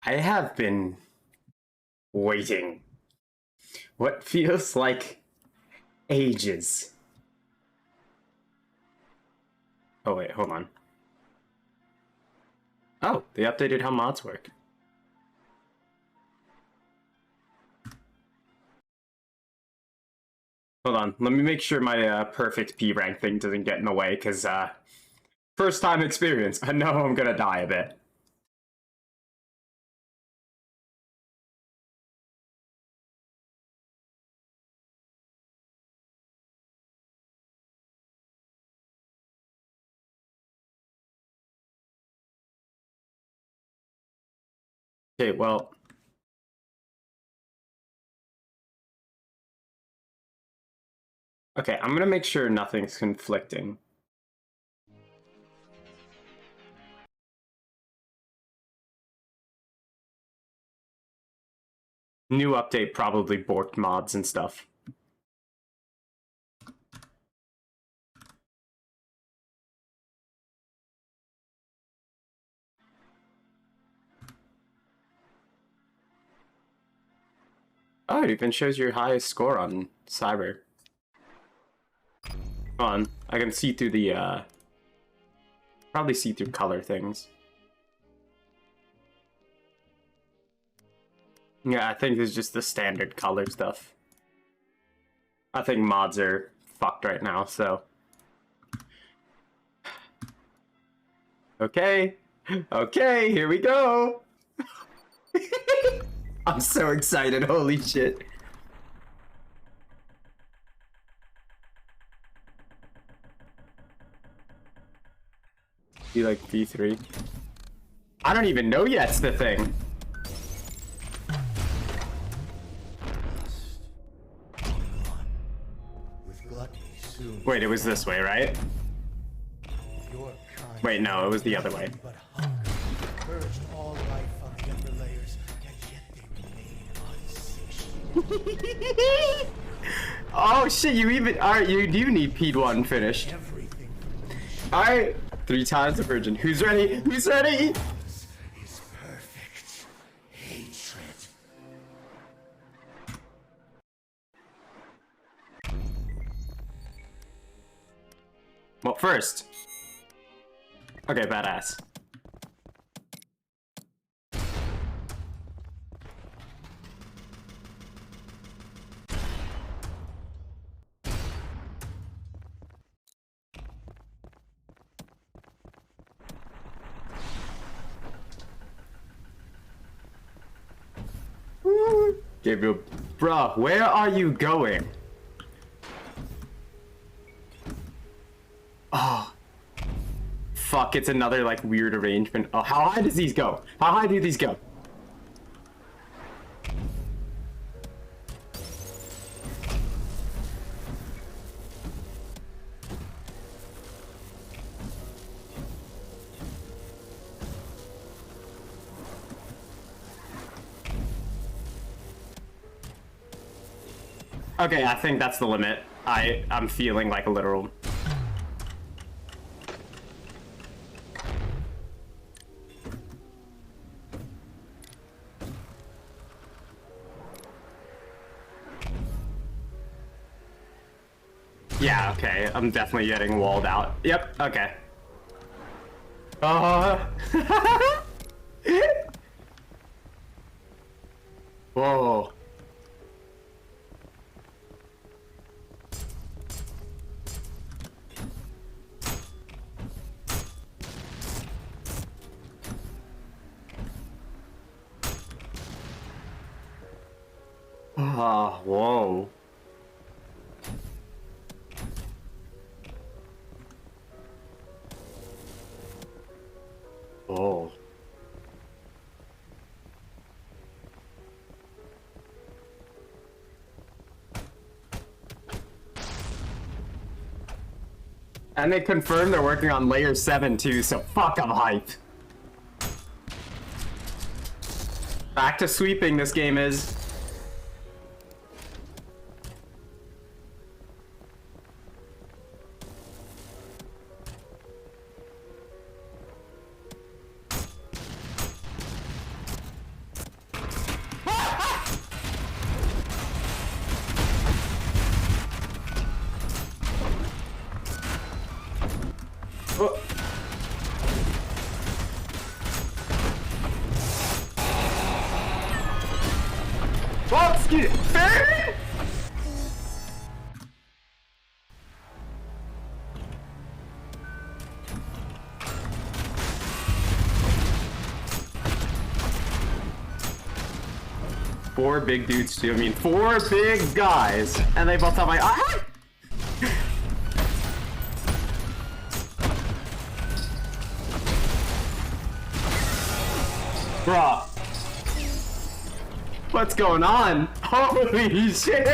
I have been waiting. What feels like ages. Oh wait, hold on. Oh, they updated how mods work. Hold on, let me make sure my perfect P rank thing doesn't get in the way, because first time experience, I know I'm gonna die a bit. Okay, well. Okay, I'm gonna make sure nothing's conflicting. New update probably borked mods and stuff. Oh, it even shows your highest score on Cyber. Hold on, I can see through the, probably see through color things. Yeah, I think it's just the standard color stuff. I think mods are fucked right now, so. Okay, okay, here we go! I'm so excited, holy shit. You like P3? I don't even know yet's the thing. Wait, it was this way, right? Wait, no, it was the other way. Oh shit, you even alright, you do need P1 finished. Alright, 3 times the virgin. Who's ready? Who's ready? Well, first. Okay, badass. Gabriel, bruh, where are you going? Oh. Fuck, it's another, like, weird arrangement. Oh, how high does these go? How high do these go? Okay, I think that's the limit. I'm feeling like a literal. Yeah, okay, I'm definitely getting walled out. Yep, okay. Whoa. Oh, whoa. Oh. And they confirmed they're working on layer 7 too, so fuck, I'm hyped. Back to sweeping this game is. Oh, excuse me. Ferryman? Four big dudes too. I mean, four big guys, and they both have my. Ah! Bruh. What's going on? Holy shit!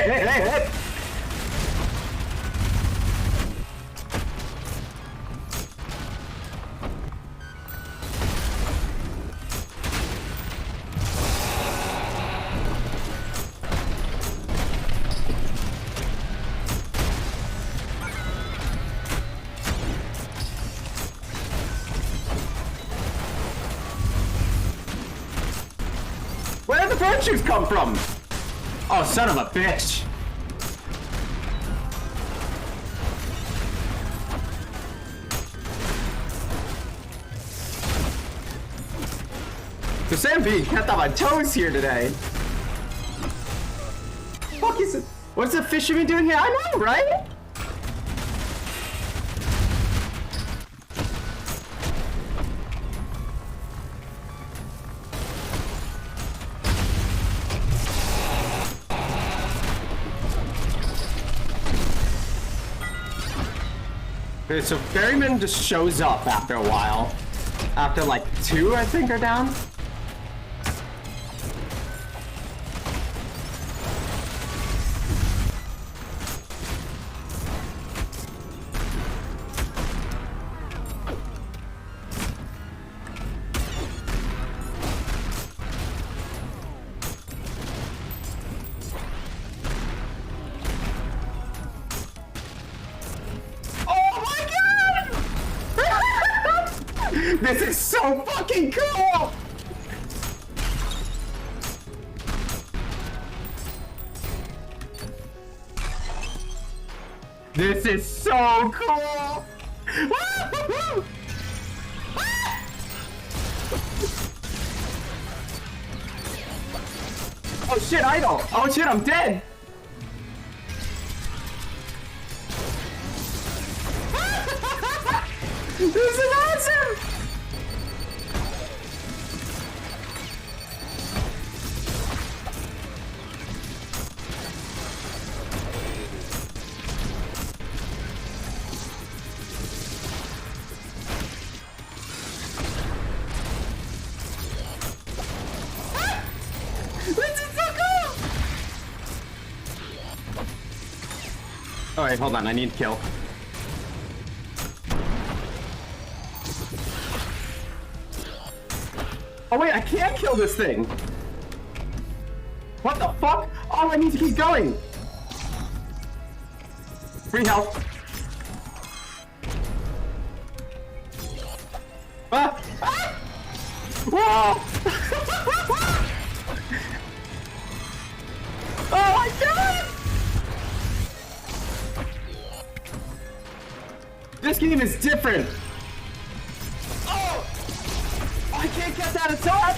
Where did the virtues come from? Oh, son of a bitch. The sand being kept on my toes here today. Fuck is it? What's the fisherman doing here? I know, right? Okay, so Ferryman just shows up after a while. After like 2, I think, are down. This is so fucking cool! This is so cool! Oh shit, idol! Oh shit, I'm dead! This is awesome! Alright, hold on, I need to kill. Oh wait, I can't kill this thing! What the fuck? Oh, I need to keep going! Free health. Ah! Ah! Whoa! Oh my god! This game is different! Oh! I can't get that until I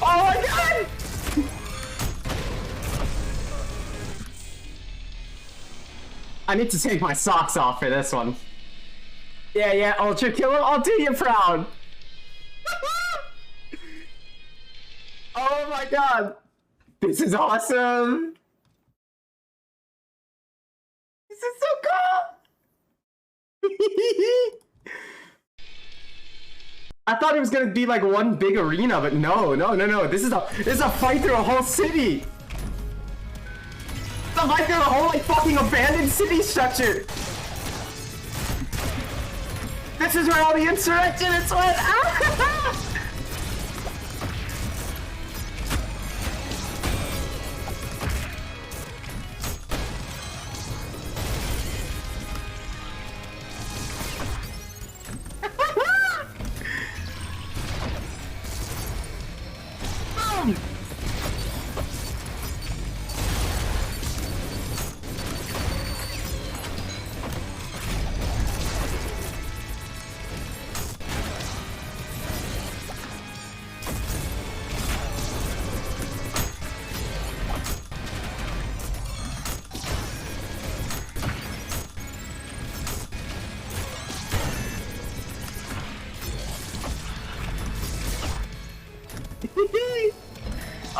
Oh my god! I need to take my socks off for this one. Yeah, Ultrakill, I'll do you proud. Oh my god. This is awesome. This is so cool. I thought it was gonna be like one big arena, but no. This is a fight through a whole city. It's a fight through a whole like fucking abandoned city structure. This is where all the insurrectionists went! Boom!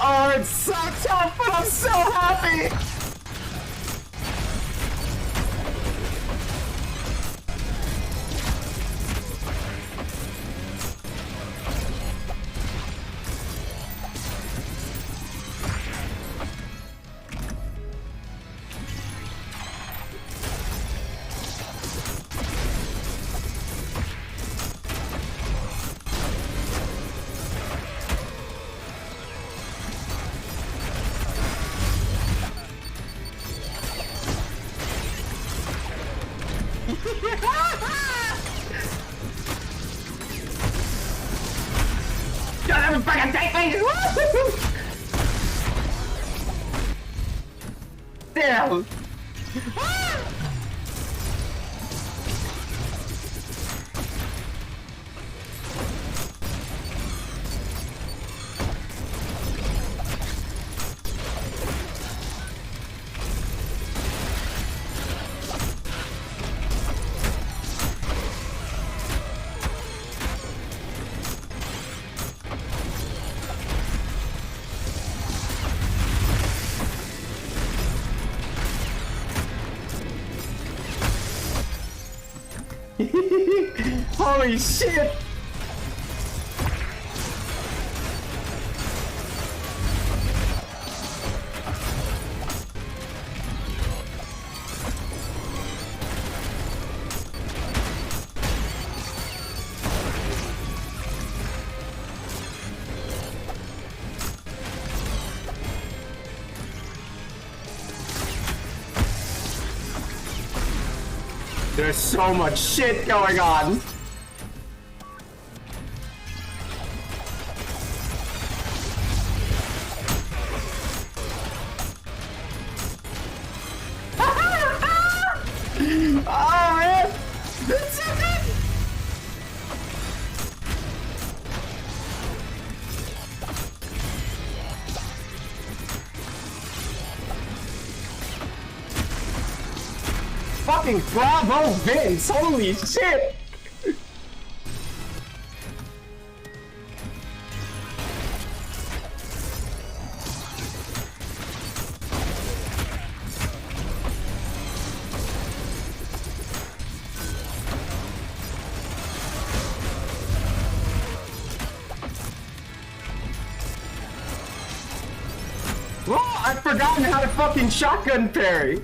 Oh, it's so tough, but I'm so happy! That was fucking take me! Damn! Holy shit! There's so much shit going on. Oh man, that's so good. Fucking bravo, Vince! Holy shit! Whoa, I've forgotten how to fucking shotgun parry!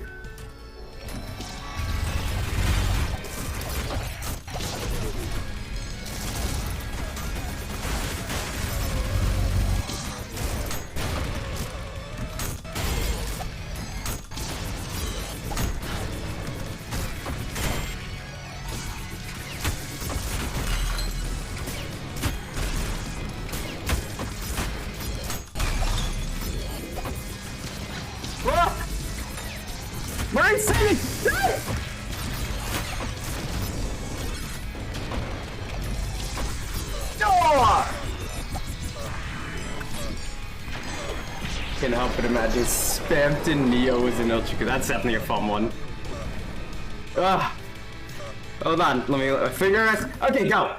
Where is he? No! Can't help but imagine Spampton Neo is an Ultrakill. That's definitely a fun one. Hold on, let me figure it. Okay, go.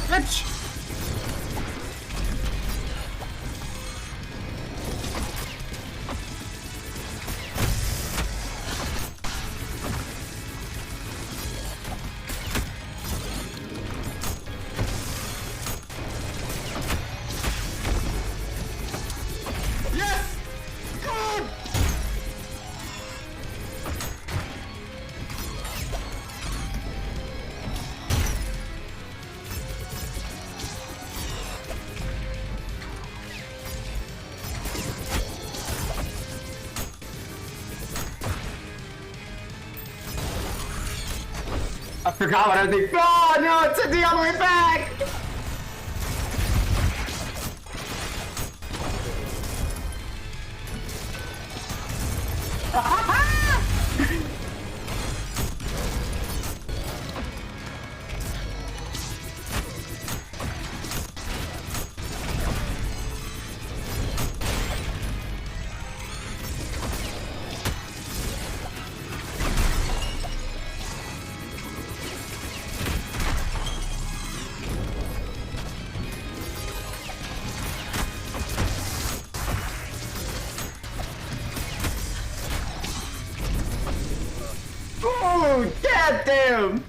Bitch! Yes! Good! I forgot what I was thinking. Oh no, it's the other way back! God damn!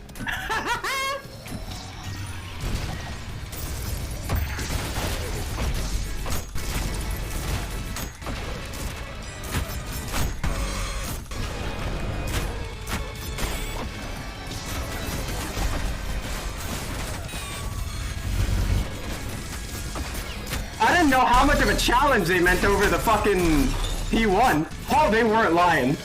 I didn't know how much of a challenge they meant over the fucking P1. Oh, they weren't lying.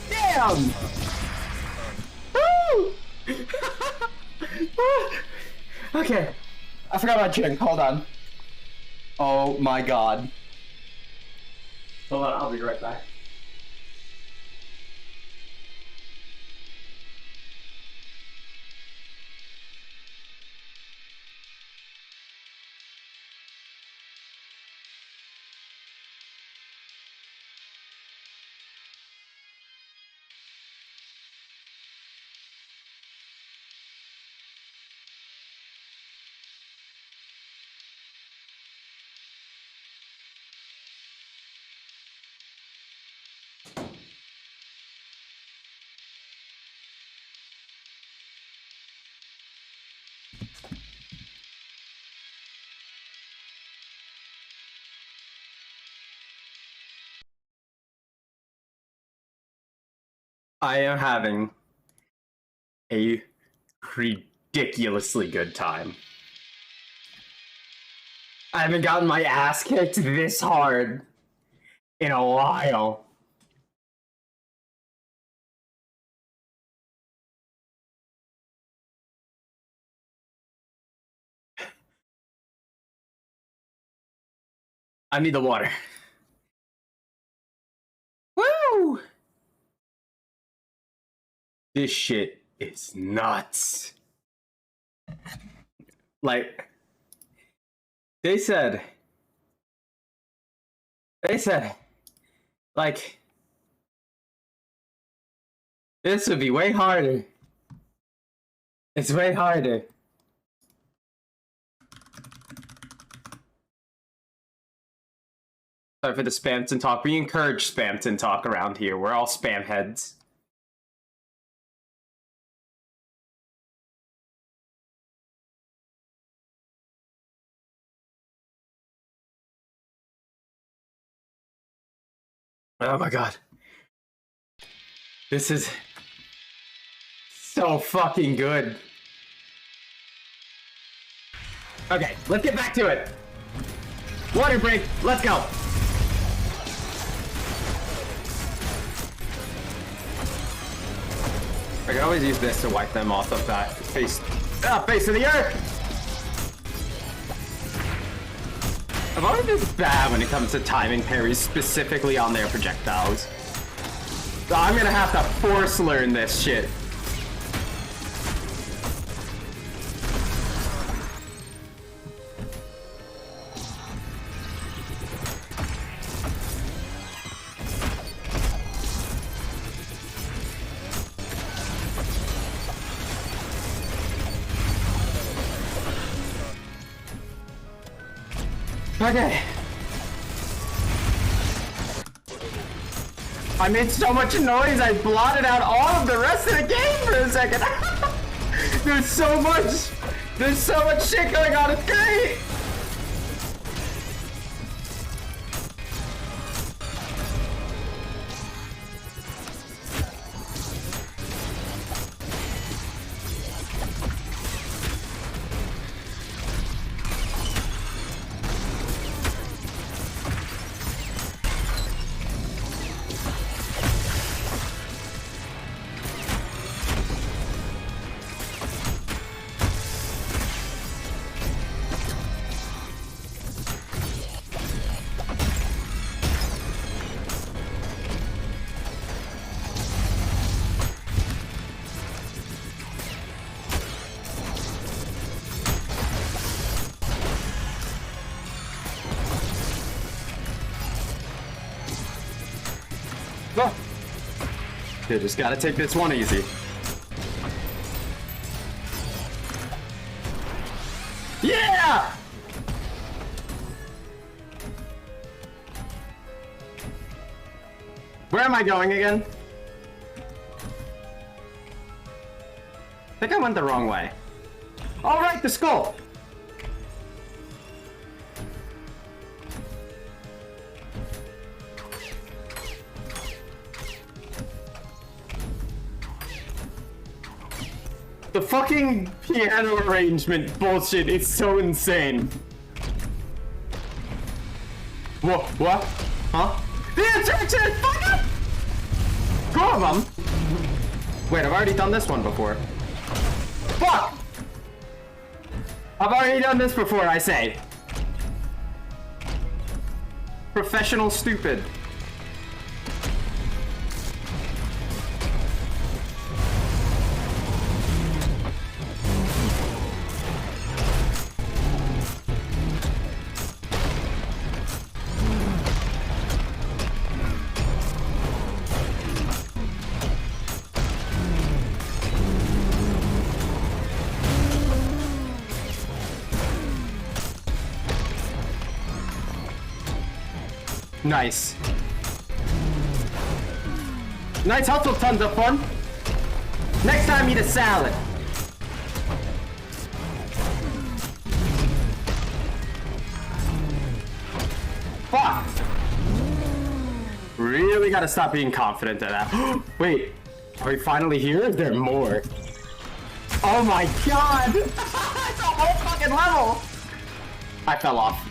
Damn! Woo! Okay. I forgot about drink. Hold on. Oh my god. Hold on, I'll be right back. I am having a ridiculously good time. I haven't gotten my ass kicked this hard in a while. I need the water. Woo! This shit is nuts. Like, they said, like, this would be way harder. It's way harder. Sorry for the Spamton talk. We encourage Spamton talk around here. We're all spam heads. Oh my god. This is so fucking good. Okay, let's get back to it. Water break, let's go. I can always use this to wipe them off of that face of the earth. I've always been bad when it comes to timing parries specifically on their projectiles. So I'm gonna have to force learn this shit. Okay. I made so much noise, I blotted out all of the rest of the game for a second. There's so much shit going on, it's great! Oh. You just gotta take this one easy. Yeah! Where am I going again? I think I went the wrong way. All right, the skull. The fucking piano arrangement bullshit is so insane. What? Huh? The injection! Fuck up! Two of them? Wait, I've already done this one before. Fuck! I've already done this before, I say. Professional stupid. Nice. Nice hustle, tons of fun. Next time, eat a salad. Fuck. Really gotta stop being confident in that. Wait, are we finally here? Is there more? Oh my god! It's a whole fucking level! I fell off.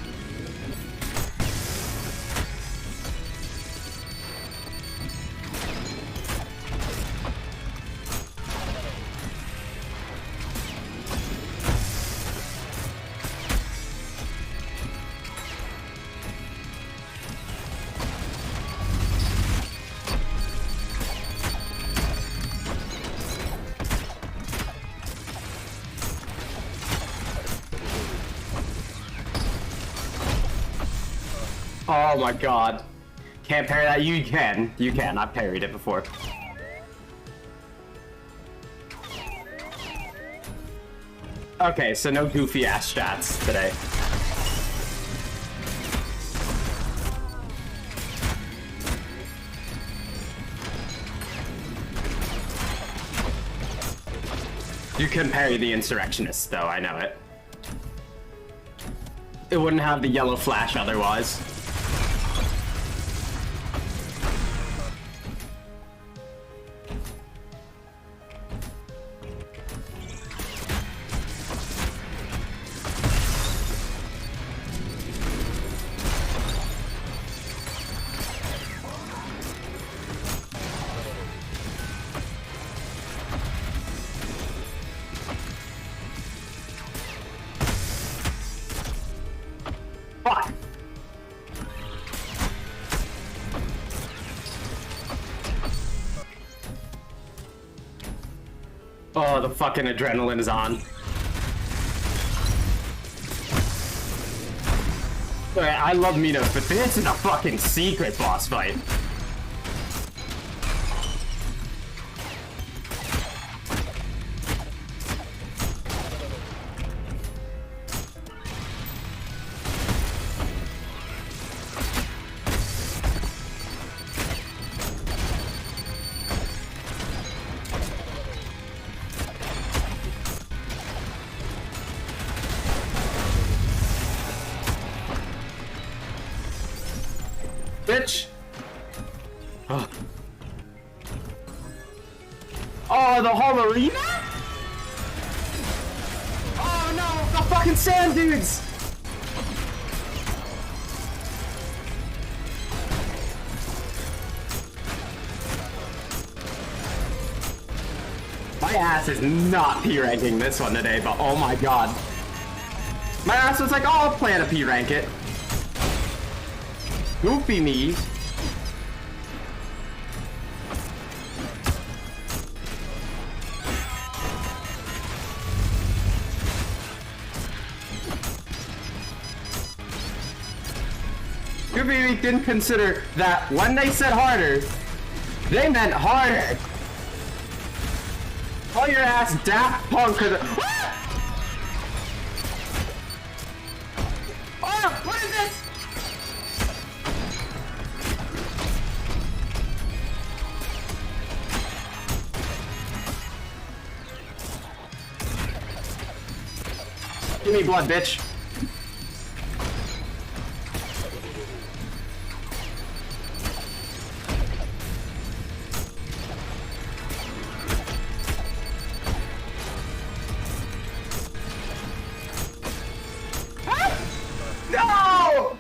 Oh my god. Can't parry that? You can. You can. I've parried it before. Okay, so no goofy ass strats today. You can parry the insurrectionist though, I know it. It wouldn't have the yellow flash otherwise. Fuck! Oh, the fucking adrenaline is on. Alright, I love Minos, but this is a fucking secret boss fight. Bitch! Oh. Oh, the whole arena? Oh no, the fucking sand dudes! My ass is not P-ranking this one today, but oh my god. My ass was like, oh, I'll plan to P-rank it. Goofy me. Goofy me didn't consider that when they said harder, they meant harder. Call your ass Daft Punk. Oh, what is this? Give me blood, bitch. No!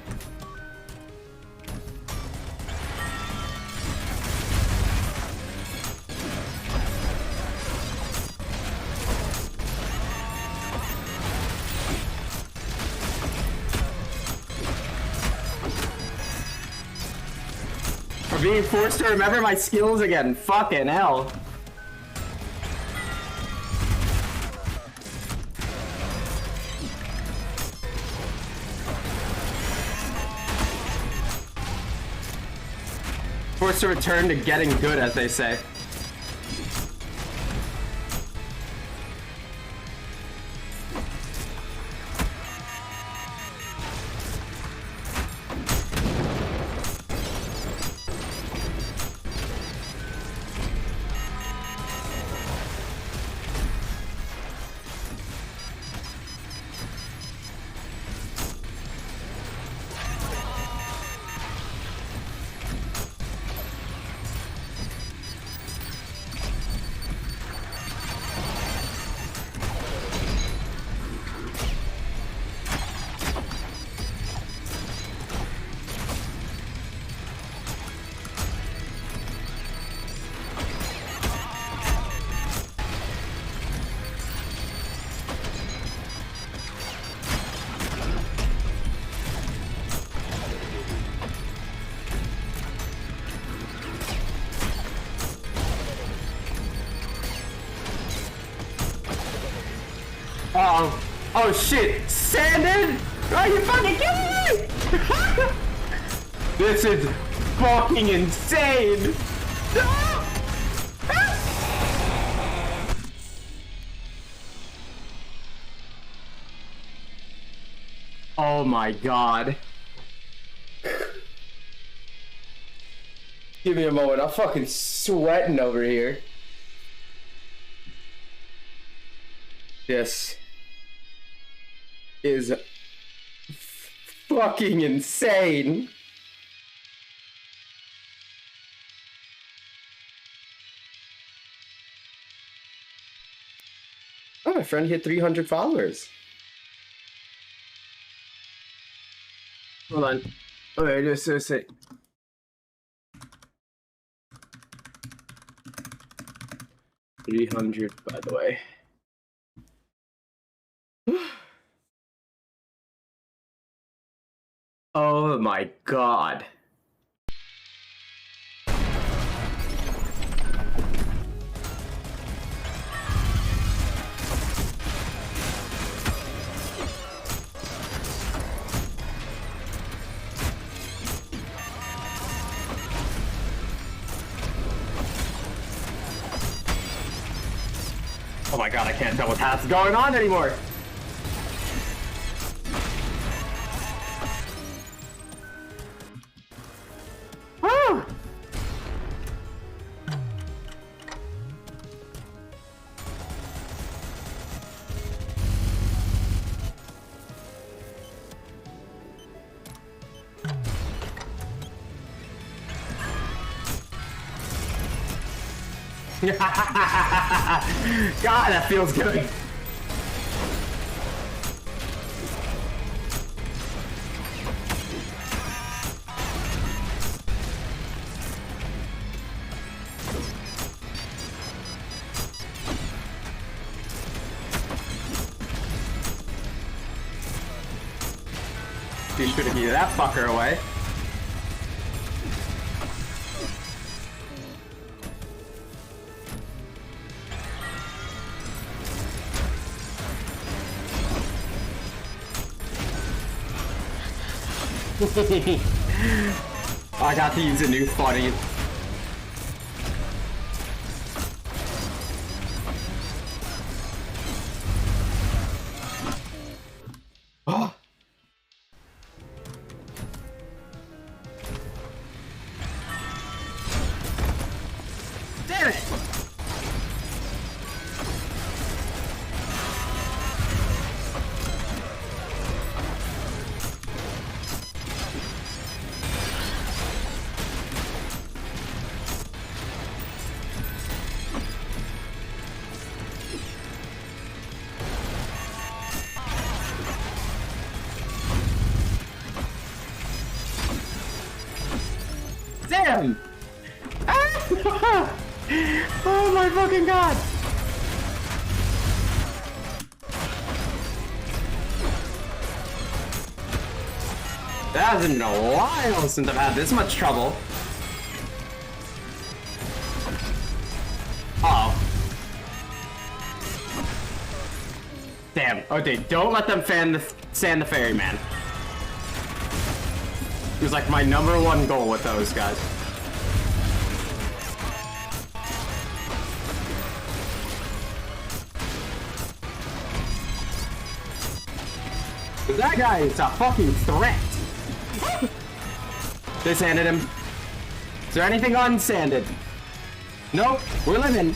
I'm being forced to remember my skills again. Fucking hell. Forced to return to getting good, as they say. Uh-oh. Oh shit! Sanded? Are you fucking kidding me? This is fucking insane! Oh my god. Give me a moment, I'm fucking sweating over here. This is fucking insane. Oh, my friend hit 300 followers. Hold on. Okay, just a sec. $300, by the way. Oh my god. Oh my god, I can't tell what's going on anymore. Woo! God, that feels good. Be sure to get that fucker away. I got to use a new funny. Oh. Damn it! Damn! Oh my fucking god! That hasn't been a while since I've had this much trouble. Uh-oh. Damn. Okay, don't let them sand the ferryman. It was like my #1 goal with those guys. That guy is a fucking threat. They sanded him. Is there anything unsanded? Nope, we're living.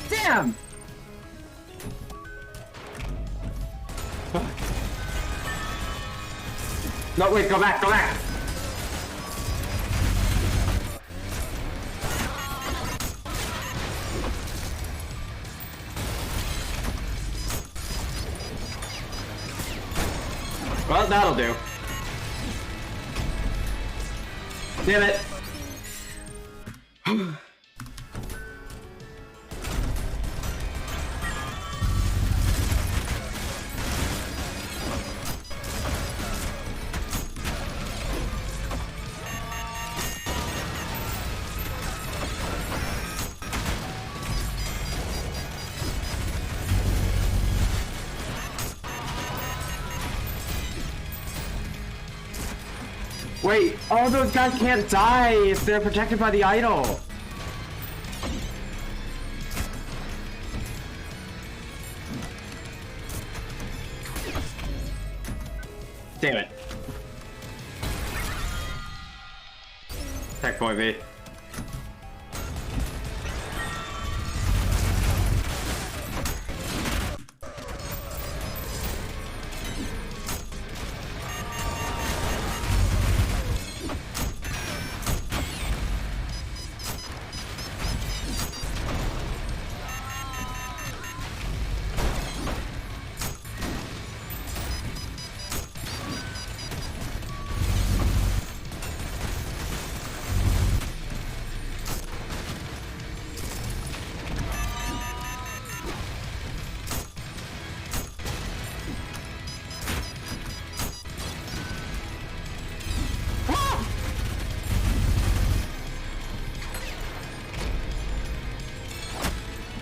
Damn! No, wait, go back, go back! Well, that'll do. Damn it. Wait, all those guys can't die if they're protected by the idol. Damn it. Checkpoint B.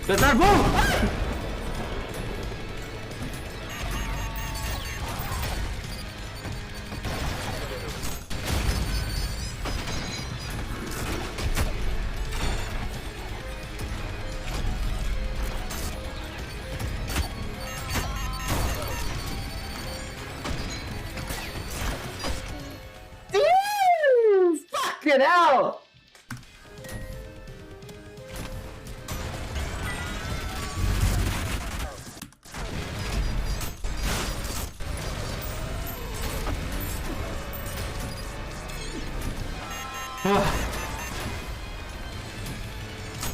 That's our move! Fucking hell!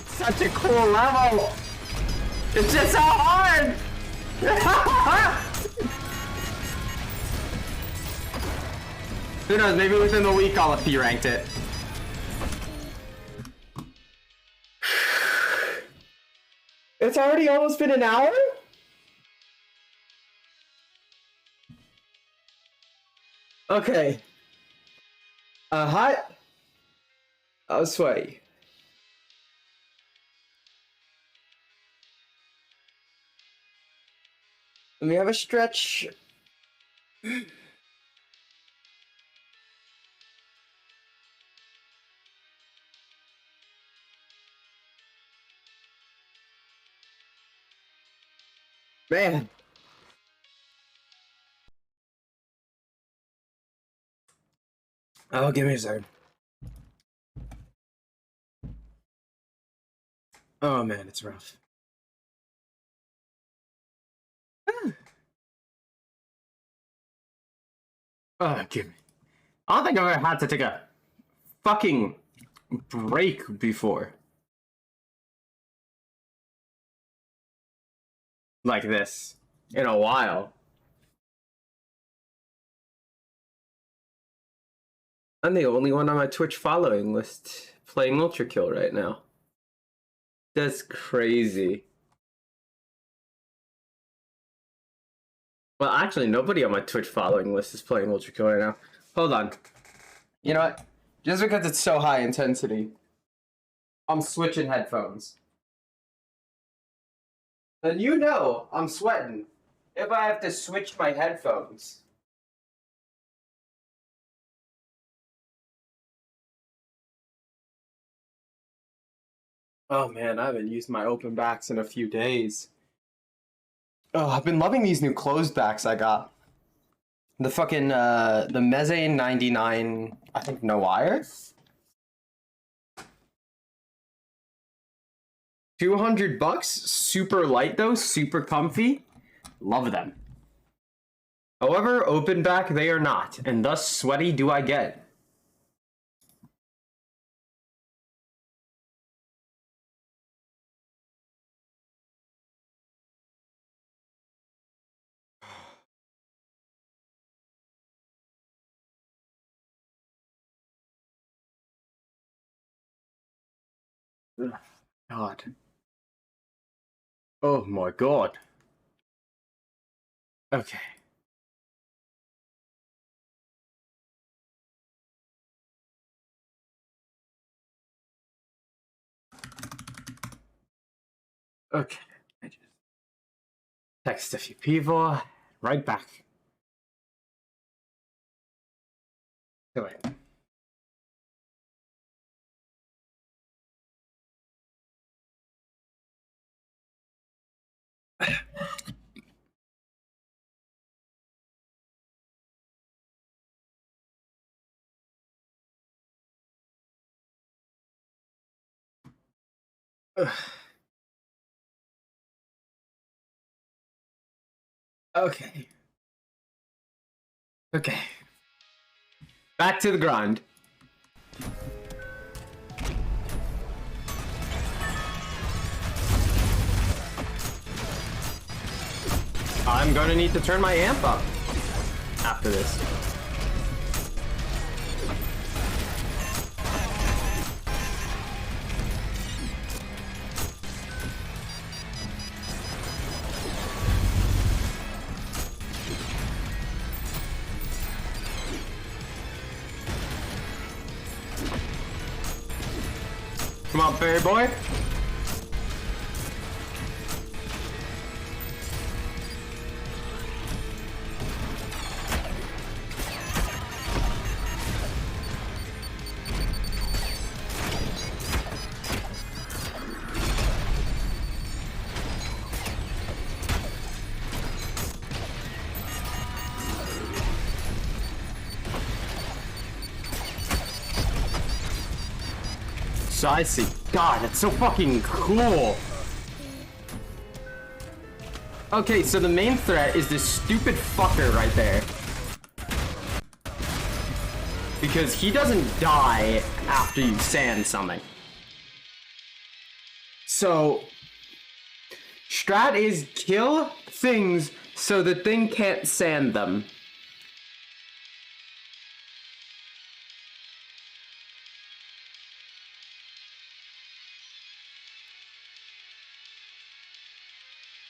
Such a cool level! It's just so hard! Who knows, maybe within the week I'll have P-ranked it. It's already almost been an hour? Okay. Hot. Sweaty. Let me have a stretch. Man. Oh, give me a second. Oh man, it's rough. Oh, give me. I don't think I've ever had to take a fucking break before. Like this. In a while. I'm the only one on my Twitch following list playing Ultrakill right now. That's crazy. Well, actually, nobody on my Twitch following list is playing Ultrakill right now. Hold on. You know what? Just because it's so high intensity, I'm switching headphones. And you know I'm sweating if I have to switch my headphones. Oh man, I haven't used my open backs in a few days. Oh, I've been loving these new closed backs I got. The fucking, the Meze 99, I think, no wire? 200 bucks, super light though, super comfy. Love them. However, open back they are not, and thus sweaty do I get. God. Oh my god. Okay. Okay. I just text a few people. Right back. Go ahead. Okay. Okay. Back to the grind. I'm gonna need to turn my amp up after this. Come on, Barry boy. So I see. God, that's so fucking cool. Okay, so the main threat is this stupid fucker right there. Because he doesn't die after you sand something. So, strat is kill things so the thing can't sand them.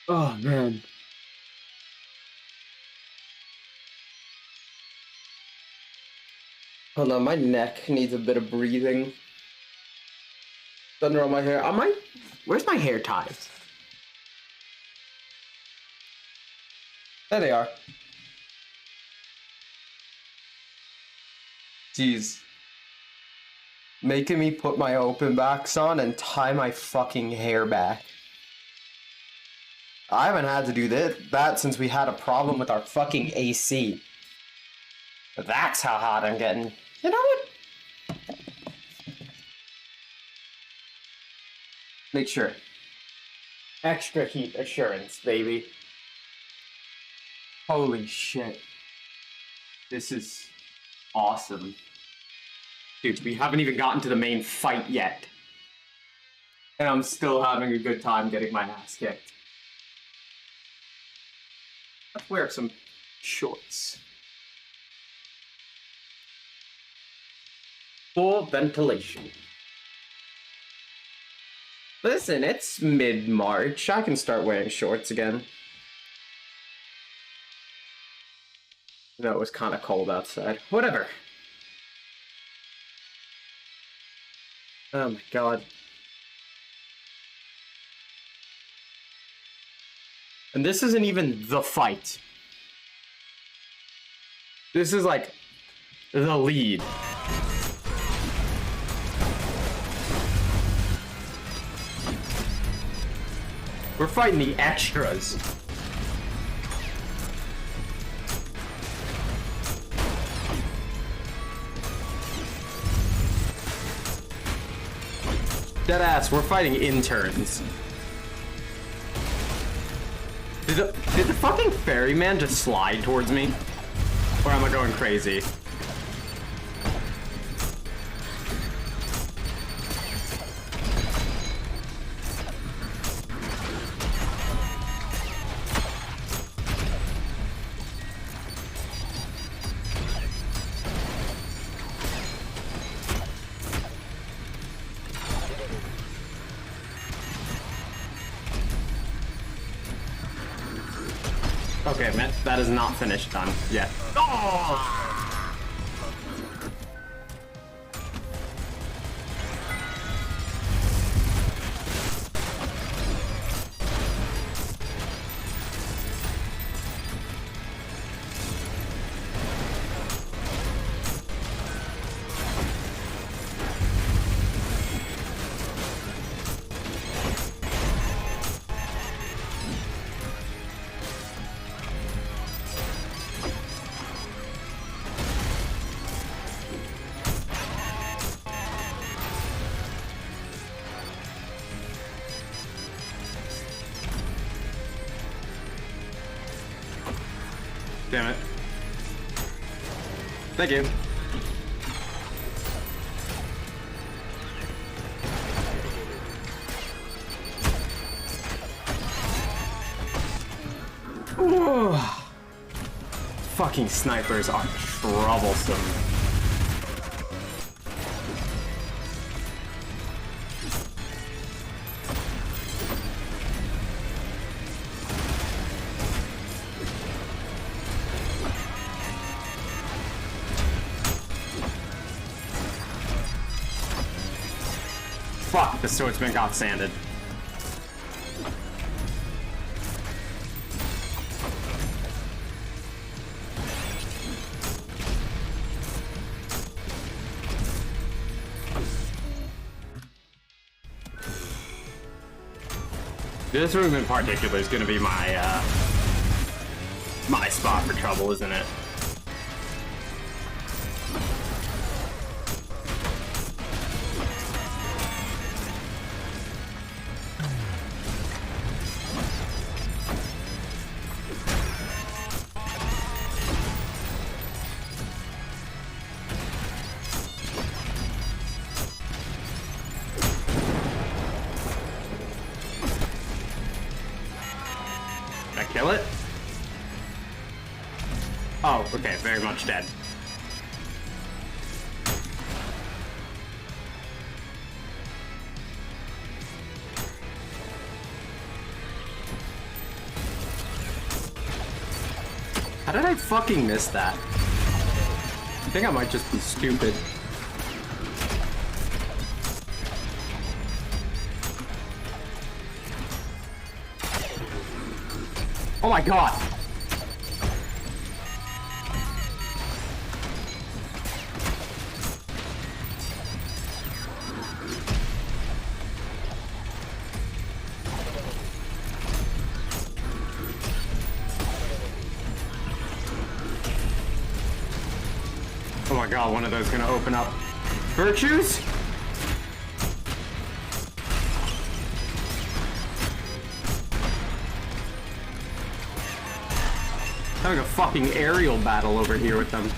Oh, man. Hold on, my neck needs a bit of breathing. Thunder on my hair. Where's my hair ties? There they are. Jeez. Making me put my open backs on and tie my fucking hair back. I haven't had to do that since we had a problem with our fucking AC. That's how hot I'm getting. You know what? Make sure. Extra heat assurance, baby. Holy shit. This is awesome. Dude, we haven't even gotten to the main fight yet. And I'm still having a good time getting my ass kicked. Let's wear some shorts. Full ventilation. Listen, it's mid-March. I can start wearing shorts again. No, it was kind of cold outside. Whatever. Oh my god. And this isn't even the fight. This is like the lead. We're fighting the extras. Deadass, we're fighting interns. Did the fucking ferryman just slide towards me? Or am I going crazy? Okay, man, that is not finished done yet. Oh! Damn it. Thank you. Ooh. Fucking snipers are troublesome. Fuck, the swordsman got sanded. This room in particular is gonna be my, my spot for trouble, isn't it? Kill it? Oh, okay, very much dead. How did I fucking miss that? I think I might just be stupid. Oh my god! Oh my god, one of those gonna open up. Virtues? Having a fucking aerial battle over here with them.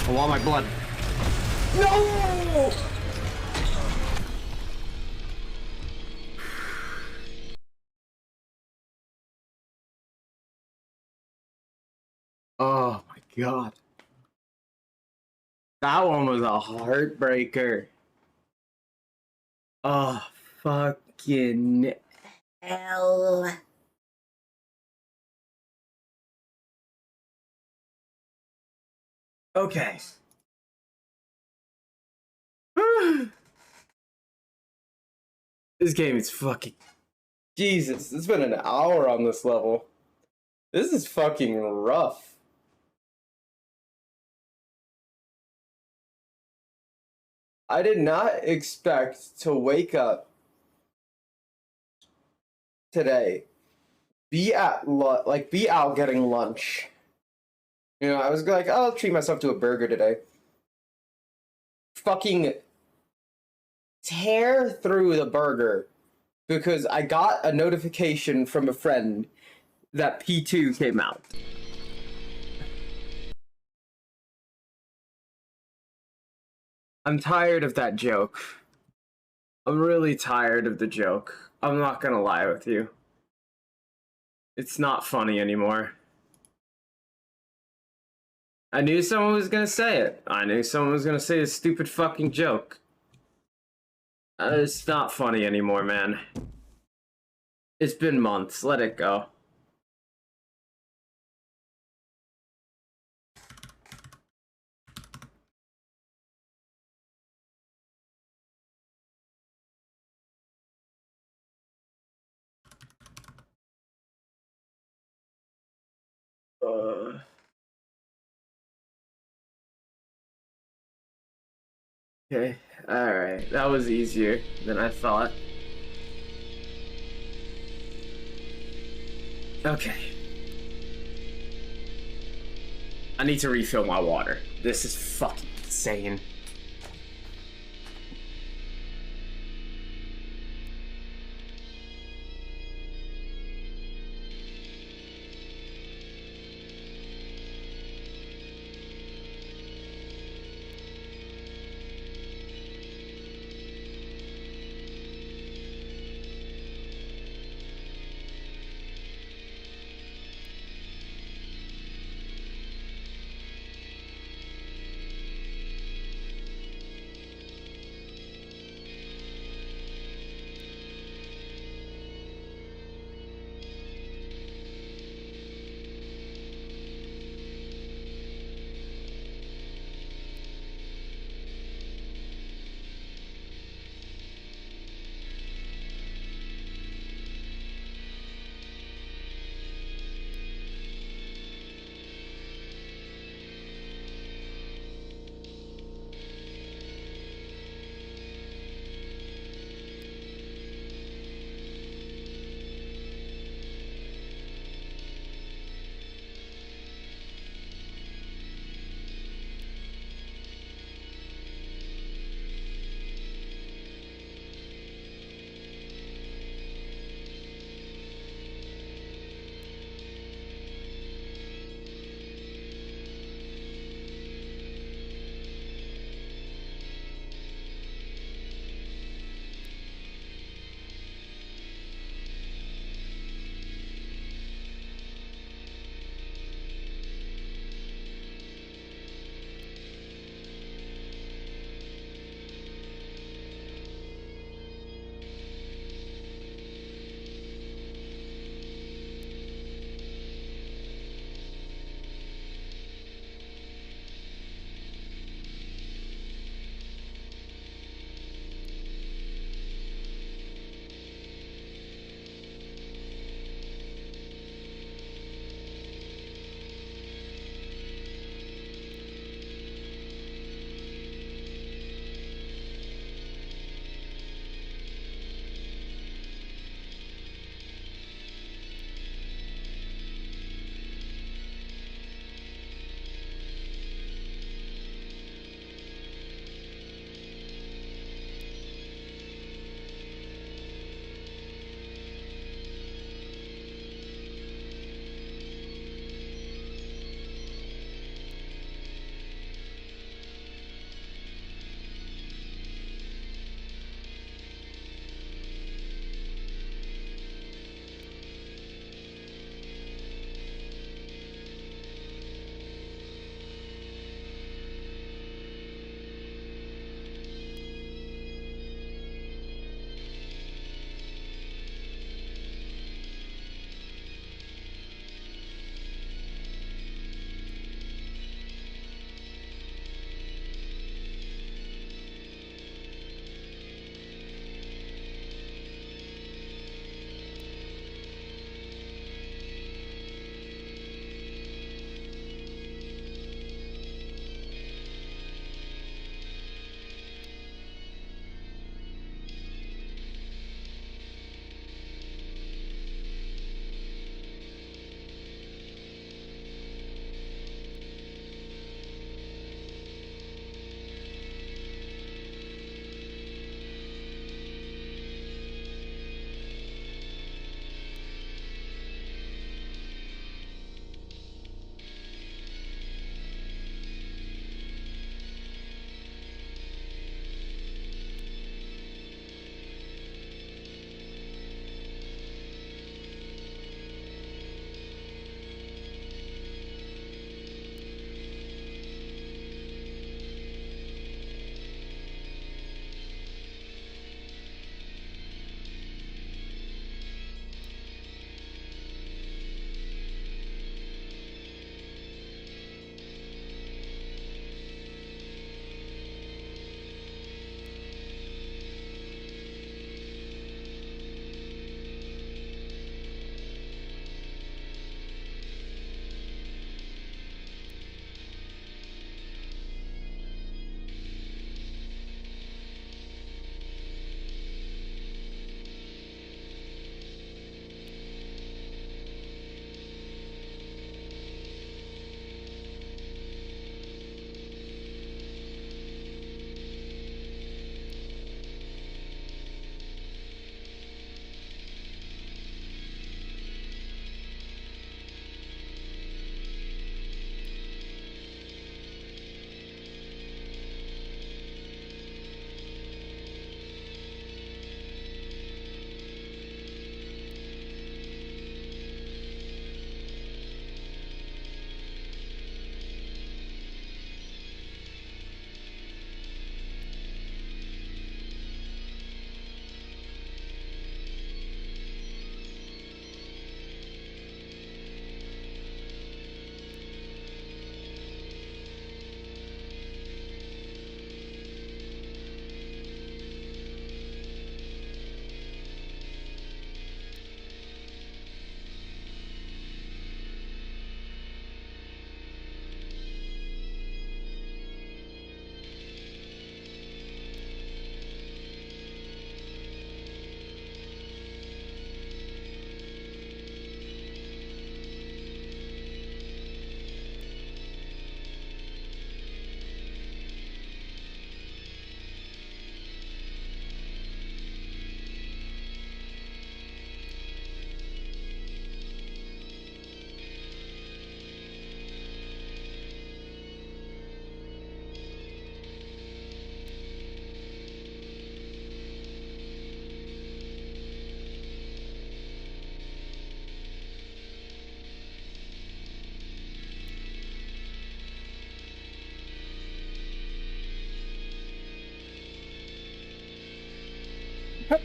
I want my blood. No! Oh my god. That one was a heartbreaker. Oh, fucking hell. Okay. This game is fucking... Jesus, it's been an hour on this level. This is fucking rough. I did not expect to wake up today, be out getting lunch. You know, I was like, oh, I'll treat myself to a burger today. Fucking tear through the burger because I got a notification from a friend that P-2 came out. I'm tired of that joke. I'm really tired of the joke. I'm not gonna lie with you. It's not funny anymore. I knew someone was gonna say it. I knew someone was gonna say a stupid fucking joke. It's not funny anymore, man. It's been months. Let it go. Okay, alright. That was easier than I thought. Okay. I need to refill my water. This is fucking insane.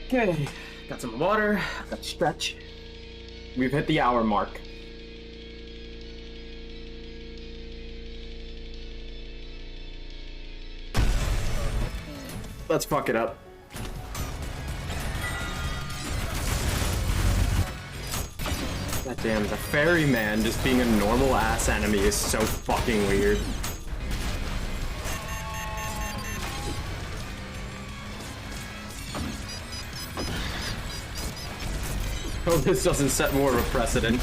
Okay, got some water, got to stretch. We've hit the hour mark. Let's fuck it up. God damn, the ferryman just being a normal ass enemy is so fucking weird. Hope this doesn't set more of a precedent.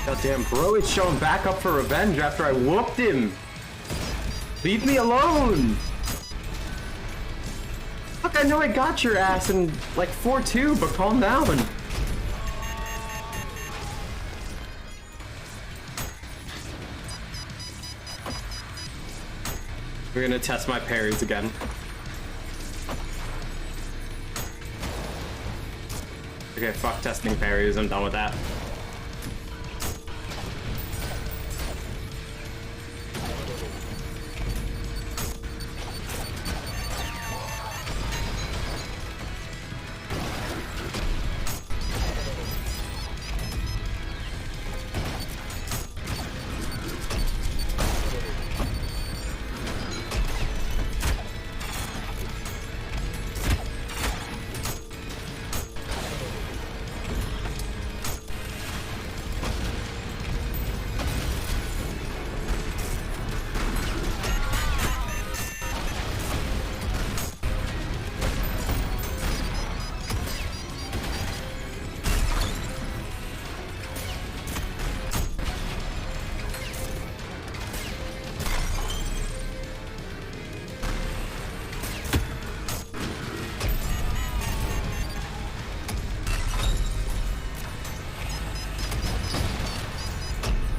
Goddamn, bro is showing back up for revenge after I whooped him. Leave me alone! Look, I know I got your ass in like 4-2, but calm down. We're gonna test my parries again. Okay, fuck testing parries, I'm done with that.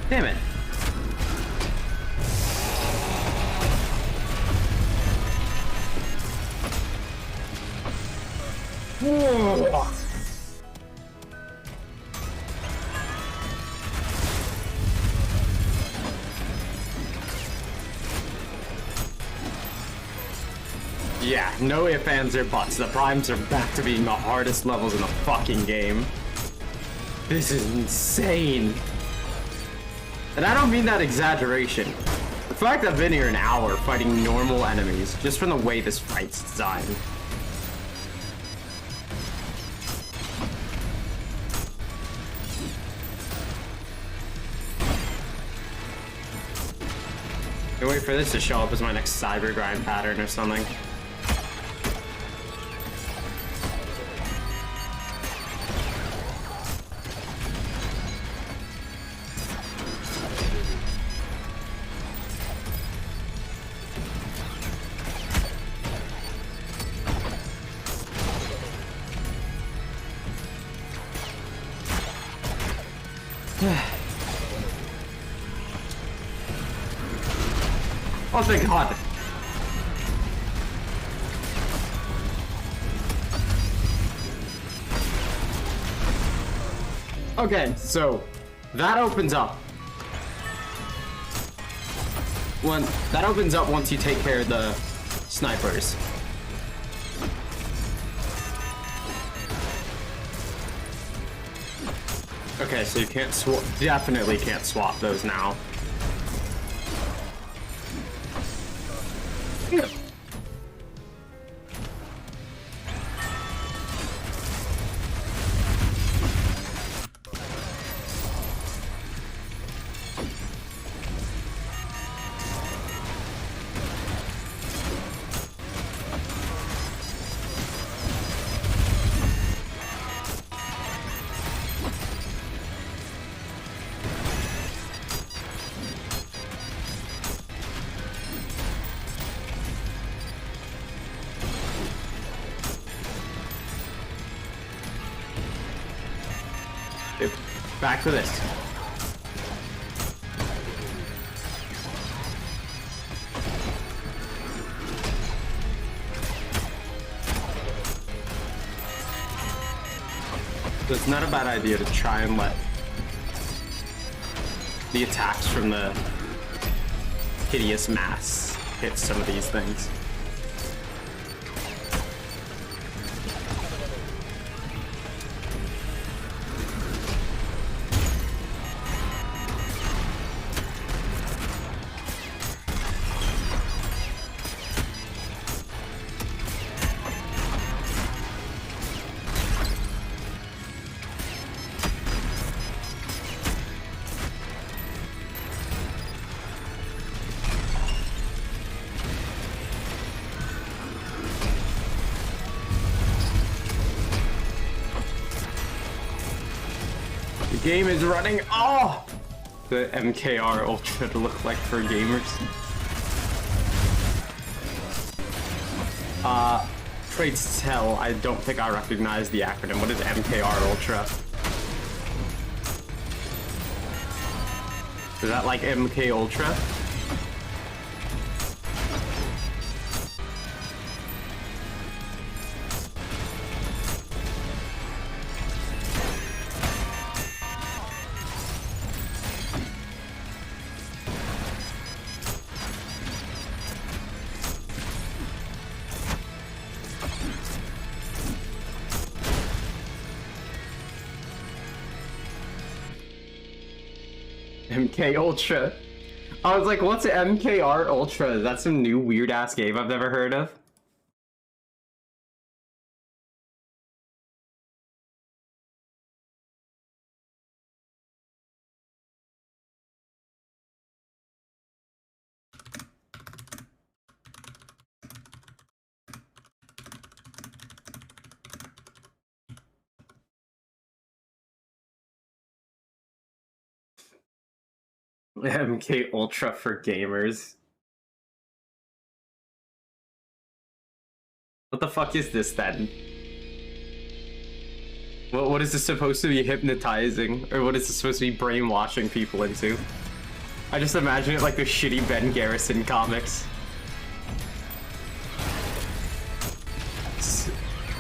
Damn it. Whoa. Yeah, no ifs, ands, or buts. The primes are back to being the hardest levels in the fucking game. This is insane. And I don't mean that exaggeration. The fact I've been here an hour fighting normal enemies, just from the way this fight's designed. I wait for this to show up as my next cyber grind pattern or something. Oh, thank God. Okay, so that opens up. That opens up once you take care of the snipers. Okay, so you can't swap. Definitely can't swap those now. Yeah. Back for this. So it's not a bad idea to try and let the attacks from the hideous mass hit some of these things. game is running. Oh! The MKR Ultra to look like for gamers. Afraid to tell, I don't think I recognize the acronym. What is MKR Ultra? Is that like MK Ultra? MK Ultra. I was like, what's MKR Ultra? Is that some new weird ass game I've never heard of? MK Ultra for gamers. What the fuck is this then? What is this supposed to be hypnotizing? Or what is this supposed to be brainwashing people into? I just imagine it like the shitty Ben Garrison comics.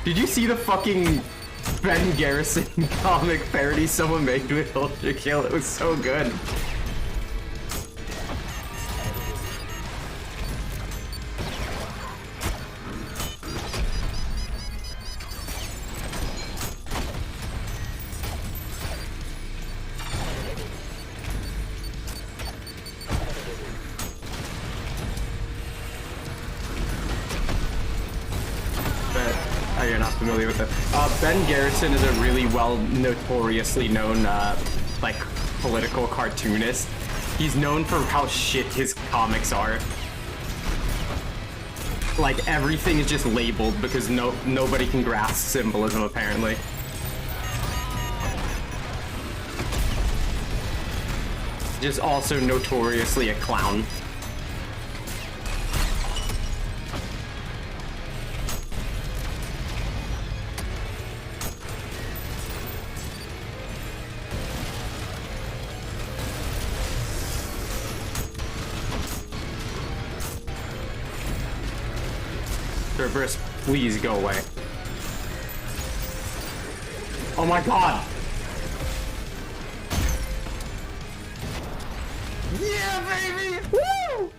Did you see the fucking Ben Garrison comic parody someone made with Ultrakill? It was so good. You're not familiar with it. Ben Garrison is a really notoriously known, like, political cartoonist. He's known for how shit his comics are. Like, everything is just labeled because nobody can grasp symbolism, apparently. Just also notoriously a clown. Reverse, please go away. Oh my god! Yeah, baby! Woo!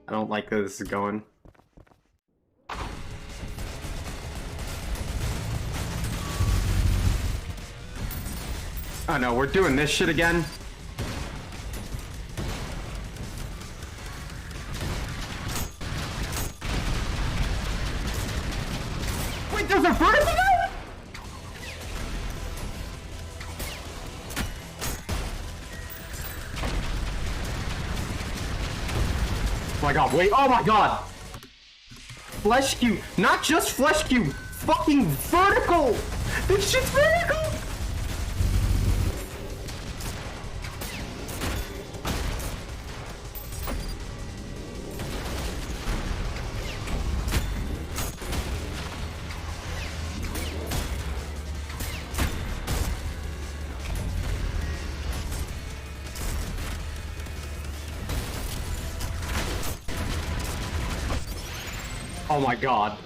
I don't like where this is going. Oh no, we're doing this shit again? Wait, there's a vertical now? Oh my god, wait, oh my god! Flesh cube, not just flesh cube, fucking vertical! This shit's vertical! Oh my god.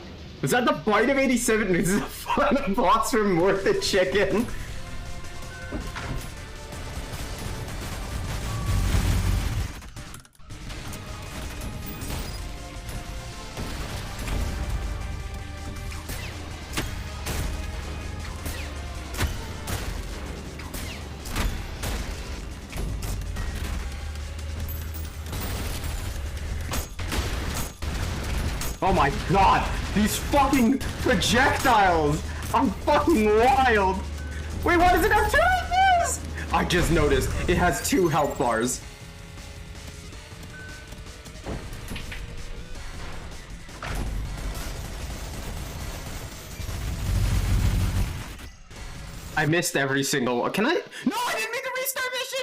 Was that the bite of 87? This is a fun boss from Worth the Chicken. Oh my god! These fucking projectiles are fucking wild! Wait, why does it have two of these? I just noticed it has 2 health bars. I missed every single one. Can I? No, I didn't make the restart mission!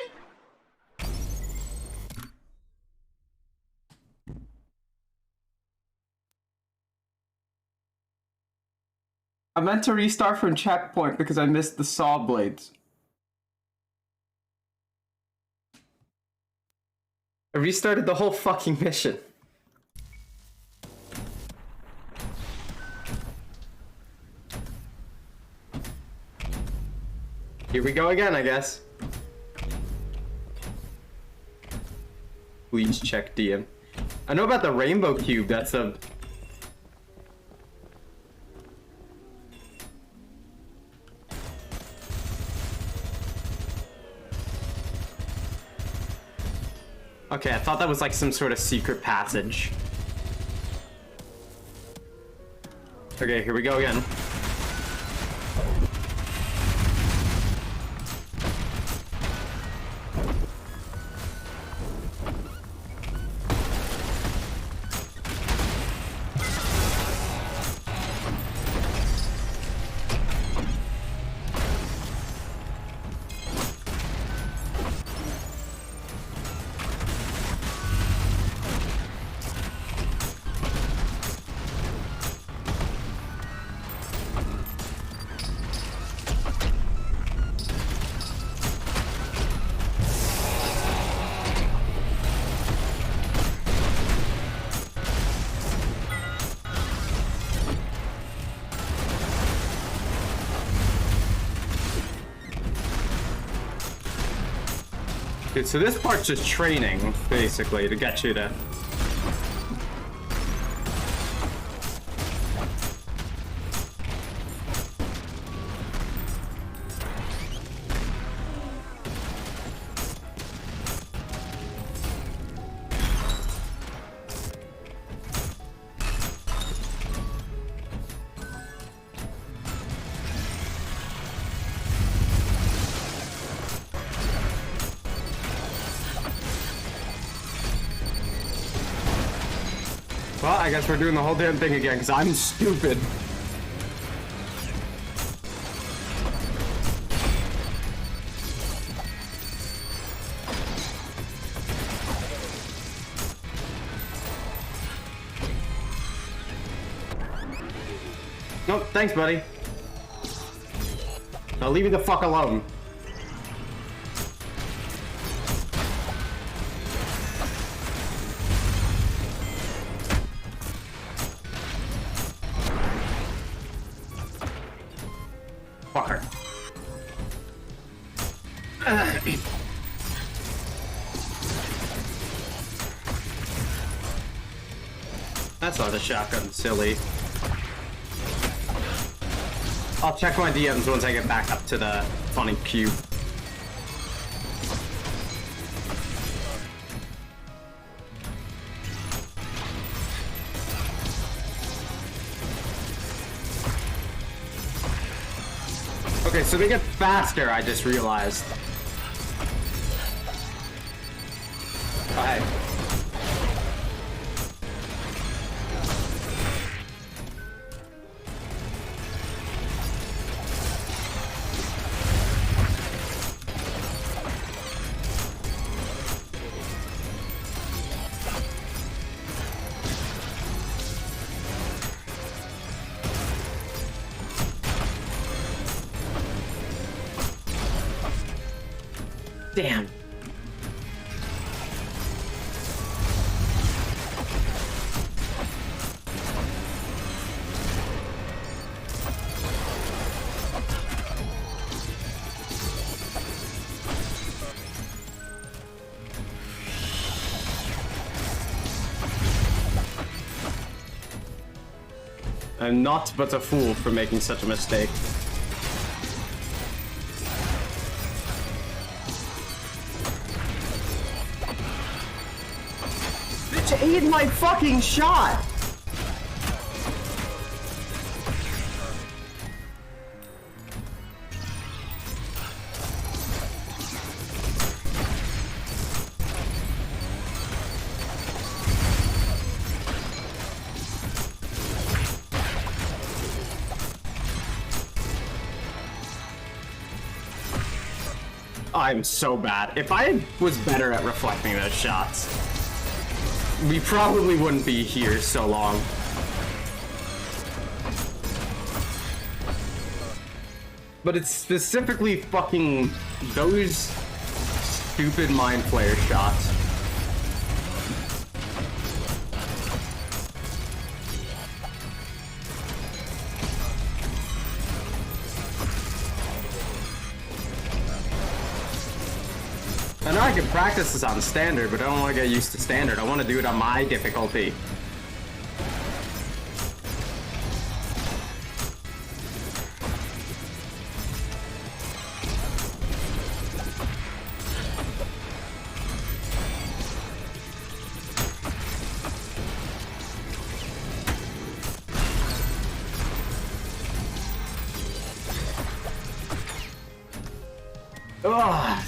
I meant to restart from checkpoint because I missed the saw blades. I restarted the whole fucking mission. Here we go again, I guess. Please check DM. I know about the rainbow cube, that's a... Okay, I thought that was like some sort of secret passage. Okay, here we go again. Dude, so this part's just training, basically, to get you to... Well, I guess we're doing the whole damn thing again, because I'm stupid. Nope, thanks, buddy. Now leave me the fuck alone. Fucker. That's not a shotgun, silly. I'll check my DMs once I get back up to the funny cube. Okay, so they get faster, I just realized. Oh, hey. Damn. I'm not but a fool for making such a mistake. Bitch ate my fucking shot! I'm so bad. If I was better at reflecting those shots, we probably wouldn't be here so long. But it's specifically fucking those stupid mind flayer shots. I know I can practice this on standard, but I don't want to get used to standard. I want to do it on my difficulty. Ugh.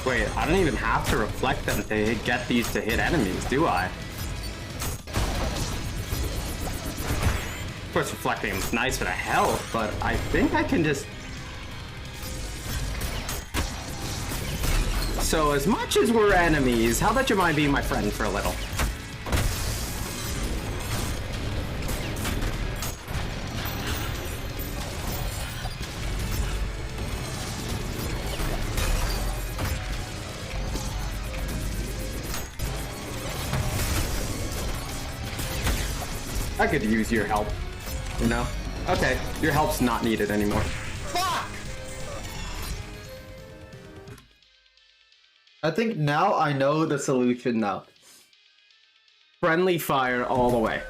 Wait, I don't even have to reflect them to get these to hit enemies, do I? Of course, reflecting them is nice for the health, but I think I can just... So, as much as we're enemies, how about you mind being my friend for a little? I could use your help, you know? Okay, your help's not needed anymore. Fuck! I think now I know the solution now. Friendly fire all the way.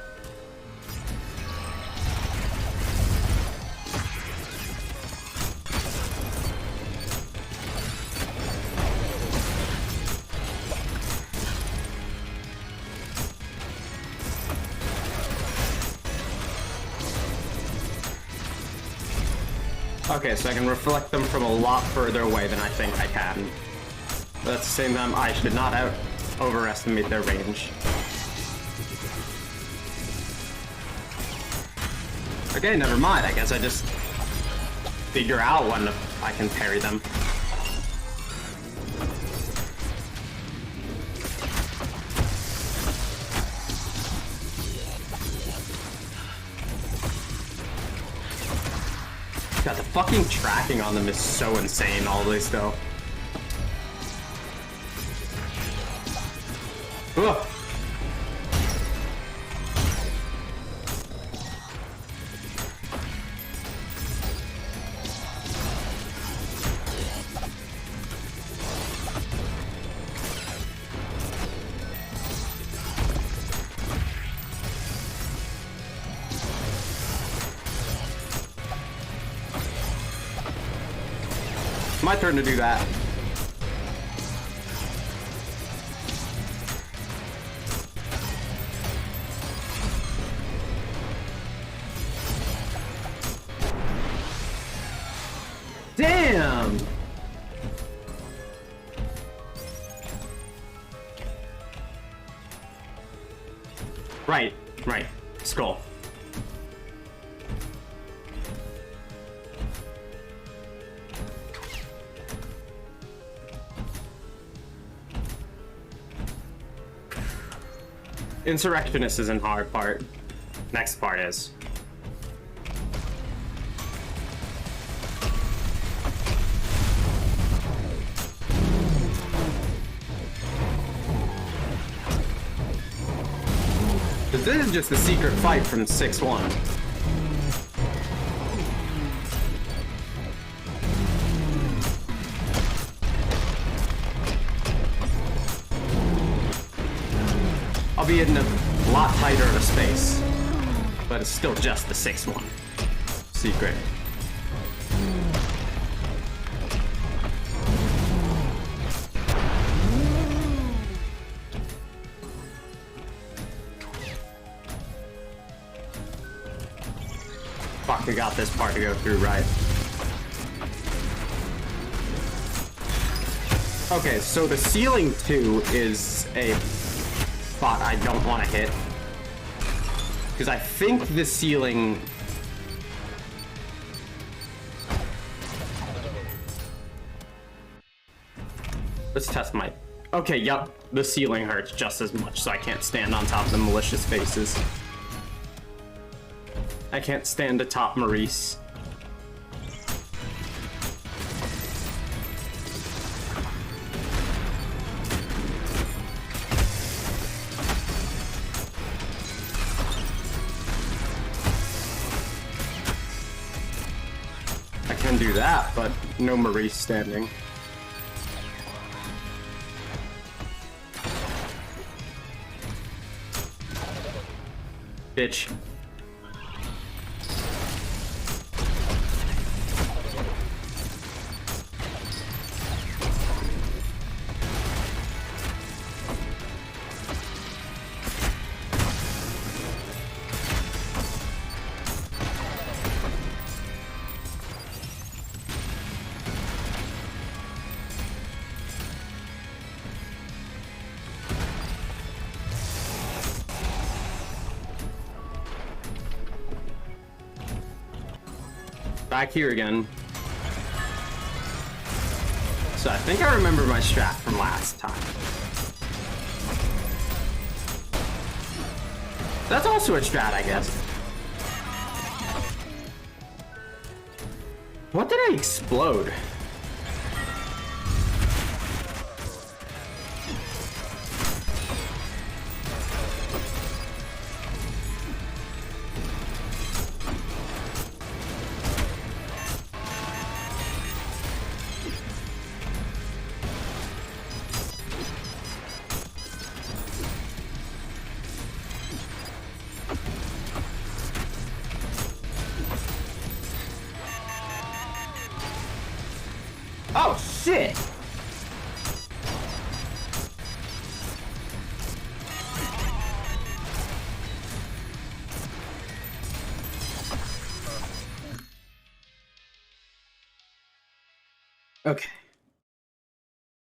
Okay, so I can reflect them from a lot further away than I think I can. But at the same time, I should not overestimate their range. Okay, never mind. I guess I just figure out when I can parry them. God, the fucking tracking on them is so insane always, though. Ugh. My turn to do that. Damn! Right. Skull. Insurrectionist isn't hard part. Next part is. Because this is just the secret fight from 6-1. I'll be in a lot tighter of a space, but it's still just the 6-1 secret. Fuck, we got this part to go through, right? Okay, so the ceiling 2 is a spot I don't want to hit. Because I think the ceiling... Let's test my... Okay, yep, the ceiling hurts just as much, so I can't stand on top of the malicious faces. I can't stand atop Maurice. I can do that, but no Maurice standing. Bitch. Back here again. So I think I remember my strat from last time. That's also a strat, I guess. What did I explode? Oh, shit! Okay.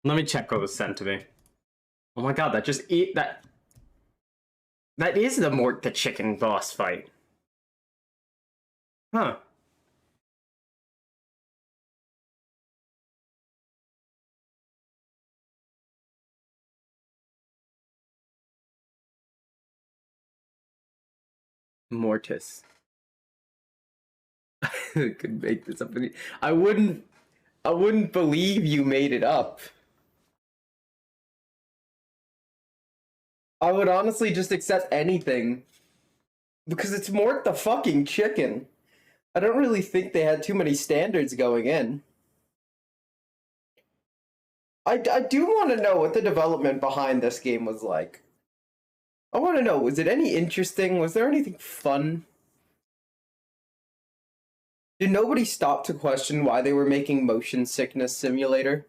Let me check what was sent to me. Oh my god, that just eat that. That is the Mort the Chicken boss fight. Huh. Mortis. Could make this up. I wouldn't believe you made it up. I would honestly just accept anything. Because it's Mort the fucking Chicken. I don't really think they had too many standards going in. I do want to know what the development behind this game was like. I want to know, was it any interesting? Was there anything fun? Did nobody stop to question why they were making Motion Sickness Simulator?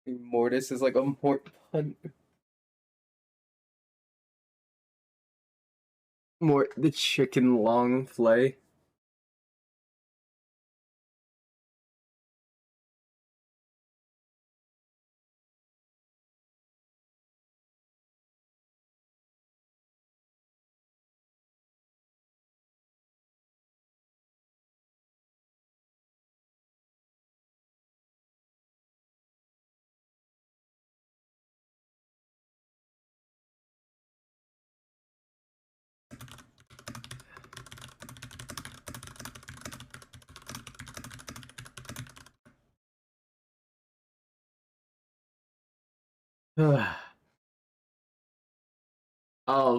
Mortis is like a Mort pun. Mort the Chicken long flay. Oh,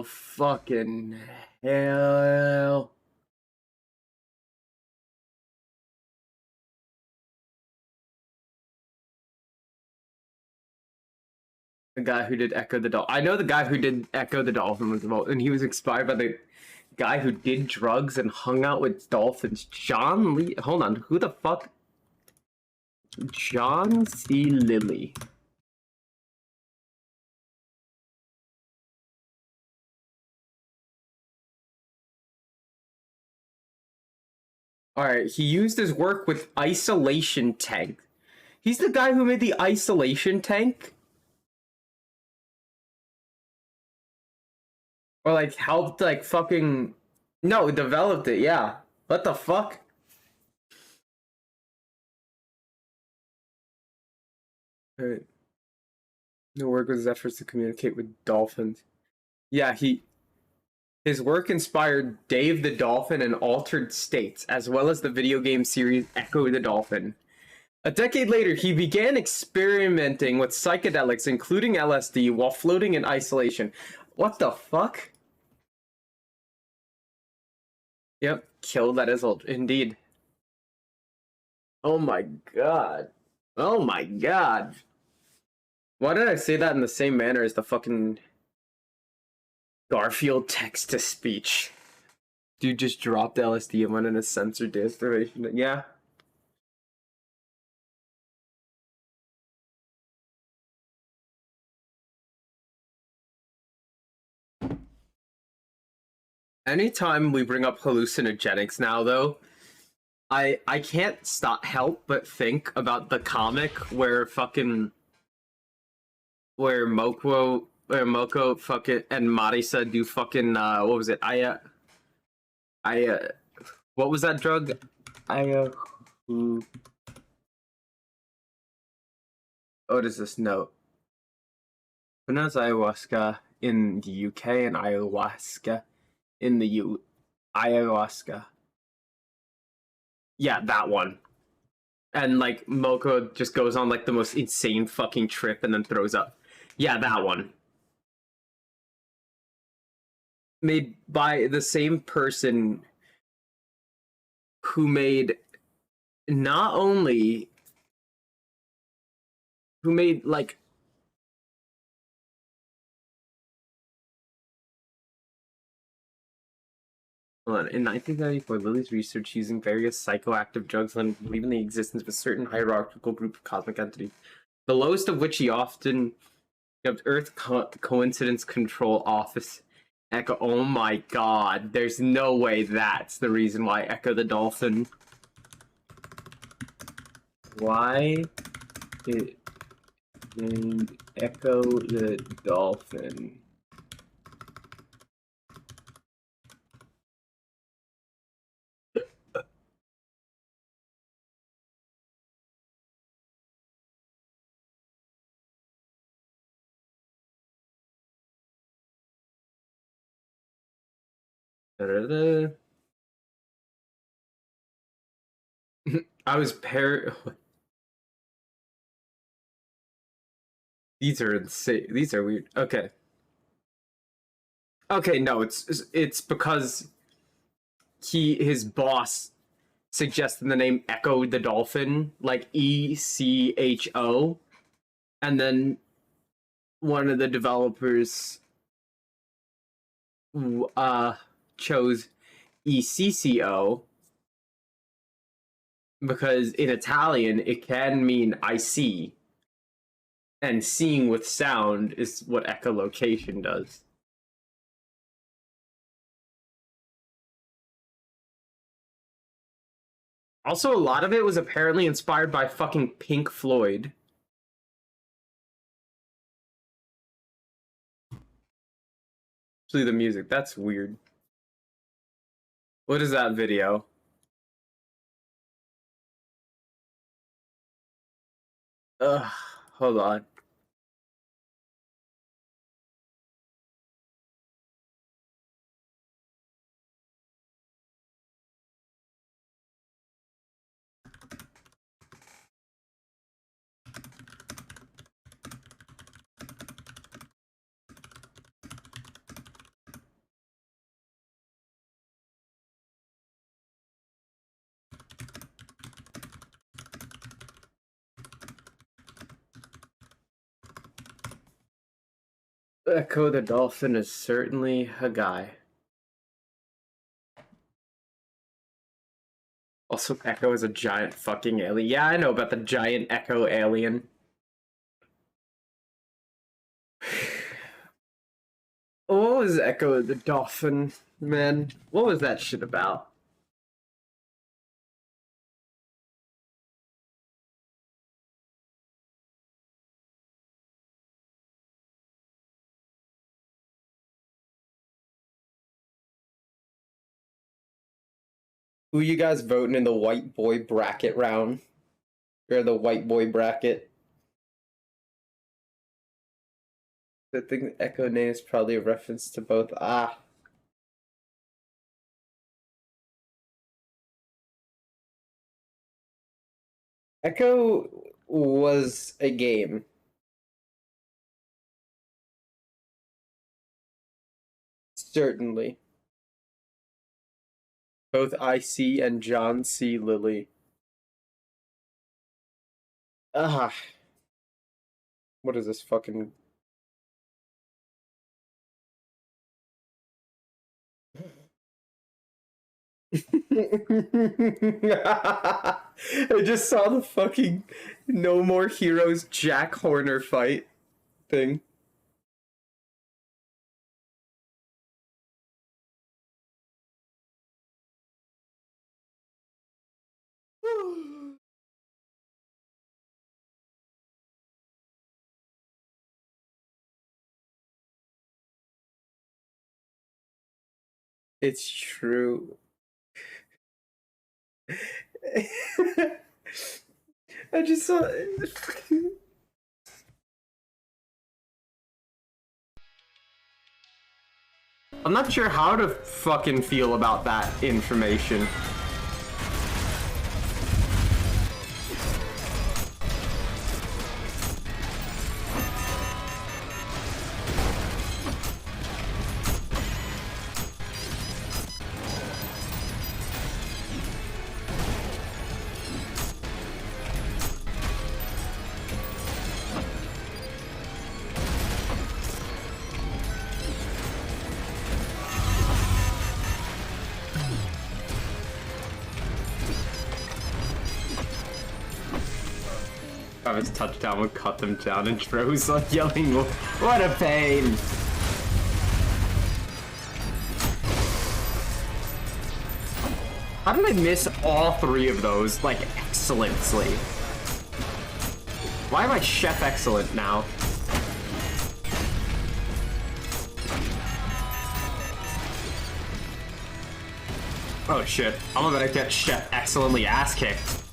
fucking hell. The guy who did Echo the Dolphin. I know the guy who did Echo the Dolphin was involved, and he was inspired by the guy who did drugs and hung out with dolphins. John Lee. Hold on. Who the fuck? John C. Lilly. Alright, he used his work with isolation tank. He's the guy who made the isolation tank? Or like helped like fucking no, developed it, yeah. What the fuck? Alright. No work with his efforts to communicate with dolphins. Yeah, his work inspired Dave the Dolphin and Altered States, as well as the video game series Echo the Dolphin. A decade later, he began experimenting with psychedelics, including LSD, while floating in isolation. What the fuck? Yep, kill that is old. Indeed. Oh my god. Oh my god. Why did I say that in the same manner as the fucking Garfield text to speech? Dude just dropped LSD and went in a censored deprivation. Yeah. Anytime we bring up hallucinogenics now, though, I can't help but think about the comic where Moko fucking and Marisa do fucking what was it? What was that drug? What is this note? Pronounce ayahuasca in the UK and ayahuasca in the ayahuasca. Yeah, that one. And like Moko just goes on like the most insane fucking trip and then throws up. Yeah, that one. Made by the same person who made not only who made like hold on. In 1994, Lilly's research using various psychoactive drugs led believing the existence of a certain hierarchical group of cosmic entities, the lowest of which he often dubbed Earth Coincidence Control Office. Echo. Oh my god, there's no way that's the reason why Echo the Dolphin. Why it named Echo the Dolphin? I was These are insane. These are weird. Okay. Okay, no, it's because his boss suggested the name Echo the Dolphin, like ECHO, and then one of the developers chose ECCO because in Italian it can mean I see, and seeing with sound is what echolocation does. Also, a lot of it was apparently inspired by fucking Pink Floyd. Especially the music. That's weird. What is that video? Ugh, hold on. Echo the Dolphin is certainly a guy. Also, Echo is a giant fucking alien. Yeah, I know about the giant Echo alien. What was Echo the Dolphin, man? What was that shit about? Who you guys voting in the white boy bracket round? Or the white boy bracket? I think the Echo name is probably a reference to both. Ah. Echo was a game. Certainly. Both IC and John C. Lilly. Ah. What is this fucking... I just saw the fucking No More Heroes Jack Horner fight thing. It's true. I just saw. I'm not sure how to fucking feel about that information. His touchdown would cut them down, and Tro's like yelling, "What a pain!" How did I miss all three of those, like, excellently? Why am I Chef Excellent now? Oh shit, I'm about to get Chef Excellently ass kicked.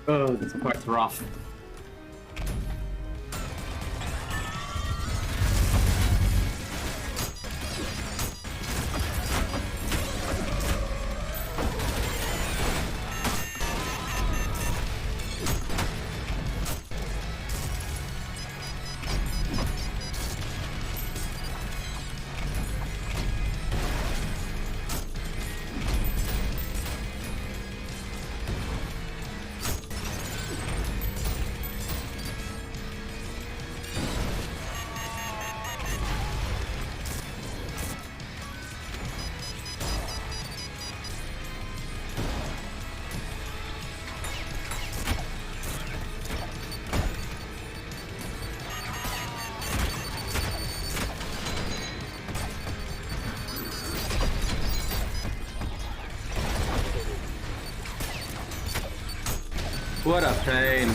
Oh, this part's rough. What a pain.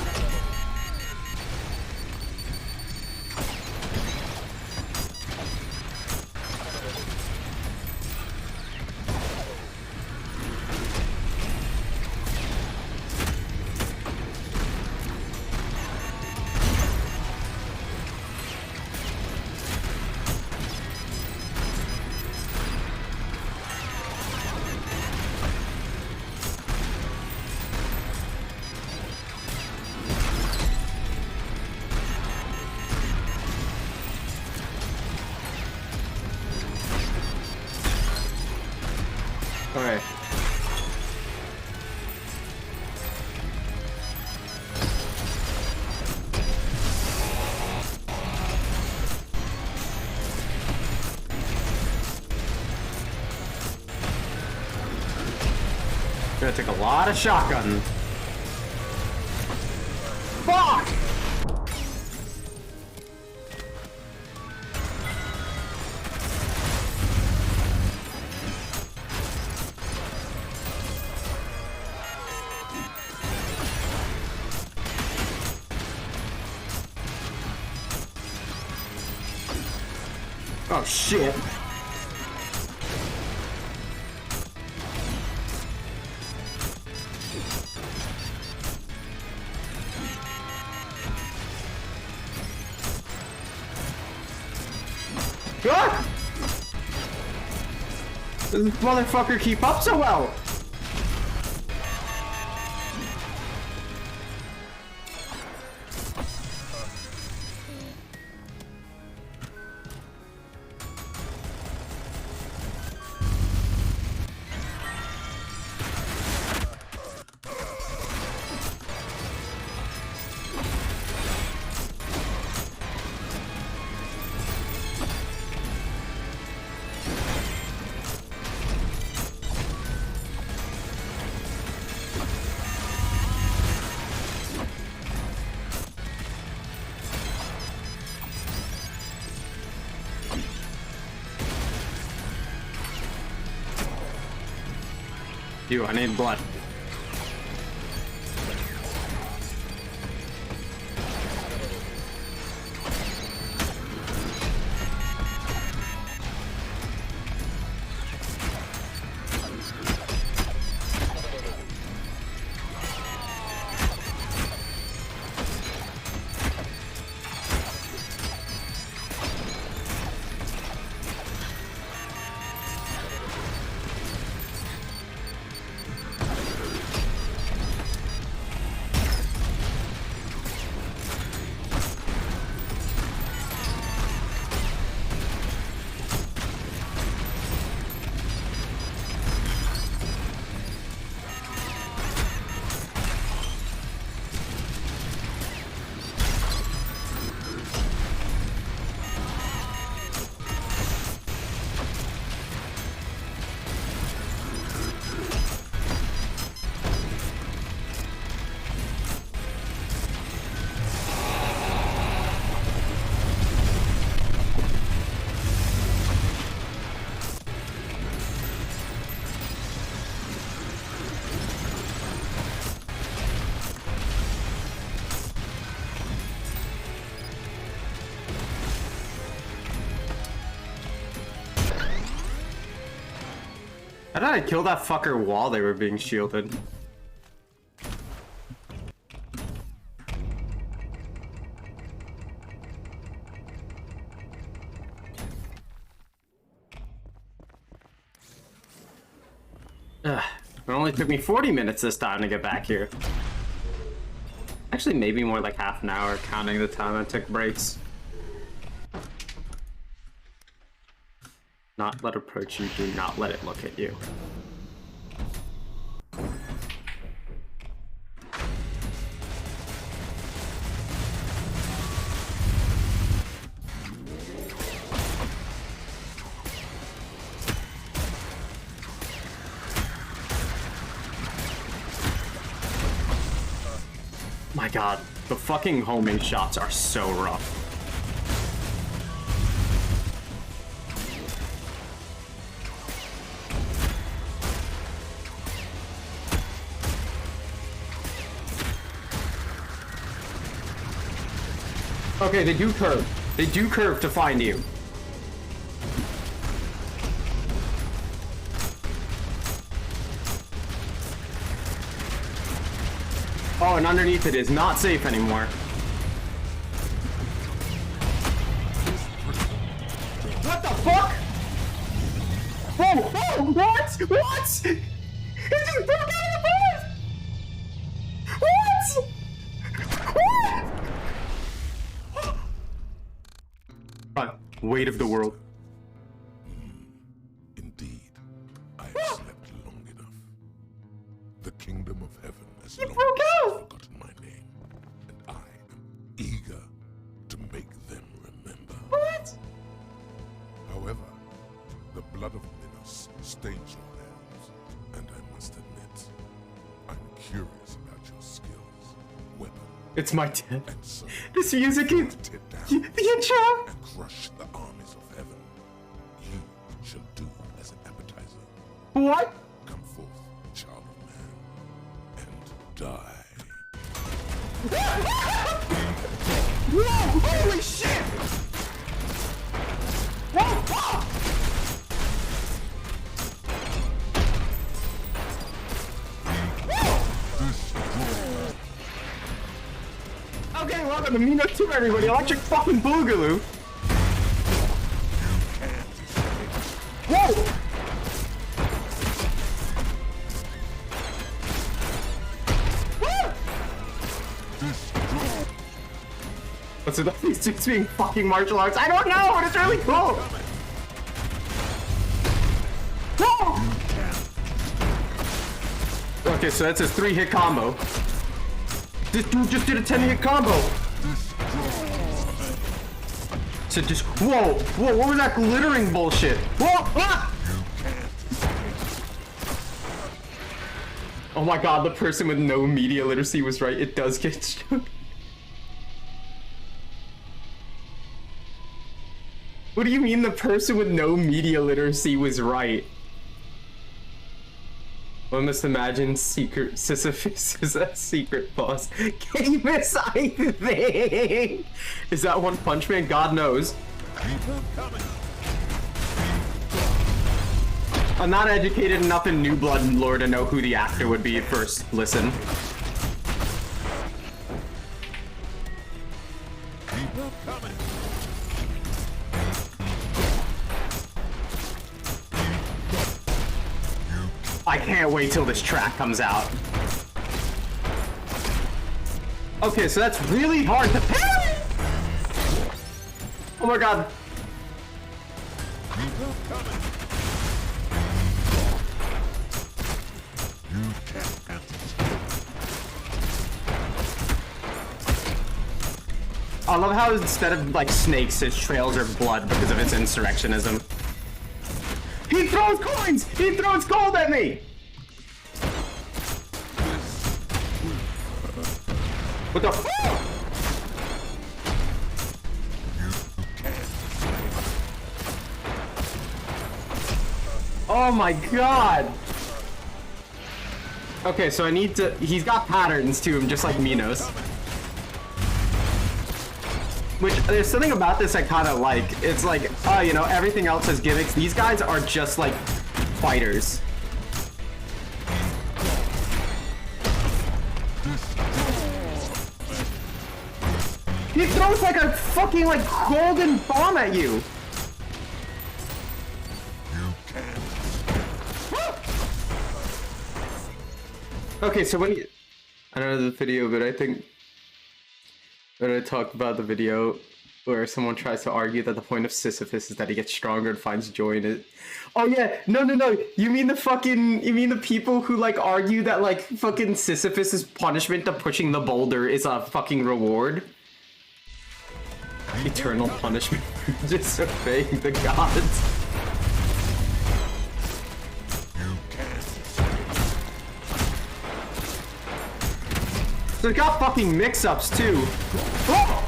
Gonna take a lot of shotgun. Fuck! Oh shit. Ah! Does this motherfucker keep up so well? I need blood. How did I kill that fucker while they were being shielded? Ugh, it only took me 40 minutes this time to get back here. Actually, maybe more like half an hour, counting the time I took breaks. Not let approach you, do not let it look at you. My god, the fucking homing shots are so rough. Okay, they do curve. They do curve to find you. Oh, and underneath it is not safe anymore. What the fuck? Whoa, whoa, what? What? It just broke out of the forest! What? What? Weight of the world. Indeed, I have slept long enough. The kingdom of heaven has long forgotten my name, and I am eager to make them remember. What? However, the blood of Minos stains your hands, and I must admit, It's my death. And so This music is it down the intro. and crush the armies of heaven. You shall do as an appetizer. What? Come forth, child of man, and die. Whoa! Holy shit! Whoa! Whoa! Okay, welcome to Mino 2, everybody. Electric fucking Boogaloo. Whoa! What's with all these dudes being fucking martial arts? I don't know, but it's really cool. Whoa! Okay, so that's a 3-hit combo. This dude just did a 10-hit combo. So just whoa, what was that glittering bullshit? Whoa! Ah! Oh my god, the person with no media literacy was right. It does get struck. What do you mean the person with no media literacy was right? One must imagine secret Sisyphus is a secret boss. Can you miss anything? Is that One Punch Man? God knows. I'm not educated enough in New Blood lore to know who the actor would be at first listen. I can't wait till this track comes out. Okay, so that's really hard to parry! Oh my god. I love how instead of like snakes, its trails are blood because of its insurrectionism. He throws coins! He throws gold at me! What the f- Oh my god! Okay, so I need to- he's got patterns to him just like Minos. Which, there's something about this I kind of like. It's like, oh, you know, everything else has gimmicks. These guys are just like fighters. He throws like a fucking like golden bomb at you. Okay, so when you, I don't know the video, but I think when I talked about the video where someone tries to argue that the point of Sisyphus is that he gets stronger and finds joy in it. Oh yeah, no. You mean the people who like argue that like fucking Sisyphus's punishment of pushing the boulder is a fucking reward? Eternal punishment for disobeying the gods. So he's got fucking mix-ups too. Oh!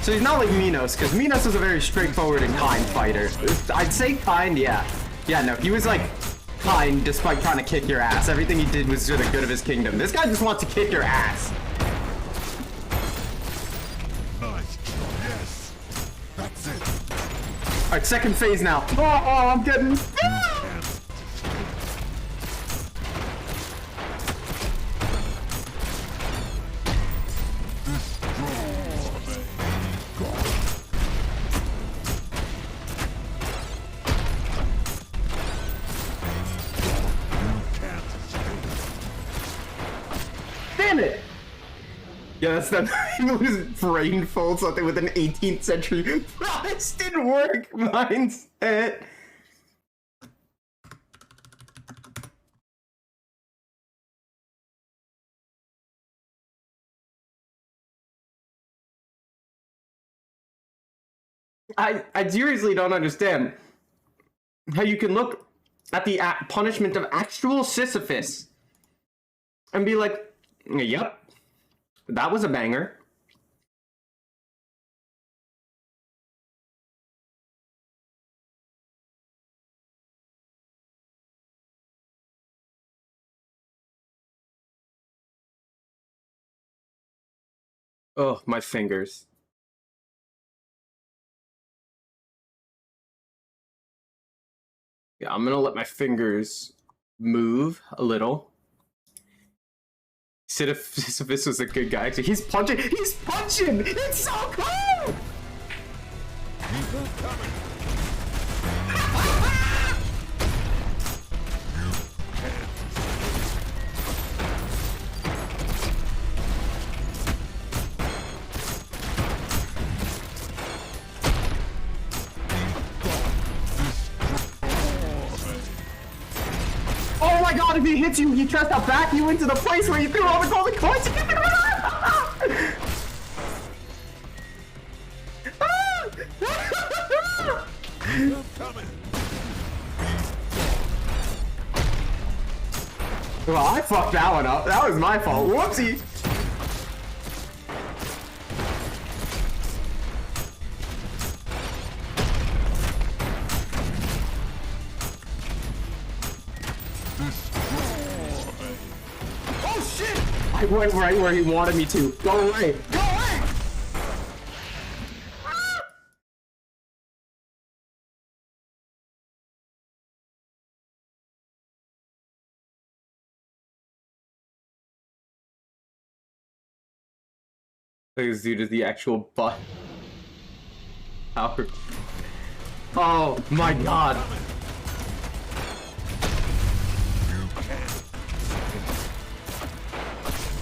So he's not like Minos, because Minos is a very straightforward and kind fighter. I'd say kind, yeah. Yeah, no, he was like kind despite trying to kick your ass. Everything he did was for the good of his kingdom. This guy just wants to kick your ass. Nice. Yes. That's it. Alright, second phase now. Oh, I'm getting... Damn it! Yeah, that's not it was brainful, something with an 18th century Protestant work mindset. I seriously don't understand how you can look at the punishment of actual Sisyphus and be like, yep, That was a banger. Oh, my fingers. Yeah, I'm gonna let my fingers move a little. Sisyphus was a good guy. Actually, he's punching! He's punching! It's so cool! Oh my god, if he hits you, he tries to back you into the place where you threw all the golden coins. Well, I fucked that one up. That was my fault. Whoopsie. Oh shit! I went right where he wanted me to. Go away. Go away! This dude is the actual butt. Howard. Oh my god.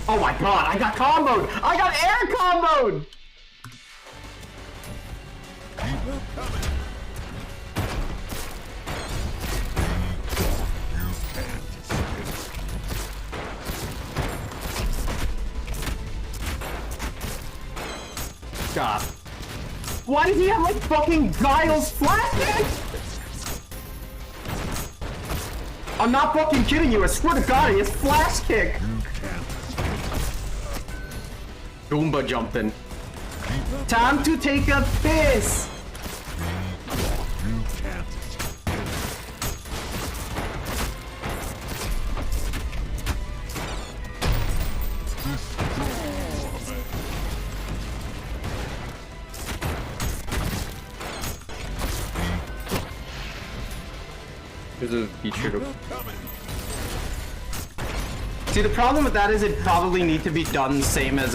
Oh my god, I got comboed! I got air comboed! God. Why did he have like fucking Guile's flash kick? I'm not fucking kidding you, I swear to god, he has flash kick! Goomba jumping. Time to take a piss! There's a feature to... See, the problem with that is it probably need to be done same as,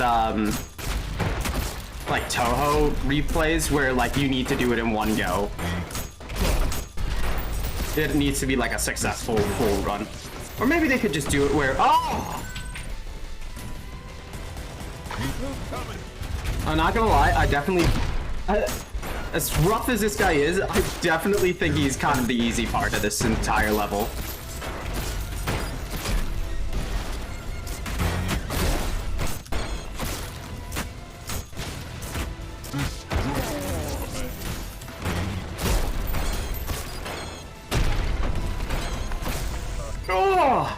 like Toho replays, where, like, you need to do it in one go. It needs to be, like, a successful full run. Or maybe they could just do it where... Oh! I'm not gonna lie, I definitely... as rough as this guy is, I definitely think he's kind of the easy part of this entire level. Oh!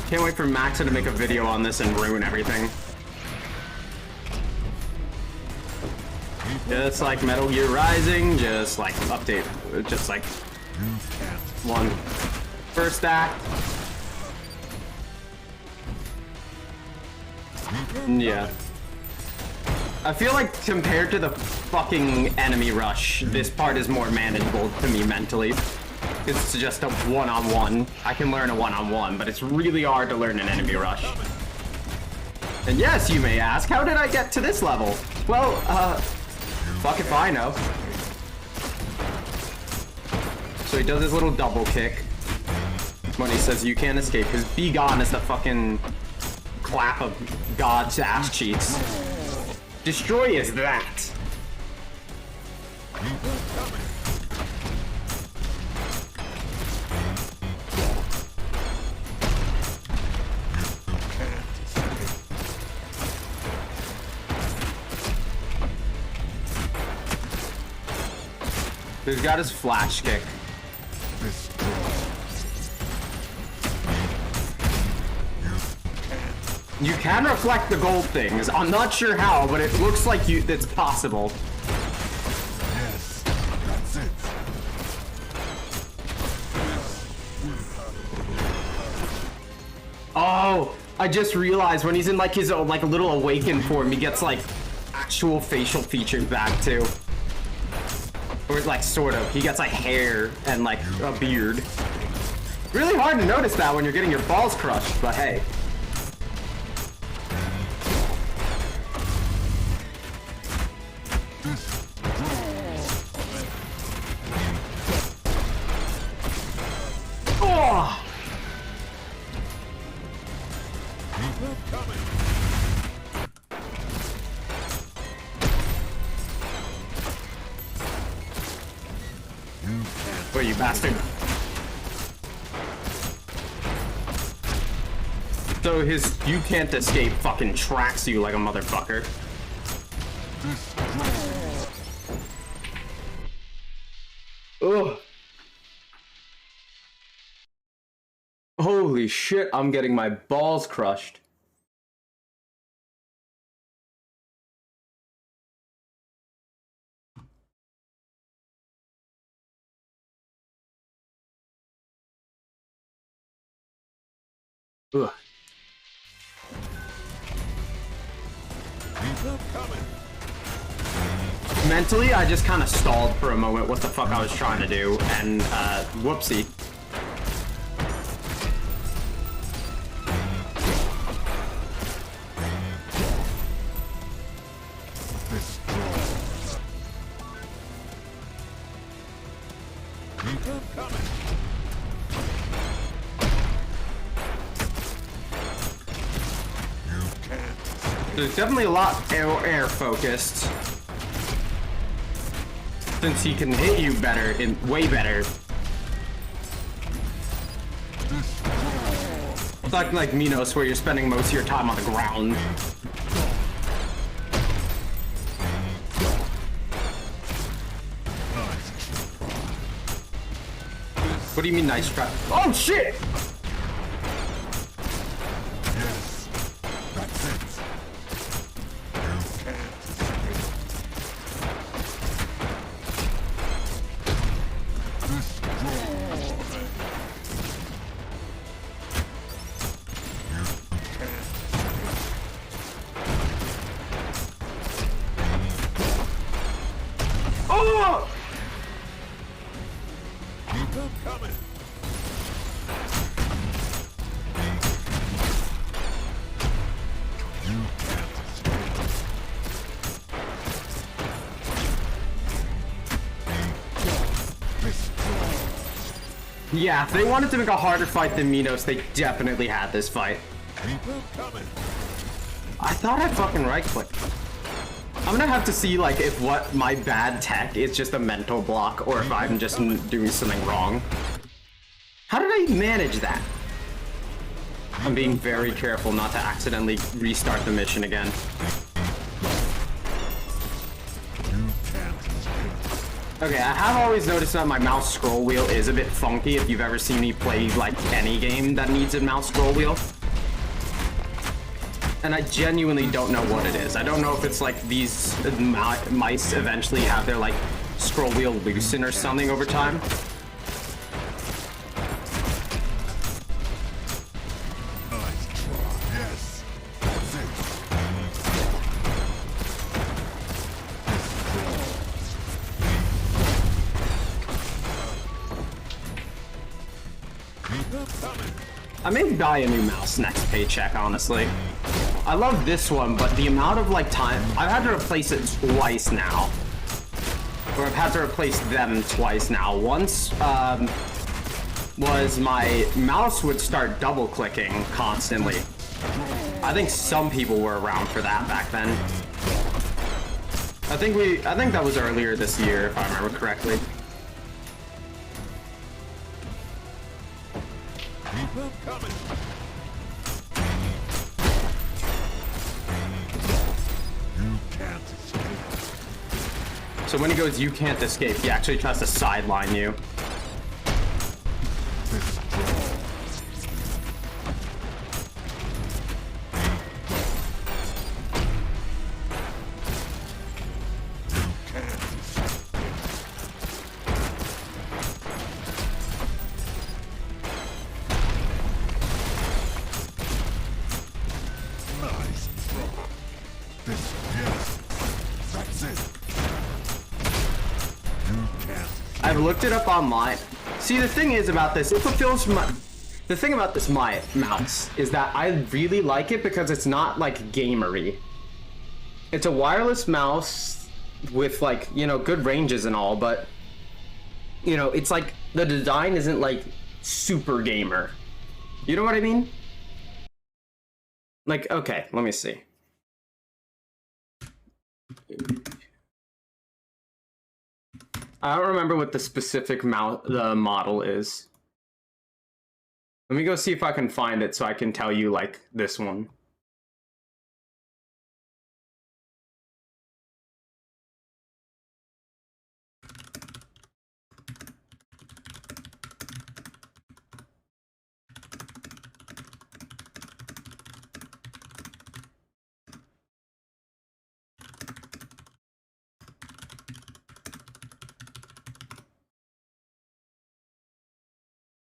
Can't wait for Maxa to make a video on this and ruin everything. Just like Metal Gear Rising, just like update, just like one first act. Yeah. I feel like compared to the fucking enemy rush, this part is more manageable to me mentally. It's just a one-on-one. I can learn a one-on-one, but it's really hard to learn an enemy rush. And yes, you may ask, how did I get to this level? Well, fuck if I know. So he does his little double kick when he says you can't escape, because Be Gone is the fucking clap of God's ass cheeks. Destroy is that. He's got his flash kick. You can reflect the gold things. I'm not sure how, but it looks like it's possible. Yes, that's it. Oh, I just realized when he's in like his like little awakened form, he gets like actual facial features back too. Or like sort of. He gets like hair and like a beard. Really hard to notice that when you're getting your balls crushed, but hey. Oh! Where you bastard? So his "you can't escape" fucking tracks you like a motherfucker. Ugh. Holy shit, I'm getting my balls crushed. Ugh. Mentally, I just kind of stalled for a moment what the fuck I was trying to do, and whoopsie. There's definitely a lot air focused. Since he can hit you better, way better. It's like Minos, where you're spending most of your time on the ground. What do you mean nice try? Oh shit! Oh! Keep them coming. Yeah, if they wanted to make a harder fight than Minos, they definitely had this fight. I thought I fucking right-clicked. I'm gonna have to see, like, if what my bad tech is just a mental block, or if I'm just doing something wrong. How did I manage that? I'm being very careful not to accidentally restart the mission again. Okay, I have always noticed that my mouse scroll wheel is a bit funky if you've ever seen me play, like, any game that needs a mouse scroll wheel. And I genuinely don't know what it is. I don't know if it's like these mice eventually have their, like, scroll wheel loosen or something over time. I may buy a new mouse next paycheck, honestly. I love this one, but the amount of, like, time... I've had to replace it twice now. Or I've had to replace them twice now. Once, was my mouse would start double-clicking constantly. I think some people were around for that back then. I think that was earlier this year, if I remember correctly. So when he goes, "You can't escape," he actually tries to sideline you. I've looked it up online. See, the thing is about this, it fulfills my... The thing about this mouse is that I really like it because it's not, like, gamery. It's a wireless mouse with, like, you know, good ranges and all, but, you know, it's like, the design isn't, like, super gamer. You know what I mean? Like, okay, let me see. I don't remember what the specific model is. Let me go see if I can find it so I can tell you, like, this one.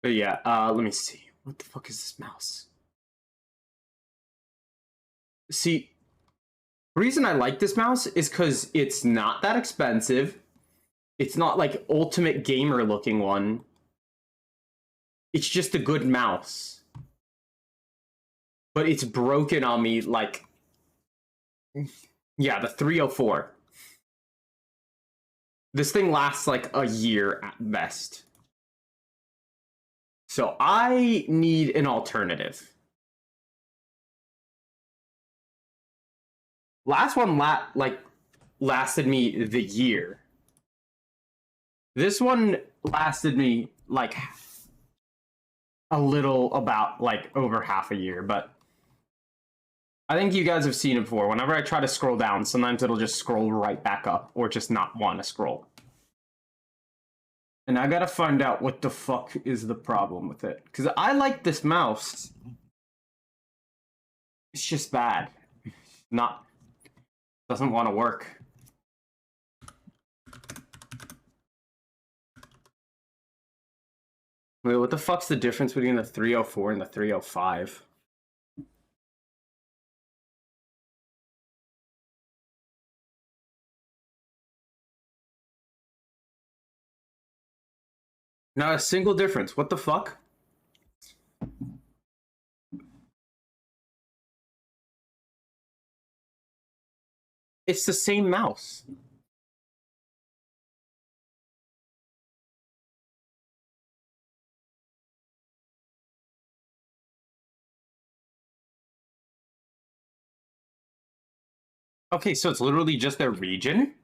But yeah, let me see. What the fuck is this mouse? See, the reason I like this mouse is because it's not that expensive. It's not like ultimate gamer looking one. It's just a good mouse. But it's broken on me like... Yeah, the 304. This thing lasts like a year at best. So I need an alternative. Last one lasted me the year. This one lasted me like about over half a year, but I think you guys have seen it before. Whenever I try to scroll down, sometimes it'll just scroll right back up or just not want to scroll. And I gotta find out what the fuck is the problem with it. Because I like this mouse. It's just bad. Doesn't want to work. Wait, what the fuck's the difference between the 304 and the 305? Not a single difference. What the fuck? It's the same mouse. Okay, so it's literally just their region?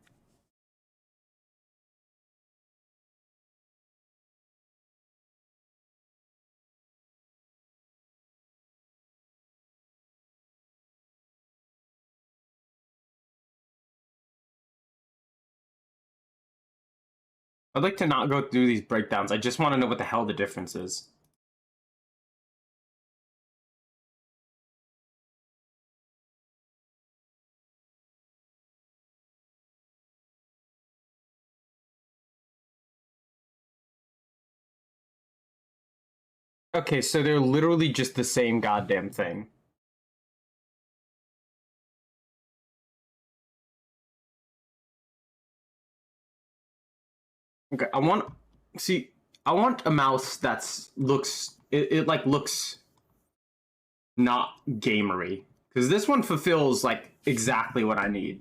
I'd like to not go through these breakdowns. I just want to know what the hell the difference is. Okay, so they're literally just the same goddamn thing. Okay, I want a mouse that's looks not gamery, because this one fulfills like exactly what I need.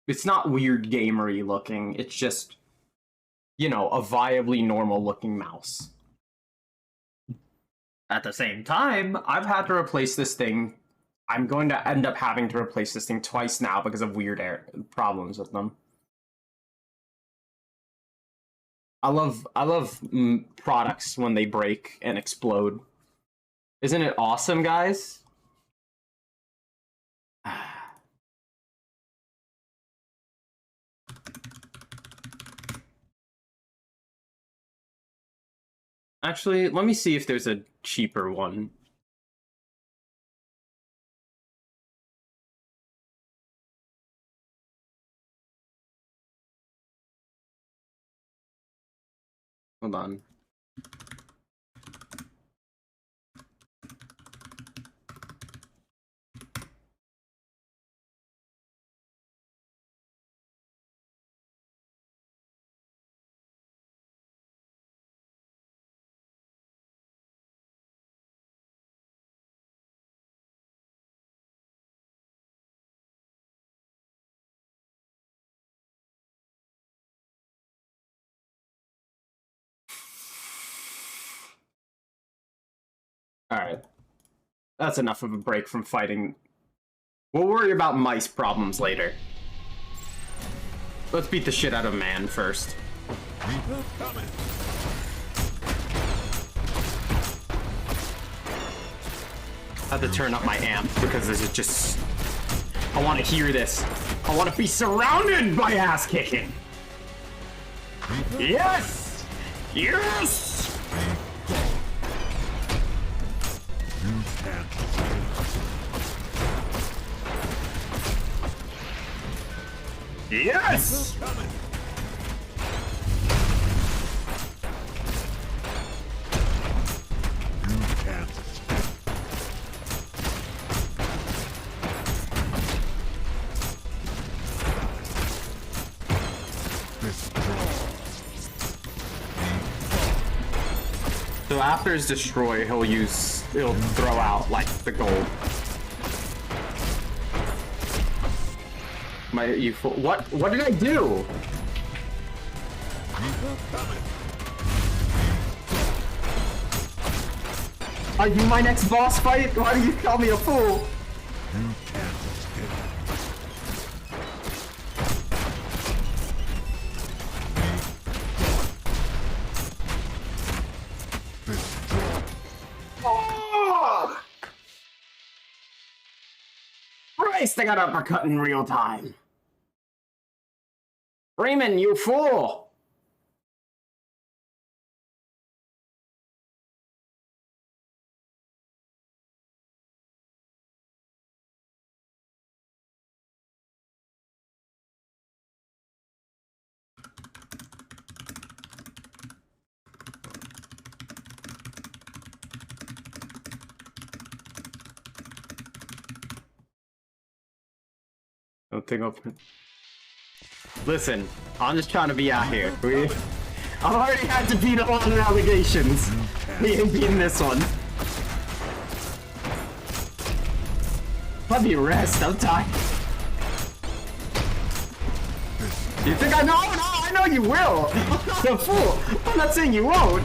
It's not weird gamery looking. It's just, you know, a viably normal looking mouse. At the same time, I've had to replace this thing. I'm going to end up having to replace this thing twice now because of weird problems with them. I love products when they break and explode. Isn't it awesome, guys? Actually, let me see if there's a cheaper one. Hold on. Alright. That's enough of a break from fighting. We'll worry about mice problems later. Let's beat the shit out of man first. I have to turn up my amp because this is just... I want to hear this. I want to be surrounded by ass kicking. Yes! Yes! Yes! So after his destroy, he'll throw out like the gold. What did I do? Are you my next boss fight? Why do you call me a fool? Oh! Christ, I got uppercut in real time. Freeman, you fool! Don't think open. Listen, I'm just trying to be out here. I've already had to beat a lot of allegations. We ain't beating this one. Let me rest, I'm tired. You think I know? No, I know you will. I'm not a fool. I'm not saying you won't.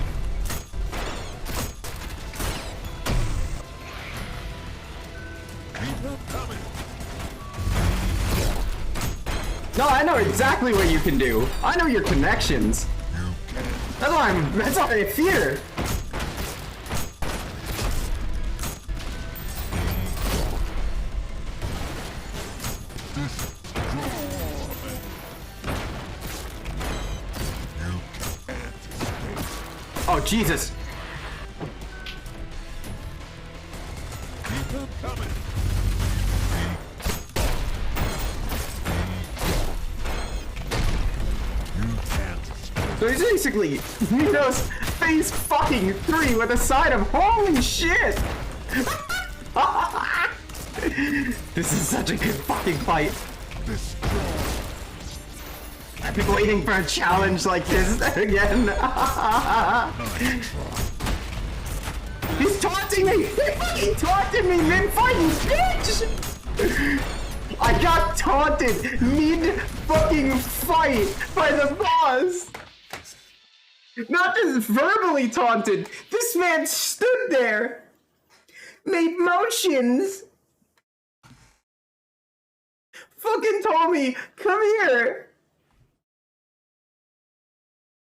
No, I know exactly what you can do. I know your connections. That's why I fear. Oh, Jesus. So he's basically Nito's phase fucking 3 with a side of holy shit! This is such a good fucking fight. I've been waiting for a challenge like this again. He's taunting me! He fucking taunted me mid-fighting, bitch! I got taunted mid-fucking fight by the boss! Not just verbally taunted, this man stood there, made motions, fucking told me, come here.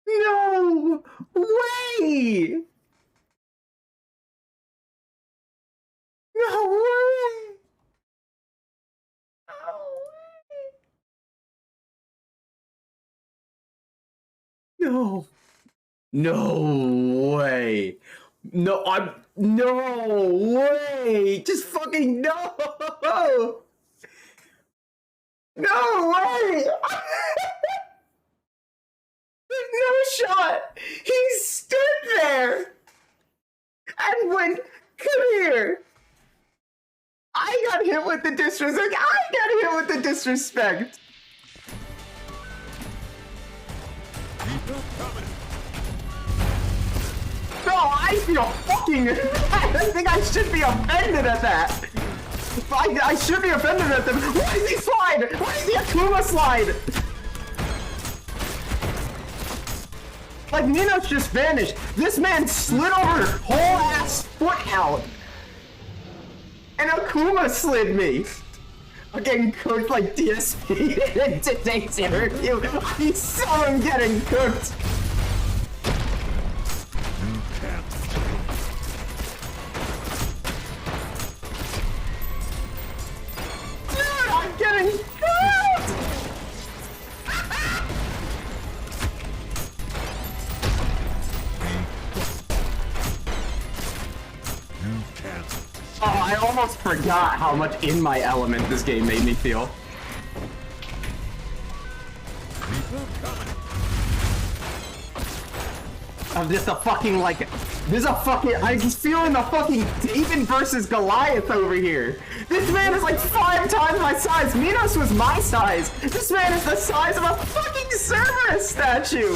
No way! No way! No. No way. No way. Just fucking no. No way. There's no shot. He stood there and went, come here. I got hit with the disrespect. No, I feel fucking... I think I should be offended at that. I should be offended at them. Why is he slide? Why is he Akuma slide? Like, Minos just vanished. This man slid over her whole ass foot out. And Akuma slid me. I'm getting cooked like DSP in today's interview. I saw him getting cooked. Dude, I'm getting cooked! Oh, I almost forgot how much in my element this game made me feel. I'm just a fucking, like, this is a fucking, I'm just feeling the fucking David versus Goliath over here. This man is like 5 times my size. Minos was my size. This man is the size of a fucking Cerberus statue.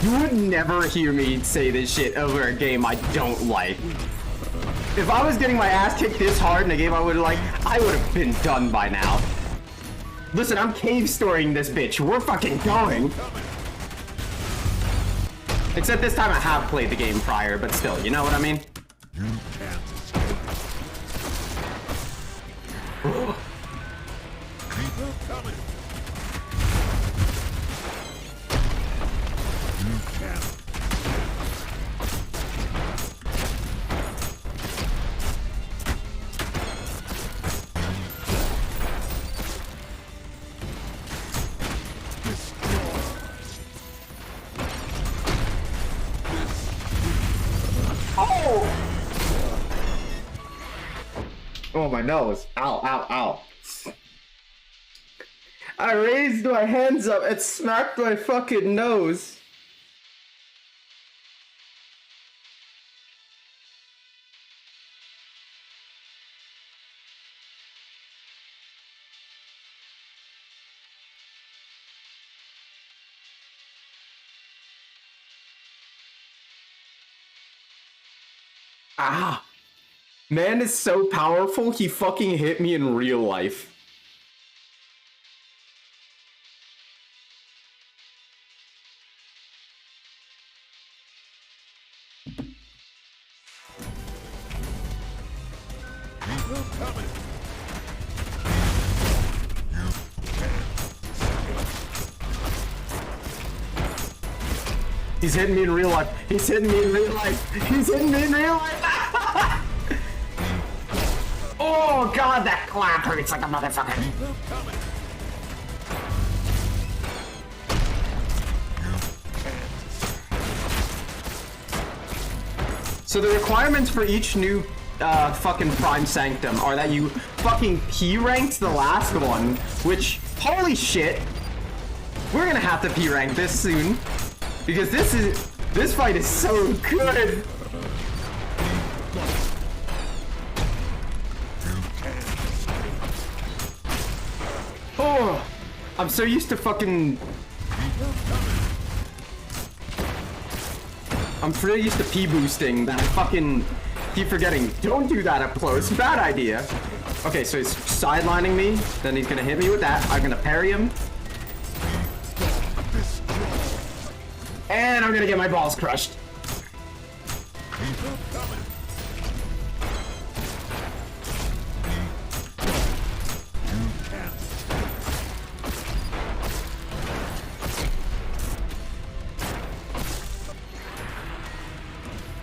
You would never hear me say this shit over a game I don't like. If I was getting my ass kicked this hard in a game I would have been done by now. Listen, I'm cave storing this bitch. We're fucking going. Except this time I have played the game prior, but still, you know what I mean? Oh, my nose. Ow, ow, ow. I raised my hands up and smacked my fucking nose. Ah. Man is so powerful, he fucking hit me in real life. He's hitting me in real life. He's hitting me in real life. He's hitting me in real life. Oh god, that clap hurts like a motherfucker. So the requirements for each new fucking Prime Sanctum are that you fucking P-ranked the last one, which, holy shit, we're gonna have to P-rank this soon. Because this fight is so good. Oh, I'm so used to fucking... I'm so used to P-boosting that I fucking keep forgetting. Don't do that up close. Bad idea. Okay, so he's sidelining me. Then he's gonna hit me with that. I'm gonna parry him. And I'm gonna get my balls crushed.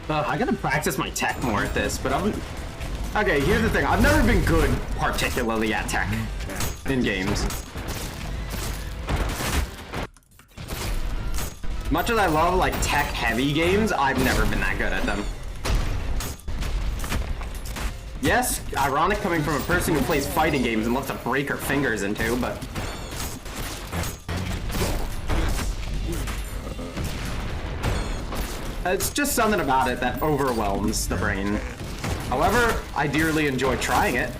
I gotta practice my tech more at this, but I'm... Okay, here's the thing. I've never been good, particularly at tech in games. Much as I love, like, tech-heavy games, I've never been that good at them. Yes, ironic coming from a person who plays fighting games and loves to break her fingers into, but... It's just something about it that overwhelms the brain. However, I dearly enjoy trying it.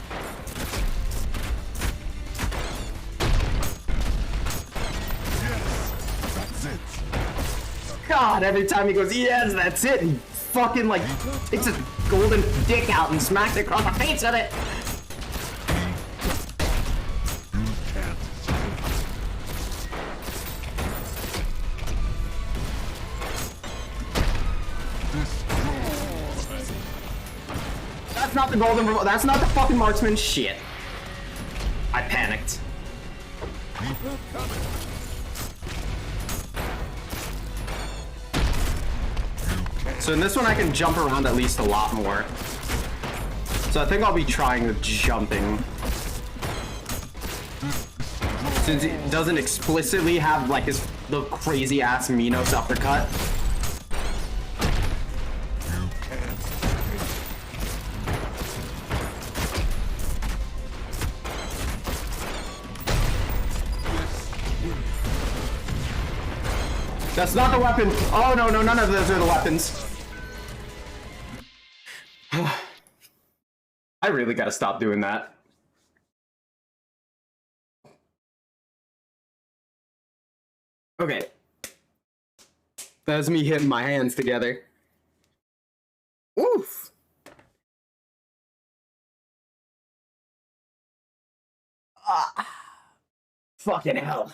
God, every time he goes, yes, that's it, he fucking, like, takes his golden dick out and smacks it across the face with it. That's not the golden, that's not the fucking marksman shit. I panicked. So in this one I can jump around at least a lot more. So I think I'll be trying the jumping. Since it doesn't explicitly have like the crazy ass Minos uppercut. That's not the weapon. Oh no, none of those are the weapons. I really gotta stop doing that. Okay. That's me hitting my hands together. Oof. Fucking hell.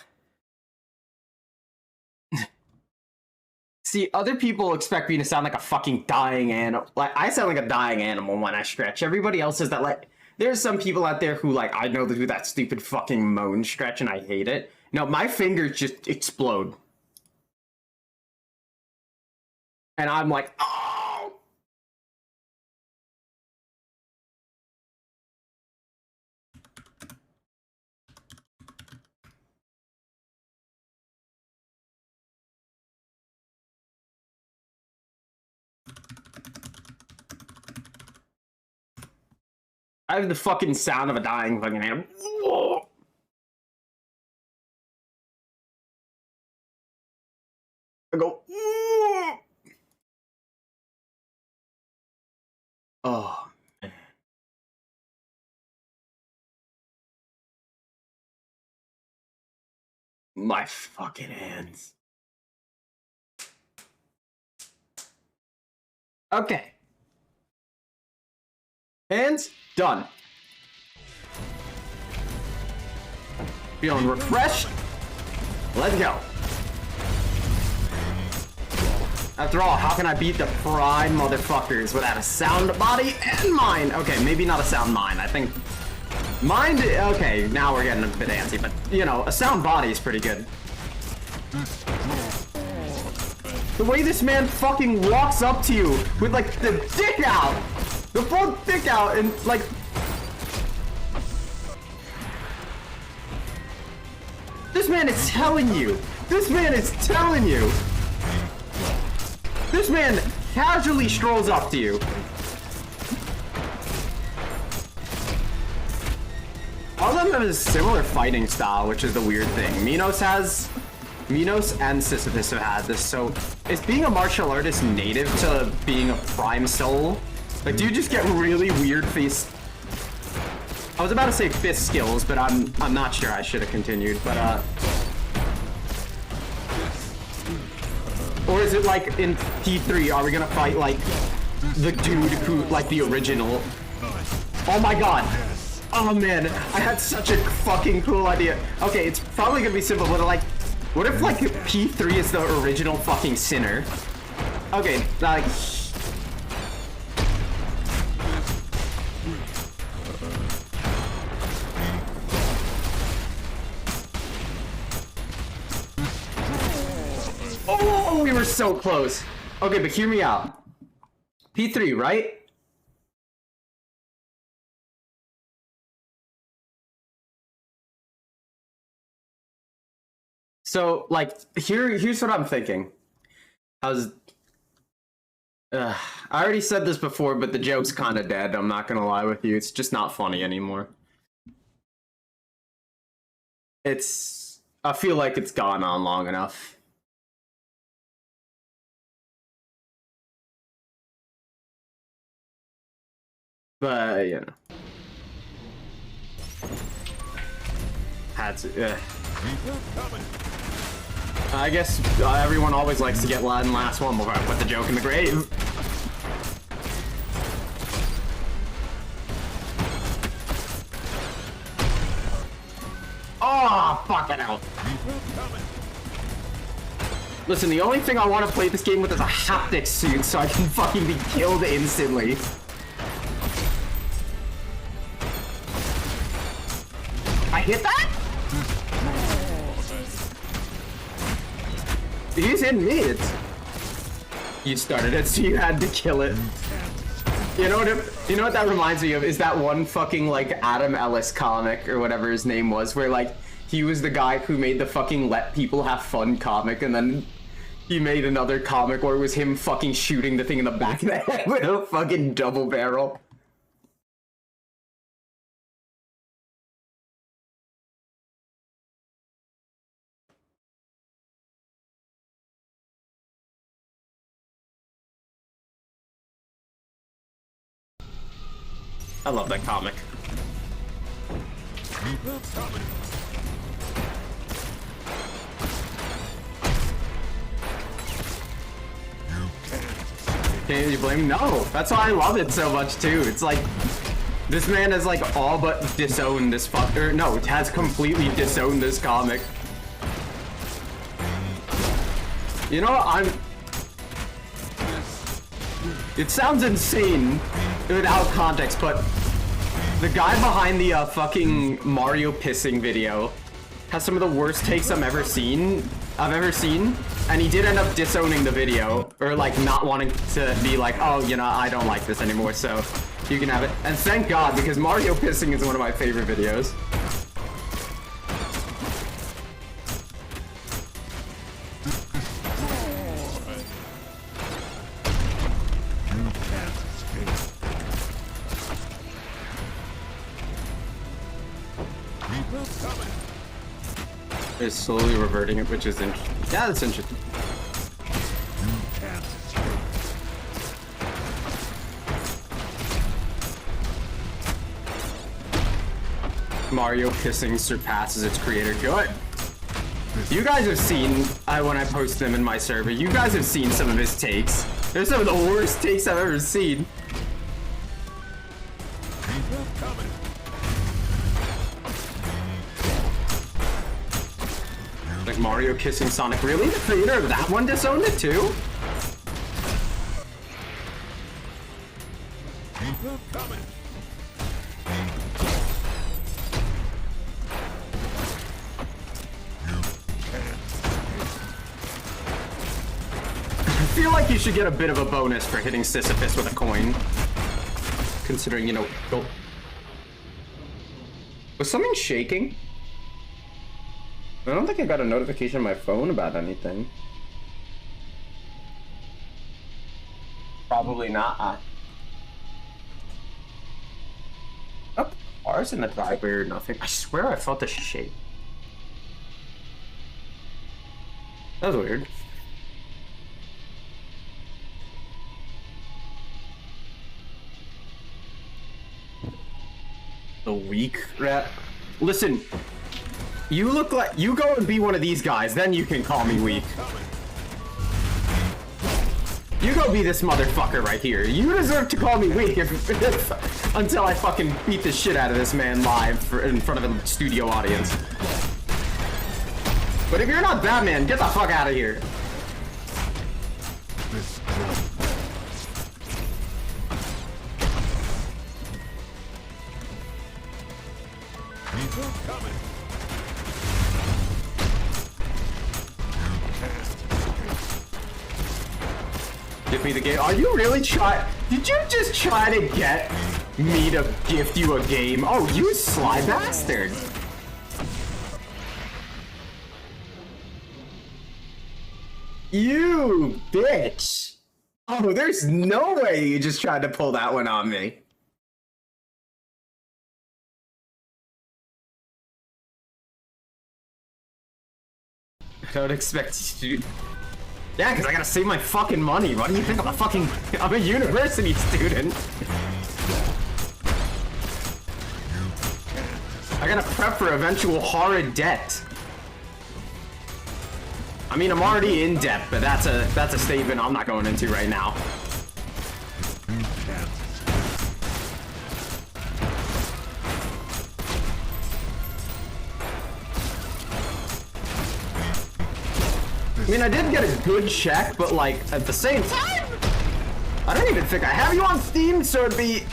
See, other people expect me to sound like a fucking dying animal. Like, I sound like a dying animal when I stretch. Everybody else is that, like, there's some people out there who, like, I know they do that stupid fucking moan stretch and I hate it. No, my fingers just explode. And I'm like, oh! I have the fucking sound of a dying fucking animal. I go, oh, man. My fucking hands. Okay. Hands done. Feeling refreshed. Let's go. After all, how can I beat the prime motherfuckers without a sound body and mind? Okay, maybe not a sound mind. I think mind. Okay, now we're getting a bit antsy, but you know, a sound body is pretty good. The way this man fucking walks up to you with like the dick out. The full dick out and like this man is telling you. This man is telling you. This man casually strolls up to you. All of them have a similar fighting style, which is the weird thing. Minos and Sisyphus have had this, so is being a martial artist native to being a prime soul? Like, do you just get really weird face? I was about to say fist skills, but I'm not sure. I should have continued, but or is it like in P3? Are we gonna fight like the dude who, like the original? Oh my god! Oh man, I had such a fucking cool idea. Okay, it's probably gonna be simple, but like, what if like P3 is the original fucking sinner? Okay, like. Oh, we were so close. Okay, but hear me out. P3, right? So, like, here's what I'm thinking. I already said this before, but the joke's kind of dead. I'm not gonna lie with you. It's just not funny anymore. I feel like it's gone on long enough. But, you know. Had to, I guess everyone always likes to get last one before I put the joke in the grave. Oh, fucking hell. Listen, the only thing I want to play this game with is a haptic suit so I can fucking be killed instantly. I hit that? He's in mid. You started it, so you had to kill it. You know what that reminds me of is that one fucking like Adam Ellis comic or whatever his name was, where like he was the guy who made the fucking Let People Have Fun comic, and then he made another comic where it was him fucking shooting the thing in the back of the head with a fucking double barrel. I love that comic. Can you blame me? No, that's why I love it so much too. It's like, this man has like all but disowned this fucker. No, it has completely disowned this comic. You know what, it sounds insane without context, but the guy behind the fucking Mario pissing video has some of the worst takes I've ever seen, and he did end up disowning the video, or like not wanting to be like, oh, you know, I don't like this anymore, so you can have it. And thank God, because Mario pissing is one of my favorite videos. Is slowly reverting it, which is interesting. Yeah, that's interesting. Mario pissing surpasses its creator. Good. You guys have seen, when I post them in my server, you guys have seen some of his takes. They're some of the worst takes I've ever seen. Like Mario kissing Sonic. Really? The creator of that one disowned it too? I feel like you should get a bit of a bonus for hitting Sisyphus with a coin. Considering, you know... Oh. Was something shaking? I don't think I got a notification on my phone about anything. Probably not. Oh, cars in the driveway or nothing. I swear I felt a shake. That was weird. The weak rat. Listen. You look like you go and be one of these guys, then you can call me weak. You go be this motherfucker right here. You deserve to call me weak until I fucking beat the shit out of this man live in front of a studio audience. But if you're not Batman, get the fuck out of here. Give me the game. Are you really did you just try to get me to gift you a game? Oh, you sly bastard. You bitch. Oh, there's no way you just tried to pull that one on me. I don't expect you to... Yeah, because I gotta save my fucking money. What do you think? I'm a university student. gotta prep for eventual horrid debt. I mean, I'm already in debt, but that's a statement I'm not going into right now. I mean, I did get a good check, but like at the same time, I don't even think I have you on Steam, so it'd be.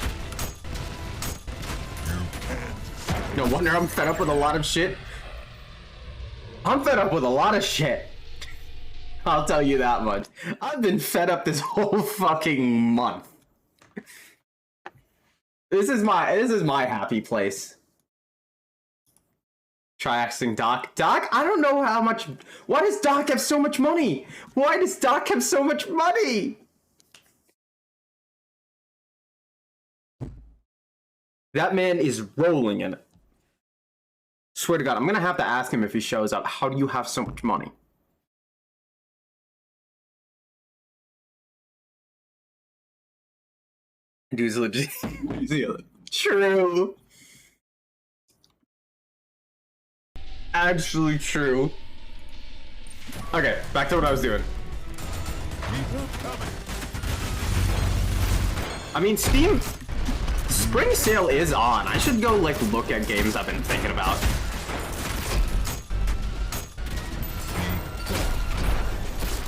No wonder I'm fed up with a lot of shit. I'm fed up with a lot of shit. I'll tell you that much. I've been fed up this whole fucking month. This is my happy place. Try asking Doc. Doc, I don't know how much. Why does Doc have so much money? Why does Doc have so much money? That man is rolling in it. Swear to God, I'm gonna have to ask him if he shows up. How do you have so much money? Dude's legit. True. Actually true. Okay, back to what I was doing. I mean, Steam Spring Sale is on. I should go like look at games I've been thinking about.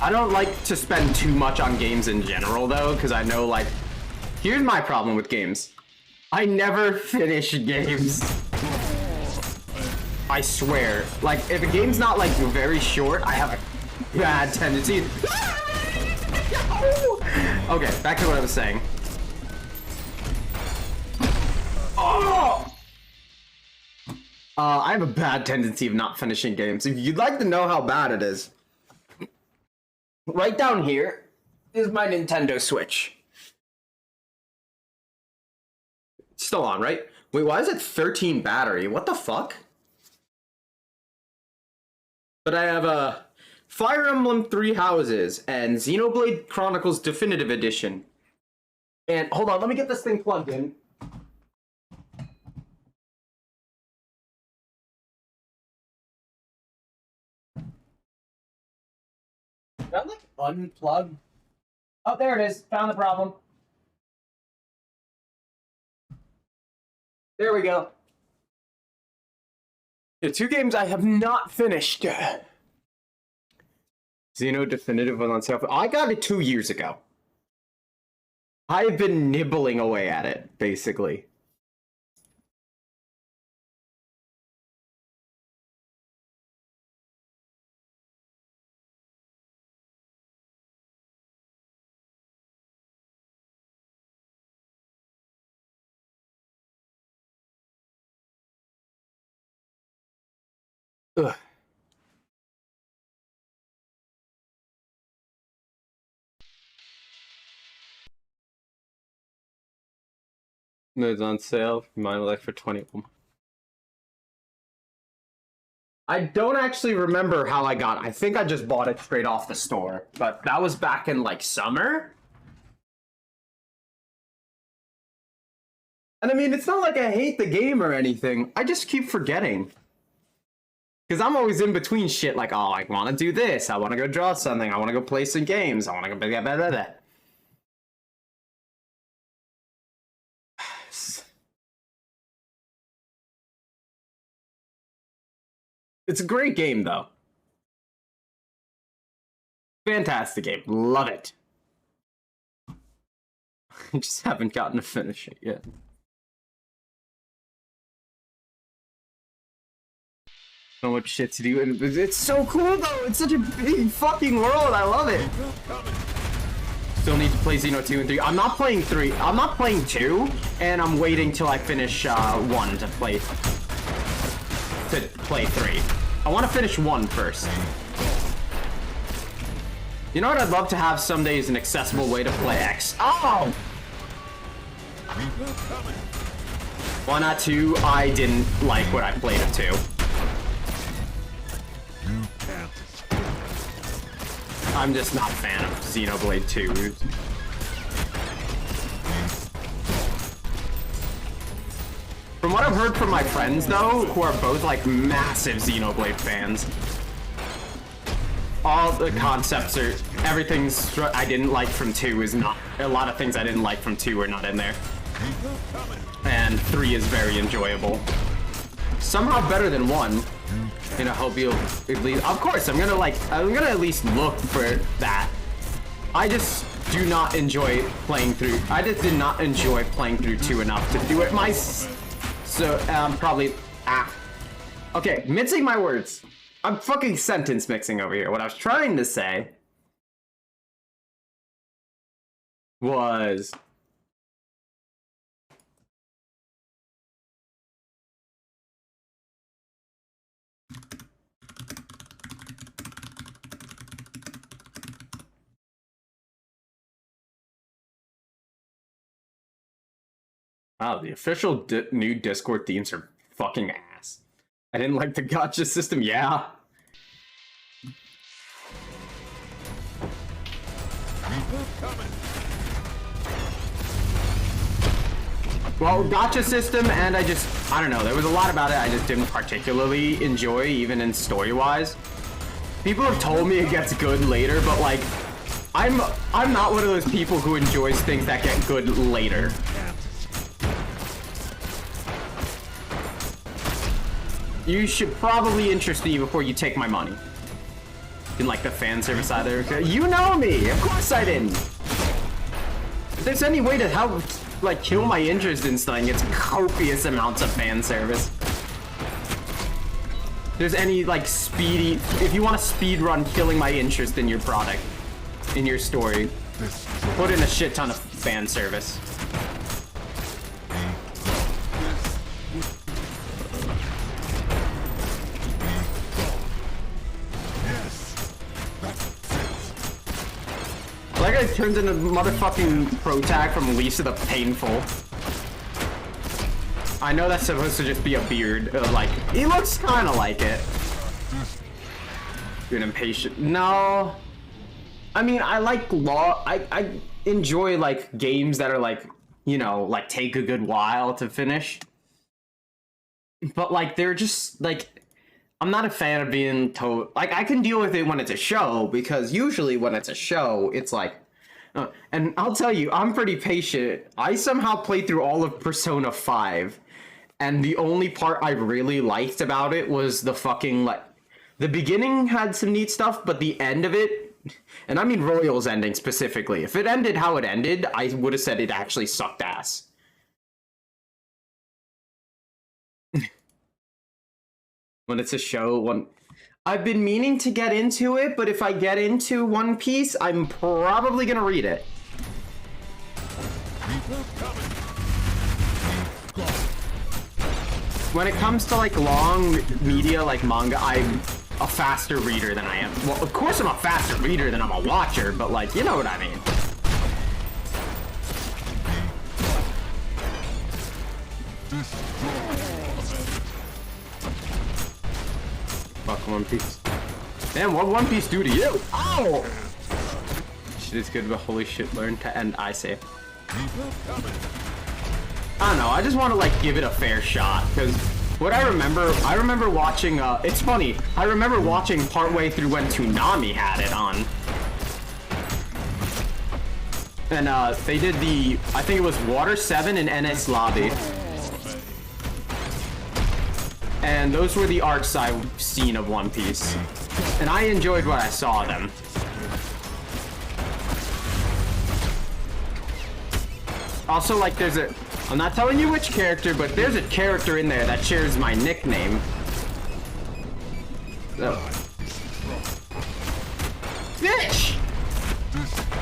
I don't like to spend too much on games in general though, because I know like, here's my problem with games. I never finish games. I swear. Like, if a game's not like very short, I have a bad tendency. Okay, back to what I was saying. Oh! I have a bad tendency of not finishing games. If you'd like to know how bad it is, right down here is my Nintendo Switch. It's still on, right? Wait, why is it 13 battery? What the fuck? But I have a Fire Emblem Three Houses and Xenoblade Chronicles Definitive Edition. And hold on, let me get this thing plugged in. Did I like unplug? Oh, there it is. Found the problem. There we go. The two games I have not finished. Xeno Definitive was on sale. I got it 2 years ago. I've been nibbling away at it, basically. Ugh. It's on sale. Mine like for 20 of them. I don't actually remember how I got it. I think I just bought it straight off the store, but that was back in like summer. And I mean, it's not like I hate the game or anything. I just keep forgetting. Because I'm always in between shit like, oh, I want to do this. I want to go draw something. I want to go play some games. I want to go blah, blah, blah, blah. It's a great game, though. Fantastic game. Love it. I just haven't gotten to finish it yet. So much shit to do, and it's so cool though. It's such a big fucking world. I love it. Still need to play Xeno 2 and 3. I'm not playing 3. I'm not playing 2, and I'm waiting till I finish 1 to play 3. I want to finish 1 first. You know what I'd love to have someday is an accessible way to play X. Oh! Why not 2? I didn't like what I played of 2. I'm just not a fan of Xenoblade 2. From what I've heard from my friends, though, who are both, like, massive Xenoblade fans, all the concepts are... Everything's I didn't like from 2 is not... A lot of things I didn't like from 2 are not in there. And 3 is very enjoyable. Somehow better than 1. And I hope you'll at least... Of course, I'm gonna at least look for that. I just do not enjoy playing through... I just did not enjoy playing through 2 enough to do it So, probably... Okay, mixing my words. I'm fucking sentence mixing over here. What I was trying to say... was... Wow, the official new Discord themes are fucking ass. I didn't like the gacha system, yeah. Well, gacha system, and I don't know, there was a lot about it I just didn't particularly enjoy, even in story-wise. People have told me it gets good later, but like, I'm not one of those people who enjoys things that get good later. You should probably interest me before you take my money. In like the fan service either. You know me! Of course I didn't! If there's any way to help, like, kill my interest in something, it's copious amounts of fan service. If there's any, like, if you want to speed run killing my interest in your product, in your story, put in a shit ton of fan service. That guy turns into motherfucking pro tag from Lisa the Painful. I know that's supposed to just be a beard. Like, he looks kind of like it. You're an impatient. No. I mean, I like I enjoy, like, games that are, like, you know, like, take a good while to finish. But, like, they're just, like... I'm not a fan of being told... Like, I can deal with it when it's a show, because usually when it's a show, it's like... and I'll tell you, I'm pretty patient. I somehow played through all of Persona 5, and the only part I really liked about it was the fucking, like... The beginning had some neat stuff, but the end of it... And I mean Royal's ending specifically. If it ended how it ended, I would have said it actually sucked ass. When it's a show, I've been meaning to get into it, but if I get into One Piece, I'm probably gonna read it. When it comes to, like, long media, like manga, I'm a faster reader than I am. Well, of course I'm a faster reader than I'm a watcher, but, like, you know what I mean. Fuck One Piece. Man, what One Piece do to you? Ow! Shit is good, but holy shit, learn to end I say. I don't know, I just want to, like, give it a fair shot, because what I remember watching, it's funny, I remember watching partway through when Toonami had it on. And, they did I think it was Water 7 and NS Lobby. And those were the arcs I've seen of One Piece. And I enjoyed what I saw of them. Also, like, I'm not telling you which character, but there's a character in there that shares my nickname. So. Bitch!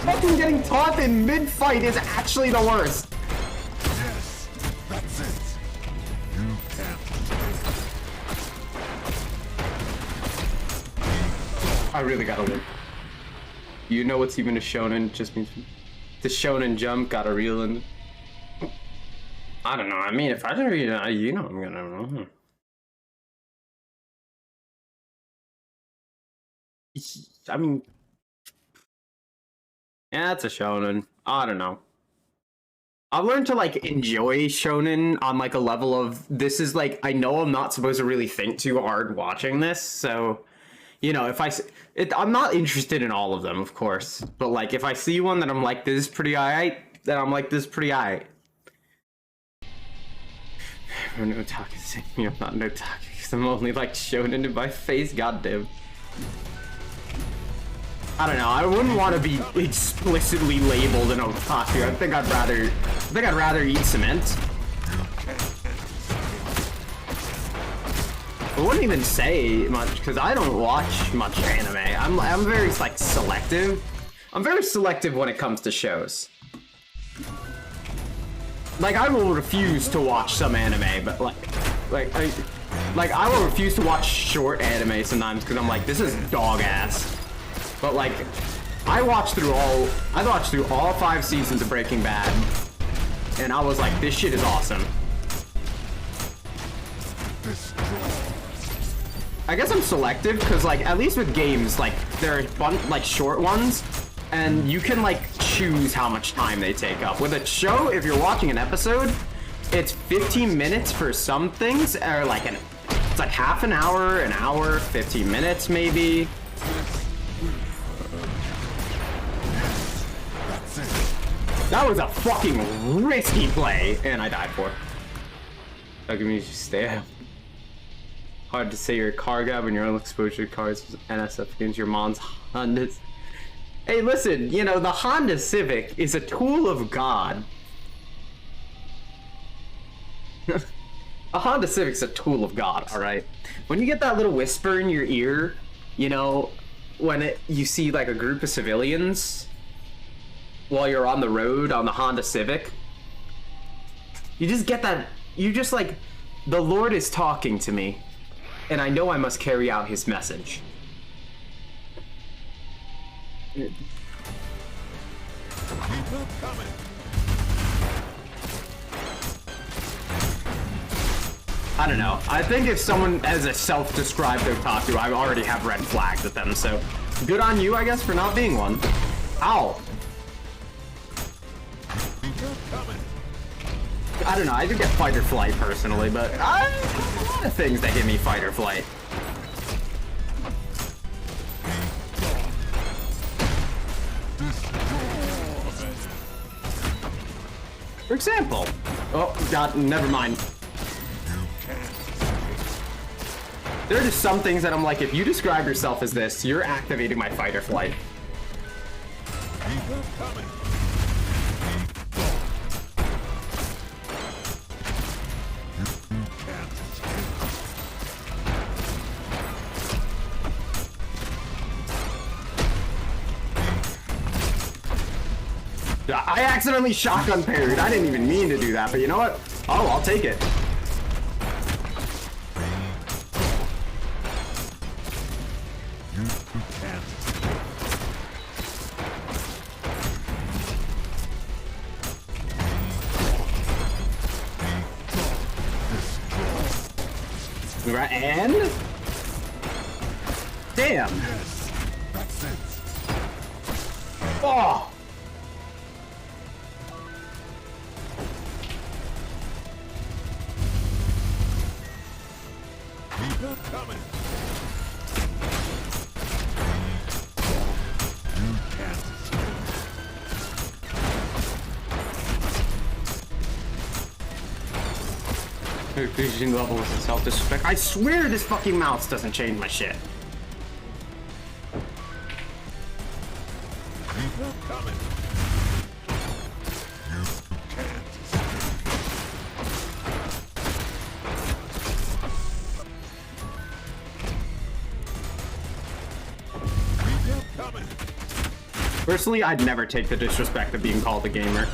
Fucking getting taunted in mid-fight is actually the worst. Yes, that's it. You can't. I really gotta live. You know what's even a shonen just means the shonen jump got a reel in. I don't know. I mean, if I don't read it, you know I'm gonna know. I mean, yeah, it's a shonen. I don't know. I've learned to like enjoy shonen on like a level of this is like I know I'm not supposed to really think too hard watching this, so you know if I'm not interested in all of them, of course, but like if I see one that I'm like this is pretty alright, then I'm like this is pretty alright. I'm no talking, I'm not no talking because I'm only like shonen in my face, goddamn. I don't know. I wouldn't want to be explicitly labeled an otaku. I think I'd rather eat cement. I wouldn't even say much because I don't watch much anime. I'm very like selective. I'm very selective when it comes to shows. Like I will refuse to watch some anime, but I will refuse to watch short anime sometimes because I'm like this is dog ass. But like, I watched through all 5 seasons of Breaking Bad, and I was like, this shit is awesome. I guess I'm selective because like, at least with games, like there are like short ones, and you can like choose how much time they take up. With a show, if you're watching an episode, it's 15 minutes for some things, or like it's like half an hour, 15 minutes maybe. That was a fucking risky play, and I died for it. That can mean you stay out. Hard to say you're a car guy when your own exposure to cars was NSF against your mom's Hondas. Hey, listen, you know, the Honda Civic is a tool of God. A Honda Civic's a tool of God, alright? When you get that little whisper in your ear, you know, when you see like a group of civilians while you're on the road on the Honda Civic, you just get that, you just like, the Lord is talking to me, and I know I must carry out his message. I don't know. I think if someone has a self-described otaku, I already have red flags at them, so good on you, I guess, for not being one. Ow. I don't know, I do get fight or flight personally, but I have a lot of things that give me fight or flight. For example, oh god, never mind. There are just some things that I'm like, if you describe yourself as this, you're activating my fight or flight. I accidentally shotgun parried. I didn't even mean to do that, but you know what? Oh, I'll take it. Right, and damn. Oh. Coming. Vision level is self-disrespect. I swear this fucking mouse doesn't change my shit. Coming. Personally, I'd never take the disrespect of being called a gamer.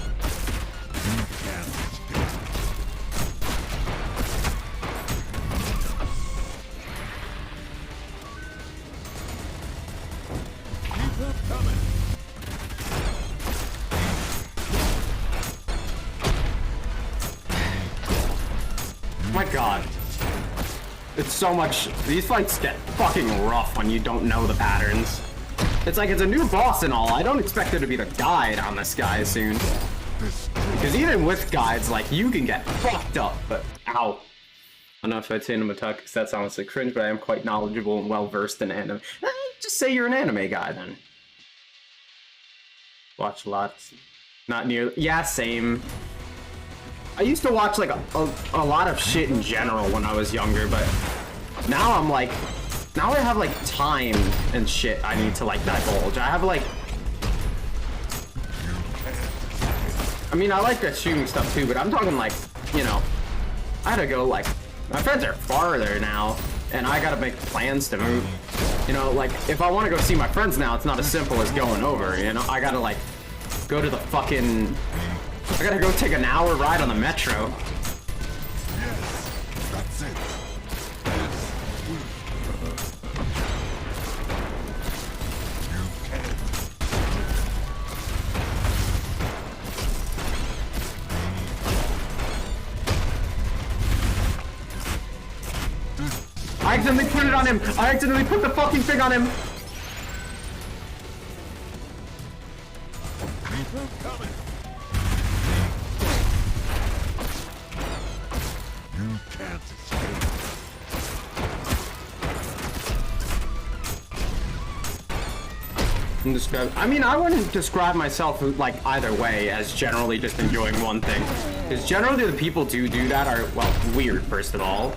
My god. It's so much. These fights get fucking rough when you don't know the patterns. It's like it's a new boss and all. I don't expect there to be the guide on this guy soon. Because even with guides, like, you can get fucked up, but ow. I don't know if I'd say Namataka because that sounds like cringe, but I am quite knowledgeable and well-versed in anime. Just say you're an anime guy, then. Watch lots. Not nearly. Yeah, same. I used to watch, like, a lot of shit in general when I was younger, but now I'm, like... Now I have, like, time and shit I need to, like, divulge. I have, like... I mean, I like that shooting stuff, too, but I'm talking, like, you know... I had to go, like... My friends are farther now, and I gotta make plans to move. You know, like, if I want to go see my friends now, it's not as simple as going over, you know? I gotta, like, go to the fucking... I gotta go take an hour ride on the metro. Yes, that's it. I accidentally put it on him! I accidentally put the fucking thing on him! You can't escape. I mean, I wouldn't describe myself like either way as generally just enjoying one thing. Because generally the people do that are, well, weird, first of all.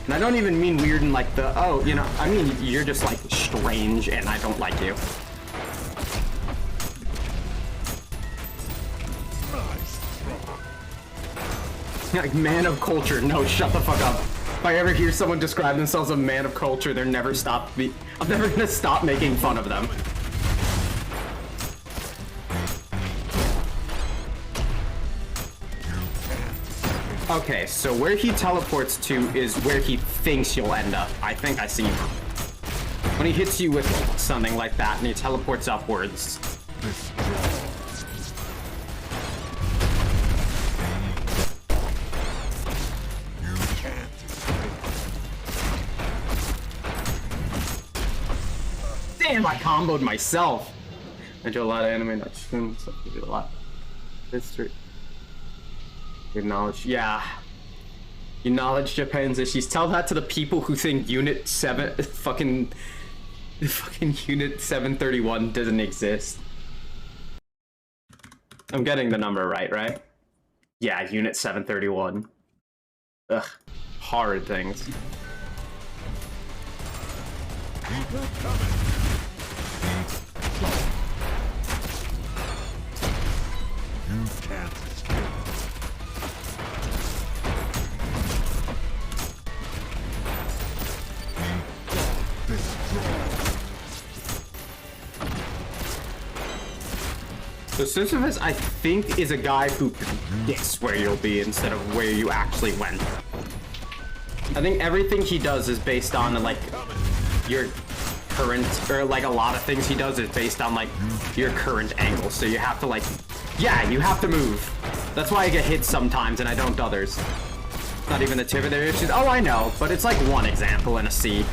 And I don't even mean weird in like the, oh, you know, I mean, you're just like strange and I don't like you. Like, man of culture. No, shut the fuck up. If I ever hear someone describe themselves as a man of culture, I'm never gonna stop making fun of them. Okay, so where he teleports to is where he thinks you'll end up. I think I see him. When he hits you with something like that and he teleports upwards. Damn, I comboed myself. I do a lot of anime, not just so I do a lot. History. Good knowledge. Yeah. You knowledge Japan's issues. Tell that to the people who think Unit 7 fucking Unit 731 doesn't exist. I'm getting the number right? Yeah, Unit 731. Ugh. Hard things. You can't escape. So Sisyphus, I think, is a guy who predicts where you'll be instead of where you actually went. I think everything he does is based on, like, your current, or, like, a lot of things he does is based on, like, your current angle. So you have to, like, yeah, you have to move. That's why I get hit sometimes and I don't others. Not even the tip of their issues. Oh, I know, but it's like one example in a sea.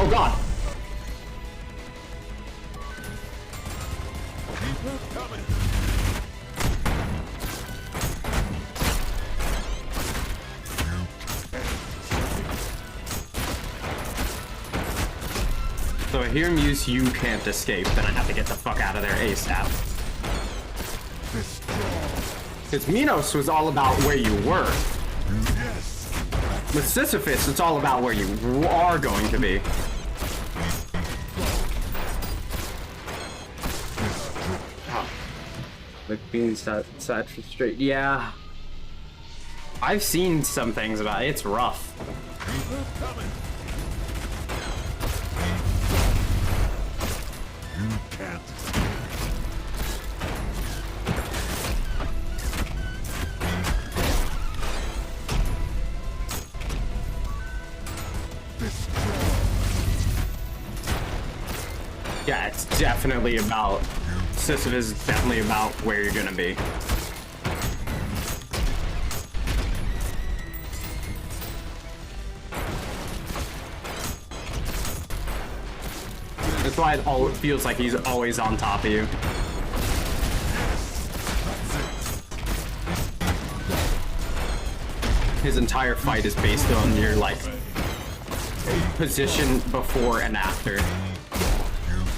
Oh god! So I hear him use "you can't escape," then I have to get the fuck out of there ASAP. Because Minos was all about where you were. With Sisyphus, it's all about where you are going to be. Oh. Like being sat for straight. Yeah. I've seen some things about it. It's rough. You can't. Yeah, it's definitely about Sisyphus is definitely about where you're gonna be. why it all feels like he's always on top of you. His entire fight is based on your, like, position before and after.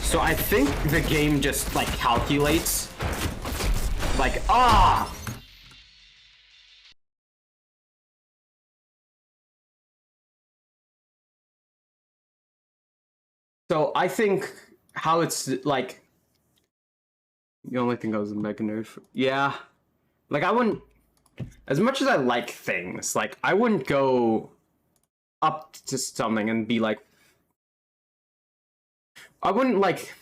So I think the game just, like, calculates, like, ah! So I think how it's, like, the only thing I was a mega nerf. Yeah. Like, I wouldn't, as much as I like things, like, I wouldn't go up to something and be like, I wouldn't, like,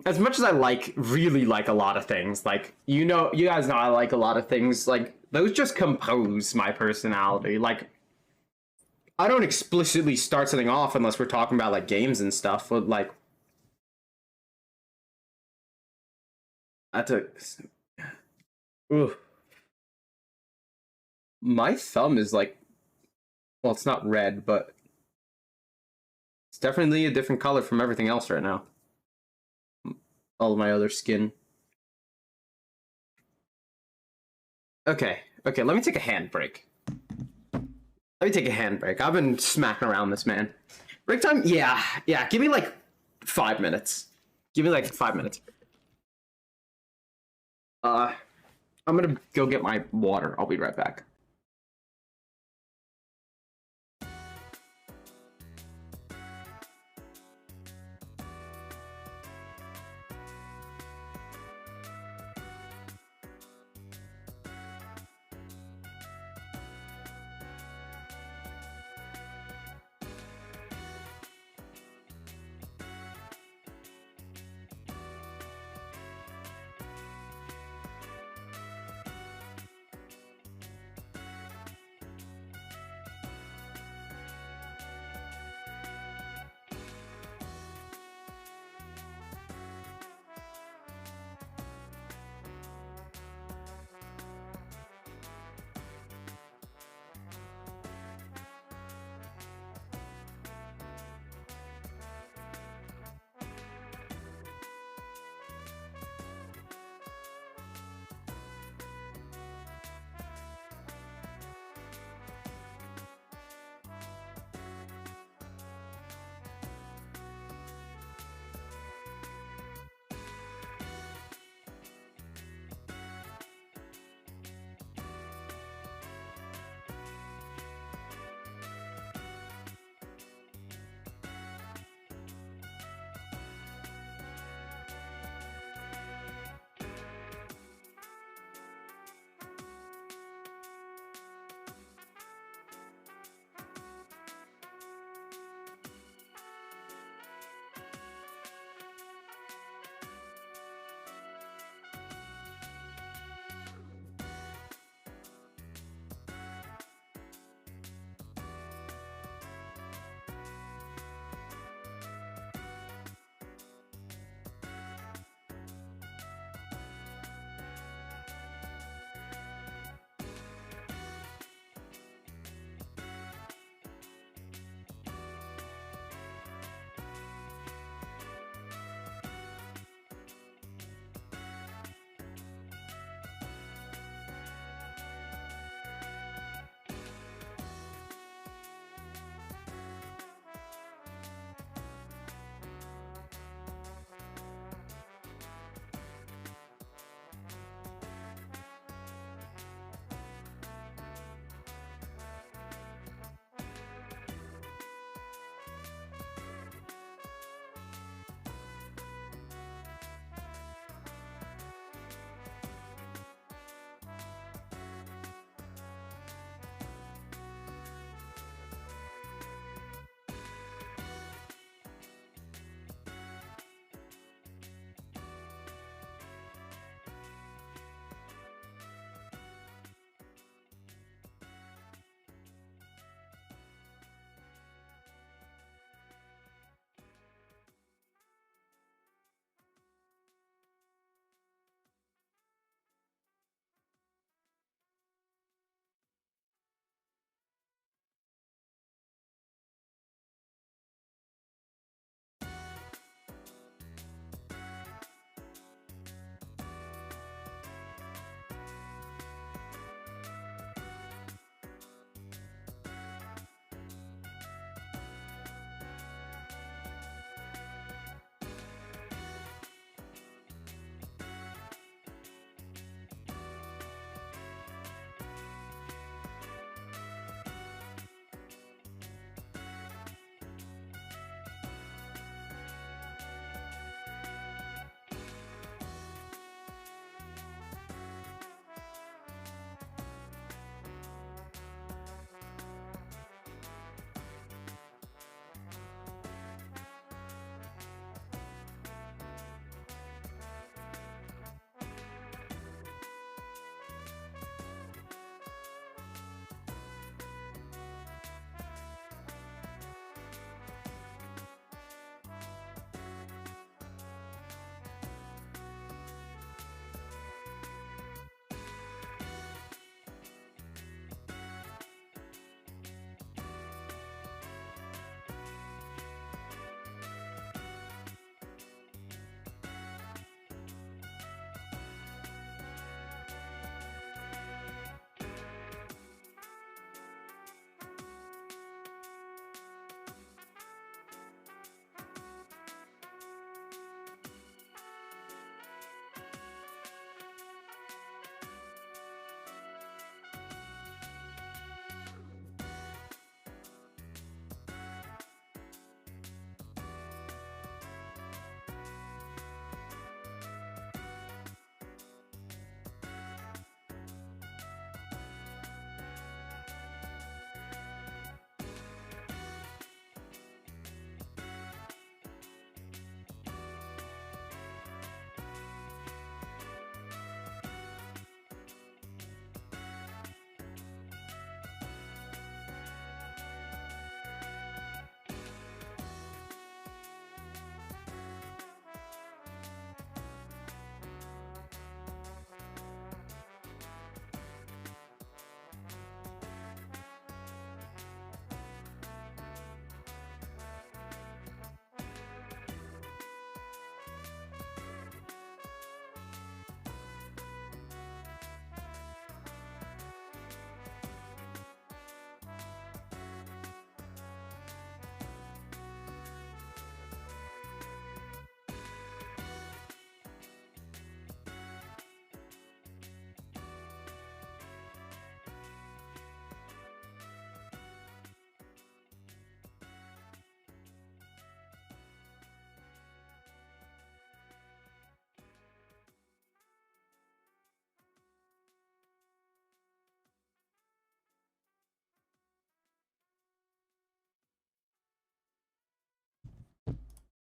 as much as I like, really like a lot of things, like, you know, you guys know I like a lot of things, like, those just compose my personality. Like, I don't explicitly start something off unless we're talking about, like, games and stuff, but, like, ooh. My thumb is, like, well, it's not red, but it's definitely a different color from everything else right now. All of my other skin. Okay, let me take a handbrake. I've been smacking around this, man. Break time? Yeah, give me like 5 minutes. I'm gonna go get my water. I'll be right back.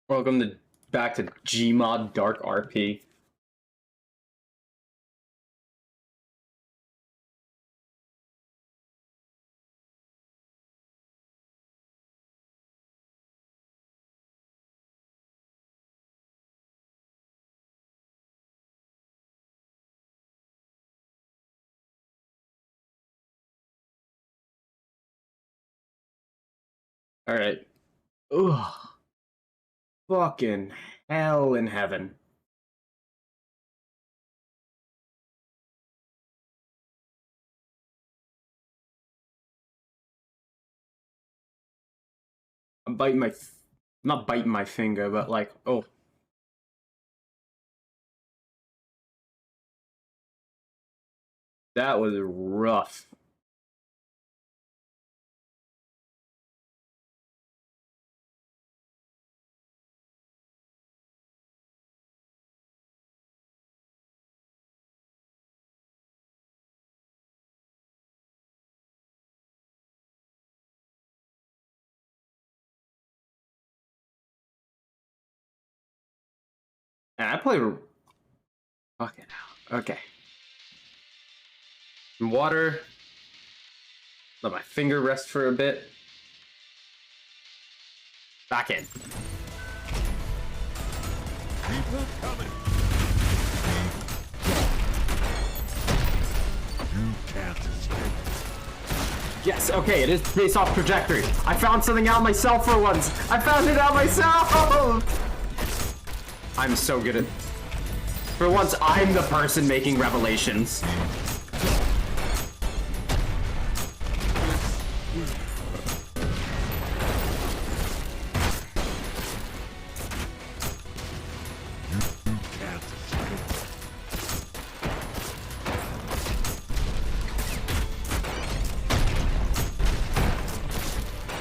Welcome to back to Gmod Dark RP. All right. Ugh. Fucking hell in heaven. I'm biting my, not biting my finger, but like, oh. That was rough. And I play. Fucking hell. Okay. Some water. Let my finger rest for a bit. Back in. People coming. You can't escape. Yes, okay, it is based off trajectory. I found something out myself for once. I found it out myself. I'm so good at. For once, I'm the person making revelations.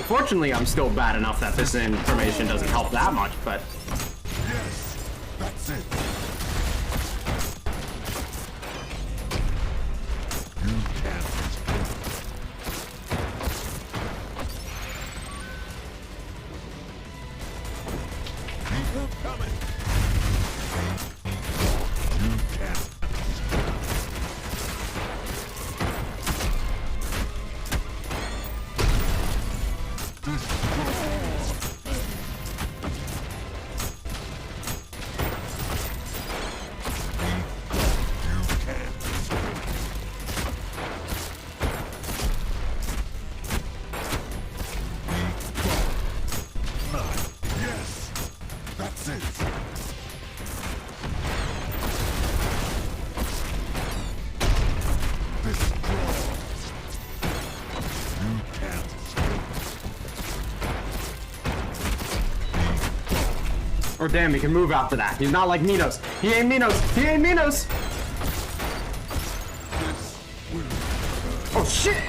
Fortunately, I'm still bad enough that this information doesn't help that much, but... Yes, that's it. You can't escape. People coming. You can't escape. Oh damn, he can move after that. He's not like Minos. He ain't Minos. He ain't Minos. Oh shit.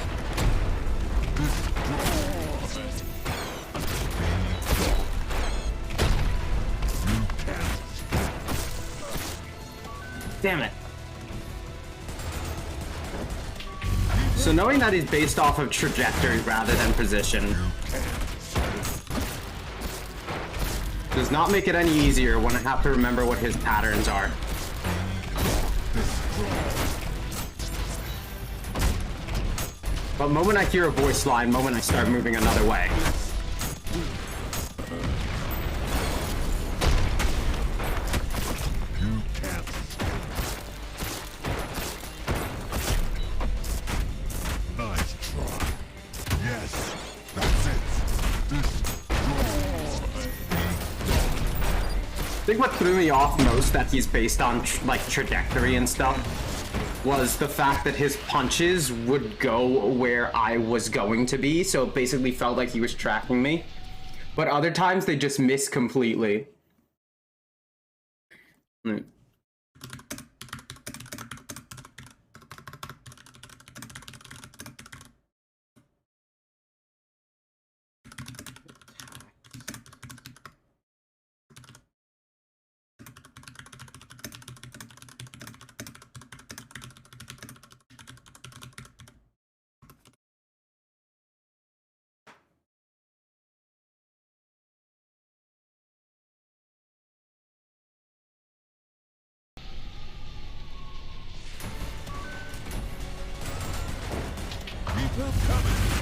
Damn it. So knowing that he's based off of trajectory rather than position does not make it any easier when I have to remember what his patterns are. But moment I hear a voice line, moment I start moving another way. I think what threw me off most that he's based on like trajectory and stuff was the fact that his punches would go where I was going to be, so it basically felt like he was tracking me. But other times they just miss completely.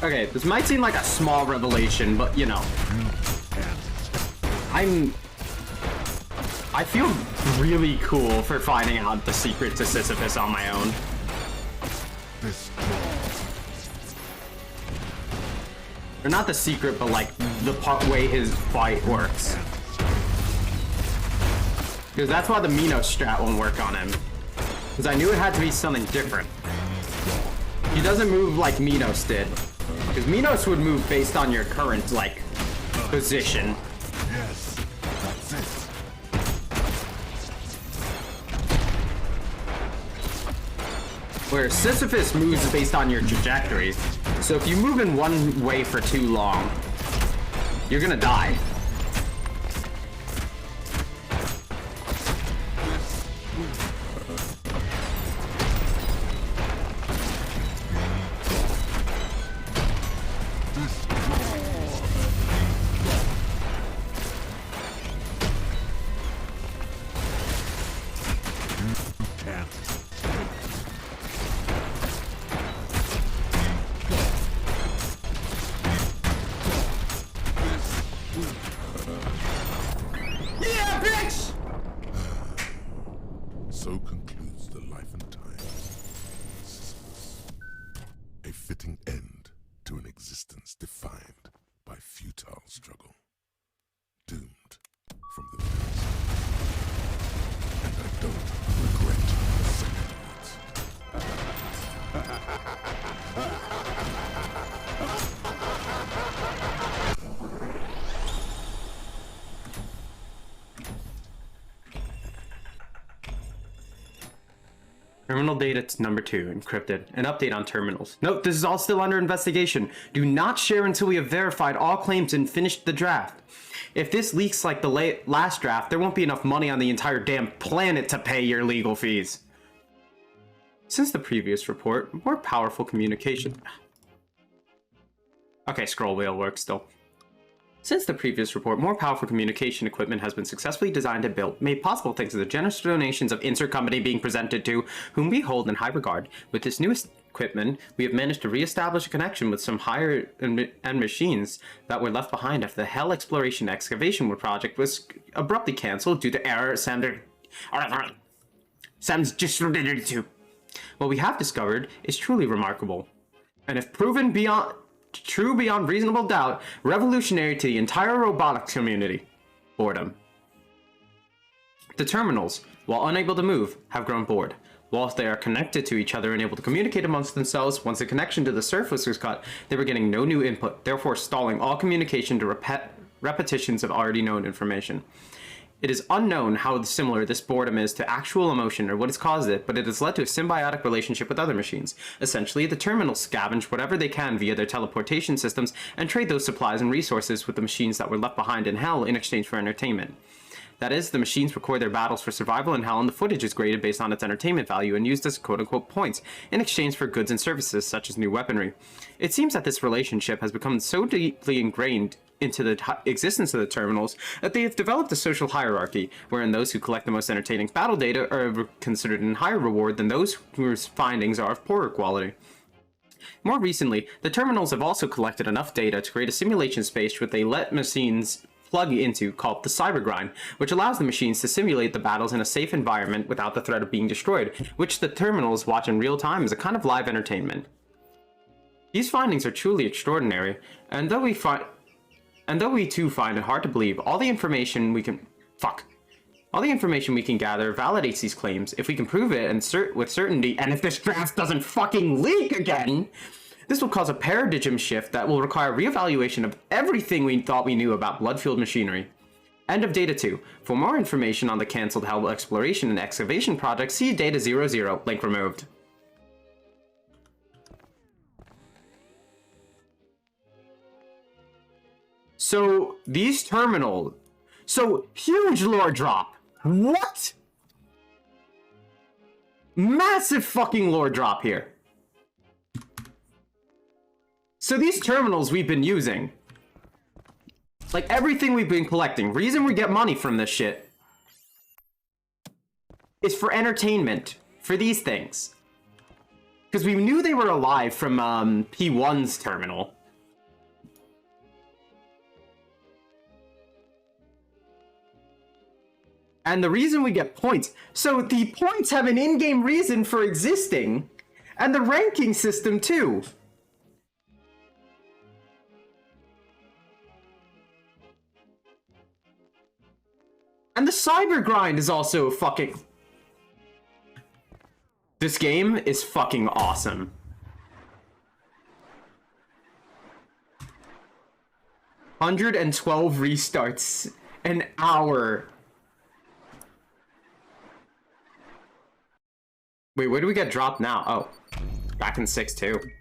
Okay, this might seem like a small revelation, but you know. I feel really cool for finding out the secret to Sisyphus on my own. Or not the secret, but like the way his fight works. Because that's why the Minos strat won't work on him. Because I knew it had to be something different. He doesn't move like Minos did. Because Minos would move based on your current, like, position. Yes, that's it. Whereas Sisyphus moves based on your trajectory. So if you move in one way for too long, you're gonna die. So concludes the life and times of Sisyphus. A fitting end to an existence defined by futile struggle. Doomed from the very start. And I don't regret a second of it. Terminal data number 2, encrypted. An update on terminals. Note, this is all still under investigation. Do not share until we have verified all claims and finished the draft. If this leaks like the last draft, there won't be enough money on the entire damn planet to pay your legal fees. Since the previous report, more powerful communication... Okay, scroll wheel works still. Since the previous report, more powerful communication equipment has been successfully designed and built, made possible thanks to the generous donations of Insert Company being presented to, whom we hold in high regard. With this newest equipment, we have managed to re-establish a connection with some higher end machines that were left behind after the Hell Exploration Excavation project was abruptly cancelled due to error Sam's just to. What we have discovered is truly remarkable, and if proven true beyond reasonable doubt, revolutionary to the entire robotics community. Boredom. The terminals, while unable to move, have grown bored. Whilst they are connected to each other and able to communicate amongst themselves, once the connection to the surface was cut, they were getting no new input, therefore stalling all communication to repetitions of already known information. It is unknown how similar this boredom is to actual emotion or what has caused it, but it has led to a symbiotic relationship with other machines. Essentially, the terminals scavenge whatever they can via their teleportation systems and trade those supplies and resources with the machines that were left behind in Hell in exchange for entertainment. That is, the machines record their battles for survival in Hell, and the footage is graded based on its entertainment value and used as quote-unquote points in exchange for goods and services such as new weaponry. It seems that this relationship has become so deeply ingrained into the existence of the terminals that they have developed a social hierarchy, wherein those who collect the most entertaining battle data are considered in higher reward than those whose findings are of poorer quality. More recently, the terminals have also collected enough data to create a simulation space which they let machines plug into called the cybergrind, which allows the machines to simulate the battles in a safe environment without the threat of being destroyed, which the terminals watch in real time as a kind of live entertainment. These findings are truly extraordinary, and though we too find it hard to believe, all the information we can gather validates these claims. If we can prove it and with certainty, and if this draft doesn't fucking leak again, this will cause a paradigm shift that will require reevaluation of everything we thought we knew about blood-fueled machinery. End of Data 2. For more information on the cancelled Hell Exploration and Excavation project, see Data 00, link removed. So, these terminals... So, huge lore drop. What? Massive fucking lore drop here. So these terminals we've been using, like everything we've been collecting, reason we get money from this shit is for entertainment, for these things. Because we knew they were alive from P1's terminal, And the reason we get points. So the points have an in-game reason for existing. And the ranking system too. And the cyber grind is also fucking... This game is fucking awesome. $112 restarts an hour. Wait, where do we get dropped now? Oh, back in 6-2.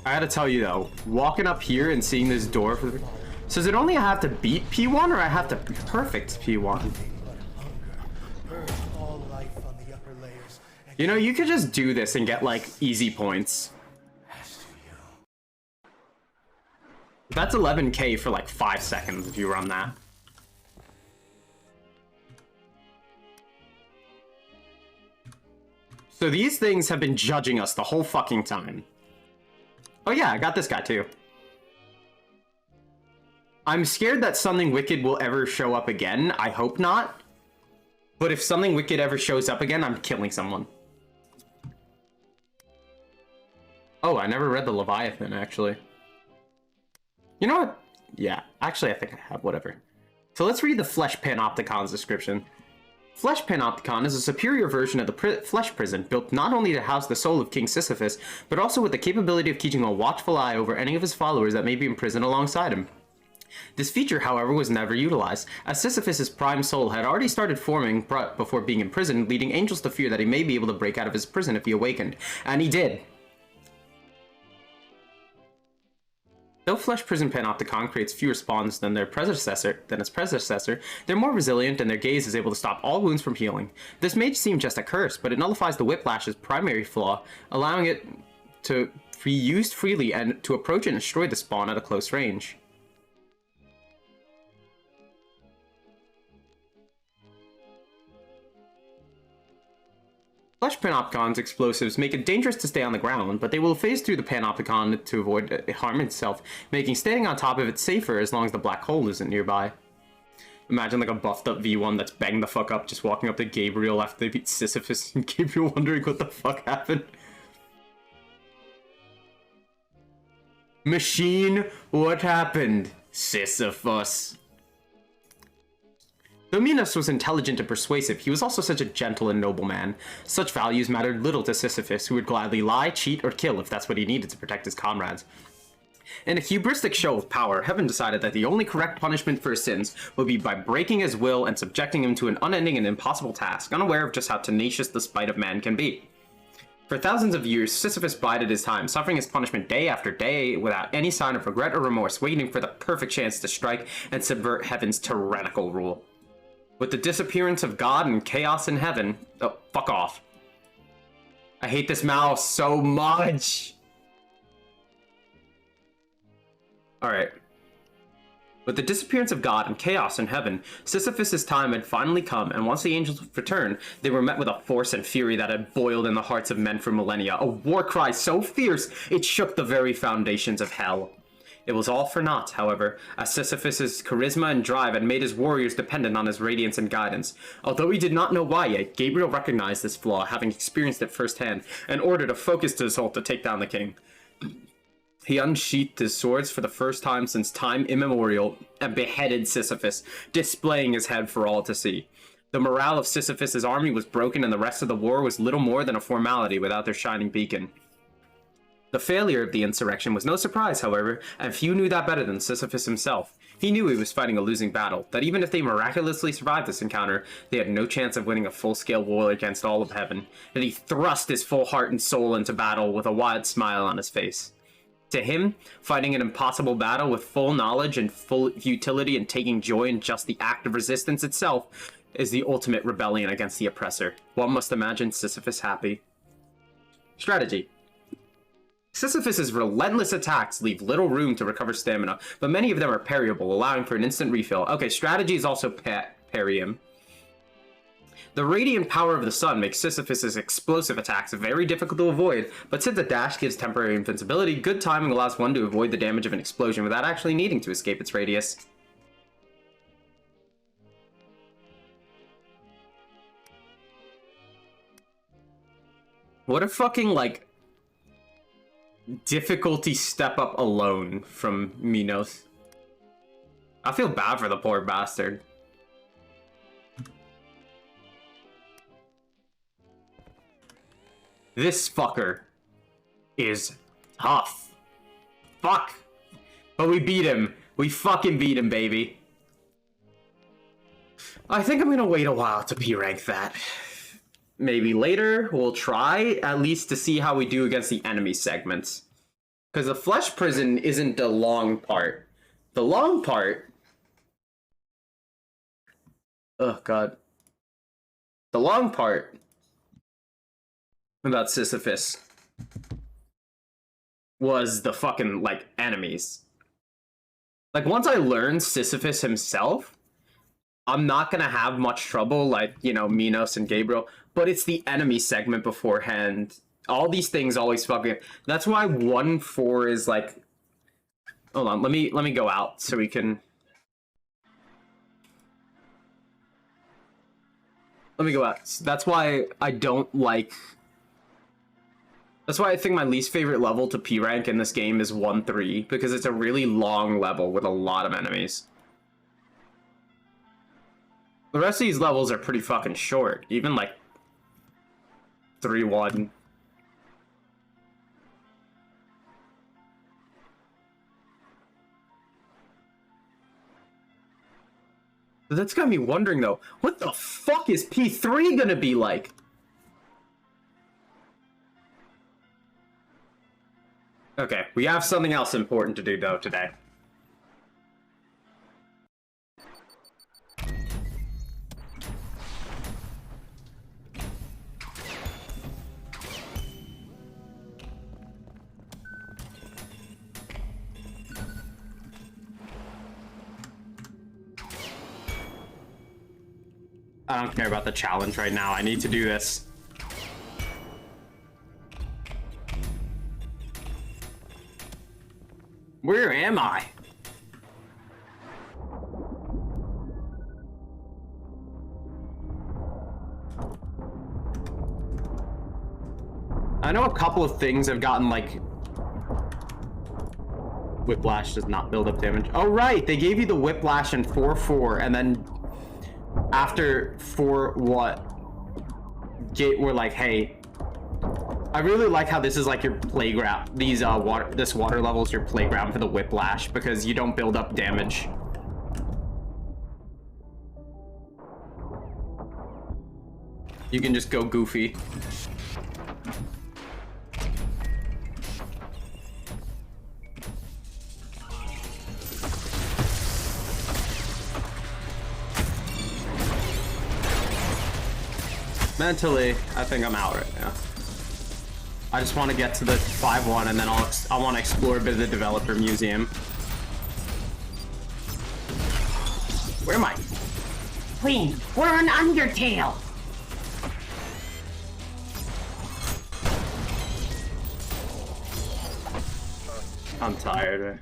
I gotta tell you though, walking up here and seeing this door for the... So is it only I have to beat P1 or I have to perfect P1? You know, you could just do this and get like easy points. That's 11k for like 5 seconds if you run that. So these things have been judging us the whole fucking time. Oh yeah, I got this guy too. I'm scared that something wicked will ever show up again. I hope not. But if something wicked ever shows up again, I'm killing someone. Oh, I never read the Leviathan, actually. You know what? Yeah, actually, I think I have, whatever. So let's read the Flesh Panopticon's description. Flesh Panopticon is a superior version of the Flesh Prison, built not only to house the soul of King Sisyphus, but also with the capability of keeping a watchful eye over any of his followers that may be imprisoned alongside him. This feature, however, was never utilized, as Sisyphus' prime soul had already started forming before being imprisoned, leading angels to fear that he may be able to break out of his prison if he awakened. And he did. Though Flesh Prison Panopticon creates fewer spawns than its predecessor, they're more resilient and their gaze is able to stop all wounds from healing. This may seem just a curse, but it nullifies the Whiplash's primary flaw, allowing it to be used freely and to approach and destroy the spawn at a close range. Flesh Panopticon's explosives make it dangerous to stay on the ground, but they will phase through the Panopticon to avoid harming itself, making standing on top of it safer as long as the black hole isn't nearby. Imagine like a buffed up V1 that's banged the fuck up just walking up to Gabriel after they beat Sisyphus and Gabriel wondering what the fuck happened. Machine, what happened? Sisyphus. Though Minos was intelligent and persuasive, he was also such a gentle and noble man. Such values mattered little to Sisyphus, who would gladly lie, cheat, or kill if that's what he needed to protect his comrades. In a hubristic show of power, Heaven decided that the only correct punishment for his sins would be by breaking his will and subjecting him to an unending and impossible task, unaware of just how tenacious the spite of man can be. For thousands of years, Sisyphus bided his time, suffering his punishment day after day without any sign of regret or remorse, waiting for the perfect chance to strike and subvert Heaven's tyrannical rule. With the disappearance of God and chaos in heaven... Oh, fuck off. I hate this mouse so much. Alright. With the disappearance of God and chaos in heaven, Sisyphus' time had finally come, and once the angels returned, they were met with a force and fury that had boiled in the hearts of men for millennia. A war cry so fierce, it shook the very foundations of hell. It was all for naught, however, as Sisyphus' charisma and drive had made his warriors dependent on his radiance and guidance. Although he did not know why yet, Gabriel recognized this flaw, having experienced it firsthand, and ordered a focused assault to take down the king. He unsheathed his swords for the first time since time immemorial and beheaded Sisyphus, displaying his head for all to see. The morale of Sisyphus' army was broken, and the rest of the war was little more than a formality without their shining beacon. The failure of the insurrection was no surprise, however, and few knew that better than Sisyphus himself. He knew he was fighting a losing battle, that even if they miraculously survived this encounter, they had no chance of winning a full-scale war against all of heaven, and he thrust his full heart and soul into battle with a wide smile on his face. To him, fighting an impossible battle with full knowledge and full utility and taking joy in just the act of resistance itself is the ultimate rebellion against the oppressor. One must imagine Sisyphus happy. Strategy. Sisyphus' relentless attacks leave little room to recover stamina, but many of them are parryable, allowing for an instant refill. Okay, strategy is also parry him. The radiant power of the sun makes Sisyphus's explosive attacks very difficult to avoid, but since a dash gives temporary invincibility, good timing allows one to avoid the damage of an explosion without actually needing to escape its radius. What a fucking, like, difficulty step up alone from Minos. I feel bad for the poor bastard. This fucker is tough. Fuck. But we beat him. We fucking beat him, baby. I think I'm gonna wait a while to P-rank that. Maybe later we'll try, at least to see how we do against the enemy segments. Because the flesh prison isn't the long part. The long part... Oh, God. The long part about Sisyphus was the fucking, like, enemies. Like, once I learned Sisyphus himself, I'm not gonna have much trouble, like, you know, Minos and Gabriel, but it's the enemy segment beforehand. All these things always fucking... That's why 1-4 is, like... Hold on, let me go out so we can... Let me go out. That's why I don't like... That's why I think my least favorite level to P-rank in this game is 1-3, because it's a really long level with a lot of enemies. The rest of these levels are pretty fucking short, even like 3-1. That's got me wondering though, what the fuck is P3 gonna be like? Okay, we have something else important to do though today. I don't care about the challenge right now. I need to do this. Where am I? I know a couple of things have gotten, like... Whiplash does not build up damage. Oh, right! They gave you the Whiplash in 4-4, and then... After 4 what? We're like, hey... I really like how this is like your playground. These this water level is your playground for the Whiplash because you don't build up damage. You can just go goofy. Mentally, I think I'm out right now. I just want to get to the 5-1 and then I want to explore a bit of the developer museum. Where am I? Queen, we're an Undertale. I'm tired.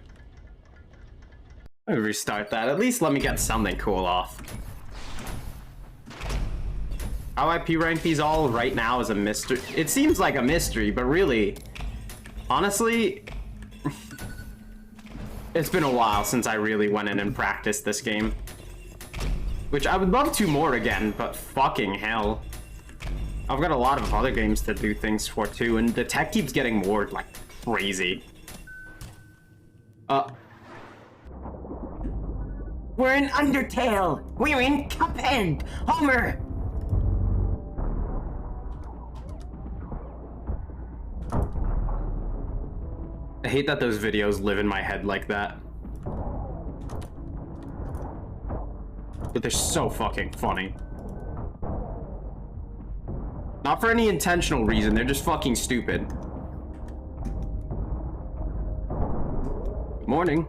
Let me restart that. At least let me get something cool off. How I P-rank these all right now is a mystery. It seems like a mystery, but really, honestly, it's been a while since I really went in and practiced this game. Which I would love to more again, but fucking hell. I've got a lot of other games to do things for too, and the tech keeps getting more, like, crazy. We're in Undertale. We're in Cuphead. Homer. I hate that those videos live in my head like that. But they're so fucking funny. Not for any intentional reason, they're just fucking stupid. Good morning.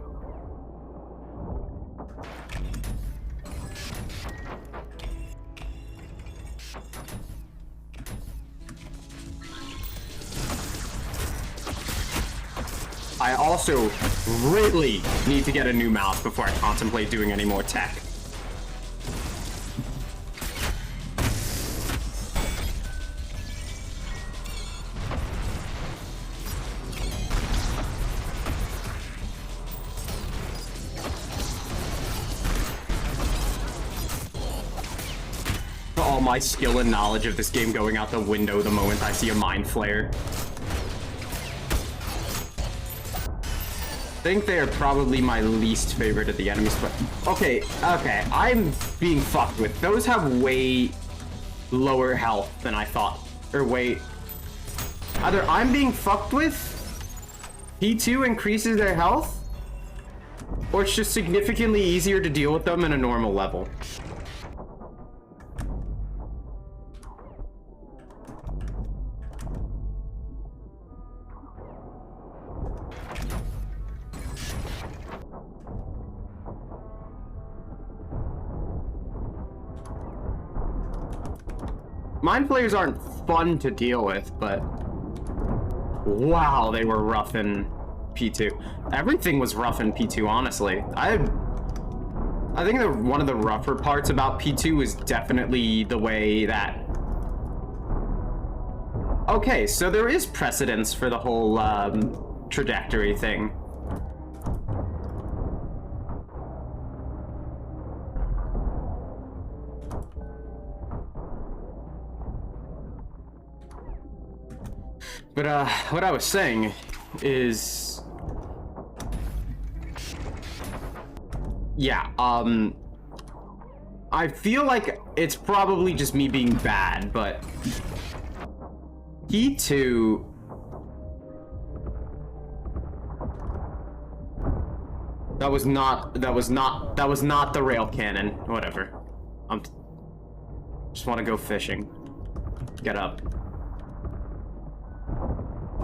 I also really need to get a new mouse before I contemplate doing any more tech. All my skill and knowledge of this game going out the window the moment I see a mind flare. I think they're probably my least favorite of the enemies, but okay, I'm being fucked with. Those have way lower health than I thought, or wait. Either I'm being fucked with, P2 increases their health, or it's just significantly easier to deal with them in a normal level. Mind flayers aren't fun to deal with, but wow, they were rough in P2. Everything was rough in P2, honestly. I think one of the rougher parts about P2 is definitely the way that... Okay, so there is precedence for the whole trajectory thing. But what I was saying is, yeah, I feel like it's probably just me being bad, but P2, that was not the rail cannon. Whatever. Just want to go fishing. Get up.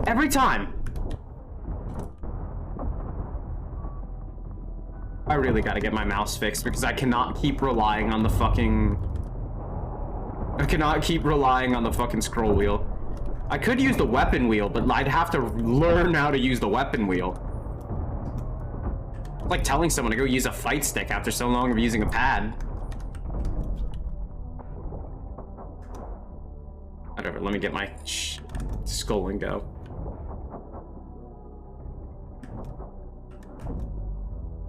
Every time. I really gotta get my mouse fixed because I cannot keep relying on the fucking... scroll wheel. I could use the weapon wheel, but I'd have to learn how to use the weapon wheel. It's like telling someone to go use a fight stick after so long of using a pad. Whatever, let me get my skull and go.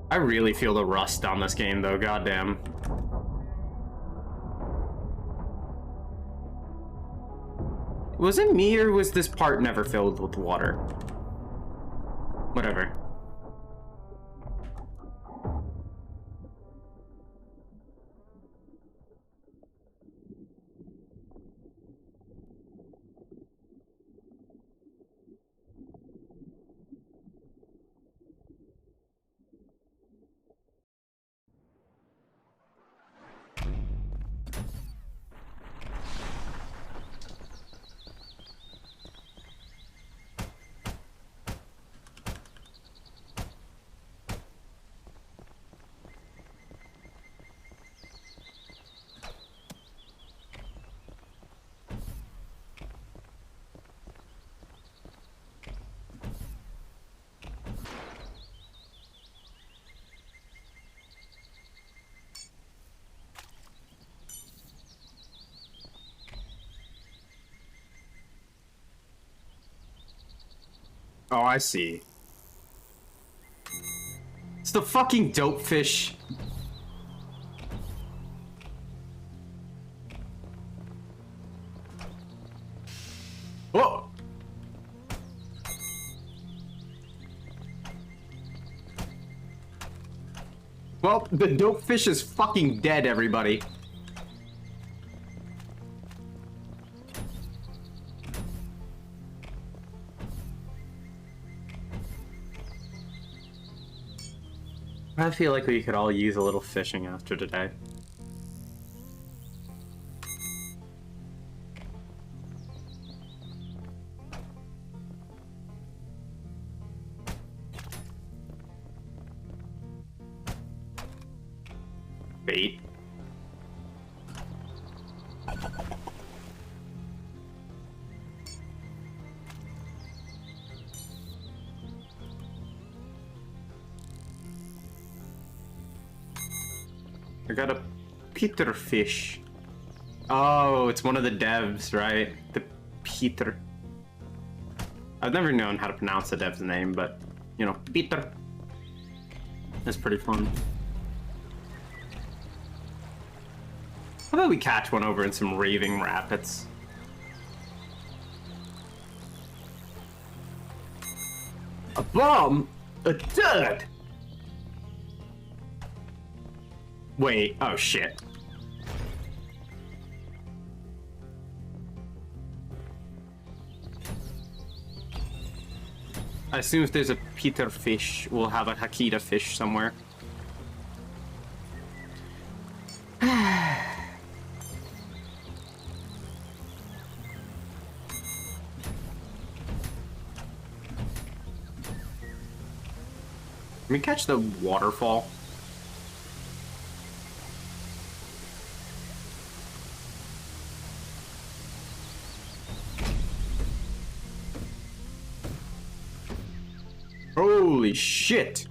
I really feel the rust on this game, though, goddamn. Was it me, or was this part never filled with water? Whatever. Oh, I see. It's the fucking dope fish. Whoa! Well, the dope fish is fucking dead, everybody. I feel like we could all use a little fishing after today. Bait. I got a Peter fish. Oh, it's one of the devs, right? The Peter. I've never known how to pronounce the dev's name, but, you know, Peter. That's pretty fun. How about we catch one over in some raving rapids? A bomb? A dud? Wait, oh shit. I assume if there's a Peter fish, we'll have a Hakita fish somewhere. Can we catch the waterfall? Holy shit!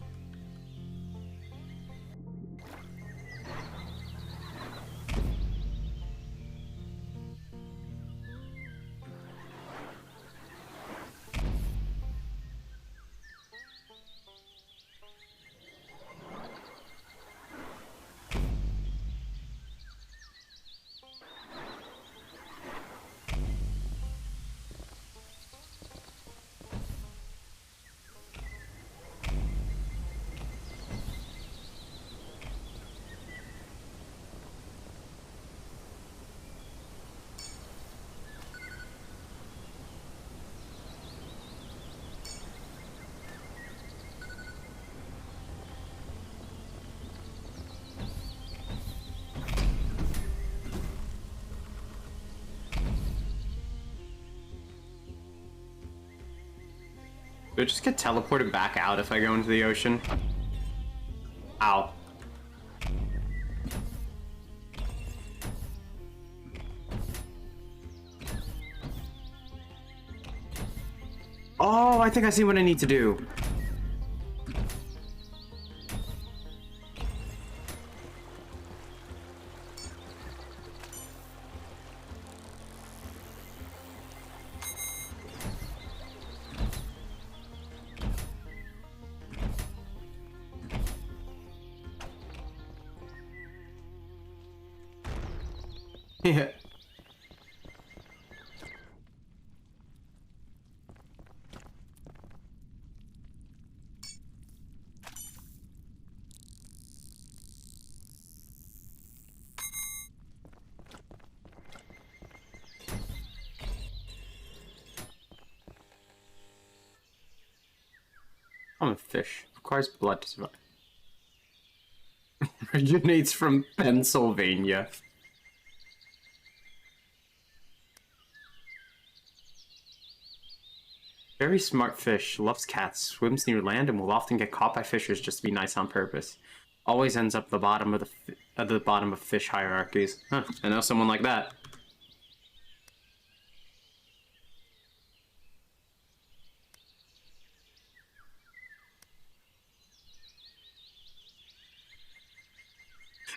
Do I just get teleported back out if I go into the ocean? Ow. Oh, I think I see what I need to do. Yeah. I'm a fish. Requires blood to survive. Originates from Pennsylvania. Very smart fish, loves cats, swims near land, and will often get caught by fishers just to be nice on purpose. Always ends up at the bottom of fish hierarchies. Huh, I know someone like that.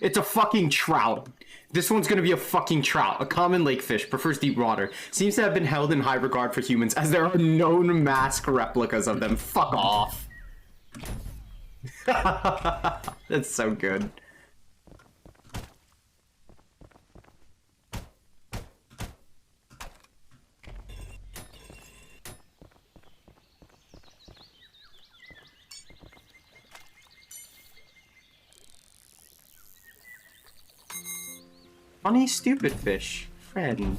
It's a fucking trout. This one's gonna be a fucking trout. A common lake fish, prefers deep water. Seems to have been held in high regard for humans, as there are known mask replicas of them. Fuck off. That's so good. Funny, stupid fish. Friend.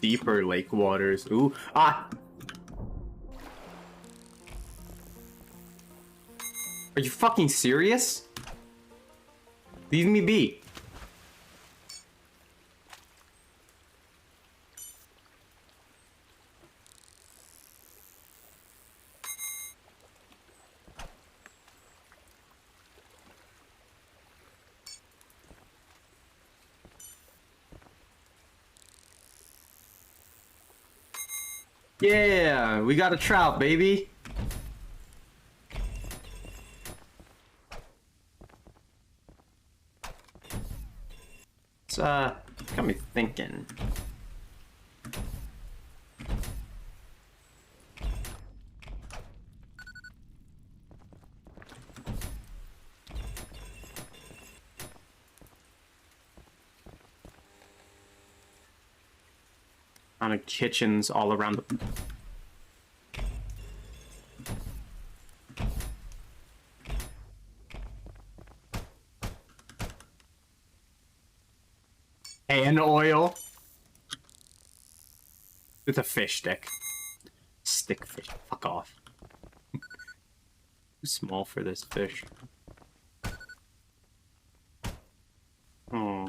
Deeper lake waters. Ooh. Ah! Are you fucking serious? Leave me be. Yeah, we got a trout, baby. It's got me thinking. On kitchens all around the... And oil. With a fish stick. Stick fish. Fuck off. Too small for this fish. Oh.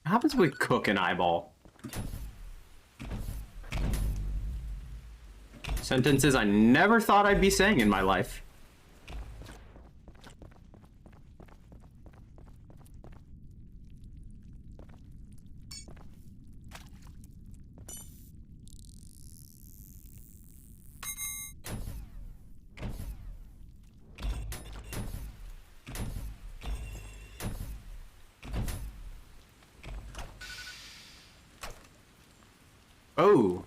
What happens when we cook an eyeball? Sentences I never thought I'd be saying in my life. Oh.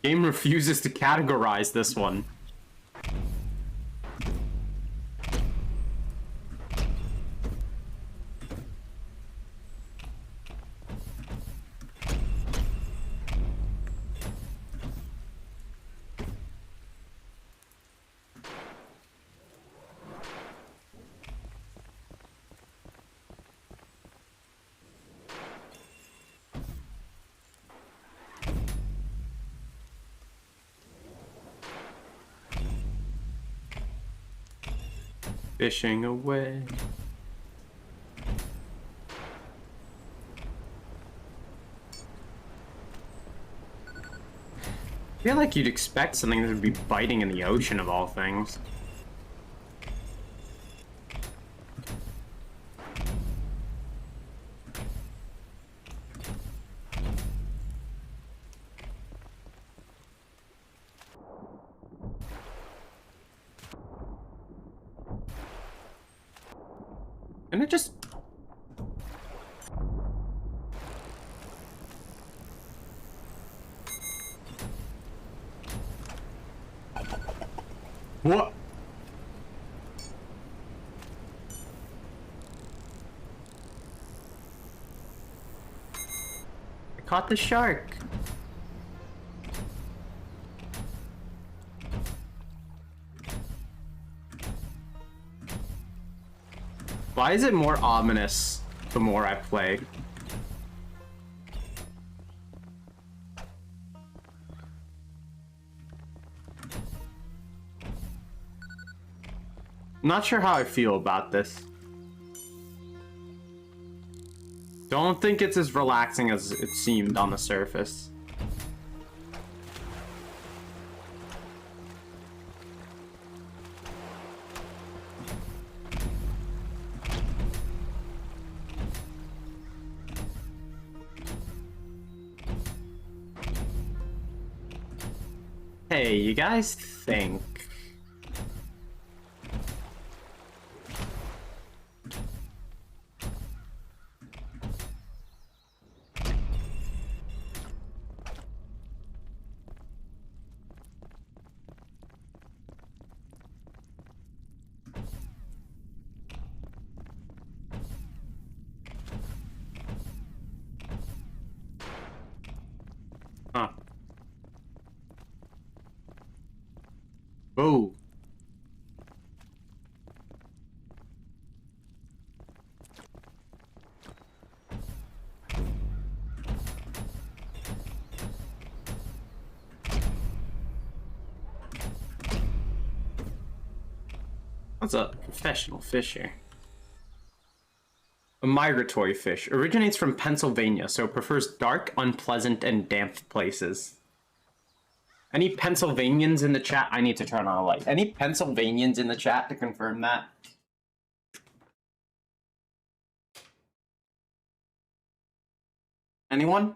Game refuses to categorize this one. Fishing away. I feel like you'd expect something that would be biting in the ocean of all things. And it just... What? I caught the shark. Why is it more ominous the more I play? I'm not sure how I feel about this. Don't think it's as relaxing as it seemed on the surface. Hey, you guys think... Huh. Oh. What's a professional fisher? A migratory fish. Originates from Pennsylvania, so prefers dark, unpleasant, and damp places. Any Pennsylvanians in the chat? I need to turn on a light. Any Pennsylvanians in the chat to confirm that? Anyone?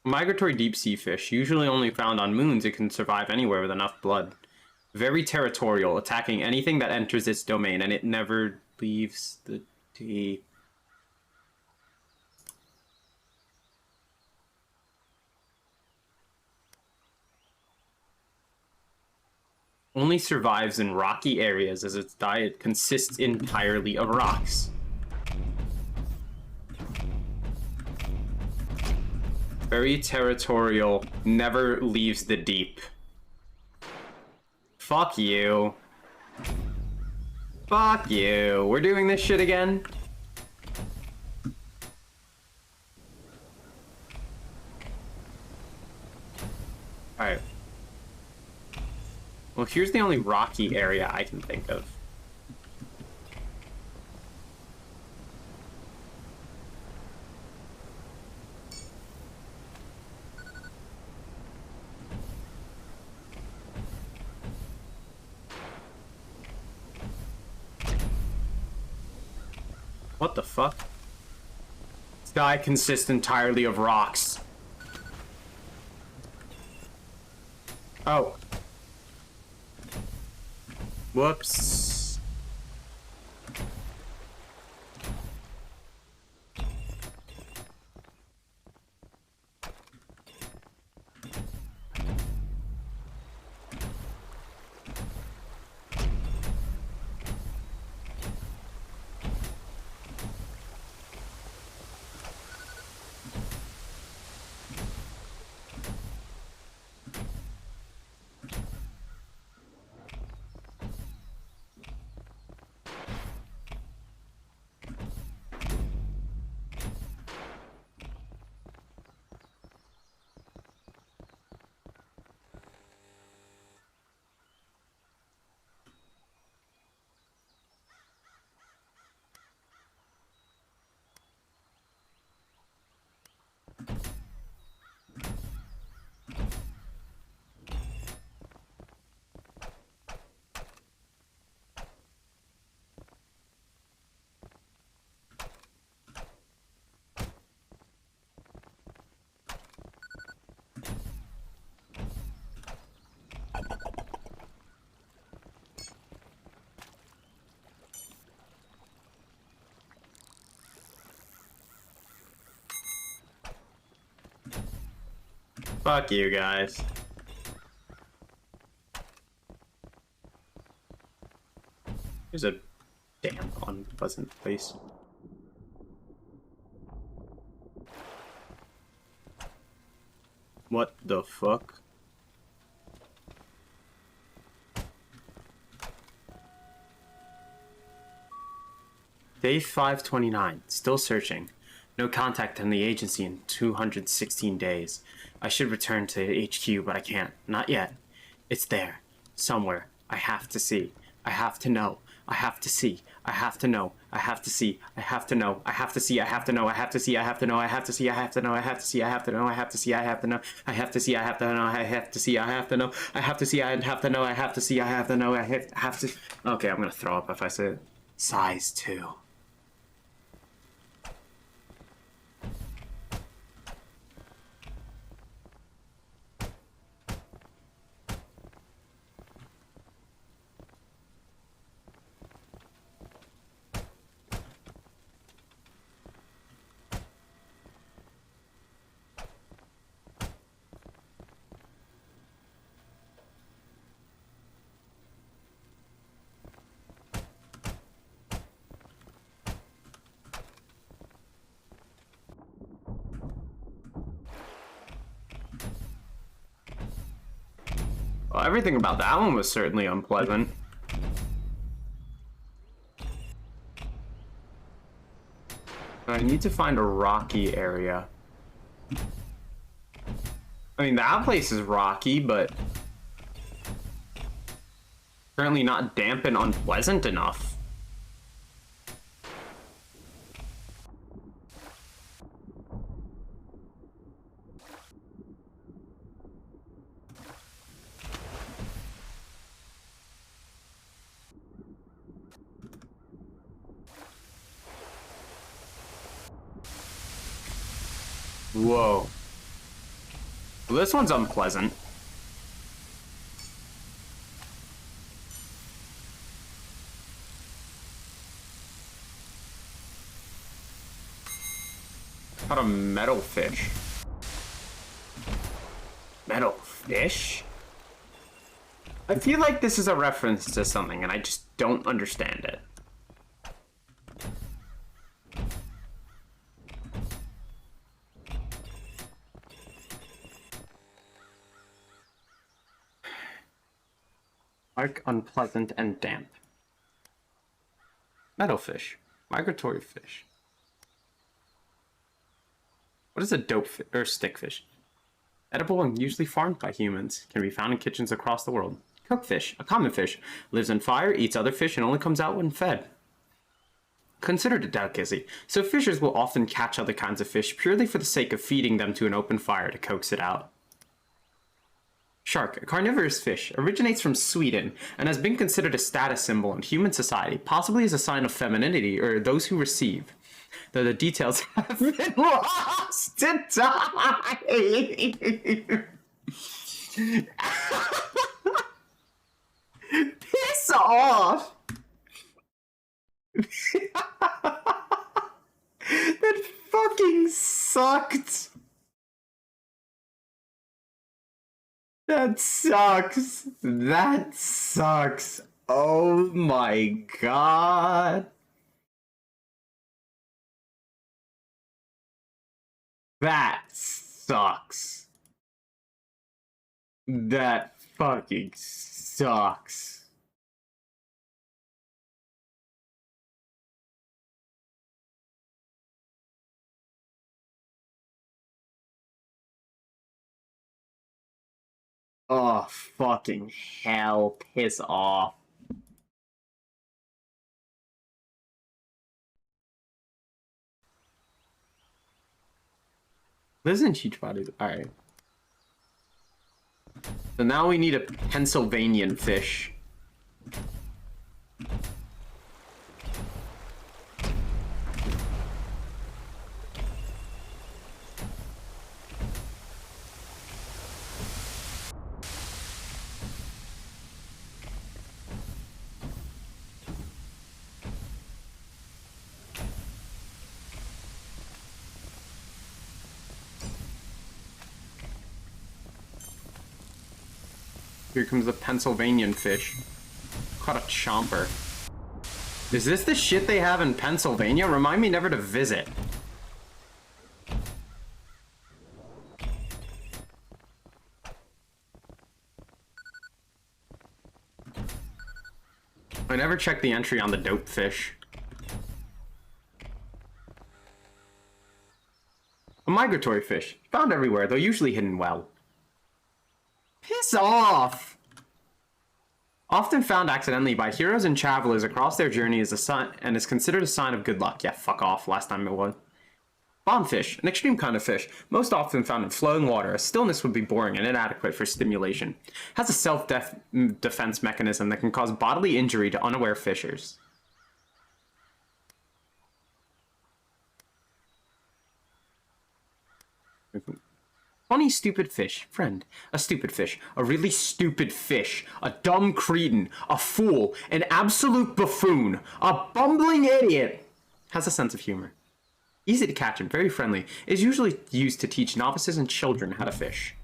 Migratory deep sea fish, usually only found on moons, it can survive anywhere with enough blood. Very territorial, attacking anything that enters its domain, and it never leaves the deep. Only survives in rocky areas as its diet consists entirely of rocks. Very territorial, never leaves the deep. Fuck you. Fuck you. We're doing this shit again? Alright. Well, here's the only rocky area I can think of. What the fuck? This guy consists entirely of rocks. Oh. Whoops. Fuck you guys. Here's a damn unpleasant place. What the fuck? Day 529. Still searching. No contact from the agency in 216 days. I should return to HQ, but I can't. Not yet. It's there. Somewhere. I have to see. I have to know. I have to see. I have to know. I have to see. I have to know. I have to see. I have to know. I have to see. I have to know. I have to see. I have to know. I have to see. I have to know. I have to see. I have to know. I have to see. I have to know. I have to see. I have to know. I have to see. I have to know. I have to see. I have to know. I have to. Okay, I'm gonna throw up if I say it. Size 2. Well, everything about that one was certainly unpleasant. I need to find a rocky area. I mean, that place is rocky, but apparently not damp and unpleasant enough. Whoa. Well, this one's unpleasant. Caught a metal fish. Metal fish? I feel like this is a reference to something and I just don't understand it. Dark, unpleasant, and damp. Meadow fish. Migratory fish. What is a dope fish or stickfish? Edible and usually farmed by humans. Can be found in kitchens across the world. Cookfish. A common fish. Lives in fire, eats other fish, and only comes out when fed. Considered a delicacy, so fishers will often catch other kinds of fish purely for the sake of feeding them to an open fire to coax it out. Shark, a carnivorous fish, originates from Sweden and has been considered a status symbol in human society, possibly as a sign of femininity or those who receive. Though the details have been lost to time. Piss off! That fucking sucked. That sucks. That sucks. Oh my god. That sucks. That fucking sucks. Oh, fucking hell. Piss off. This isn't huge bodies. Alright. So now we need a Pennsylvanian fish. Here comes the Pennsylvanian fish. Caught a chomper. Is this the shit they have in Pennsylvania? Remind me never to visit. I never checked the entry on the dope fish. A migratory fish. Found everywhere, though usually hidden well. Piss off! Often found accidentally by heroes and travelers across their journey as a sign, and is considered a sign of good luck. Yeah, fuck off. Last time it was. Bombfish, an extreme kind of fish, most often found in flowing water, as stillness would be boring and inadequate for stimulation. Has a self-defense mechanism that can cause bodily injury to unaware fishers. Funny stupid fish. Friend. A stupid fish. A really stupid fish. A dumb cretin. A fool. An absolute buffoon. A bumbling idiot. Has a sense of humor. Easy to catch and very friendly. Is usually used to teach novices and children how to fish.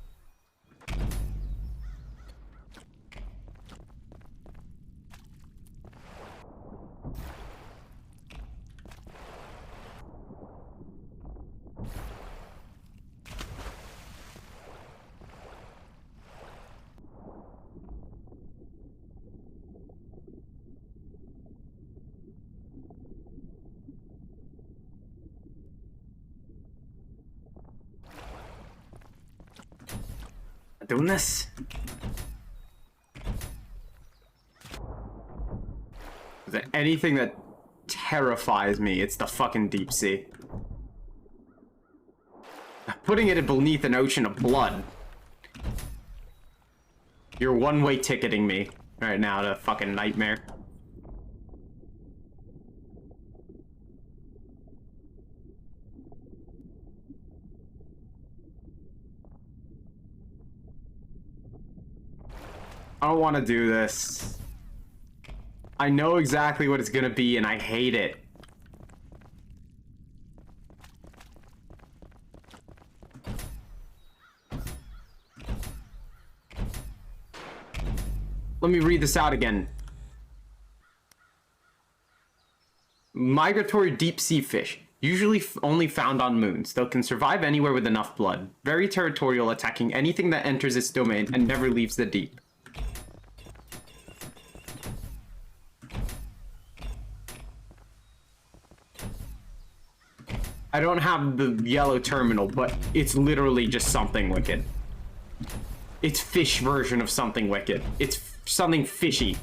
Not doing this. Is there anything that terrifies me? It's the fucking deep sea. Putting it beneath an ocean of blood. You're one-way ticketing me right now to a fucking nightmare. I don't want to do this. I know exactly what it's gonna be, and I hate it. Let me read this out again. Migratory deep-sea fish, usually only found on moons, though can survive anywhere with enough blood. Very territorial, attacking anything that enters its domain and never leaves the deep. I don't have the yellow terminal, but it's literally just something wicked. It's fish version of something wicked. It's something fishy.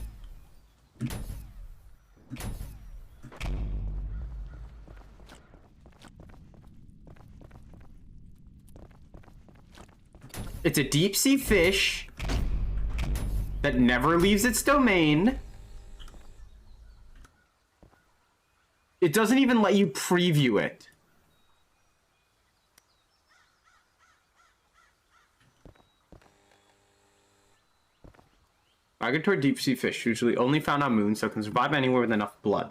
It's a deep sea fish that never leaves its domain. It doesn't even let you preview it. Migratory deep-sea fish, usually only found on moons, so can survive anywhere with enough blood.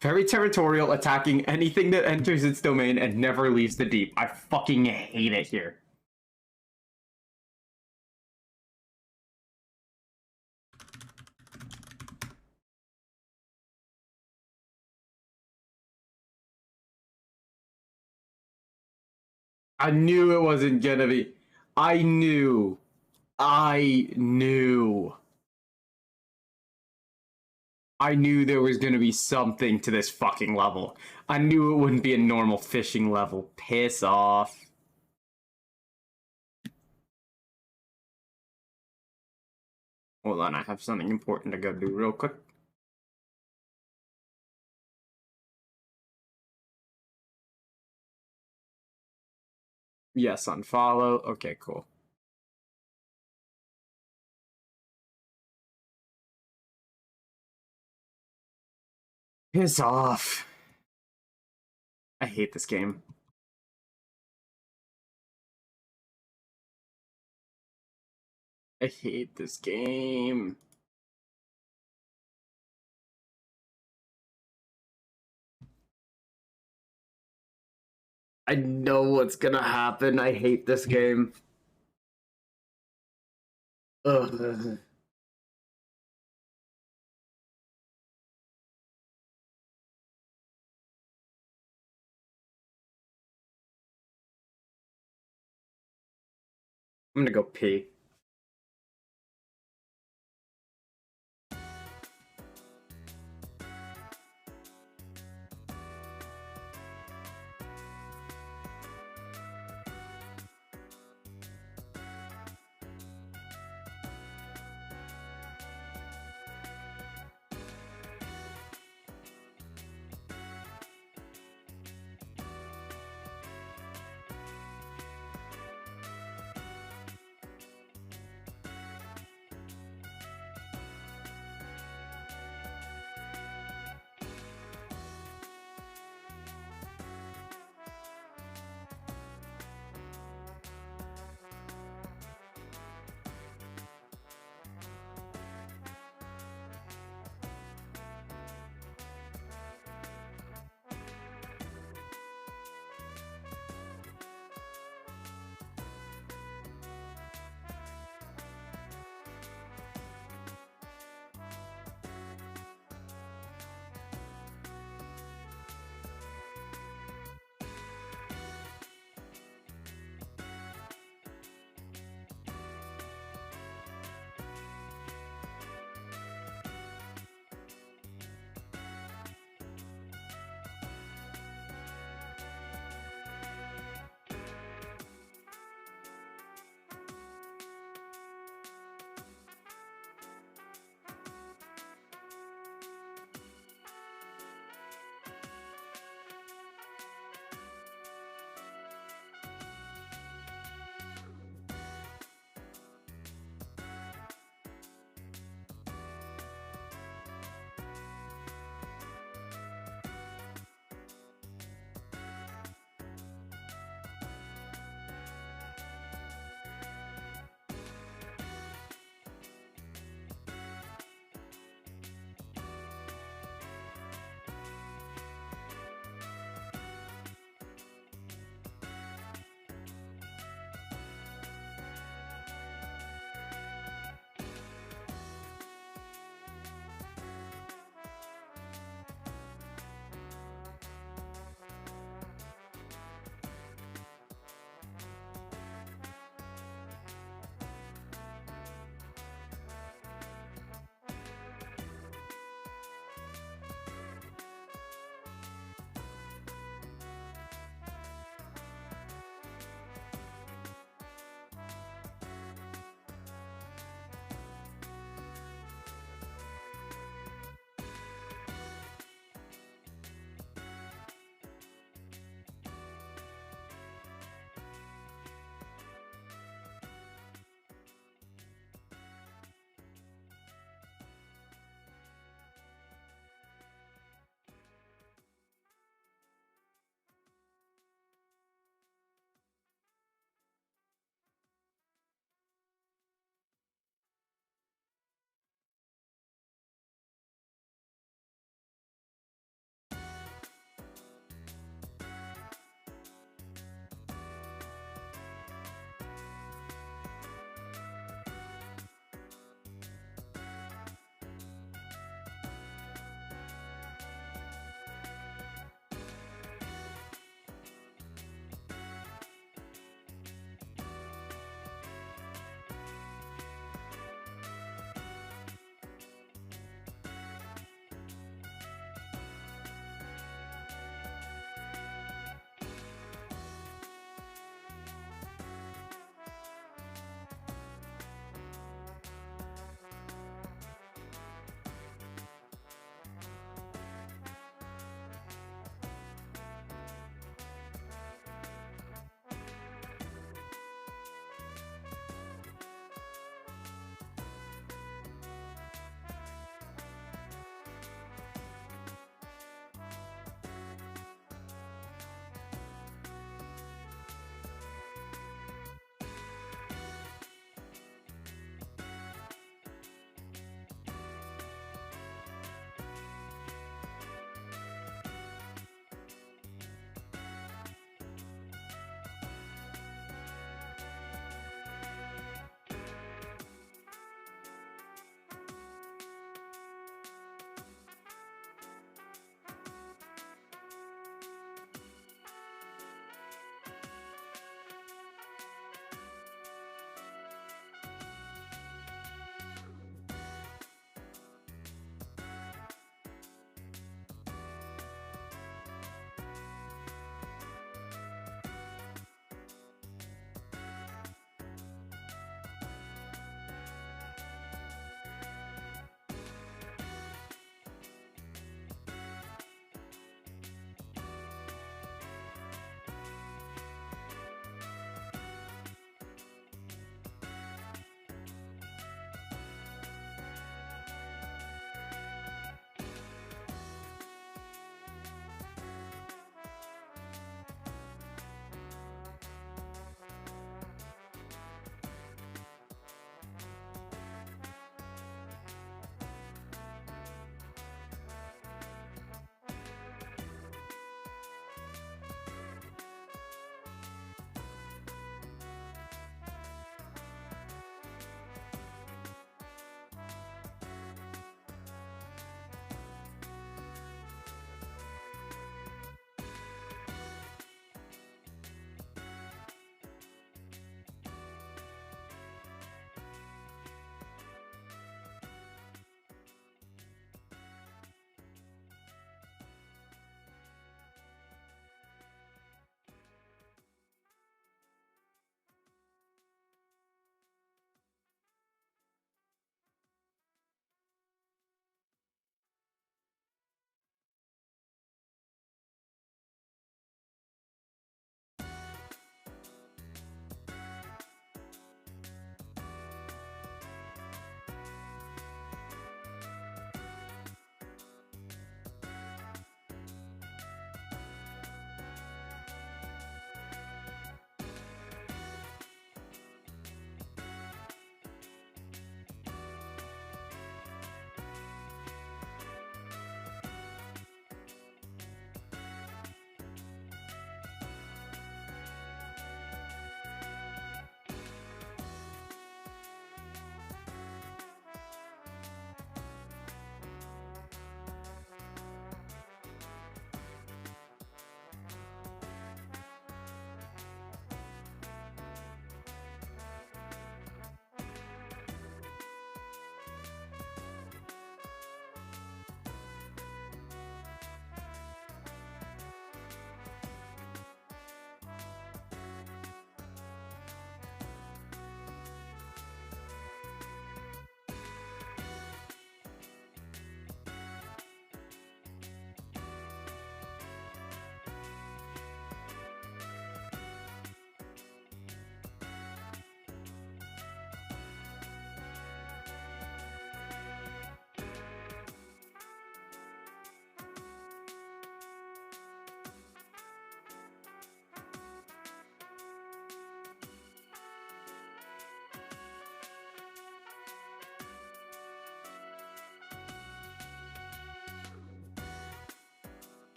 Very territorial, attacking anything that enters its domain and never leaves the deep. I fucking hate it here. I knew it wasn't gonna be. I knew. I knew there was gonna be something to this fucking level. I knew it wouldn't be a normal fishing level. Piss off. Hold on, I have something important to go do real quick. Yes, unfollow. Okay, cool. Piss off. I hate this game. I hate this game. I know what's gonna happen. I hate this game. Ugh. I'm gonna go pee.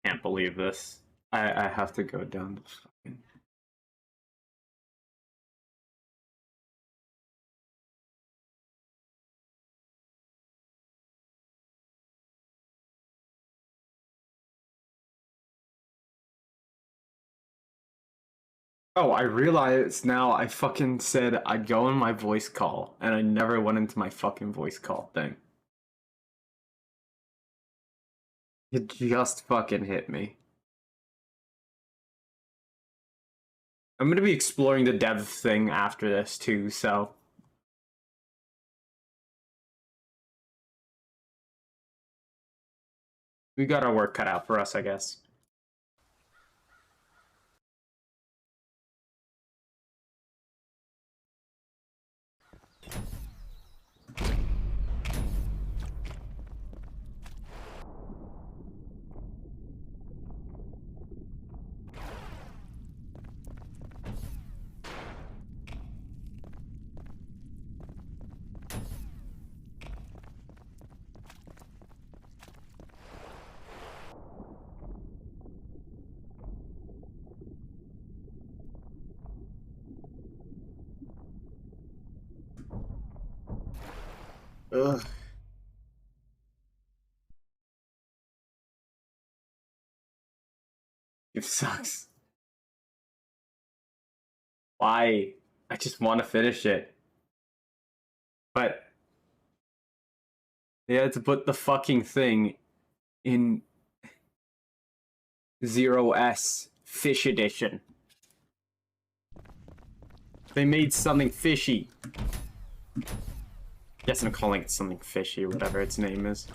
Can't believe this. I have to go down the fucking... Oh, I realize now I fucking said I'd go in my voice call, and I never went into my fucking voice call thing. It just fucking hit me. I'm gonna be exploring the dev thing after this too, so... We got our work cut out for us, I guess. Ugh. It sucks. Why? I just want to finish it. But... they had to put the fucking thing in 0S Fish Edition. They made something fishy. Guess I'm calling it something fishy, whatever its name is.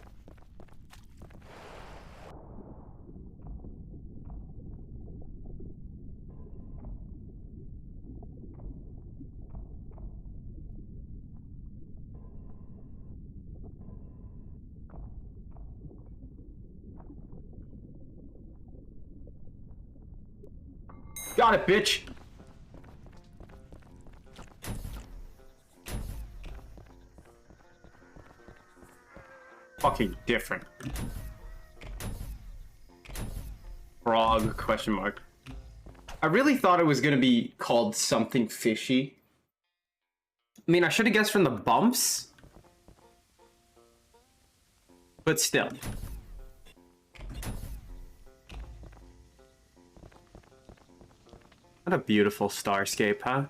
Got it, bitch! Fucking different. Frog, question mark. I really thought it was gonna be called something fishy. I mean, I should have guessed from the bumps. But still. What a beautiful starscape, huh?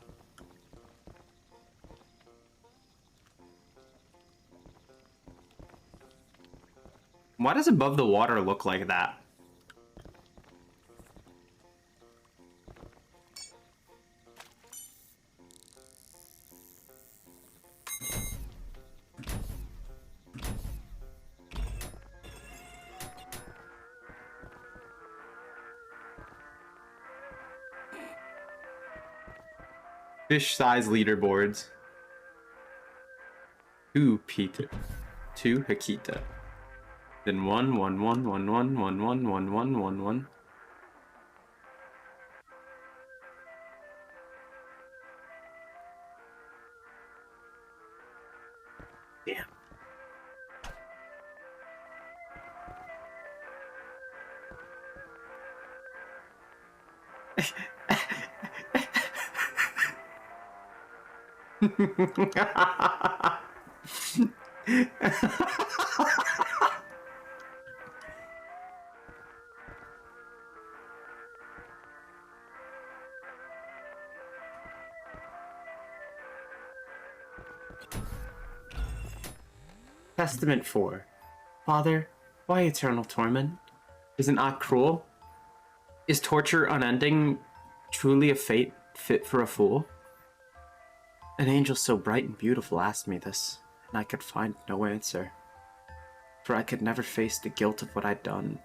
Why does above the water look like that? Fish size leaderboards. 2 P-2. 2 Hakita. Then 1, 1, 1, 1, 1, 1, 1, 1, 1, 1, 1. Damn. Testament 4. Father, why eternal torment? Is it not cruel? Is torture unending truly a fate fit for a fool? An angel so bright and beautiful asked me this, and I could find no answer. For I could never face the guilt of what I'd done,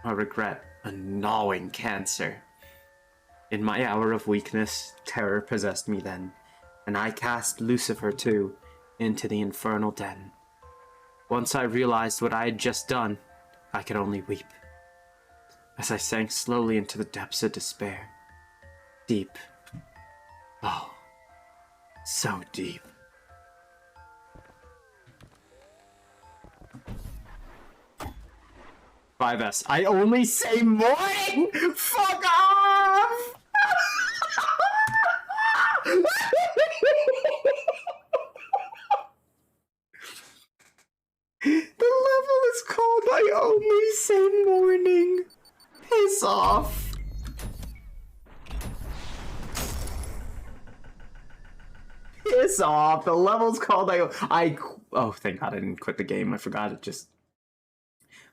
or regret a gnawing cancer. In my hour of weakness, terror possessed me then, and I cast Lucifer too into the infernal den. Once I realized what I had just done, I could only weep, as I sank slowly into the depths of despair. Deep. Oh, so deep. 5S. I only say morning! Fuck off! The level is called I only say morning. Piss off. Piss off. The level's called oh, thank God I didn't quit the game. I forgot it just...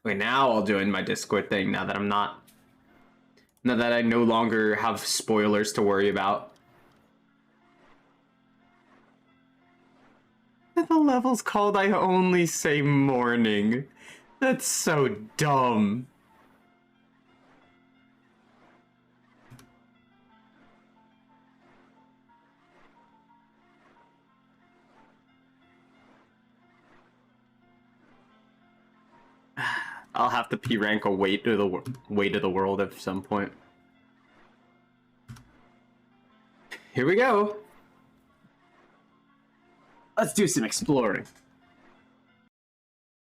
Okay, now I'll join my Discord thing now that I'm not... Now that I no longer have spoilers to worry about. The level's called I only say morning. That's so dumb. I'll have to P-rank a weight of the world at some point. Here we go. Let's do some exploring.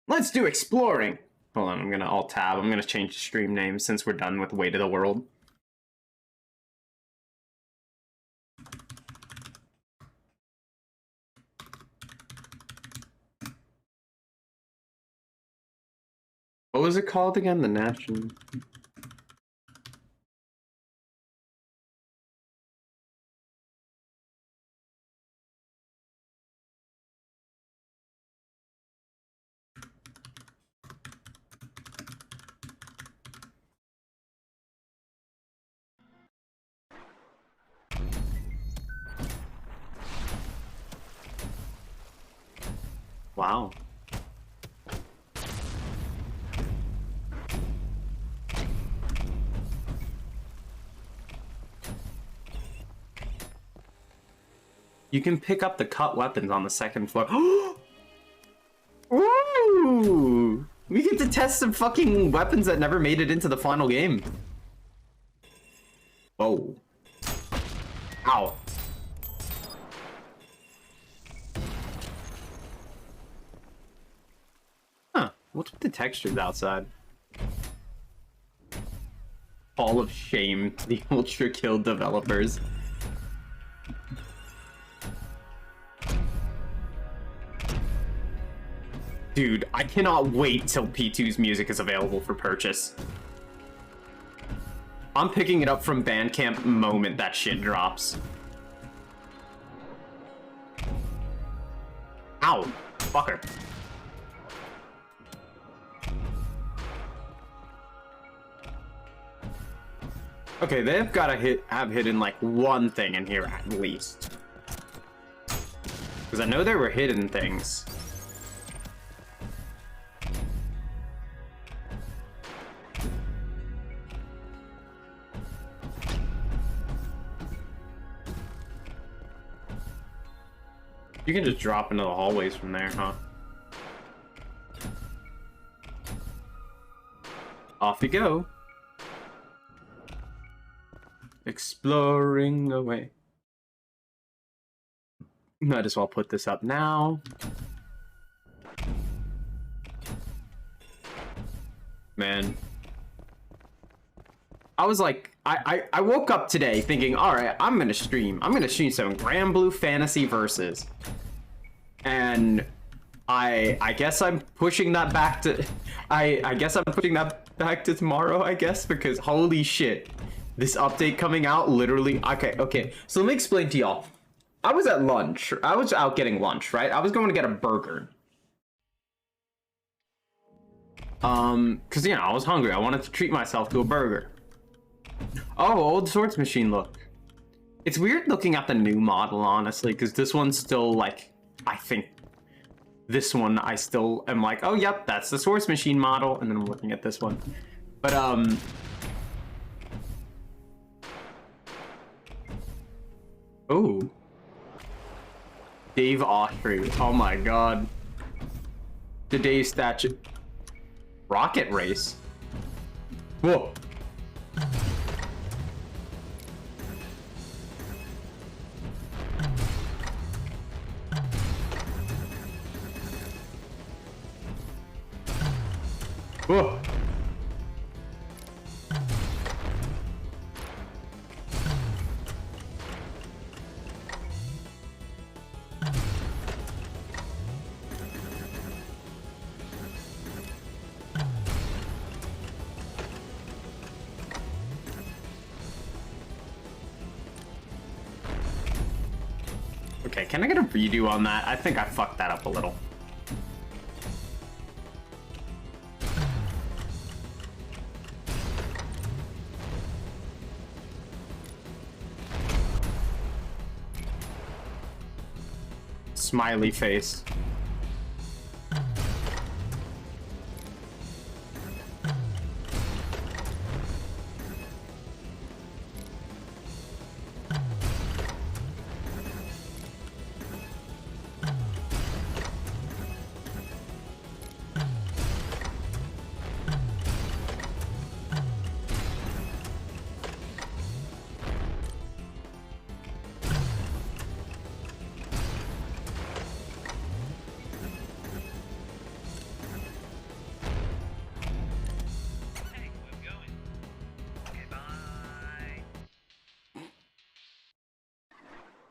Let's do exploring. Hold on, I'm gonna alt-tab. I'm gonna change the stream name since we're done with Weight of the World. What was it called again? The National... Wow. You can pick up the cut weapons on the second floor. Ooh! We get to test some fucking weapons that never made it into the final game. Whoa. Ow. Huh. What's with the textures outside? Hall of shame to the Ultrakill developers. Dude, I cannot wait till P-2's music is available for purchase. I'm picking it up from Bandcamp the moment that shit drops. Ow, fucker. Okay, they've gotta have hidden like one thing in here at least. Because I know there were hidden things. You can just drop into the hallways from there, huh? Off you go. Exploring away. Might as well put this up now. Man. I was like, I woke up today thinking, alright, I'm gonna stream some Grand Blue Fantasy Versus. And I guess I'm pushing that back to I guess I'm putting that back to tomorrow, I guess, because holy shit. This update coming out literally okay. So let me explain to y'all. I was at lunch. I was out getting lunch, right? I was going to get a burger. Cause you know, I was hungry. I wanted to treat myself to a burger. Oh, old swords machine look. It's weird looking at the new model, honestly, because this one's still like, I think this one I still am like, oh yep, that's the swords machine model, and then I'm looking at this one. But oh. Dave Austry. Oh my god. The Dave statue. Rocket race. Whoa. Whoa. Okay, can I get a redo on that? I think I fucked that up a little. Smiley face.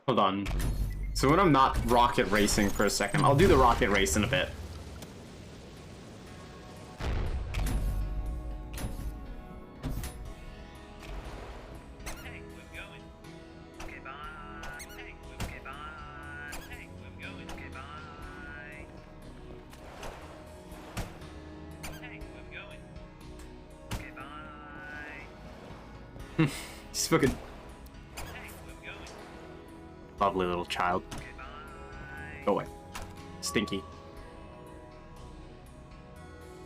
Hold on. So when I'm not rocket racing for a second, I'll do the rocket race in a bit. He's fucking lovely little child. Go away. Stinky.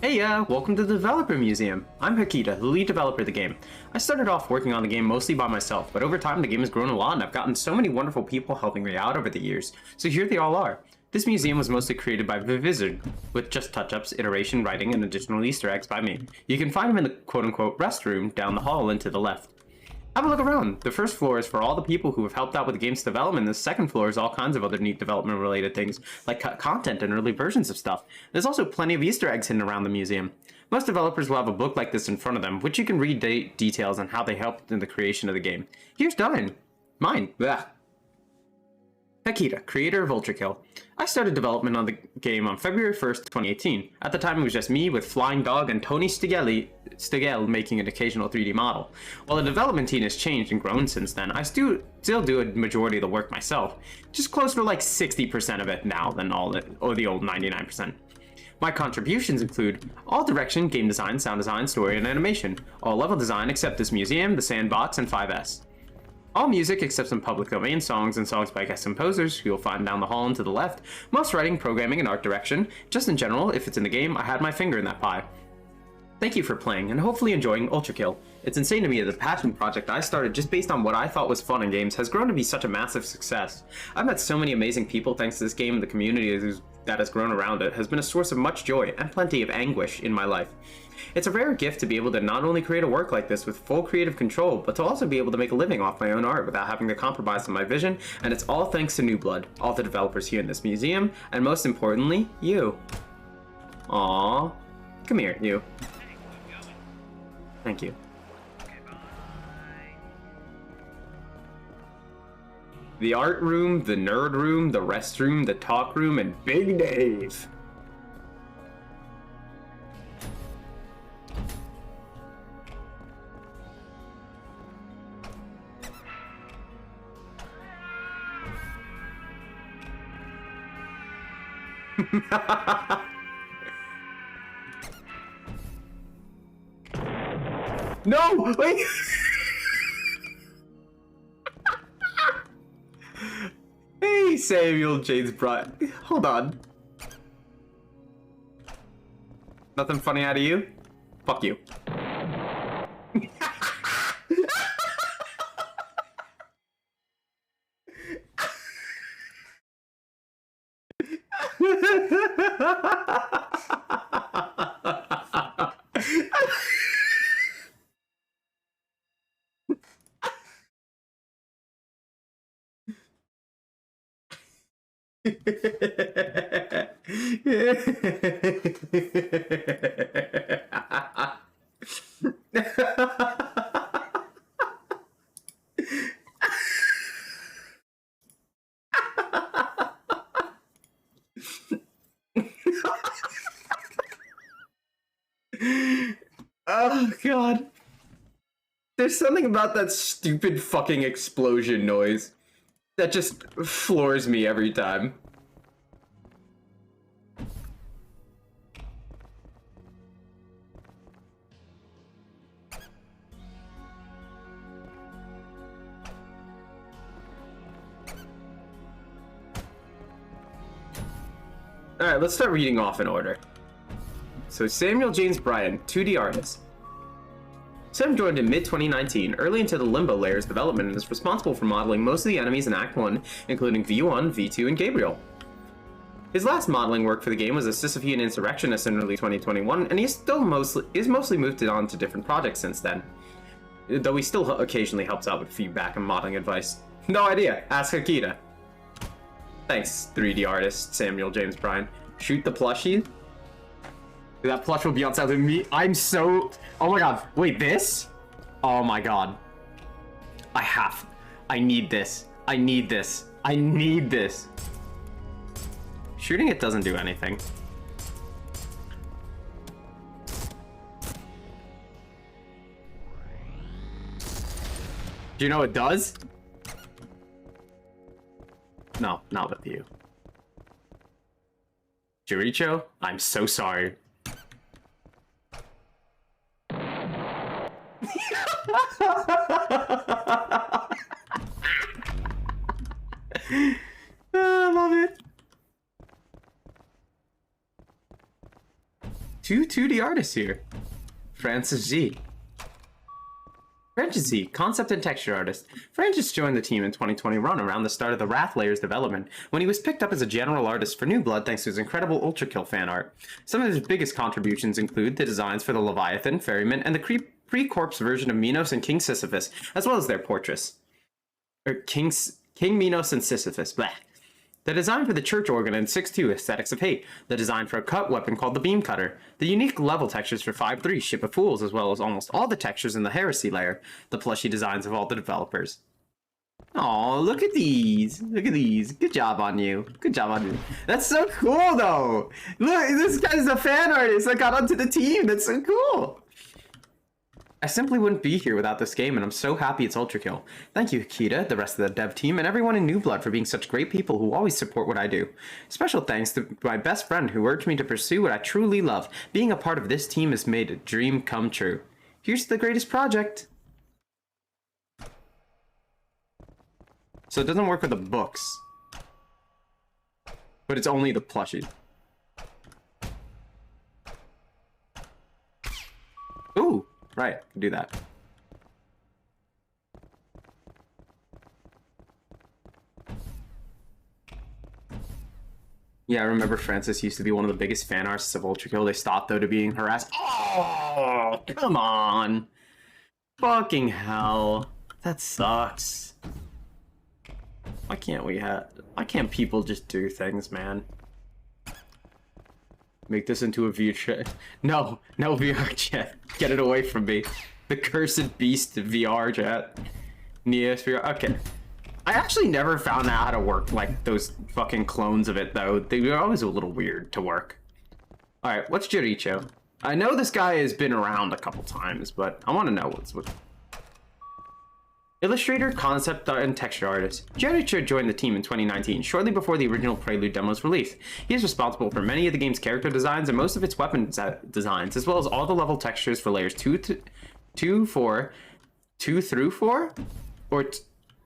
Hey, welcome to the Developer Museum. I'm Hakita, the lead developer of the game. I started off working on the game mostly by myself, but over time the game has grown a lot and I've gotten so many wonderful people helping me out over the years. So here they all are. This museum was mostly created by the Wizard, with just touch-ups, iteration, writing, and additional Easter eggs by me. You can find them in the quote-unquote restroom down the hall and to the left. Have a look around. The first floor is for all the people who have helped out with the game's development. The second floor is all kinds of other neat development-related things, like content and early versions of stuff. There's also plenty of Easter eggs hidden around the museum. Most developers will have a book like this in front of them, which you can read details on how they helped in the creation of the game. Here's mine. Blah. Akita, creator of Ultrakill. I started development on the game on February 1st, 2018. At the time, it was just me with Flying Dog and Tony Stegel making an occasional 3D model. While the development team has changed and grown since then, I still do a majority of the work myself. Just closer to like 60% of it now than the old 99%. My contributions include all direction, game design, sound design, story, and animation, all level design except this museum, the sandbox, and 5S. All music except some public domain songs and songs by guest composers who you'll find down the hall and to the left. Most writing, programming, and art direction. Just in general, if it's in the game, I had my finger in that pie. Thank you for playing and hopefully enjoying Ultrakill. It's insane to me that the passion project I started just based on what I thought was fun in games has grown to be such a massive success. I've met so many amazing people thanks to this game, and the community that has grown around it has been a source of much joy and plenty of anguish in my life. It's a rare gift to be able to not only create a work like this with full creative control, but to also be able to make a living off my own art without having to compromise on my vision, and it's all thanks to New Blood, all the developers here in this museum, and most importantly, you. Aww. Come here, you. Thank you. The art room, the nerd room, the restroom, the talk room, and Big Dave. No! Wait! Hey, Samuel James Bryant. Hold on. Nothing funny out of you? Fuck you. Oh god. There's something about that stupid fucking explosion noise That just floors me every time. Alright, let's start reading off in order. So Samuel James Bryan, 2D artist. Sam joined in mid-2019, early into the Limbo layer's development, and is responsible for modeling most of the enemies in Act 1, including V1, V2, and Gabriel. His last modeling work for the game was a Sisyphean Insurrectionist in early 2021, and he's mostly moved on to different projects since then. Though he still occasionally helps out with feedback and modeling advice. No idea, ask Akita. Thanks, 3D artist Samuel James Bryan. Shoot the plushie? That plush will be outside of me. I'm so... Oh my god. Wait, this? Oh my god. I need this. I need this. I need this. Shooting it doesn't do anything. Do you know what it does? No, not with you. Jericho, I'm so sorry. I love it. Two 2D artists here. Francis Z. Francis Z, concept and texture artist. Francis joined the team in 2020 around the start of the Wrath Layer's development, when he was picked up as a general artist for New Blood thanks to his incredible Ultrakill fan art. Some of his biggest contributions include the designs for the Leviathan, Ferryman, and the pre-corpse version of Minos and King Sisyphus, as well as their portraits. King Minos and Sisyphus, bleh. The design for the church organ in 6.2 Aesthetics of Hate, the design for a cut weapon called the Beam Cutter, the unique level textures for 5.3 Ship of Fools, as well as almost all the textures in the Heresy layer, the plushie designs of all the developers. Aw, look at these. Look at these. Good job on you. Good job on you. That's so cool, though. Look, this guy's a fan artist that got onto the team. That's so cool. I simply wouldn't be here without this game, and I'm so happy it's Ultrakill. Thank you, Akita, the rest of the dev team, and everyone in New Blood for being such great people who always support what I do. Special thanks to my best friend who urged me to pursue what I truly love. Being a part of this team has made a dream come true. Here's the greatest project. So it doesn't work with the books, but it's only the plushies. Ooh! Right, can do that. Yeah, I remember Francis used to be one of the biggest fan artists of Ultrakill. They stopped, though, to being harassed. Oh, come on. Fucking hell. That sucks. Why can't people just do things, man? Make this into a VR chat. No, no VR chat. Get it away from me. The cursed beast of VR chat. Neosphere. Okay. I actually never found out how to work like those fucking clones of it though. They were always a little weird to work. Alright, what's Jericho? I know this guy has been around a couple times, but I want to know what's what. Illustrator, concept art, and texture artist. Jericho joined the team in 2019, shortly before the original Prelude demo's release. He is responsible for many of the game's character designs and most of its weapon designs, as well as all the level textures for layers 2 through 4,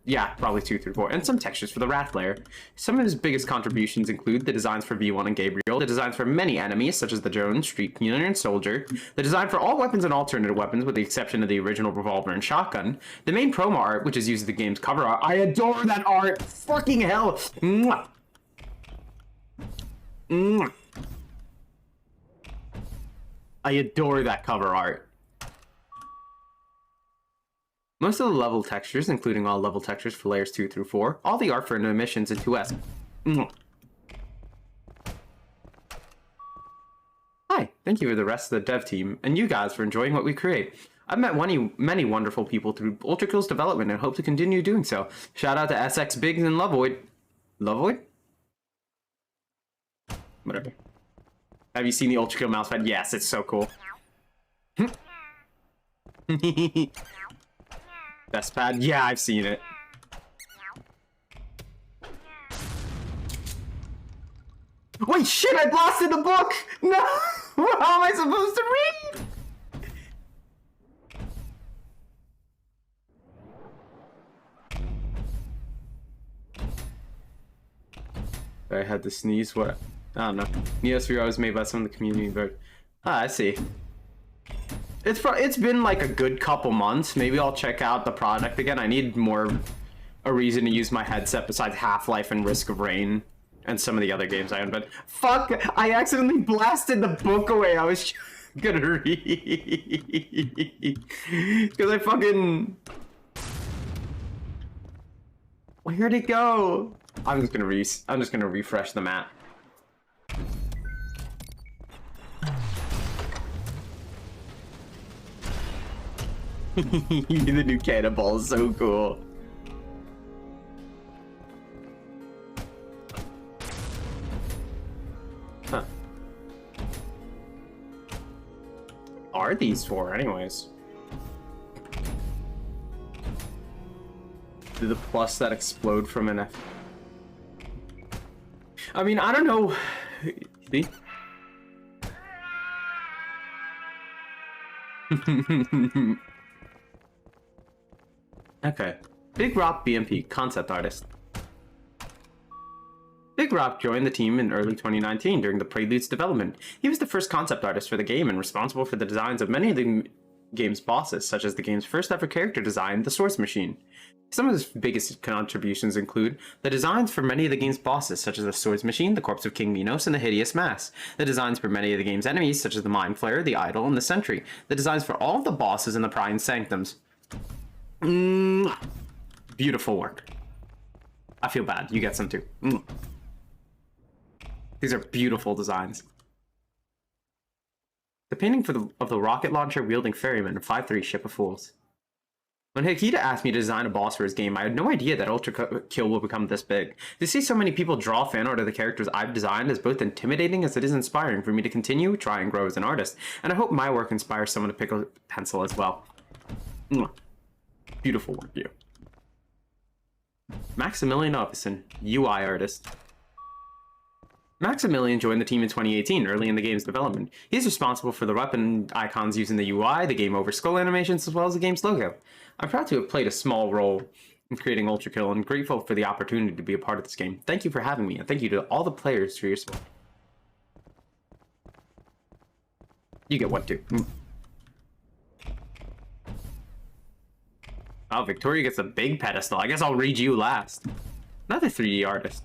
yeah, probably 2 through 4, and some textures for the Wrath layer. Some of his biggest contributions include the designs for V1 and Gabriel, the designs for many enemies, such as the drone, street cleaner, and soldier, the design for all weapons and alternative weapons, with the exception of the original revolver and shotgun, the main promo art, which is used as the game's cover art. I adore that art! Fucking hell! Mwah! Mwah! I adore that cover art. Most of the level textures, including all level textures for layers 2 through 4, all the art for missions in 2S. Hi, thank you for the rest of the dev team, and you guys for enjoying what we create. I've met many wonderful people through Ultrakill's development and hope to continue doing so. Shout out to SX Biggs and Lovoid. Lovoid? Whatever. Have you seen the Ultrakill mousepad? Yes, it's so cool. Best pad? Yeah, I've seen it. Wait, shit, I blasted the book! No! How am I supposed to read? I had to sneeze, what? I don't know. Neosphere was made by some of the community, but... Ah, I see. It's been like a good couple months. Maybe I'll check out the product again. I need a reason to use my headset besides Half-Life and Risk of Rain and some of the other games I own, but fuck, I accidentally blasted the book away. I was gonna read. Because I fucking... Where'd it go? I'm just gonna refresh the map. The new cannonball is so cool. Huh. Are these for, anyways? Do the plus that explode from an F? I mean, I don't know. See? Okay. Big Rock BMP, concept artist. Big Rock joined the team in early 2019 during the Prelude's development. He was the first concept artist for the game and responsible for the designs of many of the game's bosses, such as the game's first ever character design, the Swords Machine. Some of his biggest contributions include the designs for many of the game's bosses, such as the Swords Machine, the Corpse of King Minos, and the Hideous Mass. The designs for many of the game's enemies, such as the Mind Flayer, the Idol, and the Sentry. The designs for all of the bosses in the Prime Sanctums. Beautiful work. I feel bad. You get some too. These are beautiful designs. The painting of the rocket launcher wielding ferryman of 5-3 Ship of Fools. When Hikita asked me to design a boss for his game, I had no idea that Ultrakill will become this big. To see so many people draw fan art of the characters I've designed is both intimidating as it is inspiring for me to continue, try, and grow as an artist. And I hope my work inspires someone to pick a pencil as well. Beautiful work, you. Maximilian Opison, UI artist. Maximilian joined the team in 2018, early in the game's development. He's responsible for the weapon icons using the UI, the game over skull animations, as well as the game's logo. I'm proud to have played a small role in creating Ultrakill and grateful for the opportunity to be a part of this game. Thank you for having me, and thank you to all the players for your support. You get one too. Oh, Victoria gets a big pedestal. I guess I'll read you last. Another 3D artist.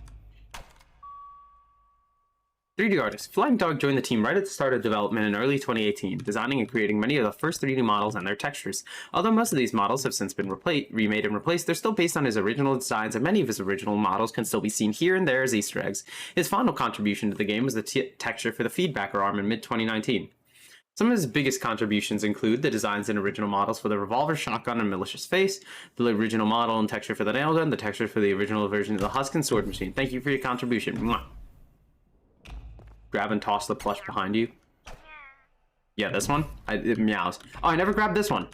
3D artist. Flying Dog joined the team right at the start of development in early 2018, designing and creating many of the first 3D models and their textures. Although most of these models have since been remade and replaced, they're still based on his original designs, and many of his original models can still be seen here and there as Easter eggs. His final contribution to the game was the texture for the feedbacker arm in mid-2019. Some of his biggest contributions include the designs and original models for the revolver, shotgun, and malicious face, the original model and texture for the nail gun, the texture for the original version of the husk and sword machine. Thank you for your contribution. Mwah. Grab and toss the plush behind you. Yeah, this one? It meows. Oh, I never grabbed this one.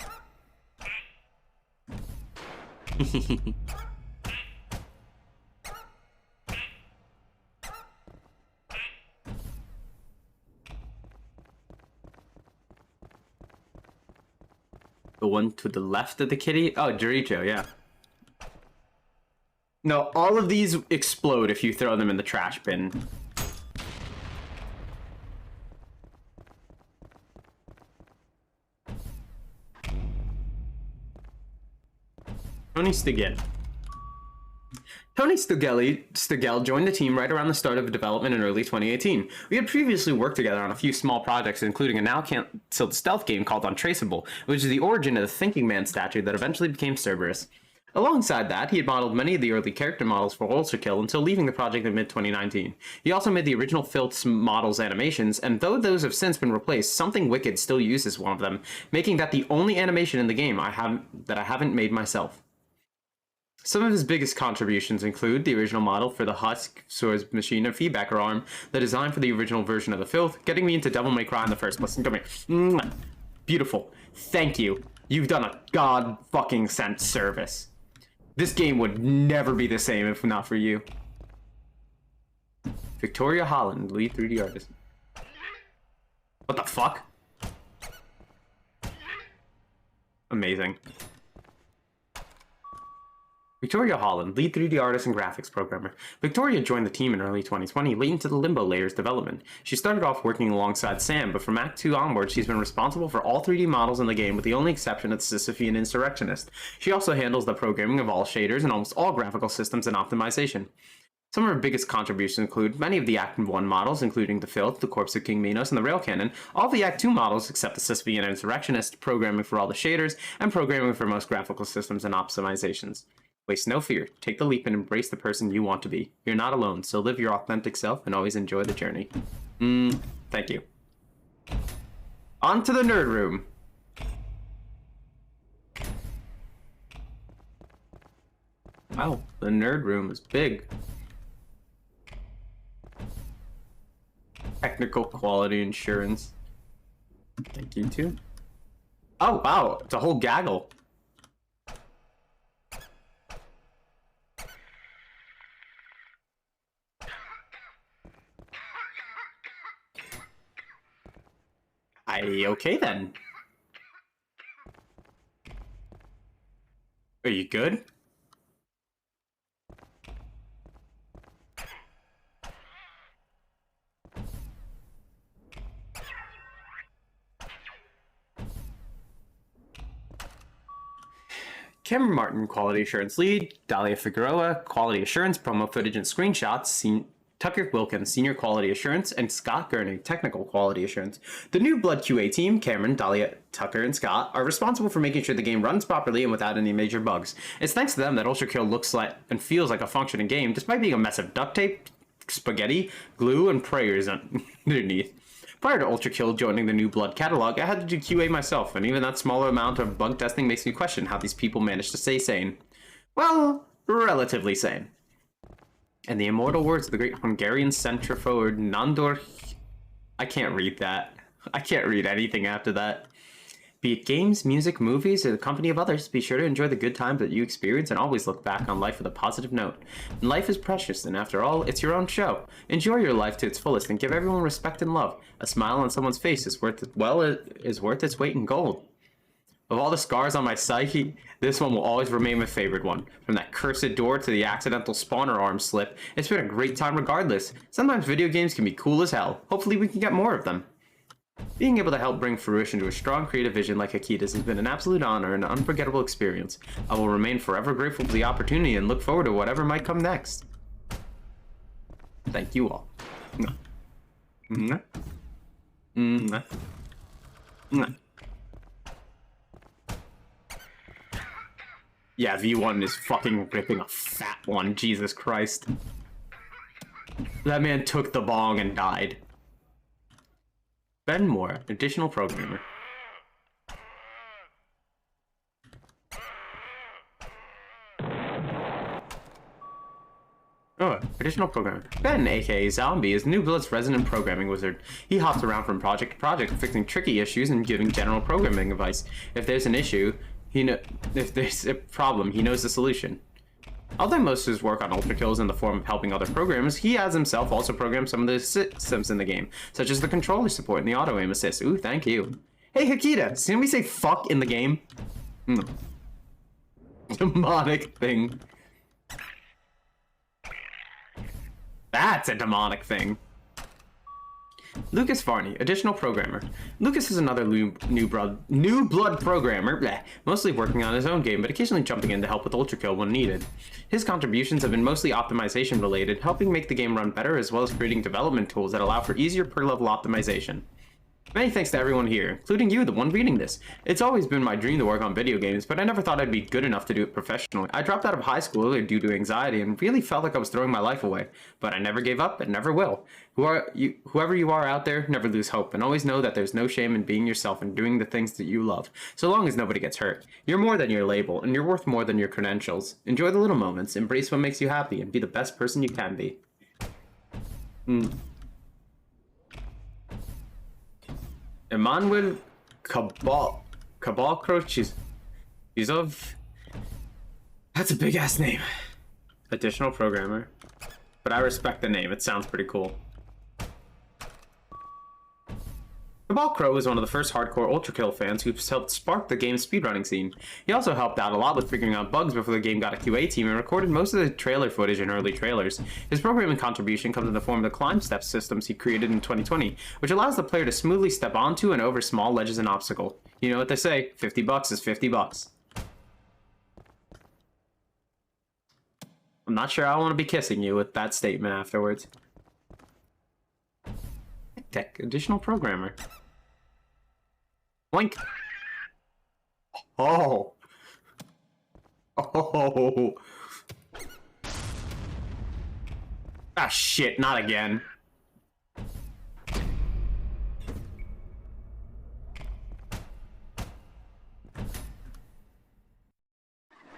The one to the left of the kitty? Oh, Dorito, yeah. No, all of these explode if you throw them in the trash bin. Tony Stegel. Tony Stegel joined the team right around the start of development in early 2018. We had previously worked together on a few small projects, including a now-cancelled stealth game called Untraceable, which is the origin of the Thinking Man statue that eventually became Cerberus. Alongside that, he had modeled many of the early character models for Ultrakill until leaving the project in mid-2019. He also made the original Filth's models animations, and though those have since been replaced, Something Wicked still uses one of them, making that the only animation in the game I haven't made myself. Some of his biggest contributions include the original model for the Husk, Swords Machine, and Feedbacker arm, the design for the original version of the Filth, getting me into Devil May Cry in the first place. Come here. Mwah. Beautiful. Thank you. You've done a god-fucking-sent service. This game would never be the same if not for you. Victoria Holland, lead 3D artist. What the fuck? Amazing. Victoria Holland, lead 3D artist and graphics programmer. Victoria joined the team in early 2020, late into the Limbo Layers development. She started off working alongside Sam, but from Act 2 onward, she's been responsible for all 3D models in the game, with the only exception of the Sisyphean Insurrectionist. She also handles the programming of all shaders and almost all graphical systems and optimization. Some of her biggest contributions include many of the Act 1 models, including the Filth, the Corpse of King Minos, and the Rail Cannon, all of the Act 2 models except the Sisyphean Insurrectionist, programming for all the shaders, and programming for most graphical systems and optimizations. Waste no fear, take the leap and embrace the person you want to be. You're not alone, so live your authentic self and always enjoy the journey. Thank you. On to the nerd room. Wow, the nerd room is big. Technical quality insurance. Thank you too. Oh wow, it's a whole gaggle. Okay then. Are you good? Cameron Martin, Quality Assurance Lead, Dahlia Figueroa, Quality Assurance, Promo Footage and Screenshots, Tucker Wilkins, Senior Quality Assurance, and Scott Gurney, Technical Quality Assurance. The new Blood QA team, Cameron, Dahlia, Tucker, and Scott, are responsible for making sure the game runs properly and without any major bugs. It's thanks to them that Ultrakill looks like and feels like a functioning game, despite being a mess of duct tape, spaghetti, glue, and prayers underneath. Prior to Ultrakill joining the new Blood catalog, I had to do QA myself, and even that smaller amount of bug testing makes me question how these people managed to stay sane. Well, relatively sane. And the immortal words of the great Hungarian centroforward Nandor... I can't read that. I can't read anything after that. Be it games, music, movies, or the company of others, be sure to enjoy the good times that you experience and always look back on life with a positive note. And life is precious, and after all, it's your own show. Enjoy your life to its fullest and give everyone respect and love. A smile on someone's face is worth its weight in gold. Of all the scars on my psyche, this one will always remain my favorite one. From that cursed door to the accidental spawner arm slip, it's been a great time regardless. Sometimes video games can be cool as hell. Hopefully we can get more of them. Being able to help bring fruition to a strong creative vision like Akita's has been an absolute honor and an unforgettable experience. I will remain forever grateful for the opportunity and look forward to whatever might come next. Thank you all. Yeah, V1 is fucking ripping a fat one, Jesus Christ. That man took the bong and died. Ben Moore, additional programmer. Oh, additional programmer. Ben, aka Zombie, is New Blood's resident programming wizard. He hops around from project to project, fixing tricky issues and giving general programming advice. If there's an issue, if there's a problem, he knows the solution. Although most of his work on Ultrakill is in the form of helping other programmers, he has himself also programmed some of the systems in the game, such as the controller support and the auto-aim assist. Ooh, thank you. Hey, Hakita, can we say fuck in the game? Demonic thing. That's a demonic thing. Lucas Varney, additional programmer. Lucas is another new blood programmer, mostly working on his own game, but occasionally jumping in to help with Ultrakill when needed. His contributions have been mostly optimization related, helping make the game run better as well as creating development tools that allow for easier per level optimization. Many thanks to everyone here, including you, the one reading this. It's always been my dream to work on video games, but I never thought I'd be good enough to do it professionally. I dropped out of high school due to anxiety and really felt like I was throwing my life away, but I never gave up and never will. Whoever you are out there, never lose hope, and always know that there's no shame in being yourself and doing the things that you love, so long as nobody gets hurt. You're more than your label, and you're worth more than your credentials. Enjoy the little moments, embrace what makes you happy, and be the best person you can be. Emmanuel Cabalcroch is of... That's a big ass name. Additional programmer. but I respect the name. It sounds pretty cool. Cabal Crow was one of the first hardcore Ultrakill fans who helped spark the game's speedrunning scene. He also helped out a lot with figuring out bugs before the game got a QA team and recorded most of the trailer footage in early trailers. His programming contribution comes in the form of the climb step systems he created in 2020, which allows the player to smoothly step onto and over small ledges and obstacles. You know what they say, 50 bucks is 50 bucks. I'm not sure I want to be kissing you with that statement afterwards. Tech, additional programmer. Boink. Oh. Oh. Ah, shit, not again.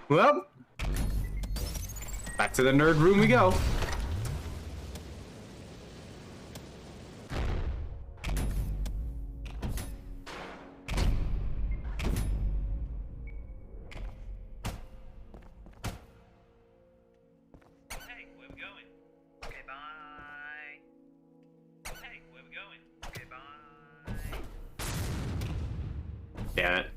Well, back to the nerd room we go. Damn it.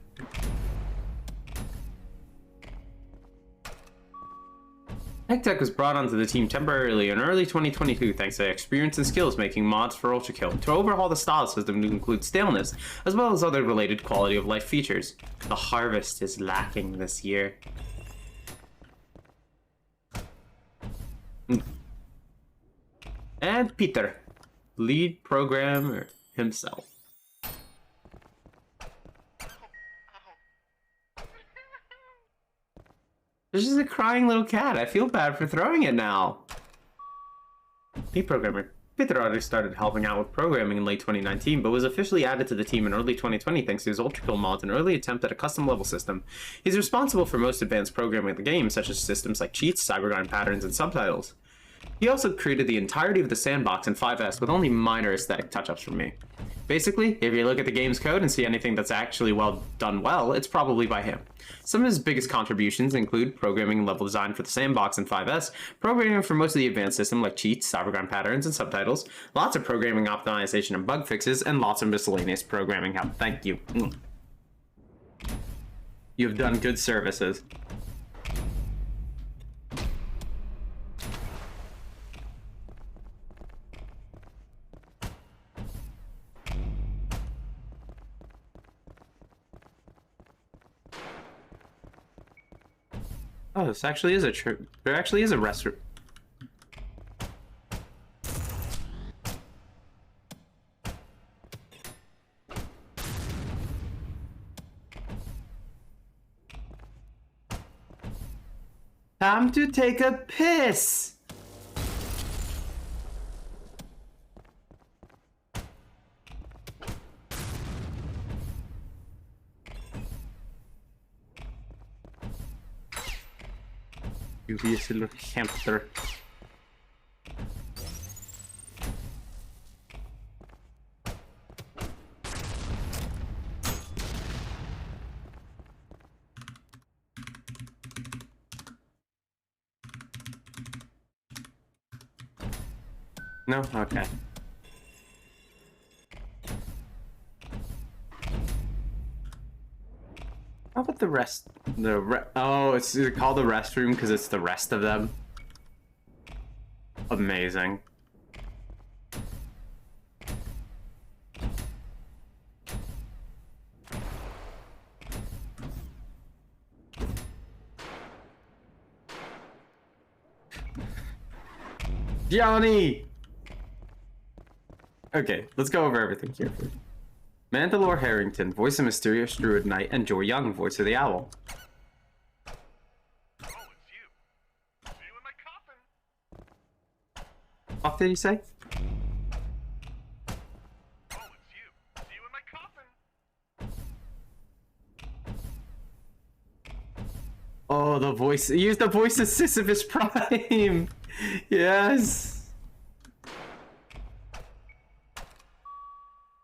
Tech was brought onto the team temporarily in early 2022 thanks to their experience and skills making mods for Ultrakill to overhaul the style system to include staleness, as well as other related quality of life features. The harvest is lacking this year. And Peter, lead programmer himself. This is a crying little cat. I feel bad for throwing it now. Lead programmer. Peter already started helping out with programming in late 2019, but was officially added to the team in early 2020 thanks to his Ultrakill mods and early attempt at a custom level system. He's responsible for most advanced programming of the game, such as systems like cheats, cybergrind patterns, and subtitles. He also created the entirety of the sandbox in 5S with only minor aesthetic touch-ups from me. Basically, if you look at the game's code and see anything that's actually done well, it's probably by him. Some of his biggest contributions include programming and level design for the sandbox in 5S, programming for most of the advanced system like cheats, cybergrind patterns, and subtitles, lots of programming optimization and bug fixes, and lots of miscellaneous programming help. Thank you. You've done good services. Oh, this actually is a there actually is a restroom. Time to take a piss. You little hamster. No? Okay. How about the rest? Oh, it's called the restroom because it's the rest of them. Amazing. Johnny! Okay, let's go over everything here first. Mandalore Harrington, voice of Mysterious Druid Knight, and Joy Young, voice of the Owl. Oh, it's you. See you in my coffin. What did he say? Oh, it's you. See you in my coffin. Oh, the voice. Use the voice of Sisyphus Prime. Yes.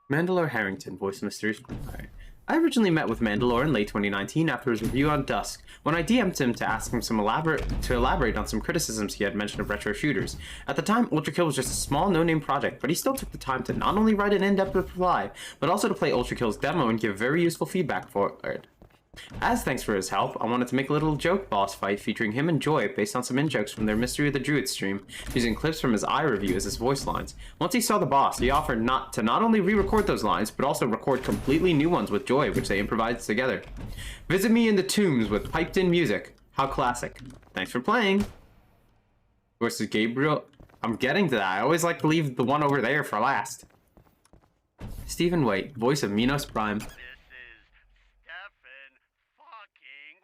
Mandalore Harrington, voice of Mysterious. Alright. I originally met with Mandalore in late 2019 after his review on Dusk, when I DM'd him to ask him to elaborate on some criticisms he had mentioned of retro shooters. At the time, Ultrakill was just a small no-name project, but he still took the time to not only write an in-depth reply, but also to play Ultrakill's demo and give very useful feedback for it. As thanks for his help, I wanted to make a little joke boss fight featuring him and Joy based on some in-jokes from their Mystery of the Druid stream, using clips from his eye review as his voice lines. Once he saw the boss, he offered not only re-record those lines, but also record completely new ones with Joy, which they improvised together. Visit me in the tombs with piped-in music. How classic. Thanks for playing. Versus Gabriel. I'm getting to that. I always like to leave the one over there for last. Stephen Waite, voice of Minos Prime. This is Stephen fucking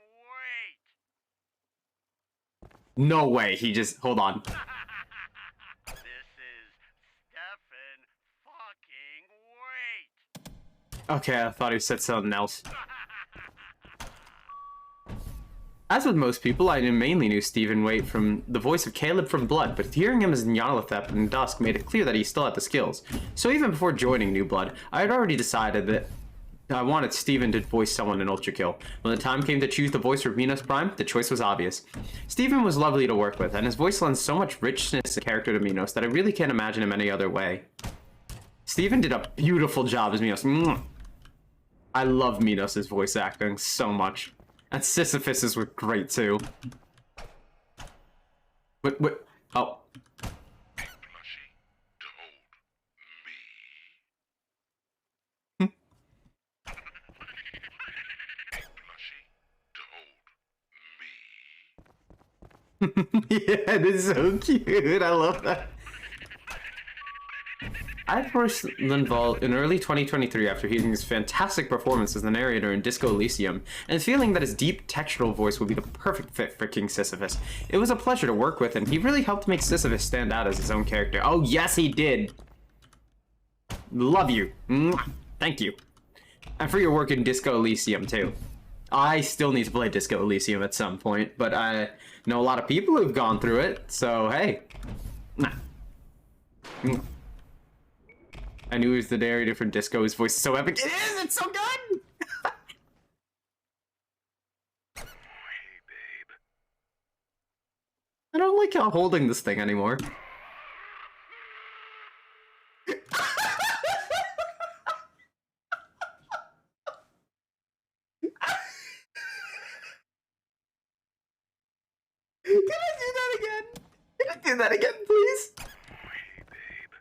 Wait. No way, he just... Hold on. This is Stephen fucking Wait. Okay, I thought he said something else. As with most people, I mainly knew Stephen Waite from the voice of Caleb from Blood, but hearing him as Nyarlathotep in Dusk made it clear that he still had the skills. So even before joining New Blood, I had already decided that I wanted Stephen to voice someone in Ultrakill. When the time came to choose the voice for Minos Prime, the choice was obvious. Stephen was lovely to work with, and his voice lends so much richness and character to Minos that I really can't imagine him any other way. Stephen did a beautiful job as Minos. I love Minos' voice acting so much. And Sisyphus's were great too. What? Oh. Plushie to hold me. Plushie to hold me. Yeah, this is so cute. I love that. I first involved in early 2023 after hearing his fantastic performance as the narrator in Disco Elysium, and feeling that his deep textural voice would be the perfect fit for King Sisyphus. It was a pleasure to work with, and he really helped make Sisyphus stand out as his own character. Oh yes, he did! Love you. Mwah. Thank you. And for your work in Disco Elysium, too. I still need to play Disco Elysium at some point, but I know a lot of people who've gone through it, so hey. Nah. I knew he was the narrator for Disco. His voice is so epic. It is! It's so good! Hey, babe. I don't like how holding this thing anymore. Can I do that again? Can I do that again, please? Hey, babe.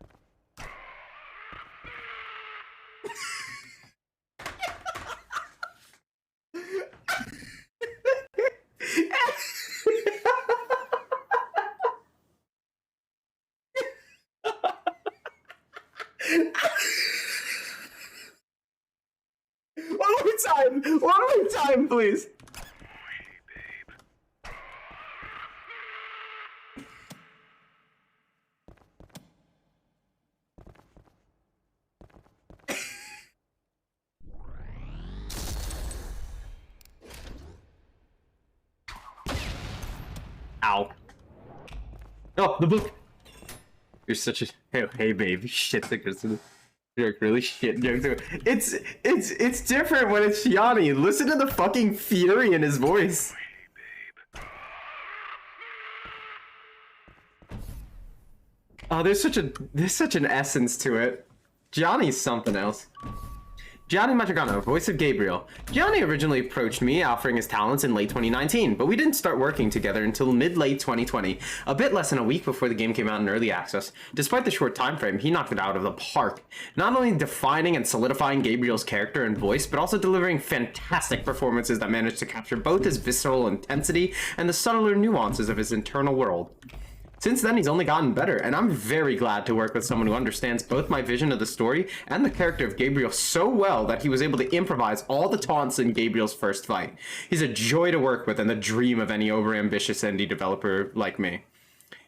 One more time, please. Hey, babe. Ow. Oh, the book. You're such a hey babe. Shit stickers. Joke, really shit joke. It's different when it's Shiani. Listen to the fucking fury in his voice. Hey, babe. Oh, there's such an essence to it. Johnny's something else. Gianni Matrigano, voice of Gabriel. Gianni originally approached me offering his talents in late 2019, but we didn't start working together until mid-late 2020, a bit less than a week before the game came out in early access. Despite the short time frame, he knocked it out of the park, not only defining and solidifying Gabriel's character and voice, but also delivering fantastic performances that managed to capture both his visceral intensity and the subtler nuances of his internal world. Since then, he's only gotten better, and I'm very glad to work with someone who understands both my vision of the story and the character of Gabriel so well that he was able to improvise all the taunts in Gabriel's first fight. He's a joy to work with and the dream of any overambitious indie developer like me.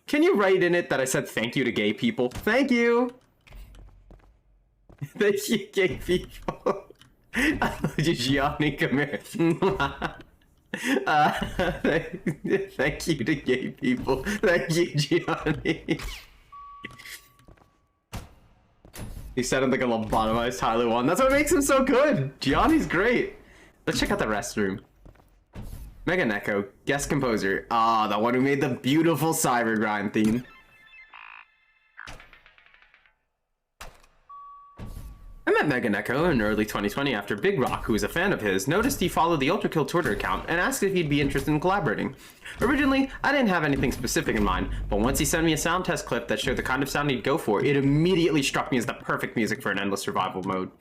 Can you write in it that I said thank you to gay people? Thank you! Thank you, gay people. Gianni, come here. Thank you to gay people. Thank you, Gianni. He sounded like a lobotomized Tyler 1. That's what makes him so good. Gianni's great. Let's check out the restroom. Mega Neko, guest composer. Ah, the one who made the beautiful Cyber Grind theme. I met Mega Neko in early 2020 after Big Rock, who was a fan of his, noticed he followed the Ultrakill Twitter account and asked if he'd be interested in collaborating. Originally, I didn't have anything specific in mind, but once he sent me a sound test clip that showed the kind of sound he'd go for, it immediately struck me as the perfect music for an endless survival mode.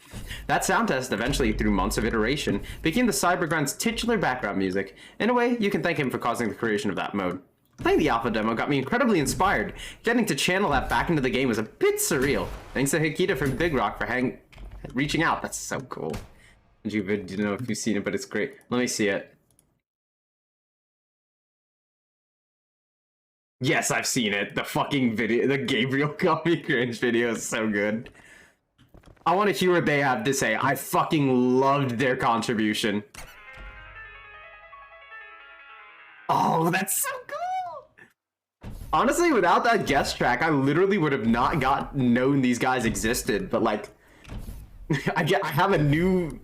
That sound test, eventually through months of iteration, became the Cybergrind's titular background music. In a way, you can thank him for causing the creation of that mode. Playing the alpha demo got me incredibly inspired. Getting to channel that back into the game was a bit surreal. Thanks to Hikita from Big Rock for reaching out. That's so cool. You don't know if you've seen it, but it's great. Let me see it. Yes, I've seen it. The fucking video, the Gabriel Coffee Cringe video is so good. I want to hear what they have to say. I fucking loved their contribution. Oh, that's so cool. Honestly, without that guest track, I literally would have not known these guys existed, but like, I have a new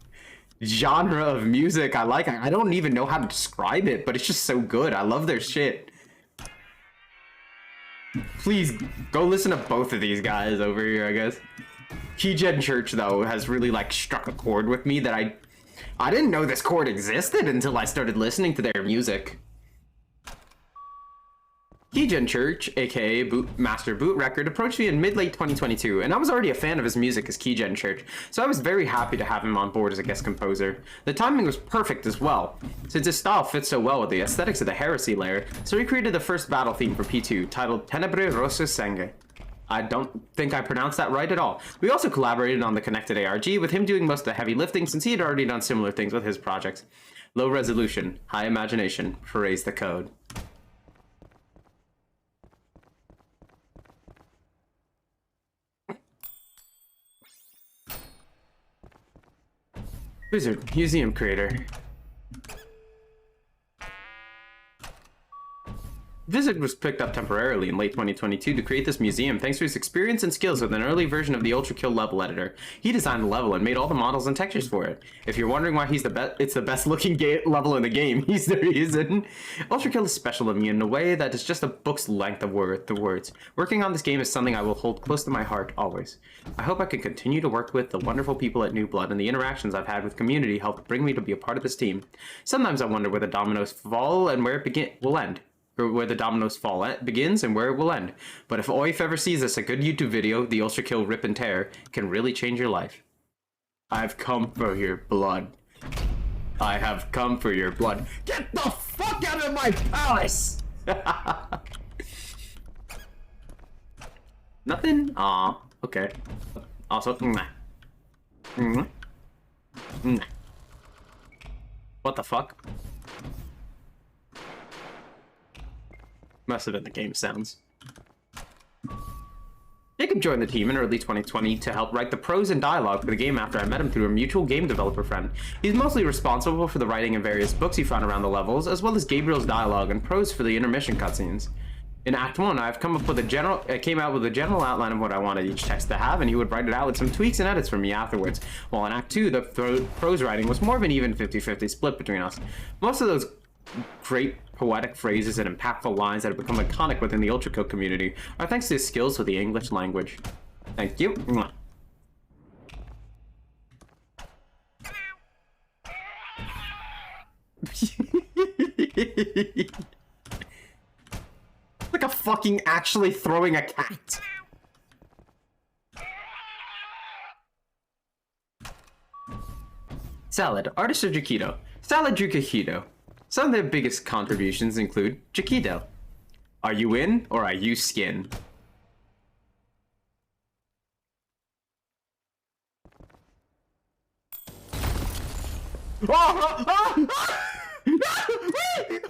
genre of music I like. I don't even know how to describe it, but it's just so good. I love their shit. Please go listen to both of these guys over here, I guess. Keygen Church, though, has really like struck a chord with me that I didn't know this chord existed until I started listening to their music. Keygen Church, aka Master Boot Record, approached me in mid-late 2022, and I was already a fan of his music as Keygen Church, so I was very happy to have him on board as a guest composer. The timing was perfect as well, since his style fits so well with the aesthetics of the Heresy layer, so he created the first battle theme for P-2, titled Tenebre Rosso Sangue. I don't think I pronounced that right at all. We also collaborated on the Connected ARG, with him doing most of the heavy lifting since he had already done similar things with his projects. Low resolution, high imagination, praise the code. Wizard, museum creator. Wizard was picked up temporarily in late 2022 to create this museum thanks to his experience and skills with an early version of the Ultrakill level editor. He designed the level and made all the models and textures for it. If you're wondering why he's it's the best looking level in the game, he's the reason. Ultrakill is special to me in a way that is just a book's length of words. Working on this game is something I will hold close to my heart will I hope I can continue to work with the wonderful people at New Blood, and the interactions I've had with community helped bring me to be a part of this team. Sometimes I wonder where the dominoes fall and where it will end. Or where the dominoes fall begins and where it will end. But if OIF ever sees this, a good YouTube video, the Ultrakill Rip and Tear, can really change your life. I've come for your blood. I have come for your blood. Get the fuck out of my palace! Nothing? Aw, okay. Also, what the fuck? Must have been the game sounds. Jacob joined the team in early 2020 to help write the prose and dialogue for the game after I met him through a mutual game developer friend. He's mostly responsible for the writing of various books he found around the levels, as well as Gabriel's dialogue and prose for the intermission cutscenes. In Act 1, I came out with a general outline of what I wanted each text to have, and he would write it out with some tweaks and edits for me afterwards. While in Act 2, the prose writing was more of an even 50-50 split between us. Most of those great poetic phrases and impactful lines that have become iconic within the Ultrakill community are thanks to his skills with the English language. Thank you. Like a fucking actually throwing a cat. Salad, artist of Jaquito. Salad drew Jaquito. Some of their biggest contributions include Jaquito. Are you in or are you skin? What do you mean?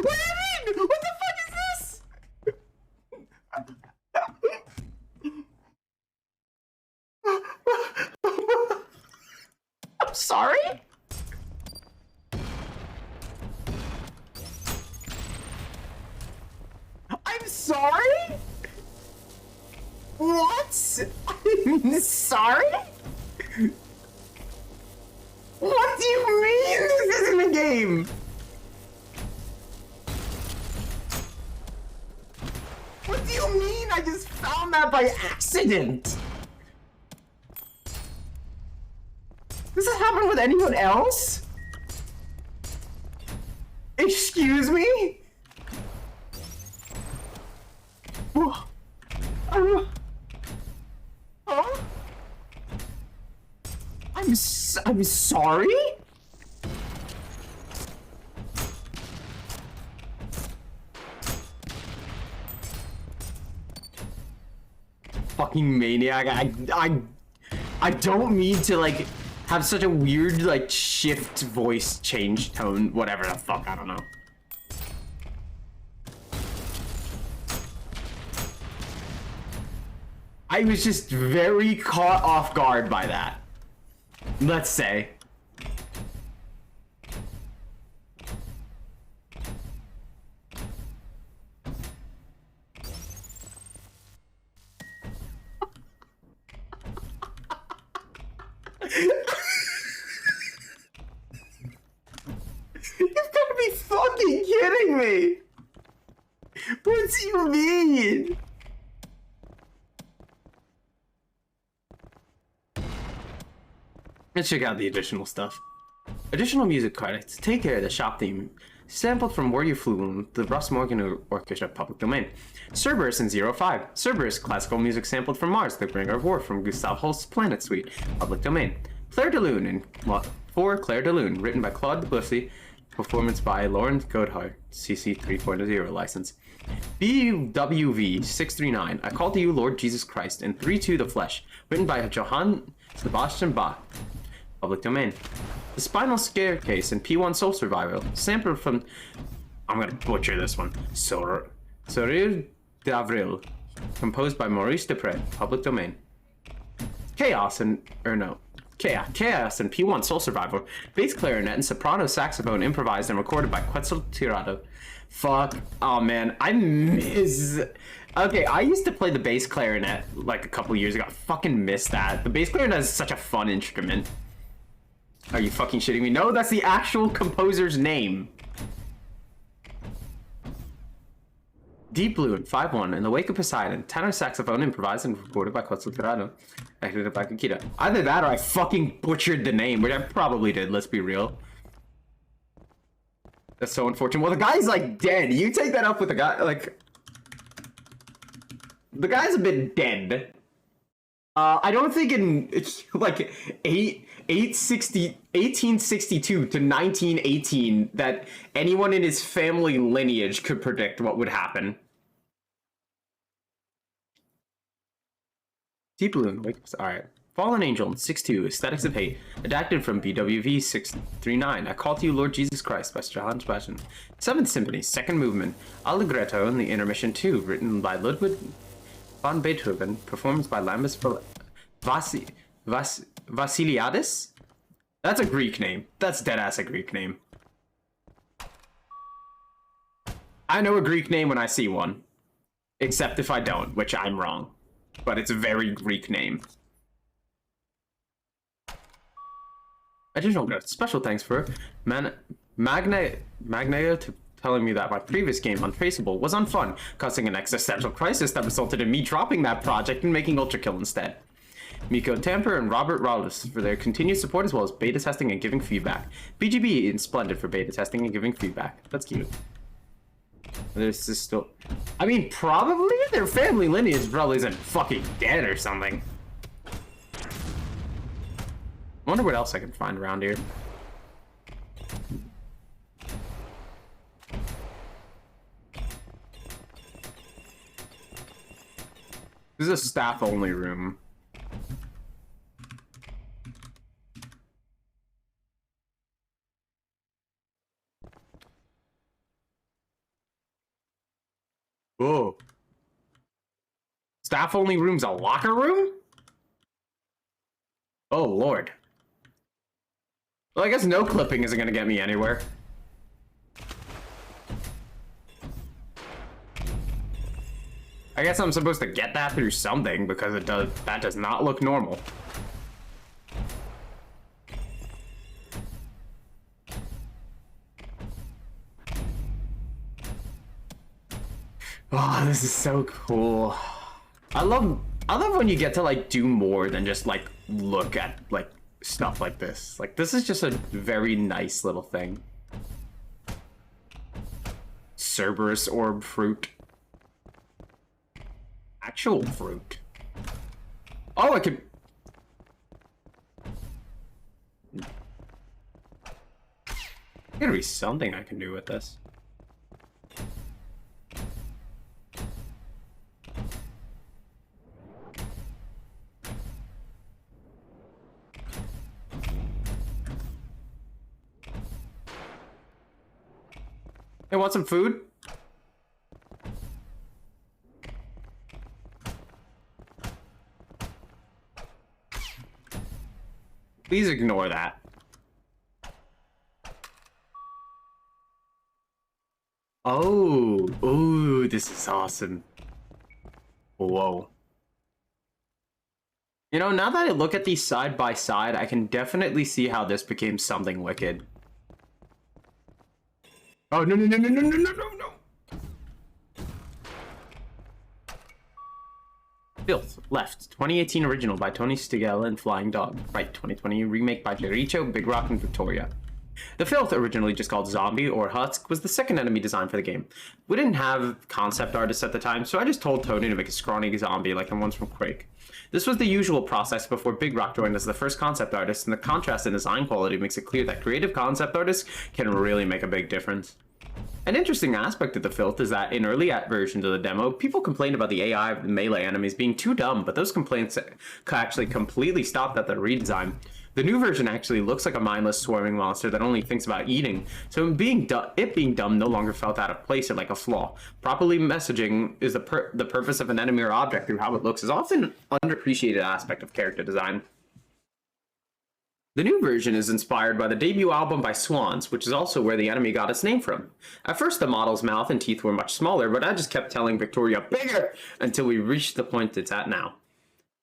What do you mean? What the fuck is this? I'm sorry? sorry? What? I'm sorry? What do you mean this isn't a game? What do you mean I just found that by accident? Does this happen with anyone else? Excuse me? Huh? I'm sorry? Fucking maniac. I don't mean to like have such a weird like shift voice change tone, whatever the fuck, I don't know. I was just very caught off guard by that. Let's say. You've got to be fucking kidding me! What do you mean? Let's check out the additional stuff. Additional music credits. Take Care, the shop theme. Sampled from Where You Flew, the Russ Morgan Orchestra, public domain. Cerberus in 05. Cerberus, classical music sampled from Mars, The Bringer of War, from Gustav Holst's Planet Suite, public domain. Claire de Lune in for Claire de Lune, written by Claude Debussy, performance by Lauren Godhard, CC 3.0 license. BWV 639, I Call to You, Lord Jesus Christ, in 3-2 The Flesh, written by Johann Sebastian Bach, public domain. The Spinal Staircase in P-1 Soul Survival, sampled from, I'm gonna butcher this one, Sorir d'Avril, composed by Maurice Dupre, public domain. Chaos in P-1 Soul Survivor, bass clarinet and soprano saxophone improvised and recorded by Quetzal Tirado. Fuck, oh man, I miss... Okay, I used to play the bass clarinet like a couple years ago. I fucking miss that. The bass clarinet is such a fun instrument. Are you fucking shitting me? No, that's the actual composer's name. Deep Blue in 5-1, In the Wake of Poseidon, tenor saxophone improvised and recorded by Quetzal Tirado, edited by Kikita. Either that or I fucking butchered the name, which I probably did, let's be real. That's so unfortunate. Well, the guy's like dead. You take that up with the guy, like... The guy's a bit dead. I don't think in, like, 1862 to 1918 that anyone in his family lineage could predict what would happen. Deep Blue, alright. Fallen Angel, 6-2, Aesthetics of Hate, adapted from BWV 639, I Call to You, Lord Jesus Christ, by Johann Sebastian. 7th Symphony, 2nd Movement, Allegretto in the Intermission 2, written by Ludwig von Beethoven, performed by Lambis Vasiliadis? That's a Greek name. That's deadass a Greek name. I know a Greek name when I see one. Except if I don't, which I'm wrong. But it's a very Greek name. Additional notes. Special thanks for Magneo telling me that my previous game, Untraceable, was unfun, causing an existential crisis that resulted in me dropping that project and making Ultrakill instead. Miko Tamper and Robert Rawlis for their continued support as well as beta testing and giving feedback. BGB and Splendid for beta testing and giving feedback. That's cute. This is still... I mean, probably their family lineage probably isn't fucking dead or something. I wonder what else I can find around here. This is a staff-only room. Whoa. Staff-only room's a locker room? Oh, Lord. Well, I guess no clipping isn't gonna get me anywhere. I guess I'm supposed to get that through something because that does not look normal. Oh, this is so cool. I love when you get to like do more than just like look at like stuff like this. Like this is just a very nice little thing. Cerberus orb fruit. Actual fruit. Oh, I could. There's gotta be something I can do with this. Hey, want some food? Please ignore that. Oh, ooh, this is awesome. Whoa. You know, now that I look at these side by side, I can definitely see how this became something wicked. Oh, no, no, no, no, no, no, no, no, no. Filth, left, 2018 original by Tony Stigall and Flying Dog. Right, 2020 remake by Jericho, Big Rock, and Victoria. The Filth, originally just called Zombie or Husk, was the second enemy design for the game. We didn't have concept artists at the time, so I just told Tony to make a scrawny zombie like the ones from Quake. This was the usual process before Big Rock joined as the first concept artist, and the contrast in design quality makes it clear that creative concept artists can really make a big difference. An interesting aspect of the Filth is that in early versions of the demo, people complained about the AI of the melee enemies being too dumb, but those complaints actually completely stopped at the redesign. The new version actually looks like a mindless swarming monster that only thinks about eating, so it being dumb no longer felt out of place or like a flaw. Properly messaging is the purpose of an enemy or object through how it looks is often an underappreciated aspect of character design. The new version is inspired by the debut album by Swans, which is also where the enemy got its name from. At first the model's mouth and teeth were much smaller, but I just kept telling Victoria bigger until we reached the point it's at now.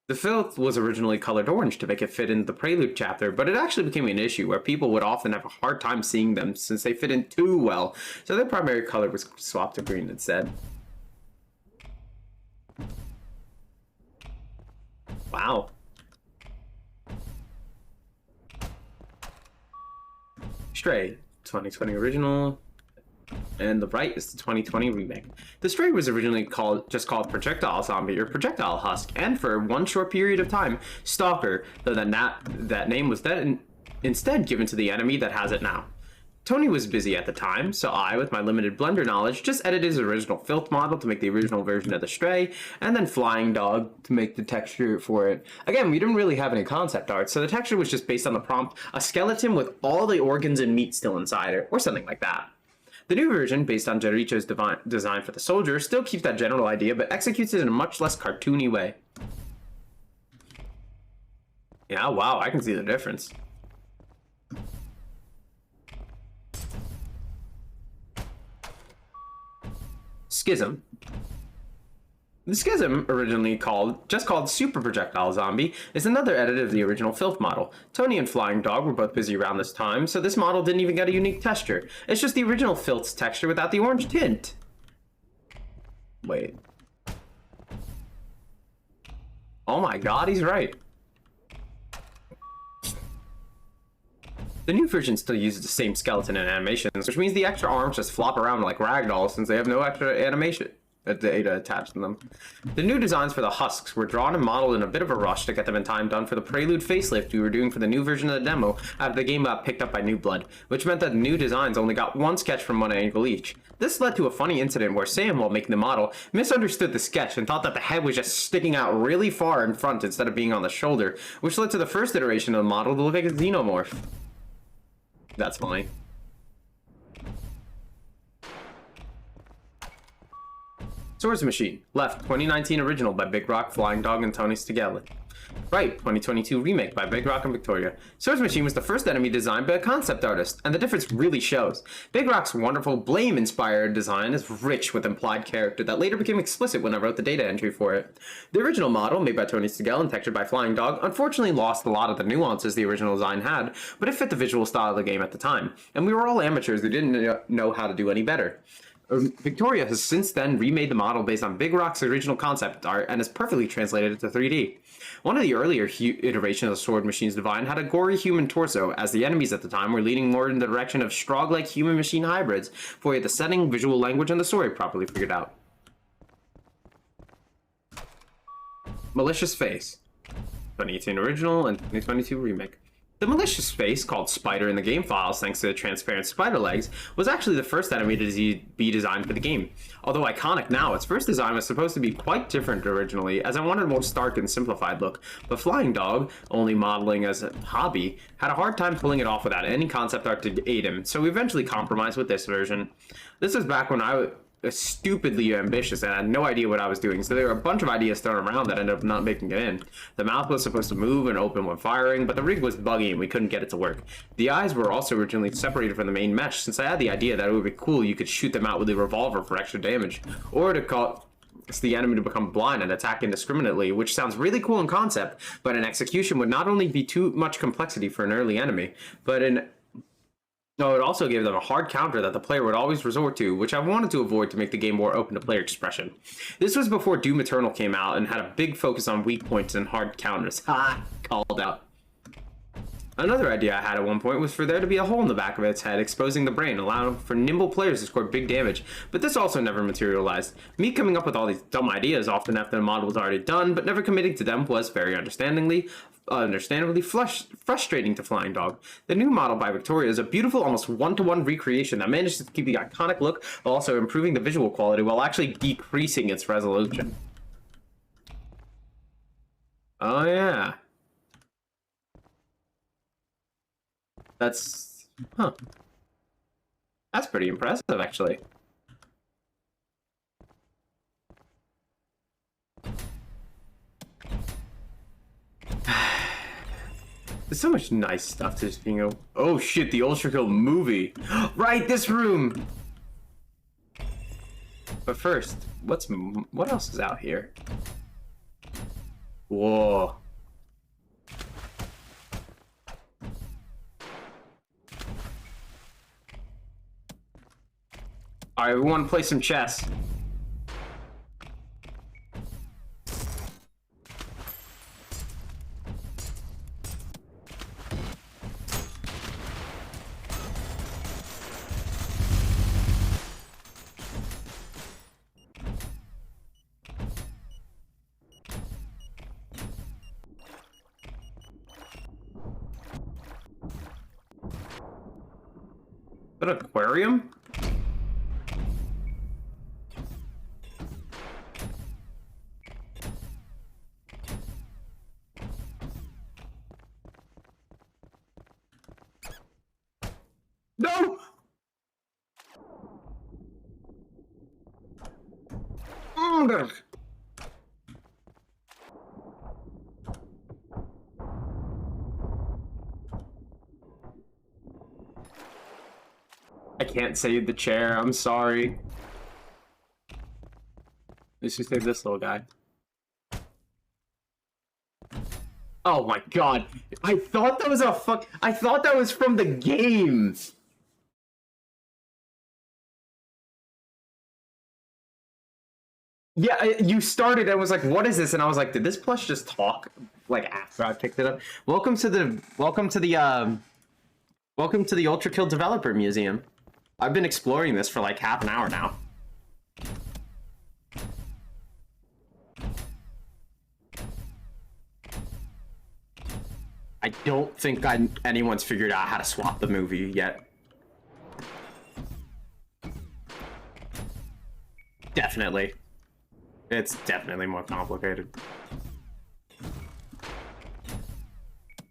The Filth was originally colored orange to make it fit in the Prelude chapter, but it actually became an issue where people would often have a hard time seeing them since they fit in too well, so their primary color was swapped to green instead. Wow. Stray, 2020 original, and the right is the 2020 remake. The Stray was originally just called Projectile Zombie or Projectile Husk, and for one short period of time, Stalker, though that name was then instead given to the enemy that has it now. Tony was busy at the time, so I, with my limited Blender knowledge, just edited his original Filth model to make the original version of the Stray, and then Flying Dog to make the texture for it. Again, we didn't really have any concept art, so the texture was just based on the prompt, a skeleton with all the organs and meat still inside it, or something like that. The new version, based on Jericho's design for the soldier, still keeps that general idea, but executes it in a much less cartoony way. Yeah, wow, I can see the difference. Schism. The Schism, originally just called Super Projectile Zombie, is another edit of the original Filth model. Tony and Flying Dog were both busy around this time, so this model didn't even get a unique texture. It's just the original Filth's texture without the orange tint. Wait. Oh my god, he's right. The new version still uses the same skeleton and animations, which means the extra arms just flop around like ragdolls since they have no extra animation data attached to them. The new designs for the husks were drawn and modeled in a bit of a rush to get them in time done for the Prelude facelift we were doing for the new version of the demo after the game got picked up by New Blood, which meant that the new designs only got one sketch from one angle each. This led to a funny incident where Sam, while making the model, misunderstood the sketch and thought that the head was just sticking out really far in front instead of being on the shoulder, which led to the first iteration of the model to look like a xenomorph. That's funny. Swords Machine, left, 2019 original by Big Rock, Flying Dog, and Tony Stigall. Right, 2022 remake by Big Rock and Victoria. Swords Machine was the first enemy designed by a concept artist, and the difference really shows. Big Rock's wonderful Blame-inspired design is rich with implied character that later became explicit when I wrote the data entry for it. The original model, made by Tony Stegel and textured by Flying Dog, unfortunately lost a lot of the nuances the original design had, but it fit the visual style of the game at the time, and we were all amateurs who didn't know how to do any better. Victoria has since then remade the model based on Big Rock's original concept art and has perfectly translated it to 3D. One of the earlier iterations of Sword Machine's design had a gory human torso, as the enemies at the time were leaning more in the direction of Strog-like human-machine hybrids, for we had the setting, visual language, and the story properly figured out. Malicious Face. 2018 original and 2022 remake. The malicious face, called Spider in the game files thanks to the transparent spider legs, was actually the first enemy to be designed for the game. Although iconic now, its first design was supposed to be quite different originally, as I wanted a more stark and simplified look, but Flying Dog, only modeling as a hobby, had a hard time pulling it off without any concept art to aid him, so we eventually compromised with this version. This was back when I was stupidly ambitious and I had no idea what I was doing, so there were a bunch of ideas thrown around that ended up not making it in. The mouth was supposed to move and open when firing, but the rig was buggy and we couldn't get it to work. The eyes were also originally separated from the main mesh, since I had the idea that it would be cool you could shoot them out with a revolver for extra damage, or to cause the enemy to become blind and attack indiscriminately, which sounds really cool in concept, but in execution would not only be too much complexity for an early enemy, but it also gave them a hard counter that the player would always resort to, which I wanted to avoid to make the game more open to player expression. This was before Doom Eternal came out and had a big focus on weak points and hard counters. Ha! Called out. Another idea I had at one point was for there to be a hole in the back of its head exposing the brain, allowing for nimble players to score big damage, but this also never materialized. Me coming up with all these dumb ideas often after the model was already done, but never committing to them was, very understandably frustrating to Flying Dog. The new model by Victoria is a beautiful, almost one-to-one recreation that manages to keep the iconic look while also improving the visual quality while actually decreasing its resolution. Oh yeah. That's pretty impressive, actually. There's so much nice stuff to just being oh shit, the Ultrakill movie. Right, this room. But first, what else is out here? Whoa. Alright, we want to play some chess. An aquarium? No! I can't save the chair, I'm sorry. Let's just save this little guy. Oh my god. I thought that was I thought that was from the game. Yeah, you started and was like, what is this? And I was like, did this plush just talk like after I picked it up? Welcome to the Ultrakill Developer Museum. I've been exploring this for like half an hour now. I don't think anyone's figured out how to swap the movie yet. Definitely. It's definitely more complicated.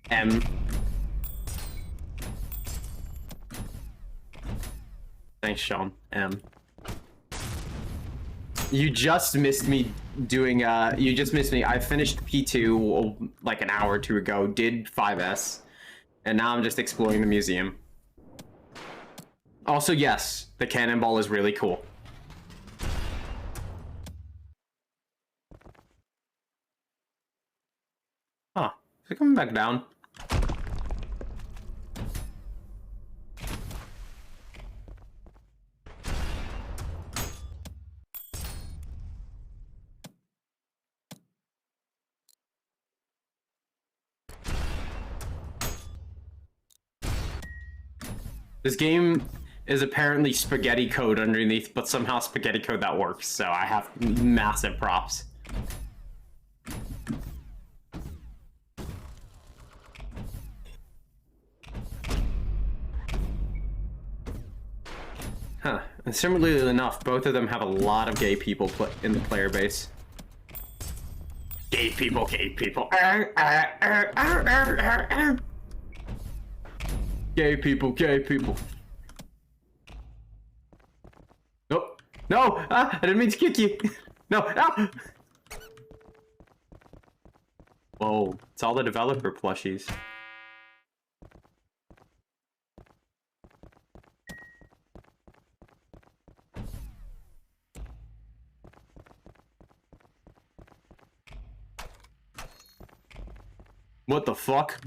M. Thanks, Sean. M. You just missed me doing, you just missed me. I finished P2 like an hour or two ago, did 5S, and now I'm just exploring the museum. Also, yes, the cannonball is really cool. Huh, is it coming back down? This game is apparently spaghetti code underneath, but somehow spaghetti code that works, so I have massive props. Huh, and similarly enough, both of them have a lot of gay people in the player base. Gay people, gay people. Gay people, gay people. Nope. No! Ah, I didn't mean to kick you. No, no! Whoa, it's all the developer plushies. What the fuck?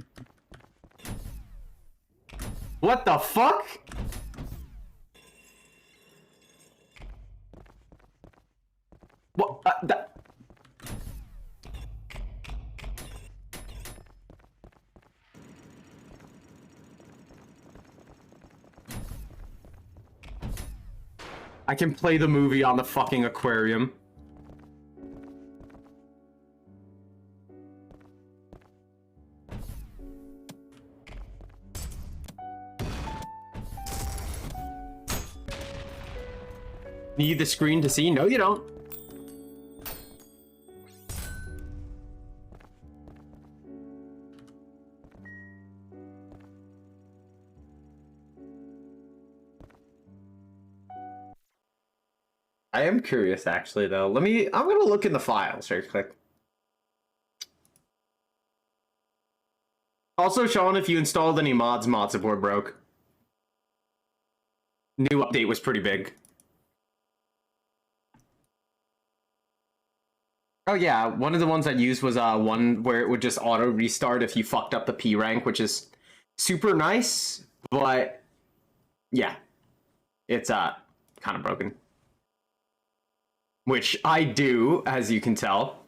What the fuck? What? That... I can play the movie on the fucking aquarium. Need the screen to see? No, you don't. I am curious, actually, though. I'm gonna look in the files real quick. Also, Sean, if you installed any mods, mod support broke. New update was pretty big. Oh yeah, one of the ones I used was one where it would just auto restart if you fucked up the P rank, which is super nice, but yeah, it's kind of broken. Which I do, as you can tell.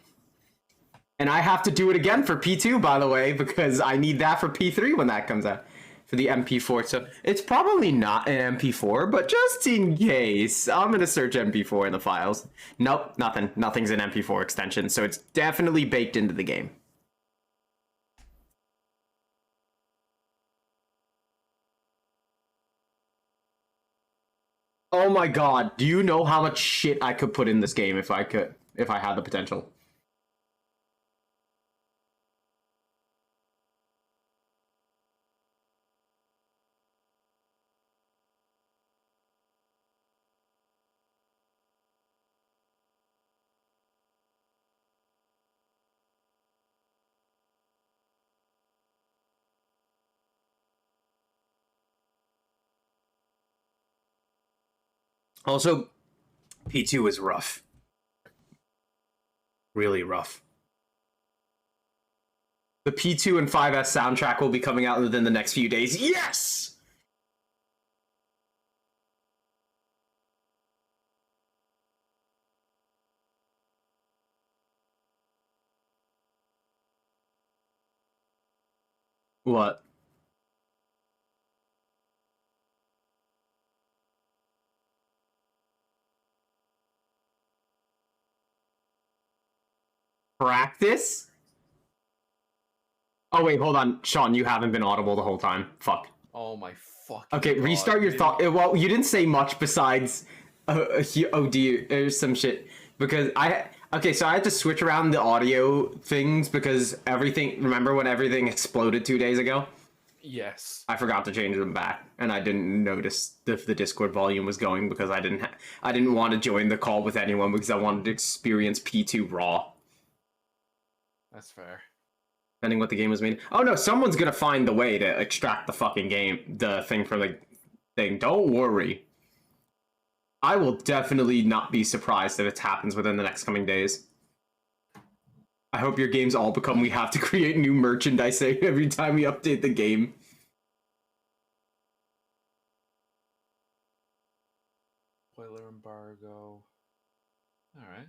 And I have to do it again for P2, by the way, because I need that for P3 when that comes out. For the MP4, so it's probably not an MP4, but just in case, I'm gonna search MP4 in the files. Nope, nothing. Nothing's an MP4 extension, so it's definitely baked into the game. Oh my god, do you know how much shit I could put in this game if I had the potential? Also, P2 is rough. Really rough. The P2 and 5S soundtrack will be coming out within the next few days. Yes! What? Practice? Oh wait, hold on. Sean, you haven't been audible the whole time. Fuck. Oh my fucking Okay, God, restart your dude. thought. Well, you didn't say much besides oh dear, there's some shit. Because okay, so I had to switch around the audio things because everything, remember when everything exploded 2 days ago? Yes. I forgot to change them back, and I didn't notice if the Discord volume was going because I didn't want to join the call with anyone because I wanted to experience P2 raw. That's fair. Depending what the game was made. Oh no, someone's gonna find the way to extract the fucking the thing from the thing. Don't worry. I will definitely not be surprised if it happens within the next coming days. I hope your games all become we have to create new merchandise every time we update the game. Spoiler embargo. Alright.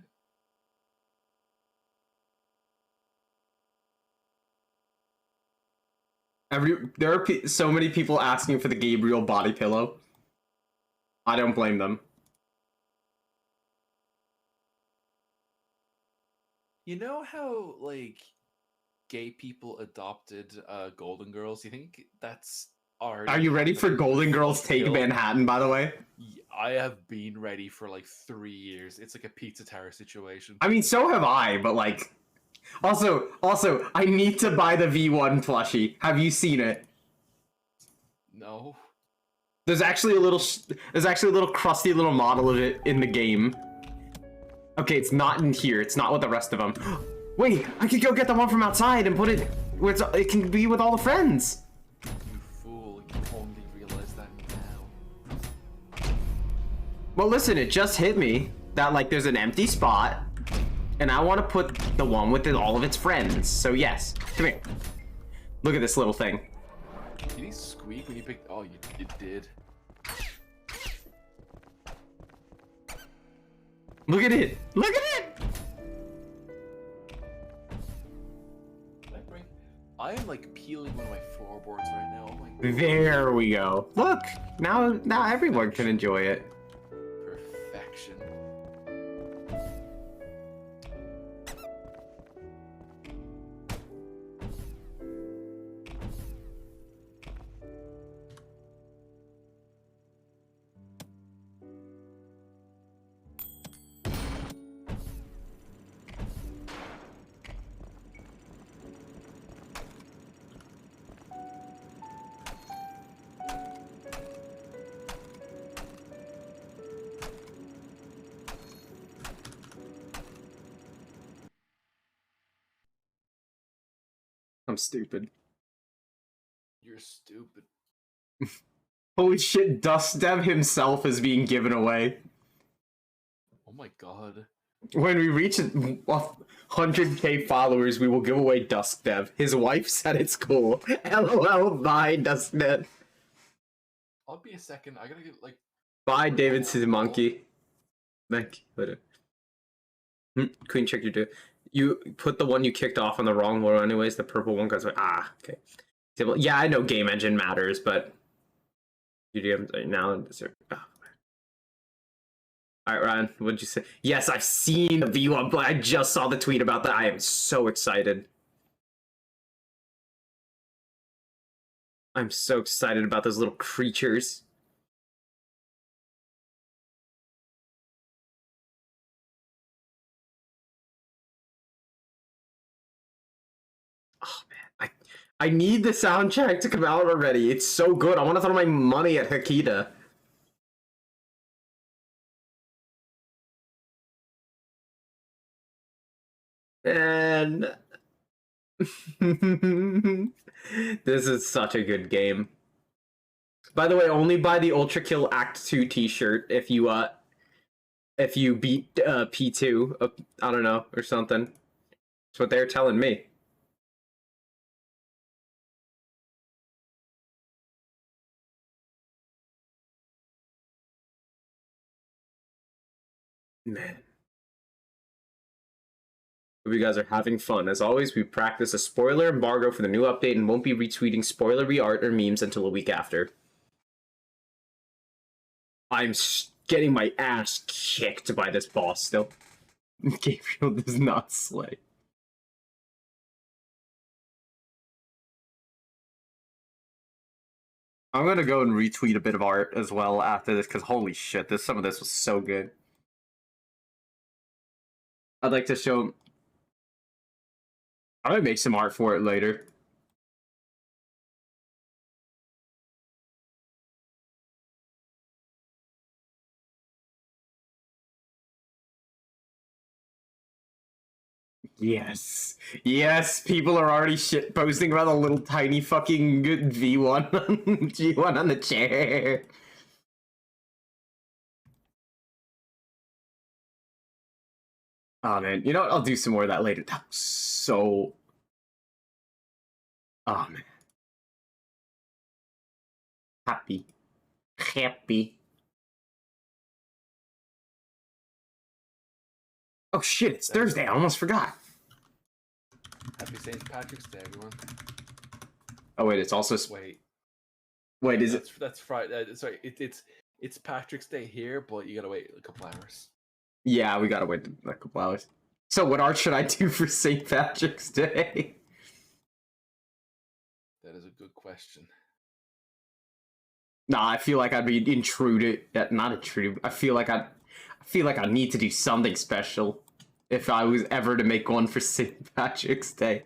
There are so many people asking for the Gabriel body pillow. I don't blame them. You know how, like, gay people adopted Golden Girls? You think that's already... Are you ready for Golden Girls Take Kill? Manhattan, by the way? I have been ready for, like, 3 years. It's like a Pizza Tower situation. I mean, so have I, but, like... Also, I need to buy the V1 plushie. Have you seen it? No. There's actually a little crusty little model of it in the game. Okay, it's not in here. It's not with the rest of them. Wait, I could go get the one from outside and put it where it can be with all the friends. You fool, you only realize that now. Well, listen, it just hit me that, like, there's an empty spot, and I want to put the one with all of its friends. So, yes. Come here. Look at this little thing. Did he squeak when you picked... Oh, you did. Look at it! Look at it! I am, like, peeling one of my floorboards right now. Oh my God. There we go. Look! Now everyone can enjoy it. Perfection. I'm stupid. You're stupid. Holy shit, Dust Dev himself is being given away. Oh my God. When we reach 100k followers, we will give away Dusk Dev. His wife said it's cool. LOL, bye, Dusk Dev. I'll be a second. I gotta get, like... Bye, David to the monkey. Thank you. Queen, check your do. You put the one you kicked off on the wrong one anyways. The purple one goes like, okay. Yeah, I know game engine matters, but... now... Alright, Ryan, what'd you say? Yes, I've seen the V1, but I just saw the tweet about that. I am so excited. I'm so excited about those little creatures. Oh, man. I need the soundtrack to come out already. It's so good. I want to throw my money at Hakita. And this is such a good game. By the way, only buy the Ultrakill Act 2 t-shirt if you beat P2, I don't know, or something. That's what they're telling me. Man. Hope you guys are having fun. As always, we practice a spoiler embargo for the new update and won't be retweeting spoilery art or memes until a week after. I'm getting my ass kicked by this boss still. Gabriel does not slay. I'm gonna go and retweet a bit of art as well after this, because holy shit, some of this was so good. I'd like to show... I might make some art for it later. Yes. Yes, people are already shit posting about a little tiny fucking V1 G1 on the chair. Oh man, you know what? I'll do some more of that later. That was so... Oh man. Happy. Happy. Oh shit, it's Thursday. I almost forgot. Happy St. Patrick's Day, everyone. Oh wait, it's also... Wait, is it... That's Friday. Sorry, it's Patrick's Day here, but you gotta wait a couple hours. Yeah, we gotta wait a couple hours. So what art should I do for St. Patrick's Day? That is a good question. Nah, I feel like I'd be intruded. Not intruded. I feel like I need to do something special if I was ever to make one for St. Patrick's Day.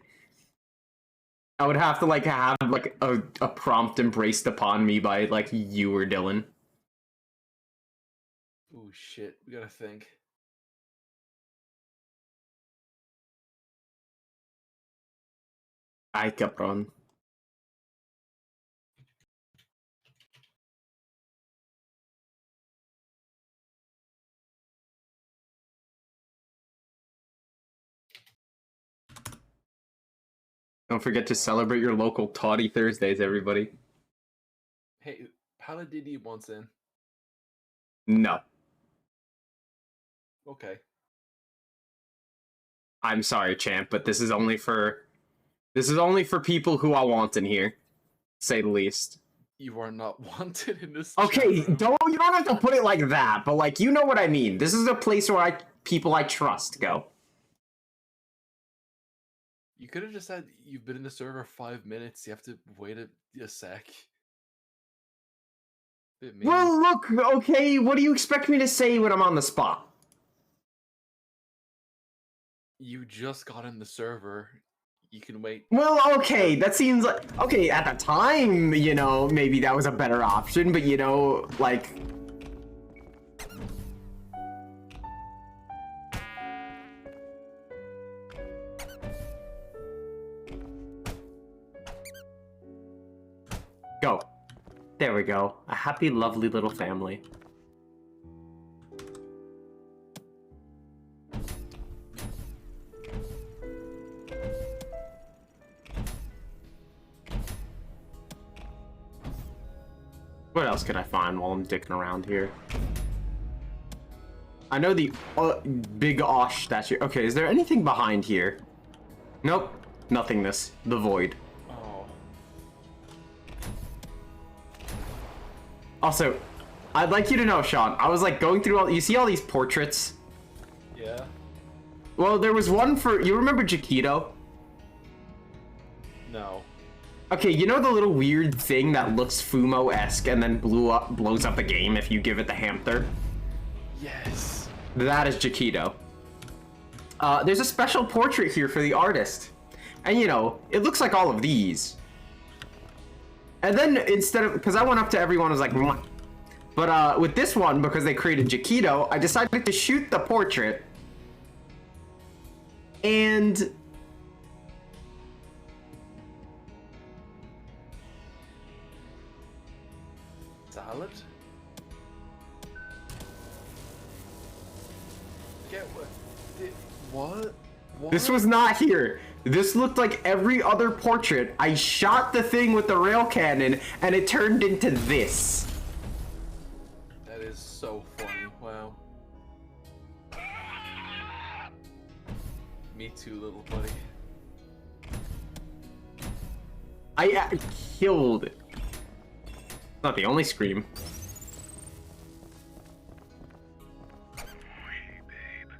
I would have to like have like a prompt embraced upon me by like you or Dylan. Oh shit, we gotta think. Ay, cabrón. Don't forget to celebrate your local Toddy Thursdays, everybody. Hey, Paladini wants in. No. Okay. I'm sorry, champ, but this is only for people who I want in here, to say the least. You are not wanted in this. Okay, chat room. you don't have to put it like that, but like you know what I mean. This is a place where people I trust go. You could have just said you've been in the server 5 minutes. You have to wait a sec. Bit mean. Well, look, okay, what do you expect me to say when I'm on the spot? You just got in the server. You can wait. Well, okay, that seems like... Okay, at the time, you know, maybe that was a better option, but, you know, like... Go. There we go. A happy, lovely little family. What else can I find while I'm dicking around here? I know the big Osh statue. Okay, is there anything behind here? Nope. Nothingness. The void. Oh. Also, I'd like you to know, Sean, I was like going through all... You see all these portraits? Yeah. Well, there was one for... You remember Jaquito? No. Okay, you know the little weird thing that looks Fumo-esque and then blows up a game if you give it the hamster? Yes. That is Jaquito. There's a special portrait here for the artist. And you know, it looks like all of these. And then instead of... Because I went up to everyone and was like... Mwah. But with this one, because they created Jaquito, I decided to shoot the portrait. And... Salad? Get what? What? What? This was not here. This looked like every other portrait. I shot the thing with the rail cannon, and it turned into this. That is so funny. Wow. Me too, little buddy. I killed it. Not the only scream. Hey, babe.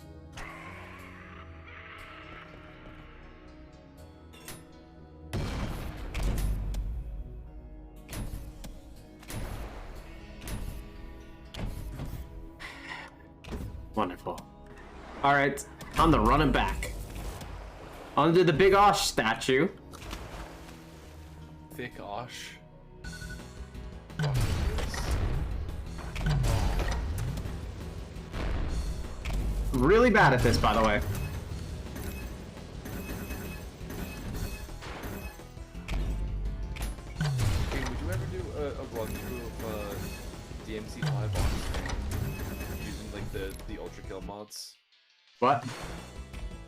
Wonderful. Alright, on the running back. Under the big Osh statue. Thick Osh. Really bad at this, by the way. DMC5 on using like the Ultrakill mods. What?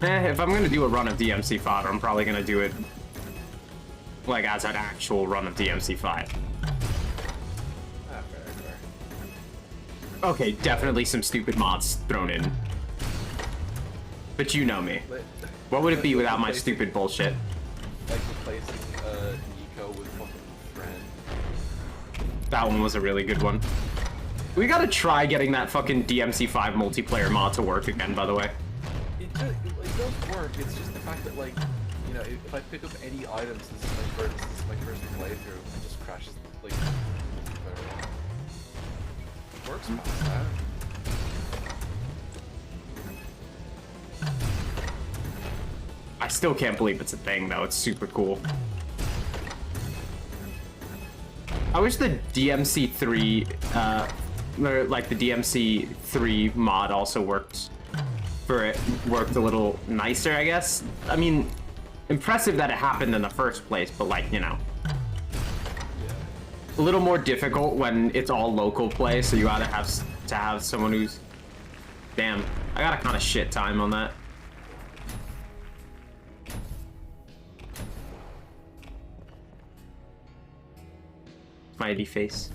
If I'm gonna do a run of DMC fodder, I'm probably gonna do it like as an actual run of DMC5. Ah, fair, fair. Okay, definitely some stupid mods thrown in. But you know me. What would it be without my stupid bullshit? Like replacing Nico with fucking Friend. That one was a really good one. We gotta try getting that fucking DMC5 multiplayer mod to work again, by the way. It does work. It's just the fact that, like, you know, if I pick up any items, this is my first playthrough, it just crashes, like, it works past that. I still can't believe it's a thing, though. It's super cool. I wish the DMC3, or like the DMC3 mod also worked a little nicer, I guess. I mean, impressive that it happened in the first place, but like, you know. A little more difficult when it's all local play, so you gotta have someone who's... Damn, I got a kind of shit time on that. Smiley face.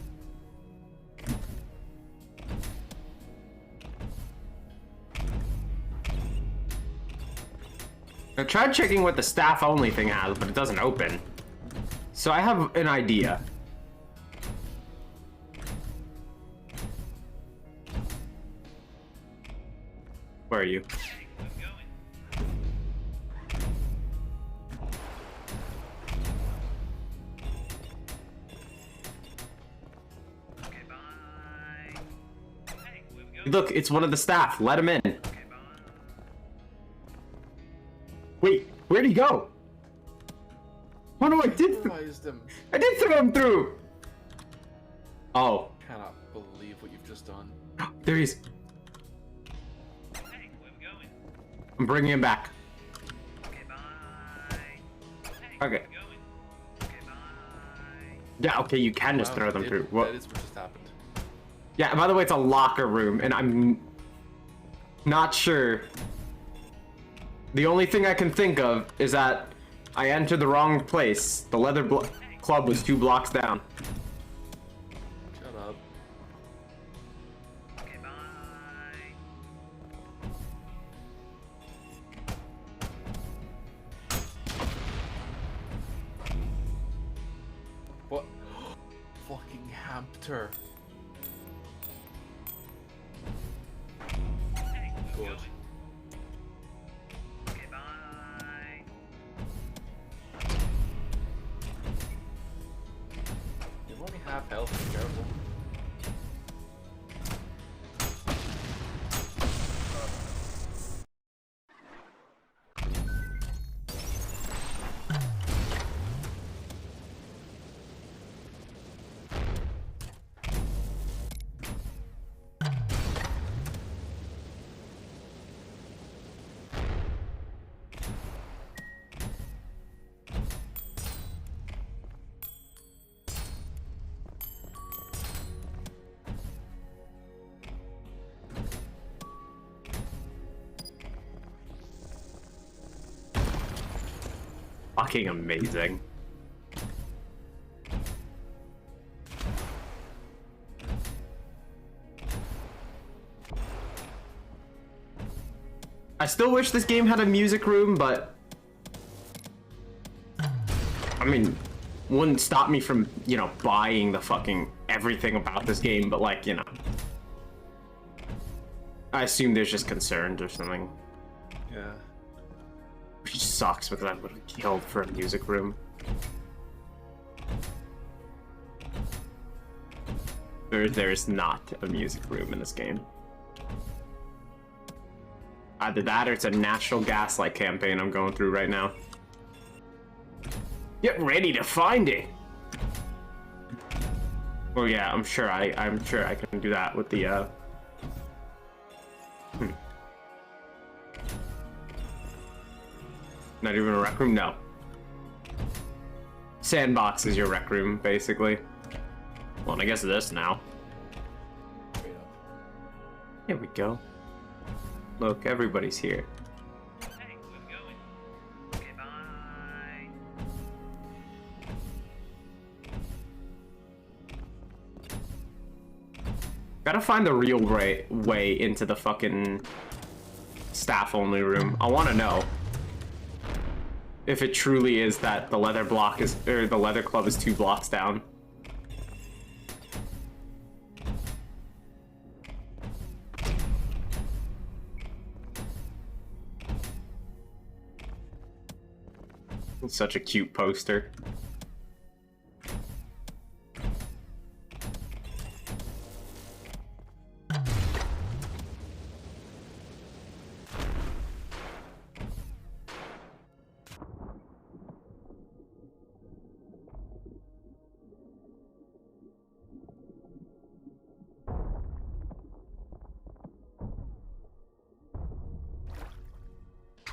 I tried checking what the staff only thing has, but it doesn't open. So I have an idea. Where are you? Look, it's one of the staff. Let him in. Wait, where'd he go? Oh no, I did throw him through! Oh. Cannot believe what you've just done. There he is. I'm bringing him back. Okay. Yeah, okay, you can just throw them through. That is what just happened. Yeah, by the way, it's a locker room, and I'm not sure. The only thing I can think of is that I entered the wrong place. The leather club was 2 blocks down. Shut up. What? Fucking hamster. Good. You're only half health, be careful. Fucking amazing. I still wish this game had a music room, but I mean, wouldn't stop me from, you know, buying the fucking everything about this game, but like, you know, I assume there's just concerns or something. Yeah. Which sucks because I would have killed for a music room. There is not a music room in this game. Either that or it's a natural gaslight campaign I'm going through right now. Get ready to find it. Well, yeah, I'm sure I can do that with the Not even a rec room? No. Sandbox is your rec room, basically. Well, and I guess this now. Here we go. Look, everybody's here. Hey, where's it going? Okay, bye. Gotta find the real way into the fucking staff-only room. I want to know if it truly is that the leather block is, or the leather club is 2 blocks down. It's such a cute poster.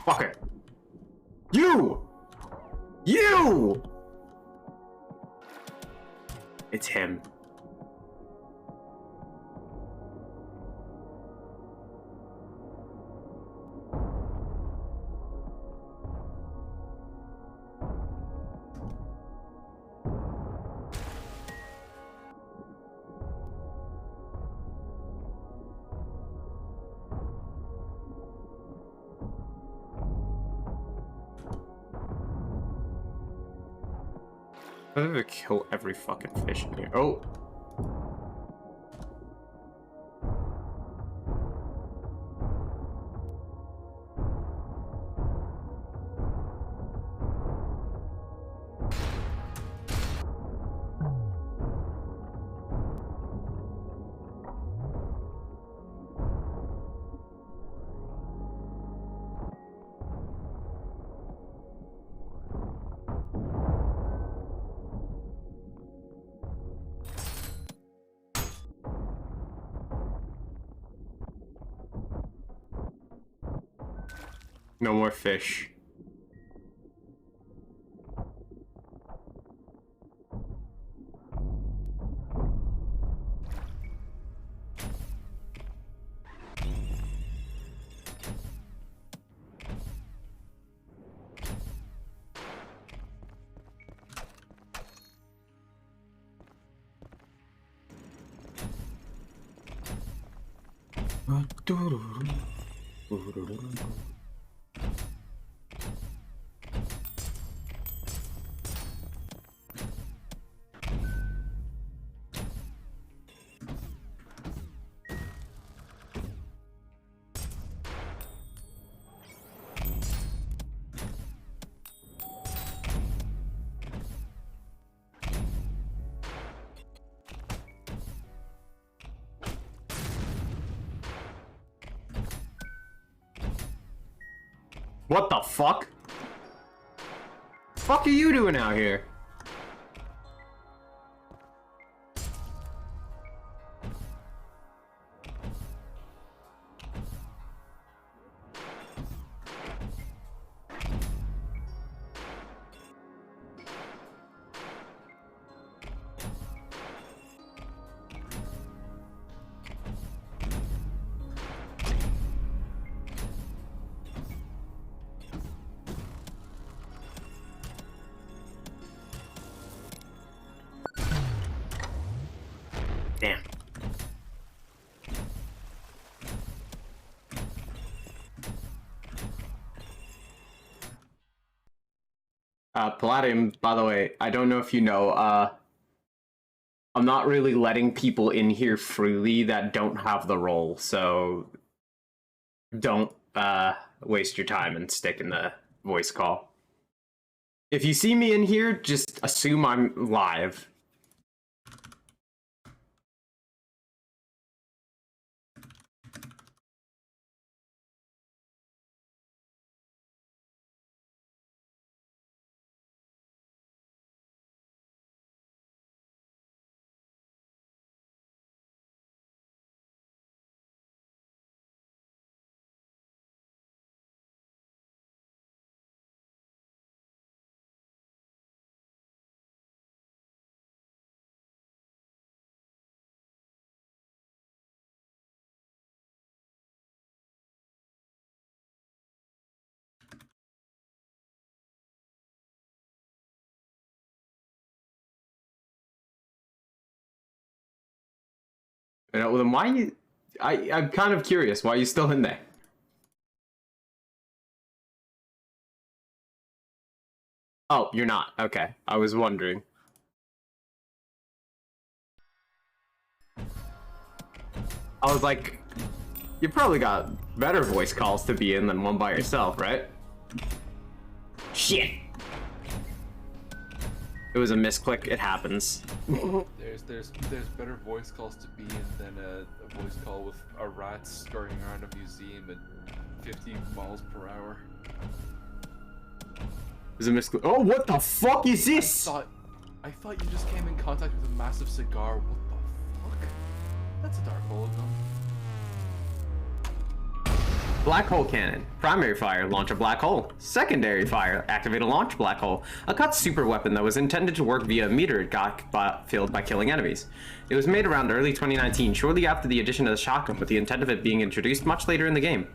Fucker. You! You! It's him. I'm gonna kill every fucking fish in here. Oh. No more fish. What the fuck? Fuck are you doing out here? Damn. Palladium, by the way, I don't know if you know, I'm not really letting people in here freely that don't have the role, so don't waste your time and stick in the voice call. If you see me in here, just assume I'm live. well, then why you... I'm kind of curious. Why are you still in there? Oh, you're not. Okay. I was wondering. I was like, you probably got better voice calls to be in than one by yourself, right? Shit! It was a misclick. It happens. There's better voice calls to be in than a voice call with a rat scurrying around a museum at 50 miles per hour. It was a misclick. Oh, what the fuck is this? I thought you just came in contact with a massive cigar. What the fuck? That's a dark hole gun. Black hole cannon. Primary fire, launch a black hole. Secondary fire, activate a launch black hole. A cut super weapon that was intended to work via a meter it got filled by killing enemies. It was made around early 2019, shortly after the addition of the shotgun, with the intent of it being introduced much later in the game.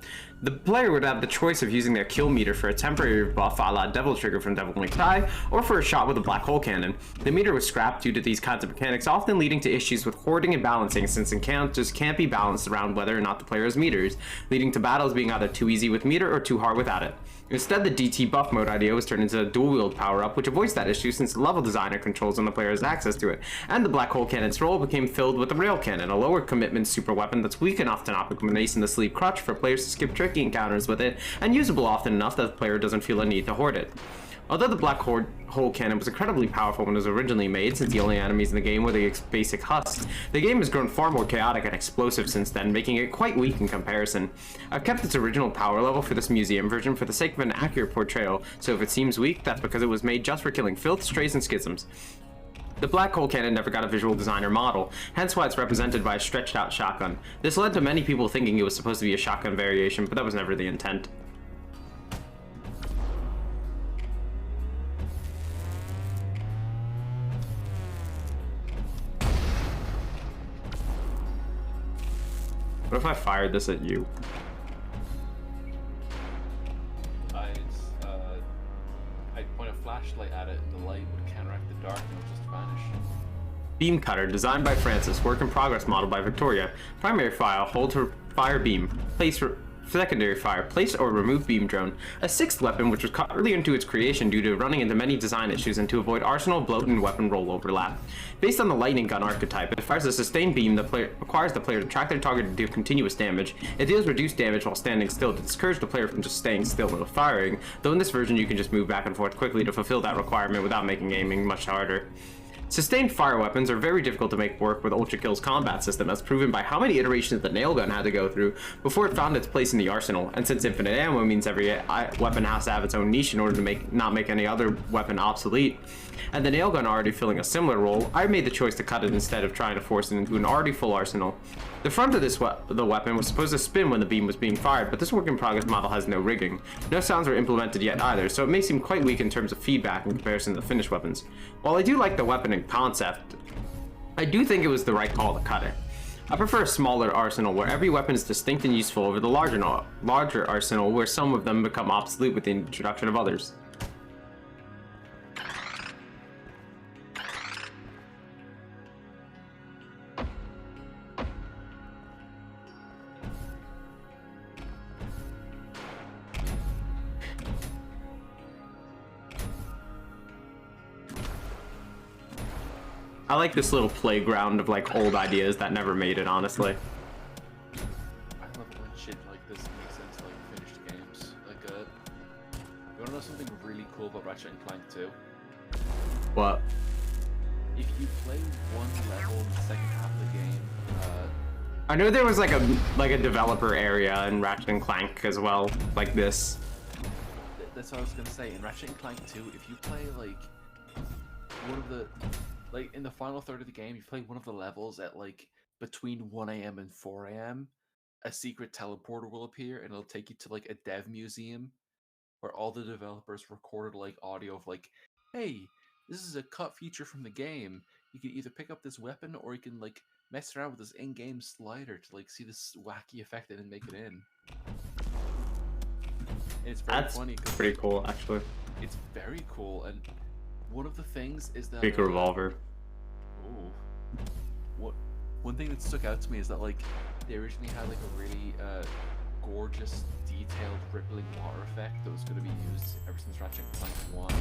The player would have the choice of using their kill meter for a temporary buff a la Devil Trigger from Devil May Cry, or for a shot with a black hole cannon. The meter was scrapped due to these kinds of mechanics, often leading to issues with hoarding and balancing, since encounters can't be balanced around whether or not the player has meters, leading to battles being either too easy with meter or too hard without it. Instead, the DT buff mode idea was turned into a dual wield power-up, which avoids that issue since the level designer controls when the player has access to it, and the black hole cannon's role became filled with the rail cannon, a lower commitment super weapon that's weak enough to not become an ace in the sleeve crutch for players to skip tricky encounters with it, and usable often enough that the player doesn't feel a need to hoard it. Although the black hole cannon was incredibly powerful when it was originally made, since the only enemies in the game were the basic husks, the game has grown far more chaotic and explosive since then, making it quite weak in comparison. I've kept its original power level for this museum version for the sake of an accurate portrayal, so if it seems weak, that's because it was made just for killing filth, strays, and schisms. The black hole cannon never got a visual designer model, hence why it's represented by a stretched out shotgun. This led to many people thinking it was supposed to be a shotgun variation, but that was never the intent. What if I fired this at you? I'd point a flashlight at it and the light would counteract the dark and it would just vanish. Beam cutter, designed by Francis, work in progress model by Victoria. Primary fire, hold to fire beam. Secondary fire, place or remove beam drone. A sixth weapon which was cut early into its creation due to running into many design issues and to avoid arsenal, bloat, and weapon roll overlap. Based on the lightning gun archetype, it fires a sustained beam that requires the player to track their target to do continuous damage. It deals reduced damage while standing still to discourage the player from just staying still while firing, though in this version you can just move back and forth quickly to fulfill that requirement without making aiming much harder. Sustained fire weapons are very difficult to make work with Ultrakill's combat system, as proven by how many iterations the nail gun had to go through before it found its place in the arsenal, and since infinite ammo means every weapon has to have its own niche in order to not make any other weapon obsolete, and the nail gun already filling a similar role, I made the choice to cut it instead of trying to force it into an already full arsenal. The front of the weapon was supposed to spin when the beam was being fired, but this work in progress model has no rigging. No sounds were implemented yet either, so it may seem quite weak in terms of feedback in comparison to the finished weapons. While I do like the weapon in concept, I do think it was the right call to cut it. I prefer a smaller arsenal where every weapon is distinct and useful over the larger arsenal where some of them become obsolete with the introduction of others. I like this little playground of like old ideas that never made it, honestly. I love it when shit like this makes sense like finished games. Like, you wanna know something really cool about Ratchet and Clank 2? What? If you play one level in the second half of the game, I know there was like a developer area in Ratchet and Clank as well, like this. That's what I was gonna say. In Ratchet and Clank 2, if you play like one of the in the final third of the game, you play one of the levels at like between 1 AM and 4 AM, a secret teleporter will appear and it'll take you to like a dev museum where all the developers recorded like audio of like, hey, this is a cut feature from the game. You can either pick up this weapon or you can like mess around with this in-game slider to like see this wacky effect and then make it in. And it's very funny. That's pretty cool, actually. It's very cool, and one of the things is that Big revolver. Ooh. What? one thing that stuck out to me is that like they originally had like a really gorgeous, detailed rippling water effect that was going to be used ever since Ratchet and Clank 1,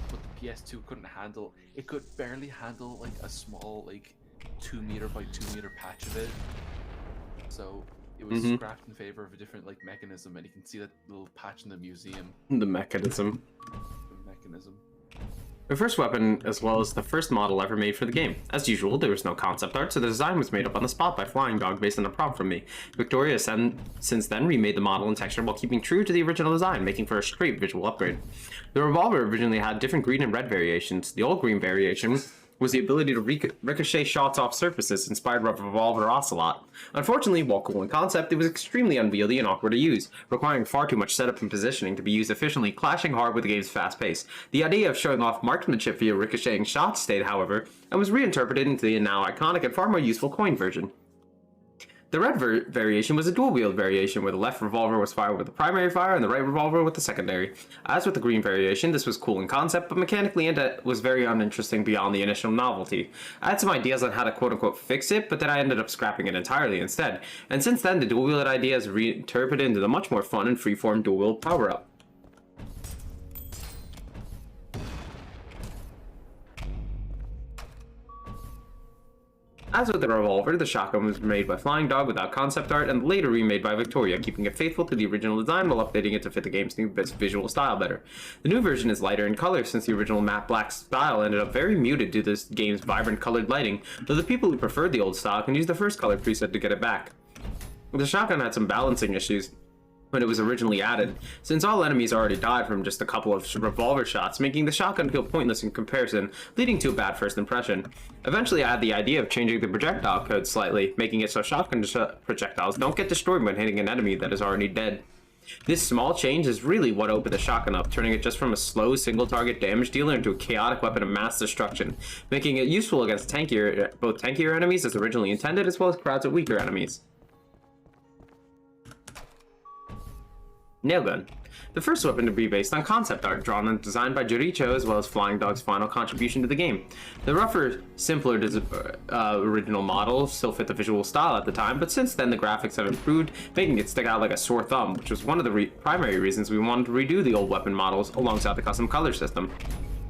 but the PS2 couldn't handle. It could barely handle like a small like 2 meter by 2 meter patch of it. So it was scrapped in favor of a different like mechanism, and you can see that little patch in the museum. The mechanism. The mechanism. The first weapon, as well as the first model ever made for the game. As usual, there was no concept art, so the design was made up on the spot by Flying Dog based on a prompt from me. Victoria since then remade the model and texture while keeping true to the original design, making for a straight visual upgrade. The revolver originally had different green and red variations. The old green variation was the ability to ricochet shots off surfaces, inspired by Revolver Ocelot. Unfortunately, while cool in concept, it was extremely unwieldy and awkward to use, requiring far too much setup and positioning to be used efficiently, clashing hard with the game's fast pace. The idea of showing off marksmanship via ricocheting shots stayed, however, and was reinterpreted into the now iconic and far more useful coin version. The red variation was a dual-wield variation, where the left revolver was fired with the primary fire and the right revolver with the secondary. As with the green variation, this was cool in concept, but mechanically was very uninteresting beyond the initial novelty. I had some ideas on how to quote-unquote fix it, but then I ended up scrapping it entirely instead. And since then, the dual-wield idea is reinterpreted into the much more fun and free-form dual-wield power-up. As with the revolver, the shotgun was made by Flying Dog without concept art and later remade by Victoria, keeping it faithful to the original design while updating it to fit the game's new visual style better. The new version is lighter in color since the original matte black style ended up very muted due to this game's vibrant colored lighting, though the people who preferred the old style can use the first color preset to get it back. The shotgun had some balancing issues when it was originally added, since all enemies already died from just a couple of revolver shots, making the shotgun feel pointless in comparison, leading to a bad first impression. Eventually I had the idea of changing the projectile code slightly, making it so shotgun projectiles don't get destroyed when hitting an enemy that is already dead. This small change is really what opened the shotgun up, turning it just from a slow single target damage dealer into a chaotic weapon of mass destruction, making it useful against both tankier enemies as originally intended, as well as crowds of weaker enemies. Nailgun. The first weapon to be based on concept art, drawn and designed by Joricho, as well as Flying Dog's final contribution to the game. The rougher, simpler original model still fit the visual style at the time, but since then the graphics have improved, making it stick out like a sore thumb, which was one of the primary reasons we wanted to redo the old weapon models alongside the custom color system.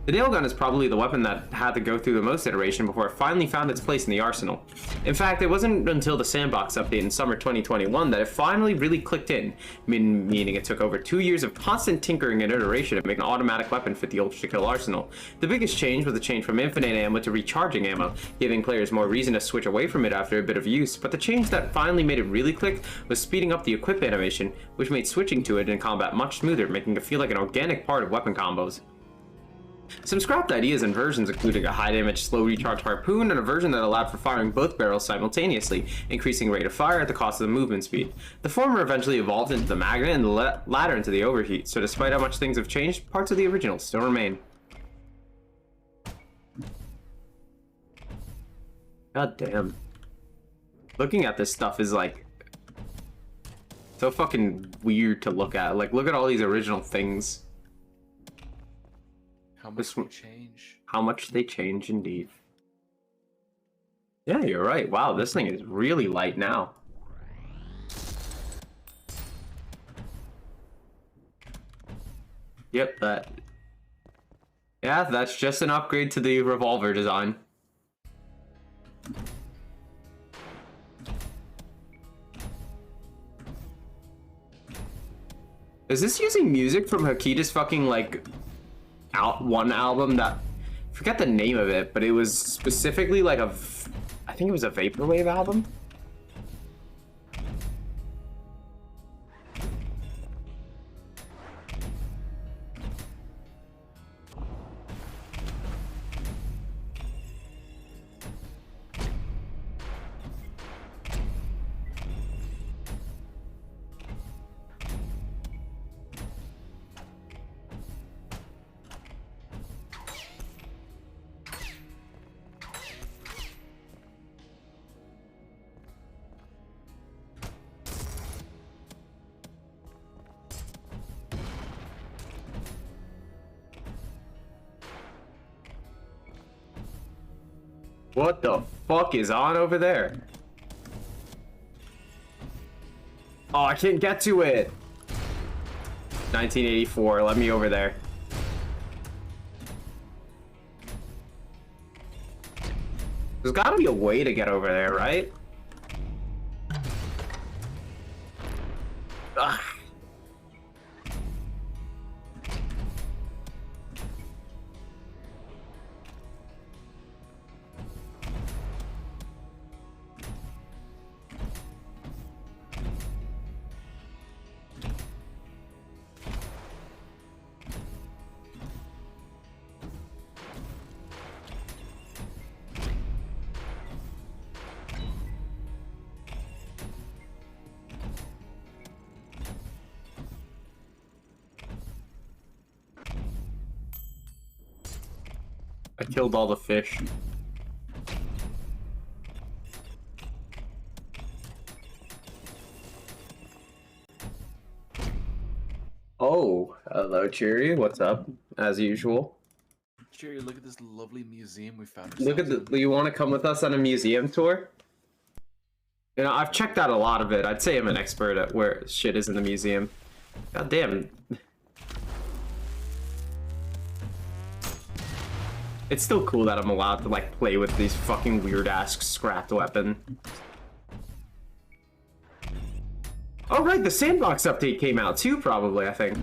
The nailgun is probably the weapon that had to go through the most iteration before it finally found its place in the arsenal. In fact, it wasn't until the sandbox update in summer 2021 that it finally really clicked in, meaning it took over 2 years of constant tinkering and iteration to make an automatic weapon fit the Ultrakill arsenal. The biggest change was the change from infinite ammo to recharging ammo, giving players more reason to switch away from it after a bit of use, but the change that finally made it really click was speeding up the equip animation, which made switching to it in combat much smoother, making it feel like an organic part of weapon combos. Some scrapped ideas and versions included a high damage slow recharge harpoon and a version that allowed for firing both barrels simultaneously, increasing rate of fire at the cost of the movement speed. The former eventually evolved into the magnet and the latter into the overheat, so despite how much things have changed, parts of the original still remain. God damn. Looking at this stuff is like so fucking weird to look at. Like, look at all these original things. How much they change. How much they change, indeed. Yeah, you're right. Wow, this thing is really light now. Yep, yeah, that's just an upgrade to the revolver design. Is this using music from Hakita's fucking, like, one album that, I forget the name of it, but it was specifically like I think it was a vaporwave album. What the fuck is on over there? Oh, I can't get to it. 1984, let me over there. There's gotta be a way to get over there, right? Ugh. I killed all the fish. Oh, hello, Cheery. What's up? As usual. Cheery, look at this lovely museum we found. Look at the. You want to come with us on a museum tour? You know, I've checked out a lot of it. I'd say I'm an expert at where shit is in the museum. God damn. It's still cool that I'm allowed to, like, play with these fucking weird-ass scrapped weapon. Oh, right, the sandbox update came out, too, probably, I think.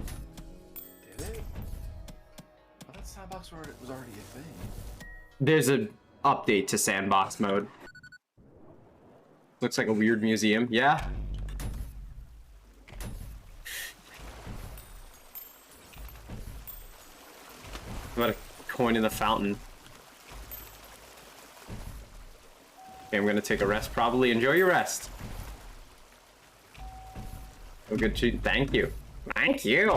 Did it? I thought sandbox was already a thing. There's an update to sandbox mode. Looks like a weird museum. Yeah. What a coin in the fountain. Okay, I'm gonna take a rest, probably. Enjoy your rest. Oh, good shoot. Thank you. Thank you.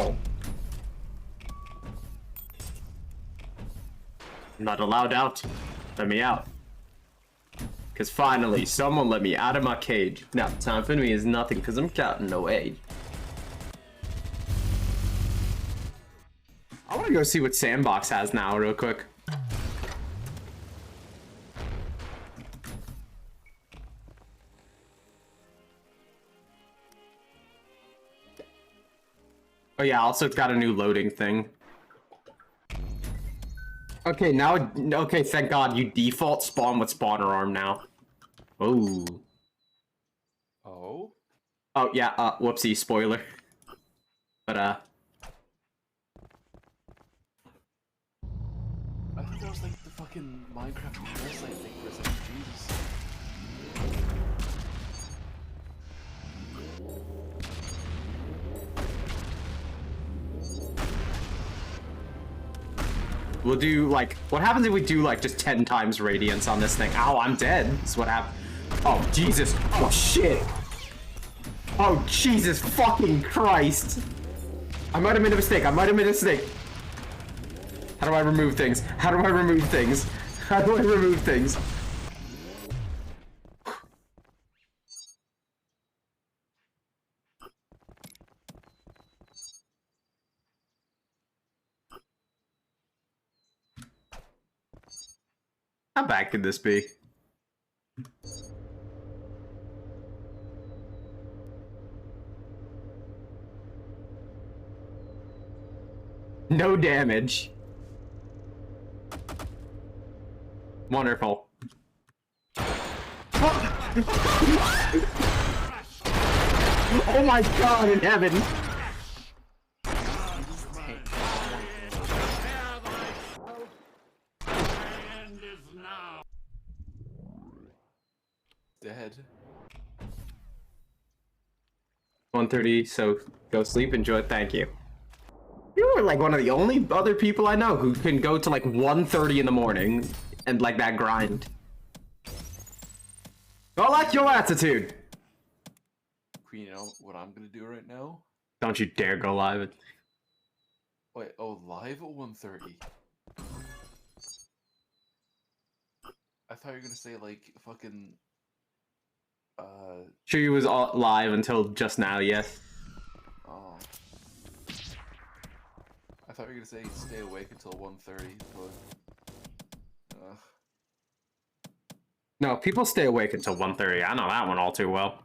I'm not allowed out. Let me out. Because finally, someone let me out of my cage. Now, time for me is nothing because I'm counting no age. I want to go see what Sandbox has now real quick. Oh yeah, also it's got a new loading thing. Okay, now, okay, thank God, you default spawn with spawner arm now. Oh. Oh? Oh, yeah, whoopsie, spoiler. But, I thought that was like the fucking Minecraft parasite thing for a second, Jesus. we'll do, like, what happens if we do, like, just 10 times radiance on this thing? Ow, I'm dead. That's what happened. Oh, Jesus. Oh, shit. Oh, Jesus fucking Christ. I might have made a mistake. I might have made a mistake. How do I remove things? How do I remove things? How do I remove things? How bad could this be? No damage. Wonderful. Oh my God, in heaven! Dead. 1:30, so go sleep, enjoy it, thank you. You were like one of the only other people I know who can go to like 1:30 in the morning and like that grind. I like your attitude! Queen, you know what I'm gonna do right now? Don't you dare go live. Wait, oh, live at 1:30? I thought you were gonna say like fucking Sure, you was all live until just now, yes. oh. I thought you were gonna say stay awake until 1:30, but No, people stay awake until 1:30. I know that one all too well.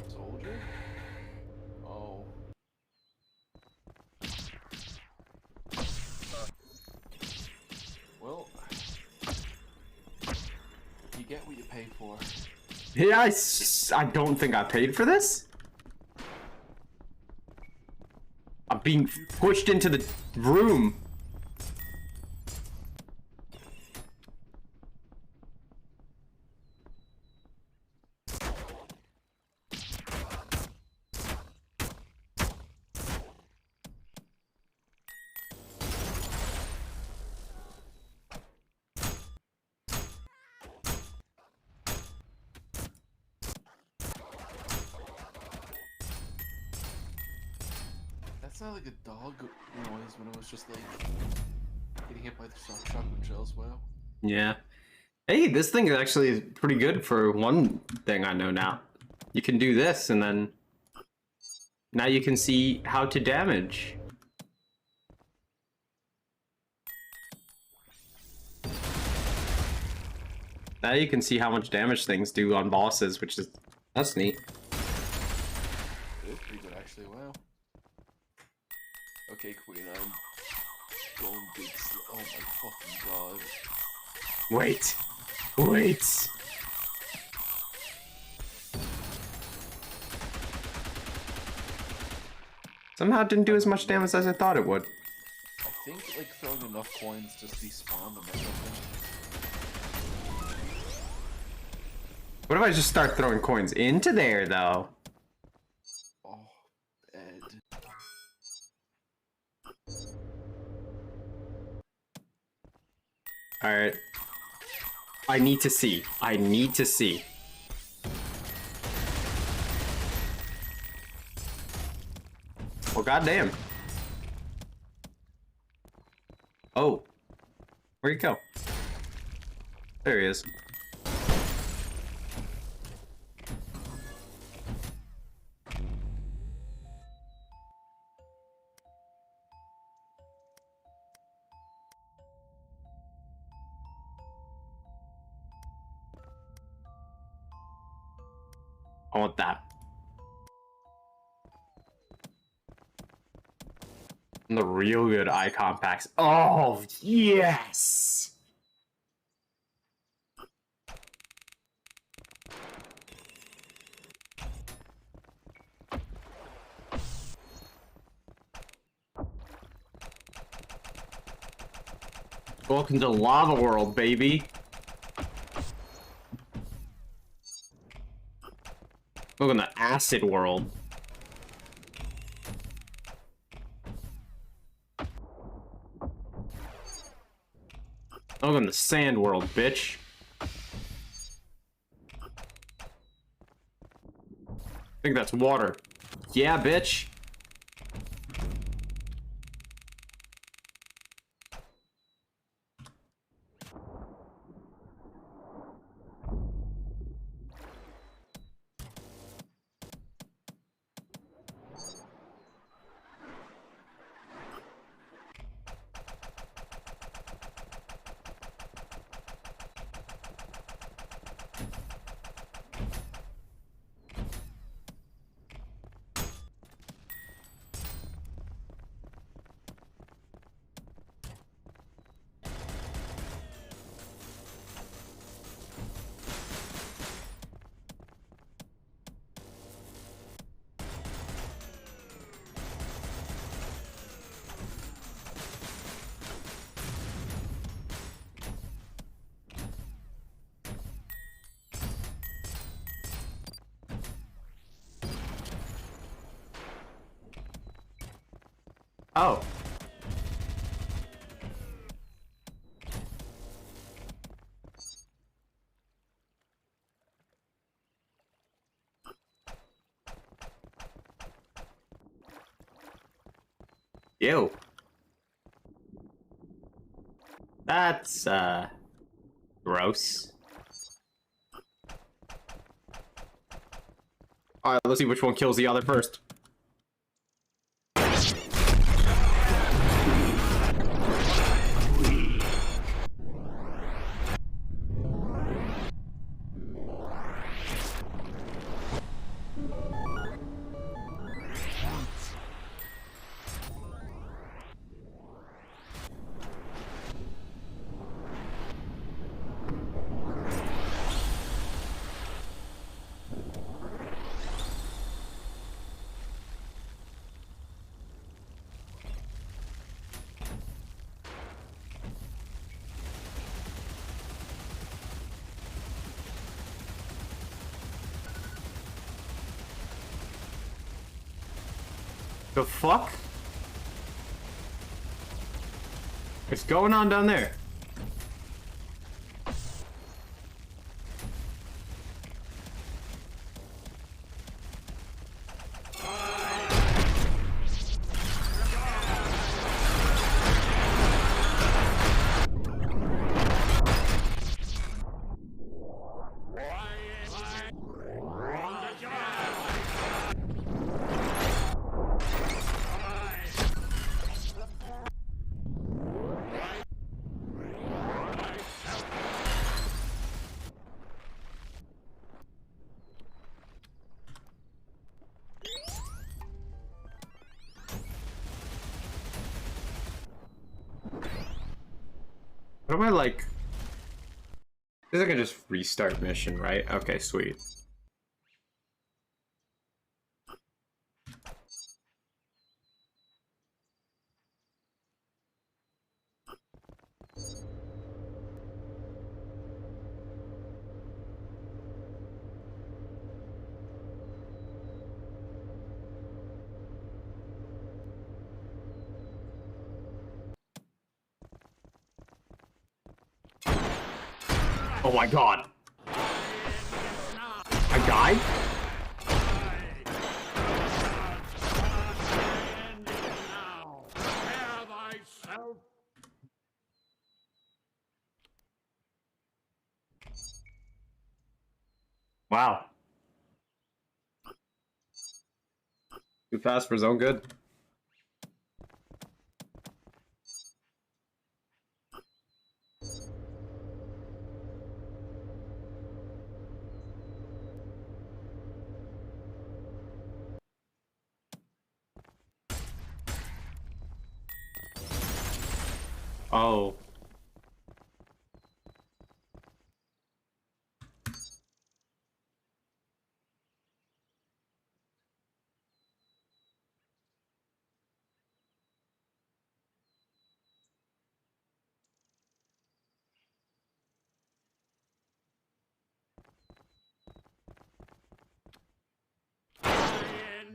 Soldier? Oh. Well, you get what you pay for. Yeah, I don't think I paid for this. I'm being pushed into the room. That sounded like a dog noise when it was just like getting hit by the shotgun shell as well. Yeah. Hey, this thing is actually pretty good for one thing I know now. You can do this, and then now you can see how to damage. Now you can see how much damage things do on bosses, which is that's neat. It is pretty good actually, wow. Okay, Queen, I'm going big oh my fucking god. Wait. Wait. Somehow it didn't do as much damage as I thought it would. I think like throwing enough coins just despawn them or something. What if I just start throwing coins into there, though? Oh, Ed. Alright. I need to see. I need to see. Well, goddamn. Oh. Where'd he go? There he is. I want that. And the real good icon packs. Oh, yes! Welcome to Lava World, baby. Welcome to Acid World. Welcome to Sand World, bitch. I think that's water. Yeah, bitch. Oh. Ew. That's, gross. Alright, let's see which one kills the other first. The fuck? What's going on down there? What am I like? This is like a just restart mission, right? Okay, sweet. Oh my god. I died? Wow. Too fast for his own good. Oh.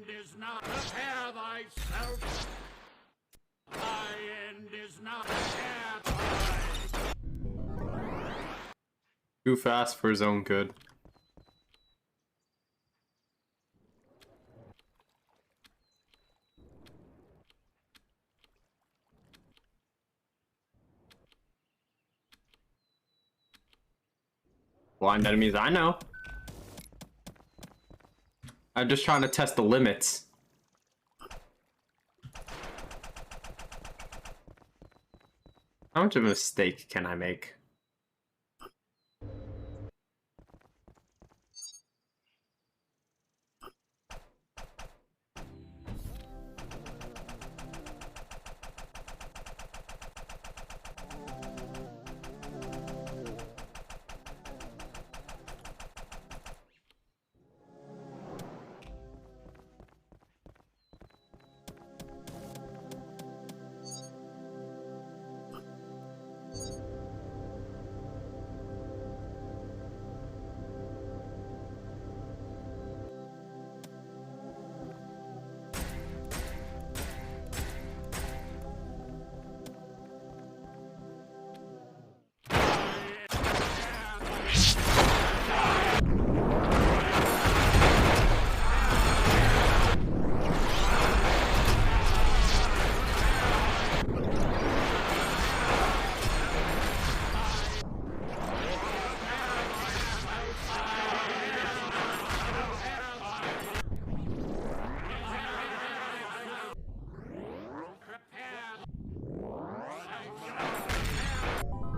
Is not prepare thyself. Thy end is not prepare. Too fast for his own good. Blind enemies, I know. I'm just trying to test the limits. How much of a mistake can I make?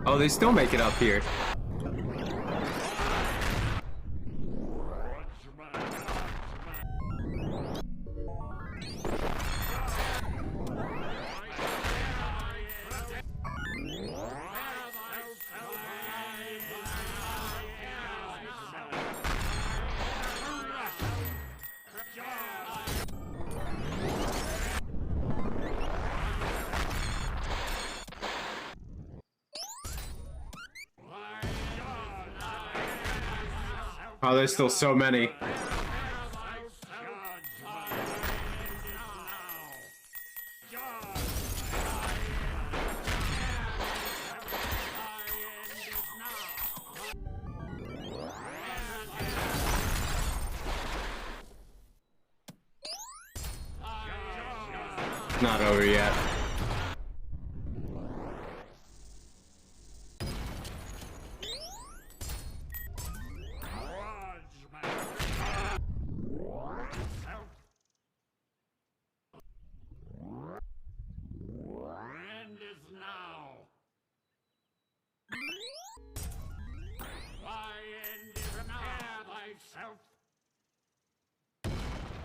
Oh, they still make it up here. Oh, there's still so many. Not over yet. End is now. Thy end is now. Thyself.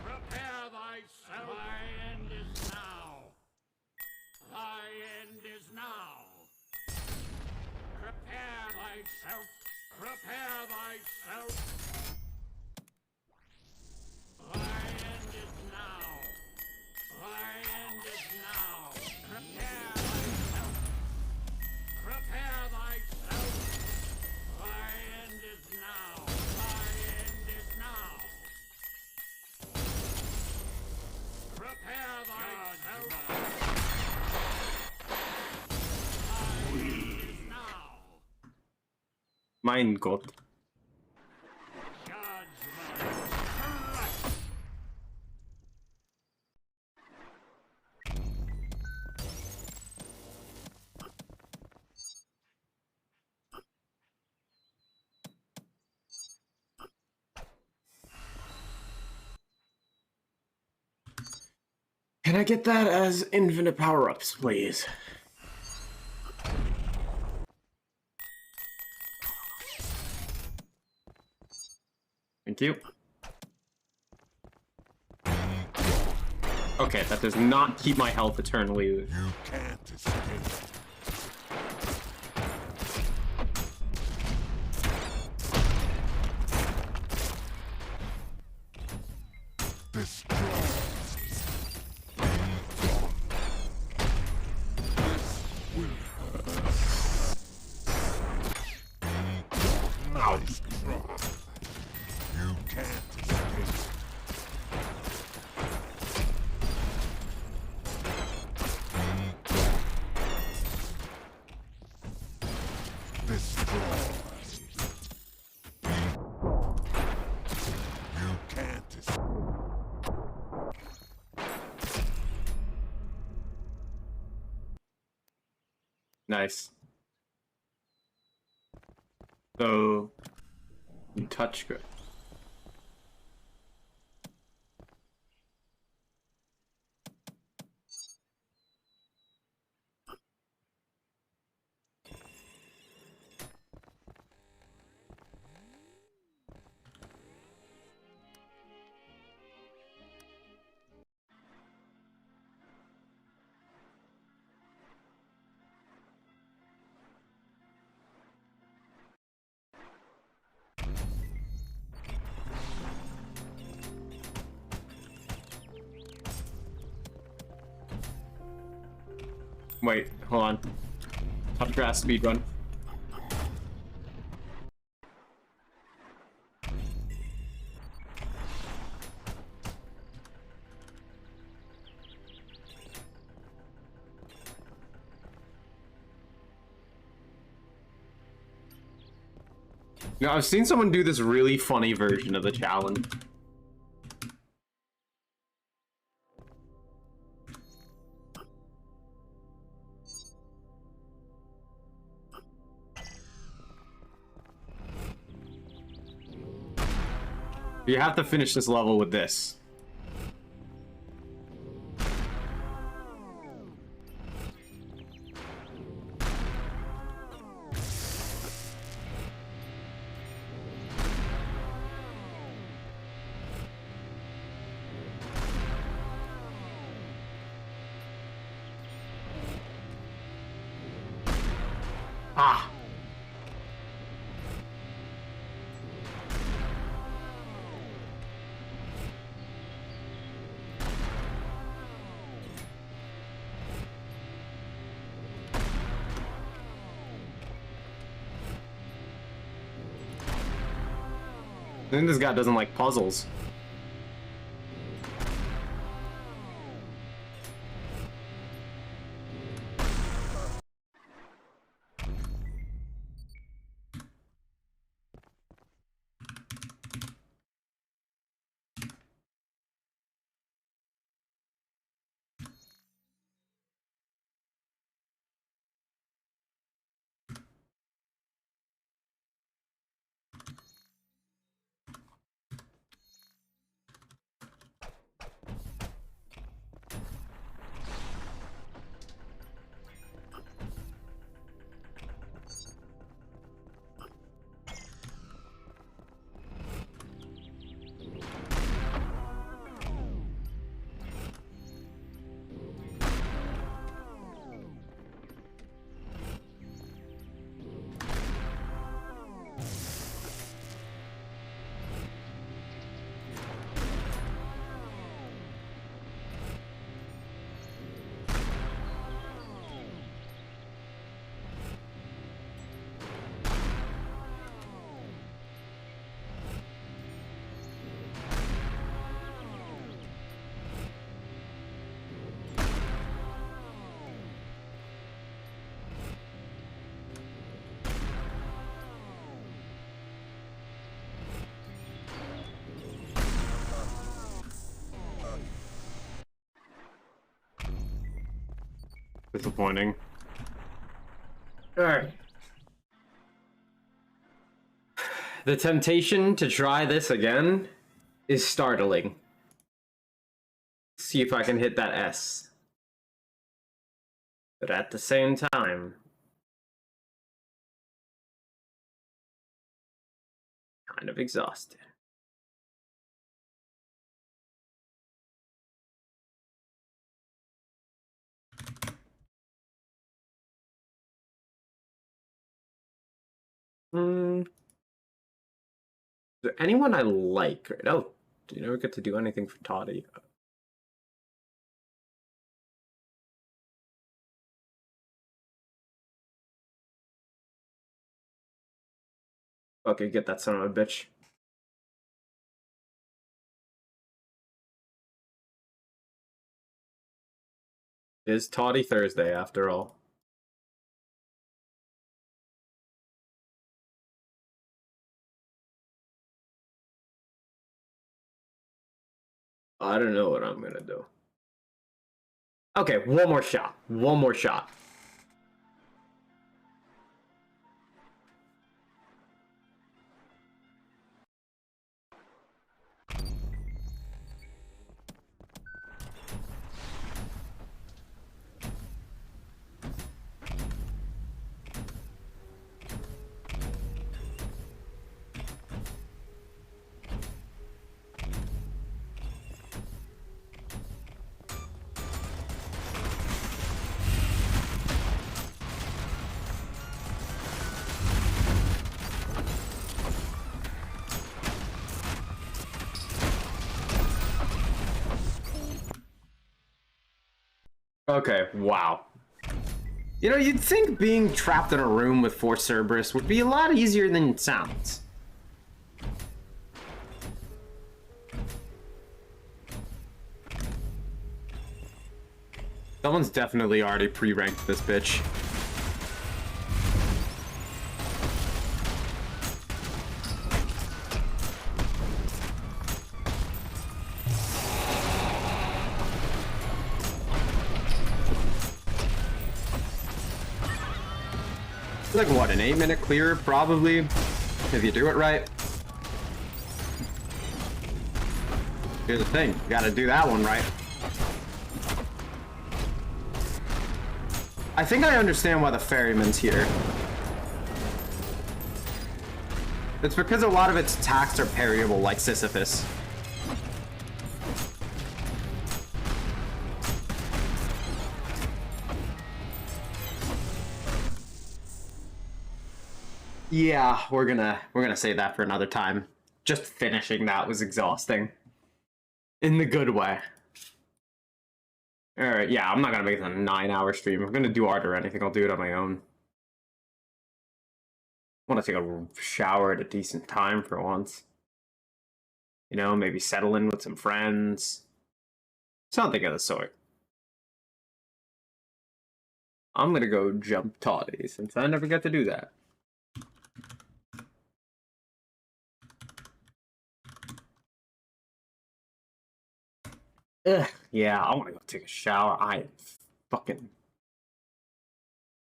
Prepare thyself. Thy end is now. Thy end is now. Prepare thyself. Prepare thyself. Thy end is now. Thy end is now. Prepare thyself. Prepare thyself. Thy end is now. Thy end is now. Prepare thyself. Thy end is now. Mein Gott. Judgment. Can I get that as infinite power-ups, please? Thank you. Okay, that does not keep my health eternally. You can't escape. Destroy. Nice try. You can't escape. Destroy. You can't escape. Nice. So, you touch good. Wait, hold on. Top grass speed run. You know, I've seen someone do this really funny version of the challenge. You have to finish this level with this. Ah. I think this guy doesn't like puzzles. disappointing. Alright. The temptation to try this again is startling. See if I can hit that S. But at the same time, kind of exhausted. Is there anyone I like? Oh, do you never get to do anything for Toddy? Okay, get that son of a bitch. It is Toddy Thursday after all. I don't know what I'm gonna do. Okay, one more shot. One more shot. Okay, wow. You know, you'd think being trapped in a room with 4 Cerberus would be a lot easier than it sounds. Someone's definitely already pre-ranked this bitch. Like what, an 8-minute clear, probably, if you do it right. Here's the thing, you gotta do that one right. I think I understand why the ferryman's here. It's because a lot of its attacks are parryable, like Sisyphus. Yeah, we're gonna save that for another time. Just finishing that was exhausting. In the good way. Alright, yeah, I'm not gonna make it a 9-hour stream. If I'm gonna do art or anything, I'll do it on my own. I want to take a shower at a decent time for once. You know, maybe settle in with some friends. Something of the sort. I'm gonna go jump Toddy, since I never get to do that. Ugh, yeah, I want to go take a shower. I am fucking